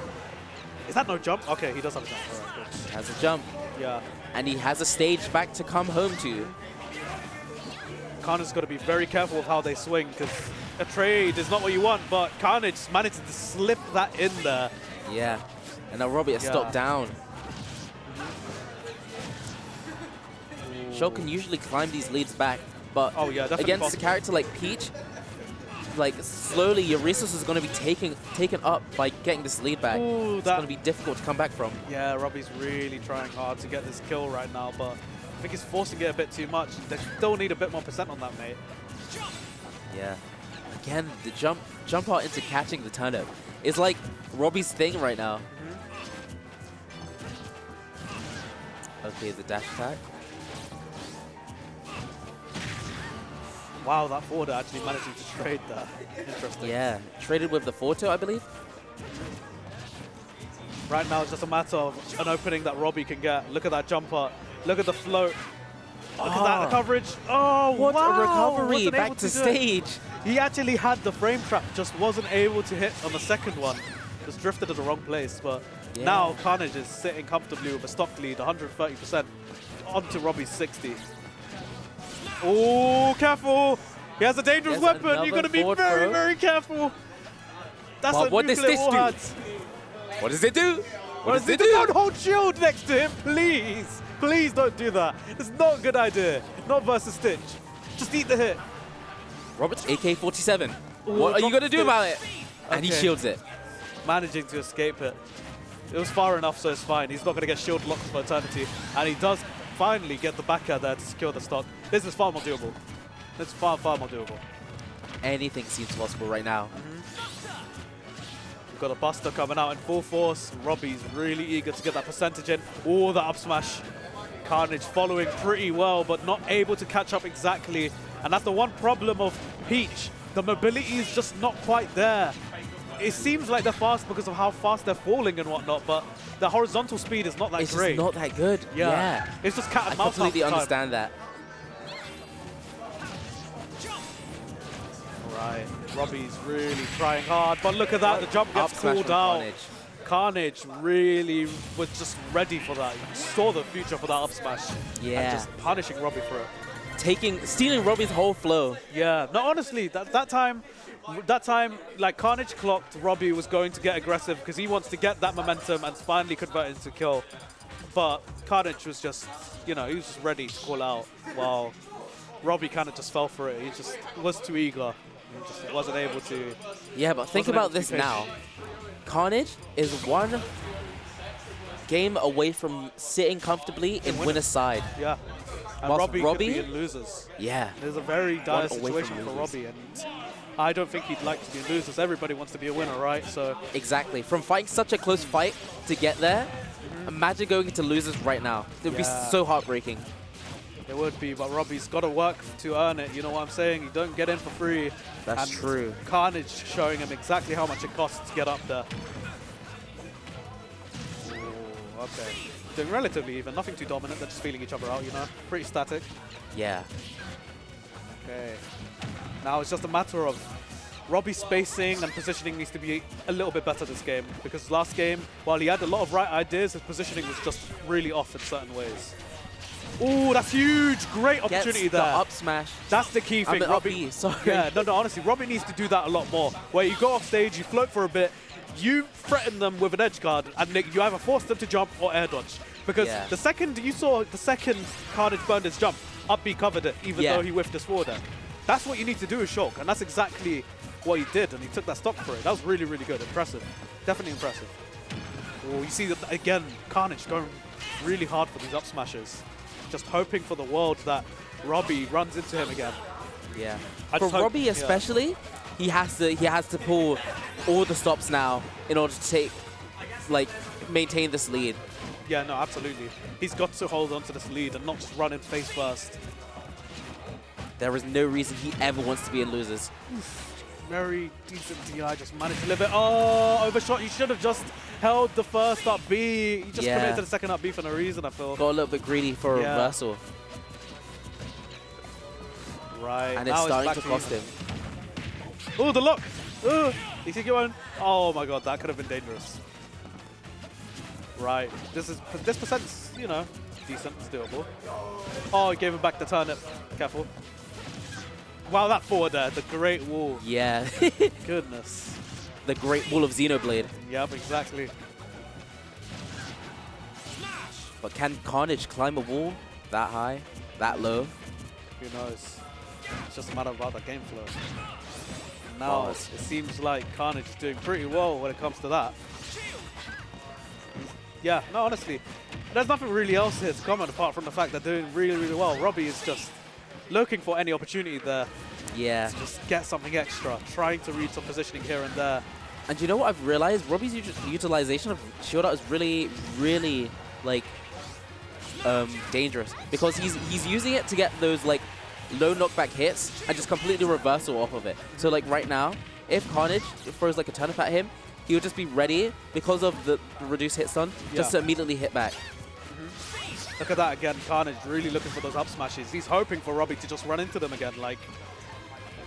Is that no jump? Okay, he does have a jump. All right, good. he has a jump. Yeah. And he has a stage back to come home to. Khanage's got to be very careful with how they swing because a trade is not what you want, but Khanage managed to slip that in there. Yeah. And now Robbie is stopped down. Shulk can usually climb these leads back, but definitely against possible. a character like Peach, like slowly your resources are going to be taken up by getting this lead back. Ooh, it's going to be difficult to come back from. Yeah, Robbie's really trying hard to get this kill right now, but I think he's forcing it a bit too much. They still need a bit more percent on that, mate. Yeah. Again, the jump out into catching the turnip is like Robbie's thing right now. Okay, the dash attack. Wow, that forward actually managing to trade that. Interesting. Yeah, traded with the Forto, I believe. Right now, it's just a matter of an opening that Robbie can get. Look at that jumper. Look at the float. Look at that coverage. Oh, What wow. a recovery, Wasn't able back to do it. stage. He actually had the frame trap, just wasn't able to hit on the second one. Just drifted to the wrong place. But now Khanage is sitting comfortably with a stock lead, 130%, onto Robbie's 60. Oh, careful. He has a dangerous There's weapon. You're going to be another very, forward throw. very careful. That's But a what does nuclear this do? warhead. What does it do? What does it do? Don't hold shield next to him, please. Please don't do that. It's not a good idea. Not versus Stitch. Just eat the hit. Robert's AK-47. Ooh, What are you drop going to do Stitch. about it? And he Okay. shields it. Managing to escape it. It was far enough, so it's fine. He's not going to get shield locked for eternity. And he does finally get the back air there to secure the stock. This is far more doable. It's far, far more doable. Anything seems possible right now. We've got a Buster coming out in full force. Robbie's really eager to get that percentage in. Oh, the up smash. Khanage following pretty well, but not able to catch up exactly. And that's the one problem of Peach. The mobility is just not quite there. It seems like they're fast because of how fast they're falling and whatnot, but the horizontal speed is not that It's great. just not that good. Yeah. It's just cat I and mouse half completely the time. understand that. Right, Robbie's really trying hard, but look at that, the jump Up gets smash called from out. Khanage. Khanage really was just ready for that. He saw the future for that up smash. Yeah. And just punishing Robbie for it. Stealing Robbie's whole flow. Yeah, no, honestly, that time, like Khanage clocked Robbie was going to get aggressive because he wants to get that momentum and finally convert it into kill. But Khanage was just, you know, he was just ready to call out while Robbie kind of just fell for it. He just was too eager. He just wasn't able to. Yeah, but think Wasn't able about to be this now. Khanage is one game away from sitting comfortably in winner's side. Yeah. And Whilst Robbie Robbie- could be in losers. Yeah. There's a very dire One away from situation for losers. Robbie, and I don't think he'd like to be in losers. Everybody wants to be a winner, right? So Exactly. From fighting such a close fight to get there, imagine going into losers right now. It would be Yeah. so heartbreaking. it would be, but Robbie's got to work to earn it. You know what I'm saying? You don't get in for free. That's And true. Khanage showing him exactly how much it costs to get up there. Ooh, okay. Doing relatively even, nothing too dominant. They're just feeling each other out, you know? Pretty static. Yeah. Okay. Now it's just a matter of Robbie's spacing and positioning needs to be a little bit better this game, because last game, while he had a lot of right ideas, his positioning was just really off in certain ways. Ooh, that's huge! Great opportunity Gets there. the up smash. That's the key thing. the up Robbie, B, sorry. Yeah, no, honestly, Robbie needs to do that a lot more. Where you go off stage, you float for a bit, you threaten them with an edge guard, and you either force them to jump or air dodge. Because Yeah. the second you saw the second Khanage burned his jump, up B covered it, even Yeah. though he whiffed his forward air. That's what you need to do with Shulk, and that's exactly what he did, and he took that stock for it. That was really, really good. Impressive. Definitely impressive. Oh, you see that again, Khanage going really hard for these up smashes. Just hoping for the world that Robbie runs into him again. Yeah. I For just hope- Robbie yeah. especially, he has to pull all the stops now in order to maintain this lead. Yeah, no, absolutely. He's got to hold on to this lead and not just run in face first. There is no reason he ever wants to be in losers. Very decent DI, just managed to live it. Oh, overshot. He should have just held the first up B. He just Yeah. committed to the second up B for no reason, I feel. Got a little bit greedy for a Yeah. reversal. Right. And now it's starting back to cost even. him. Oh, the lock. Oh, you think going? Oh my god, that could have been dangerous. Right. This percent's, you know, decent. It's doable. Oh, he gave him back the turnip. Careful. Wow, that forward there, the great wall. Yeah. Goodness. The great wall of Xenoblade. Yep, exactly. But can Khanage climb a wall that high, that low? Who knows? It's just a matter about the game flow. Now Bars. it seems like Khanage is doing pretty well when it comes to that. Yeah, no, honestly, there's nothing really else here to comment apart from the fact they're doing really, really well. Robbie is just looking for any opportunity there. Yeah. Just get something extra, trying to read some positioning here and there. And you know what I've realized? Robbie's utilization of Showdown is really, really dangerous, because he's using it to get those low knockback hits and just completely reversal off of it. So like right now, if Khanage throws like a turnip at him, he would just be ready because of the reduced hit stun, just to immediately hit back. Look at that again, Khanage really looking for those up smashes. He's hoping for Robbie to just run into them again. Like,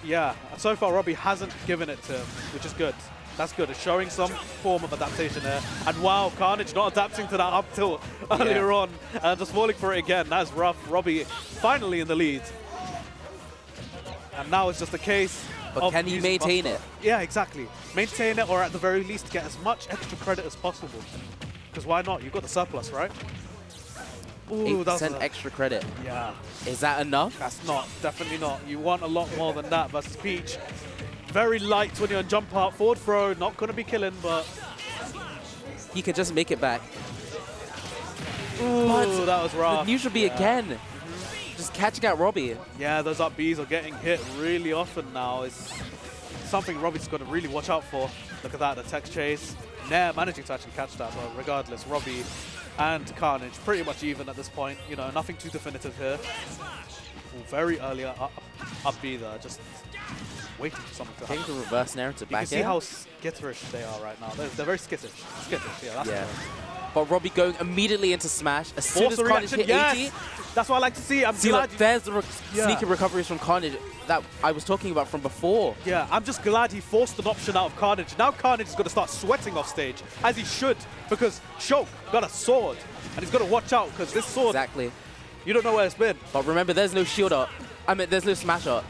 yeah, so far Robbie hasn't given it to him, which is good. That's good. It's showing some form of adaptation there. And wow, Khanage not adapting to that up tilt earlier on and just falling for it again. That's rough. Robbie finally in the lead. And now it's just a case But can he maintain it? Yeah, exactly. Maintain it, or at the very least get as much extra credit as possible. Because why not? You've got the surplus, right? Ooh, 8% extra credit. Yeah. Is that enough? That's not. Definitely not. You want a lot more than that versus Peach. Very light when you're on jump out. Forward throw, not going to be killing, but... He could just make it back. Ooh, But that was rough. The neutral B again. Just catching out Robbie. Yeah, those up Bs are getting hit really often now. It's something Robbie's got to really watch out for. Look at that, the tech chase. Nair managing to actually catch that, but regardless, Robbie and Khanage pretty much even at this point. You know, nothing too definitive here. Ooh, very early up B there, just waiting for something to happen. Taking the reverse narrative You back can see how skitterish they are right now. They're very skittish. Skittish, yeah, that's the word. But Robbie going immediately into smash as soon Force as the Khanage reaction, hit yes! 80. That's what I like to see. I'm See, glad look, there's the sneaky recoveries from Khanage that I was talking about from before. Yeah, I'm just glad he forced an option out of Khanage. Now Khanage is going to start sweating off stage, as he should, because Shulk got a sword, and he's got to watch out, because this sword, Exactly. you don't know where it's been. But remember, there's no shield up. I mean, there's no smash up.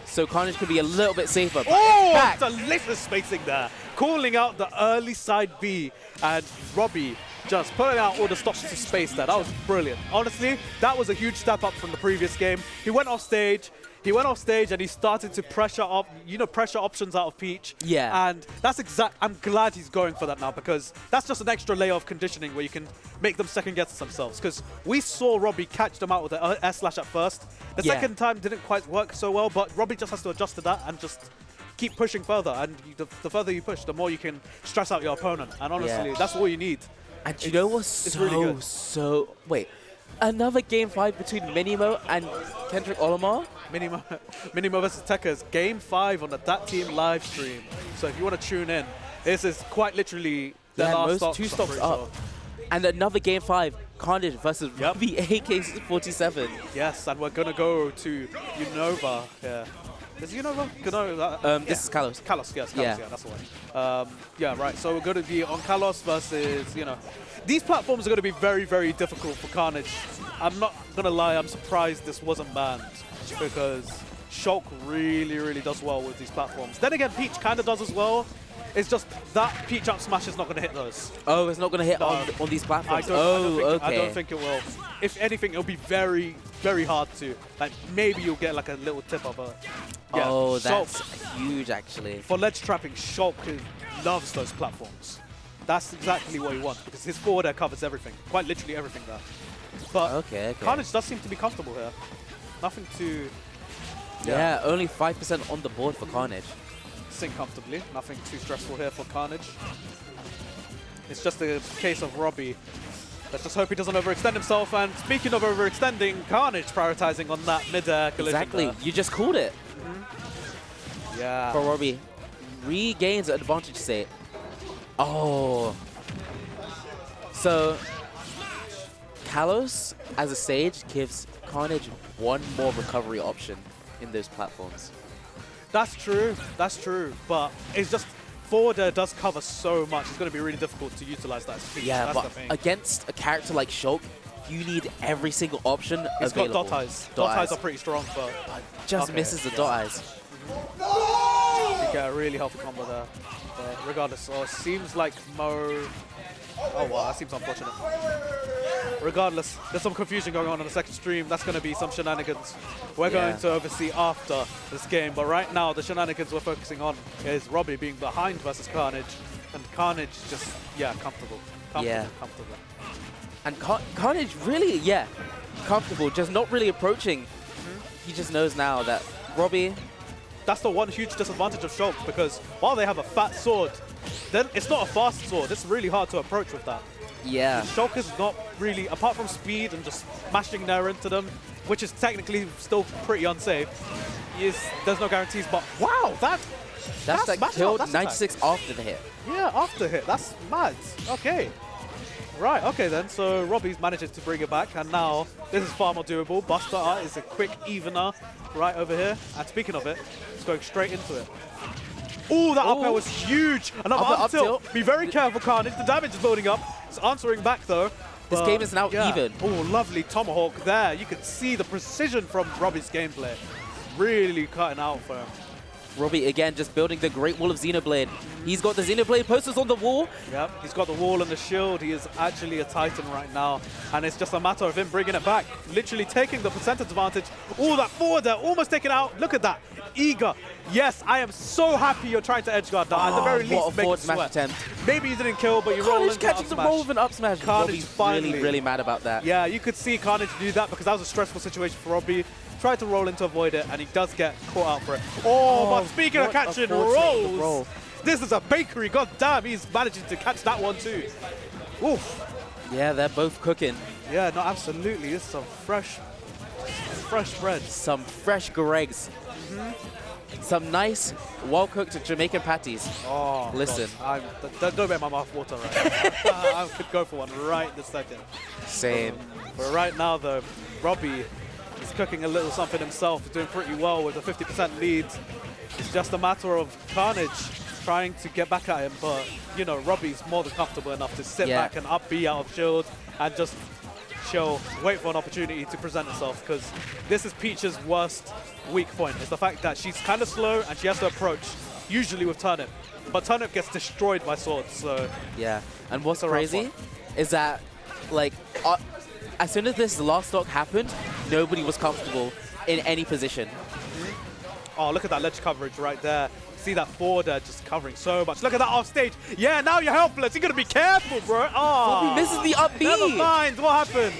So Khanage could be a little bit safer. But Oh, back. delicious spacing there. Calling out the early side B, and Robbie just putting out all the stops to space there. That was brilliant. Honestly, that was a huge step up from the previous game. He went off stage. And he started to pressure up, pressure options out of Peach. Yeah. And that's I'm glad he's going for that now, because that's just an extra layer of conditioning where you can make them second guess themselves. Because we saw Robbie catch them out with the S-slash at first. The second time didn't quite work so well, but Robbie just has to adjust to that and just keep pushing further. And the further you push, the more you can stress out your opponent. And honestly, that's all you need. And you know what's really good. Wait, another game 5 between Minimo and Kendrick Olimar? Minimo versus Tekka's Game 5 on the DAT team live stream. So if you want to tune in, this is quite literally the last two stocks up. And another Game 5, Khanage versus Robbie AK-47. Yes, and we're going to go to Unova here. Is it Unova? This is Kalos. Kalos, yes, that's the one. Yeah, right, so we're going to be on Kalos versus, these platforms are going to be very, very difficult for Khanage. I'm not going to lie, I'm surprised this wasn't banned, because Shulk really, really does well with these platforms. Then again, Peach kind of does as well. It's just that Peach up smash is not going to hit those. Oh, it's not going to hit on these platforms. I don't think it will. If anything, it'll be very, very hard to. Like, maybe you'll get like a little tip of a... Yeah, oh, Shulk, that's huge, actually. for ledge trapping, Shulk loves those platforms. That's exactly what he wants, because his forward air covers everything. Quite literally everything there. But Khanage does seem to be comfortable here. Nothing too... Yeah, only 5% on the board for Khanage. Sink comfortably. Nothing too stressful here for Khanage. It's just a case of Robbie. Let's just hope he doesn't overextend himself. And speaking of overextending, Khanage prioritizing on that mid-air collision. Exactly. There. You just called it. Yeah. For Robbie. Regains advantage state. Oh. So, Kalos, as a stage, gives Khanage one more recovery option in those platforms. That's true. That's true. But it's just forward air does cover so much. It's going to be really difficult to utilize that as Peach. Yeah, that's but the thing. against a character like Shulk, you need every single option He's available. got dot eyes. Dot eyes are pretty strong, but Just misses the dot eyes. you get a really healthy combo there. But regardless, it seems like Mo... Oh wow, that seems unfortunate. Regardless, there's some confusion going on the second stream. That's going to be some shenanigans we're going to oversee after this game. But right now, the shenanigans we're focusing on is Robbie being behind versus Khanage. And Khanage just, comfortable. Comfortable. And Khanage really, comfortable, just not really approaching. He just knows now that Robbie... That's the one huge disadvantage of Shulk, because while they have a fat sword, then it's not a fast sword. It's really hard to approach with that. Yeah. Shulk is not really, apart from speed and just smashing there into them, which is technically still pretty unsafe. There's no guarantees, but wow, That's like smash killed out, that's 96 after the hit. yeah, after hit. That's mad. Okay. Right, okay then. So Robbie's manages to bring it back, and now this is far more doable. Buster Art is a quick evener right over here. And speaking of it, it's going straight into it. Oh, that up air was huge. Another up tilt. Be very careful, Khanage. The damage is building up. It's answering back though. This game is now even. Oh, lovely tomahawk there. You can see the precision from Robbie's gameplay. Really cutting out for him. Robbie again just building the Great Wall of Xenoblade. He's got the Xenoblade posters on the wall. Yep, he's got the wall and the shield. He is actually a Titan right now. And it's just a matter of him bringing it back. Literally taking the percentage advantage. Oh, that forward there, almost taken out. Look at that. Eager. Yes, I am so happy you're trying to edgeguard that. At the very least, make it smash sweat. attempt. Maybe you didn't kill, but you roll into catching the roll with an up smash. Khanage Robbie's finally. really mad about that. Yeah, you could see Khanage do that because that was a stressful situation for Robbie. Tried to roll in to avoid it, and he does get caught out for it. Oh, but speaking of catching rolls, this is a bakery. God damn, he's managing to catch that one too. Oof. Yeah, they're both cooking. Yeah, no, absolutely. This is some fresh bread. Some fresh Gregs. Some nice, well-cooked Jamaican patties. Oh, listen. Don't make my mouth water right now. I could go for one right this second. Same. But right now, though, Robbie is cooking a little something himself. He's doing pretty well with a 50% lead. It's just a matter of Khanage trying to get back at him, but, you know, Robbie's more than comfortable enough to sit back and up B out of shield and just chill, wait for an opportunity to present herself, because this is Peach's worst weak point. It's the fact that she's kind of slow and she has to approach, usually with Turnip. But Turnip gets destroyed by swords, so... Yeah, and what's crazy is that, like, as soon as this last stock happened, nobody was comfortable in any position. Oh, look at that ledge coverage right there. See that forward there just covering so much. Look at that off stage. Yeah, now you're helpless. You got to be careful, bro. Oh, Robbie misses the up B. Never mind. What happens?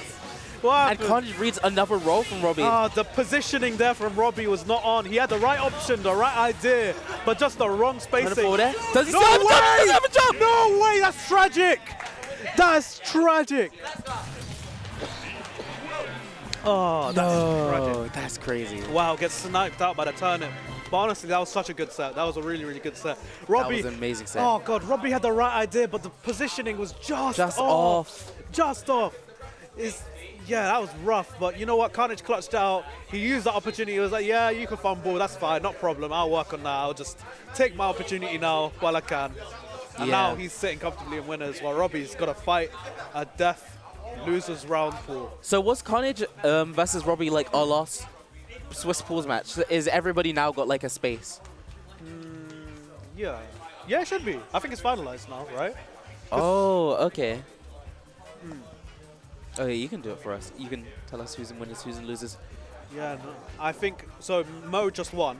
And Khanage reads another roll from Robbie. Oh, the positioning there from Robbie was not on. He had the right option, the right idea, but just the wrong spacing. Does he no still way! have a jump? No way! That's tragic! That's tragic! Oh, that's tragic. That's crazy. Wow, gets sniped out by the Turnip. But honestly, that was such a good set. That was a really, really good set. Robbie, that was an amazing set. Oh, God, Robbie had the right idea, but the positioning was just off. Just off. Yeah, that was rough, but you know what? Khanage clutched out. He used that opportunity. He was like, yeah, you can fumble. That's fine. Not problem. I'll work on that. I'll just take my opportunity now while I can. And now he's sitting comfortably in winners while Robbie's got to fight a death losers round 4. So was Khanage versus Robbie like our last Swiss pools match? Is everybody now got like a space? Yeah. Yeah, it should be. I think it's finalized now, right? Oh, okay. Okay, you can do it for us. You can tell us who's in winners, who's in losers. Yeah, no, I think so. Mo just won.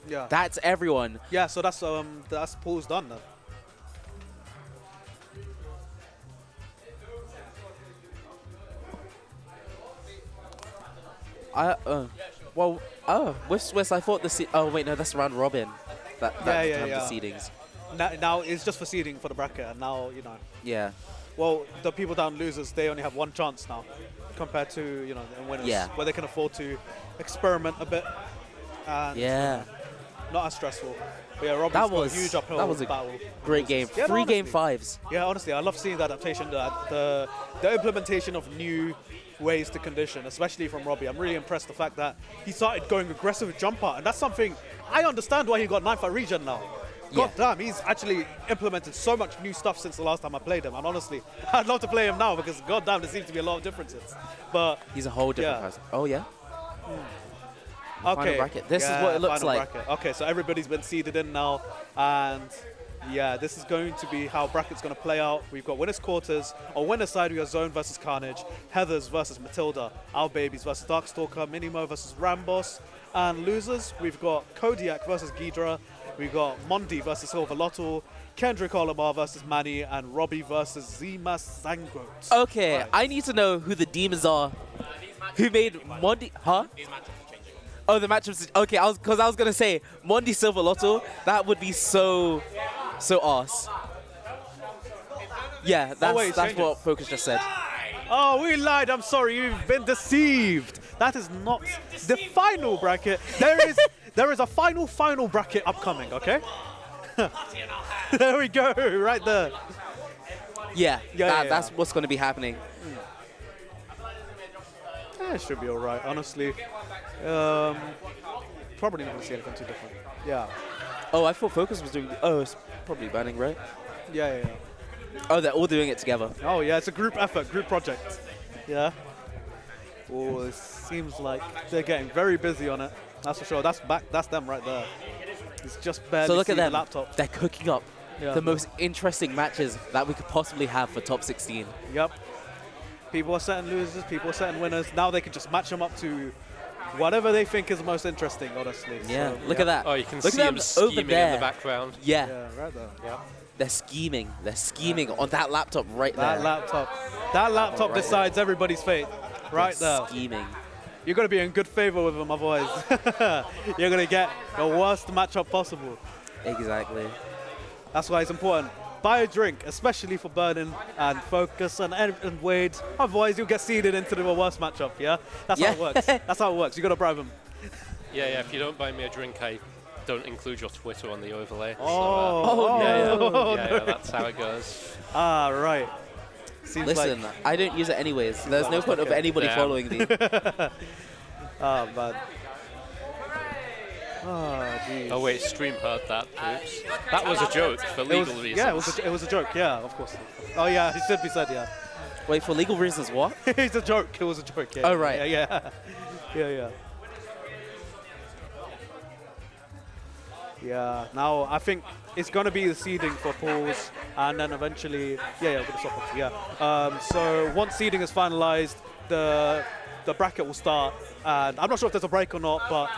Yeah. That's everyone. Yeah, so that's pool's done then. With Swiss, I thought oh wait, no, that's round robin. That the seedings. Now it's just for seeding for the bracket, and now you know. Yeah. Well, the people down losers, they only have one chance now, compared to the winners, where they can afford to experiment a bit. And, not as stressful. But yeah, Robbie's got a huge uphill battle. That was a great game. Yeah, 3 game 5s. Yeah, honestly, I love seeing the adaptation, the implementation of new ways to condition, especially from Robbie. I'm really impressed the fact that he started going aggressive with jumper, and that's something I understand why he got 9th at region now. God damn, he's actually implemented so much new stuff since the last time I played him. And honestly, I'd love to play him now because god damn, there seems to be a lot of differences. But he's a whole different person. Oh yeah. Okay. Final bracket. This is what it looks like. Bracket. Okay, so everybody's been seeded in now, and yeah, this is going to be how bracket's going to play out. We've got winners quarters. On winner's side, we got Zone versus Khanage, Heathers versus Matilda, OwlBBs versus Darkstalker, Minimo versus Ramboss, and losers we've got Kodiak versus Ghidra. We've got Mondi versus Sylvalotl, Kendrick Olimar versus Manny, and Robbie versus zMass Zangoat. Okay, I need to know who the demons are. Who made Mondi? Huh? Oh, the matchups. Okay, because I was gonna say Mondi Sylvalotl. That would be so arse. Yeah, that's what Focus just said. Oh, we lied. I'm sorry. You've been deceived. That is not the final bracket. There is a final bracket upcoming. Okay. There we go, right there. Yeah, Yeah. that's what's going to be happening. It should be all right, honestly. Probably not going to see anything too different. Yeah. Oh, I thought Focus was doing. Oh, it's probably banning, right? Yeah. Oh, they're all doing it together. Oh yeah, it's a group effort, group project. Yeah. Oh, it seems like they're getting very busy on it. That's for sure. That's them right there. It's just barely So look at seeing them. the laptop. They're cooking up Yeah. the most interesting matches that we could possibly have for top 16. Yep. People are setting losers, people are setting winners. Now they can just match them up to whatever they think is most interesting, honestly. Yeah, So, look at that. Oh, you can Look see at him them over scheming in there. the background. Yeah, Yeah, right there. Yeah. they're scheming. They're scheming on that laptop right That there. laptop. That laptop right decides everybody's fate. Right They're there. scheming. You're going to be in good favor with them, otherwise you're going to get the worst matchup possible. Exactly. That's why it's important. Buy a drink, especially for Burden and Focus and Wade. Otherwise, you'll get seeded into the worst matchup, yeah? That's how it works. That's how it works. You got to bribe them. Yeah, if you don't buy me a drink, I don't include your Twitter on the overlay. Oh, That's how it goes. Ah, right. Seems Listen, like, I don't use it anyways. There's no point of anybody Yeah. following me. ah, man. Oh, jeez. Oh wait, stream heard that. Oops. That was a joke for legal reasons. Yeah, it was a joke. Yeah, of course. Oh, yeah, it should be said, yeah. Wait, for legal reasons, what? It's a joke. It was a joke. Yeah, Oh, right. Yeah. Yeah, now I think it's going to be the seeding for pools, and then eventually, we're going to stop it, yeah. So once seeding is finalized, the bracket will start, and I'm not sure if there's a break or not, but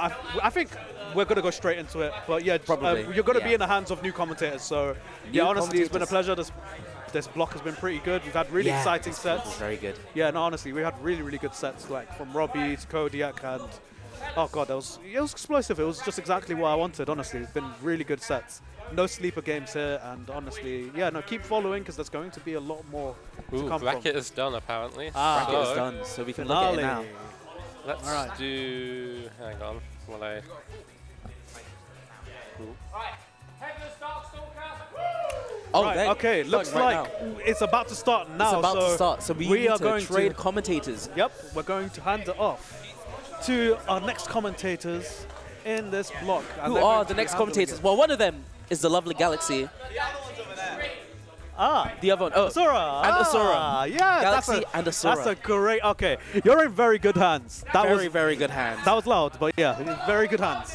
I think we're going to go straight into it. But yeah, Probably, you're going to be yeah. in the hands of new commentators, so New honestly, it's been a commentators. pleasure. This block has been pretty good. We've had really exciting This sets. was very good. Yeah, no, honestly, we had really, really good sets, like from Robbie to Kodiak, and oh god, it was explosive. It was just exactly what I wanted. Honestly, it's been really good sets. No sleeper games here, and honestly, keep following because there's going to be a lot more to Ooh, come bracket from. is done apparently. Bracket is So, done, so we can look at it now. Let's Alright. do. Hang on. Will I? Oh, Right, there- okay, look, looks right like now. it's about to start now. It's about to start, so we need are to going trade to. commentators. Yep, we're going to hand it off to our next commentators in this block. and Who they're are going the to be next handling commentators? it. Well, one of them is the lovely Galaxy. Ah, The other one, oh, Asura. and Ah, Asura. yeah, Galaxy and Asura. That's a great. Okay, you're in very good hands. That very, was very good hands. that was loud, but yeah, very good hands.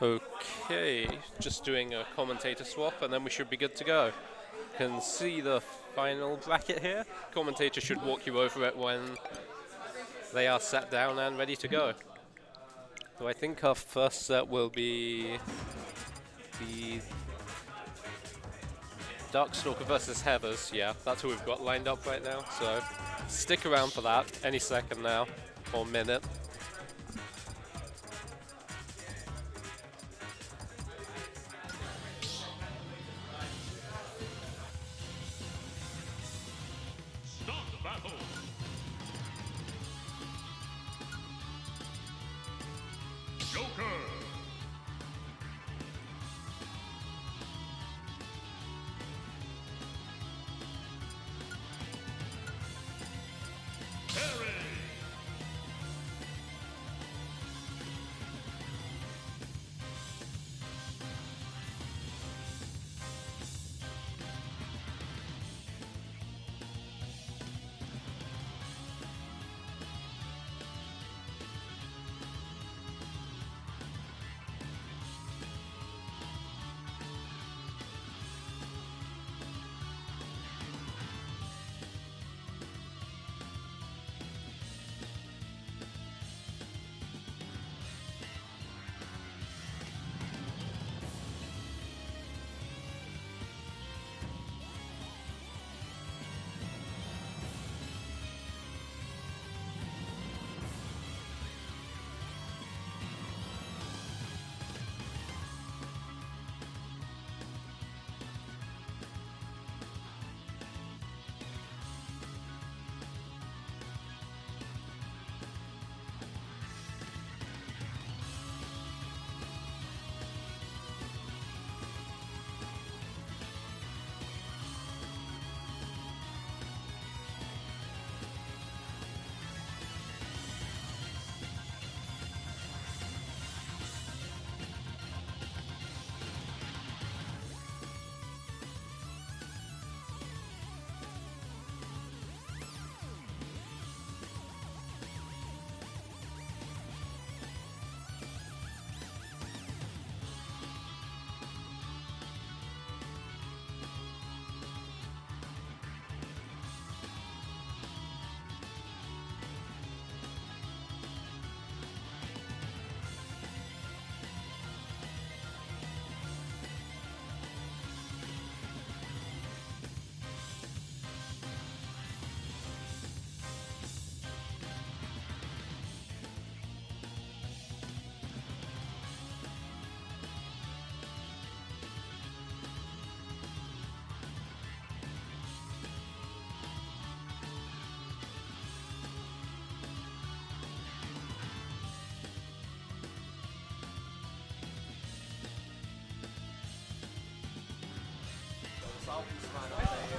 Okay, just doing a commentator swap and then we should be good to go. Can see the final bracket here. Commentator should walk you over it when they are sat down and ready to go. So I think our first set will be the Darkstalker versus Heathers. Yeah, that's who we've got lined up right now. So stick around for that any second now or minute. Start the battle. Joker.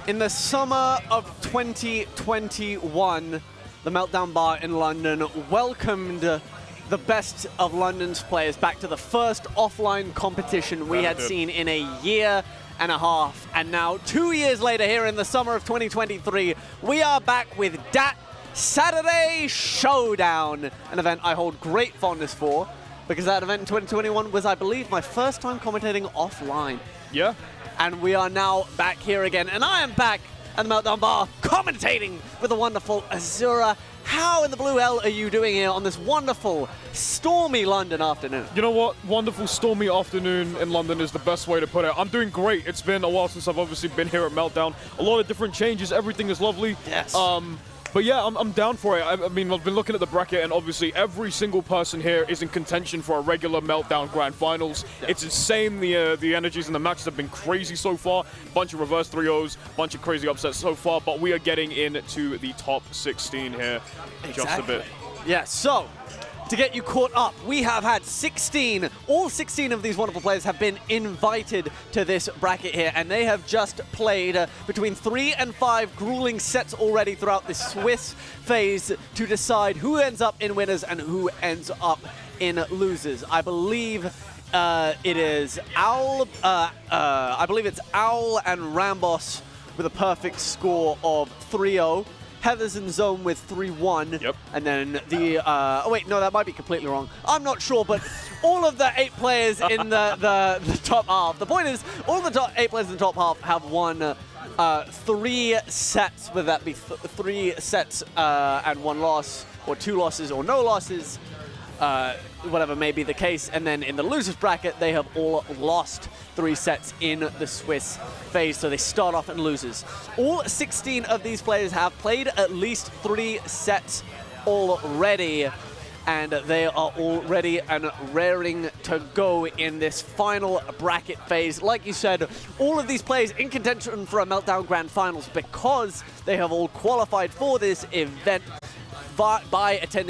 In the summer of 2021, the Meltdown Bar in London welcomed the best of London's players back to the first offline competition we had seen in a year and a half. And now, 2 years later, here in the summer of 2023, we are back with DAT Saturday Showdown, an event I hold great fondness for, because that event in 2021 was, I believe, my first time commentating offline. Yeah. And we are now back here again, and I am back at the Meltdown Bar commentating with the wonderful Azura. How in the blue hell are you doing here on this wonderful, stormy London afternoon? You know what? Wonderful, stormy afternoon in London is the best way to put it. I'm doing great. It's been a while since I've obviously been here at Meltdown. A lot of different changes. Everything is lovely. Yes. But yeah, I'm down for it. I mean, I've been looking at the bracket, and obviously every single person here is in contention for a regular Meltdown Grand Finals. Yeah. It's insane. The energies in the matches have been crazy so far. Bunch of reverse 3-0s, bunch of crazy upsets so far, but we are getting into the top 16 here just a bit. Yeah, so to get you caught up, we have had 16, all 16 of these wonderful players have been invited to this bracket here, and they have just played between 3 and 5 grueling sets already throughout the Swiss phase to decide who ends up in winners and who ends up in losers. I believe it is Owl, I believe it's Owl and RAMBOSS with a perfect score of 3-0. Heather's in zone with 3-1. Yep. And then the, oh wait, no, that might be completely wrong. I'm not sure, but all of the 8 players in the top half, the point is, all the top 8 players in the top half have won 3 sets, whether that be 3 sets and 1 loss, or 2 losses, or no losses, whatever may be the case. And then in the losers bracket, they have all lost 3 sets in the Swiss phase, so they start off in losers. All 16 of these players have played at least 3 sets already, and they are all ready and raring to go in this final bracket phase. Like you said, all of these players in contention for a Meltdown Grand Finals because they have all qualified for this event by attending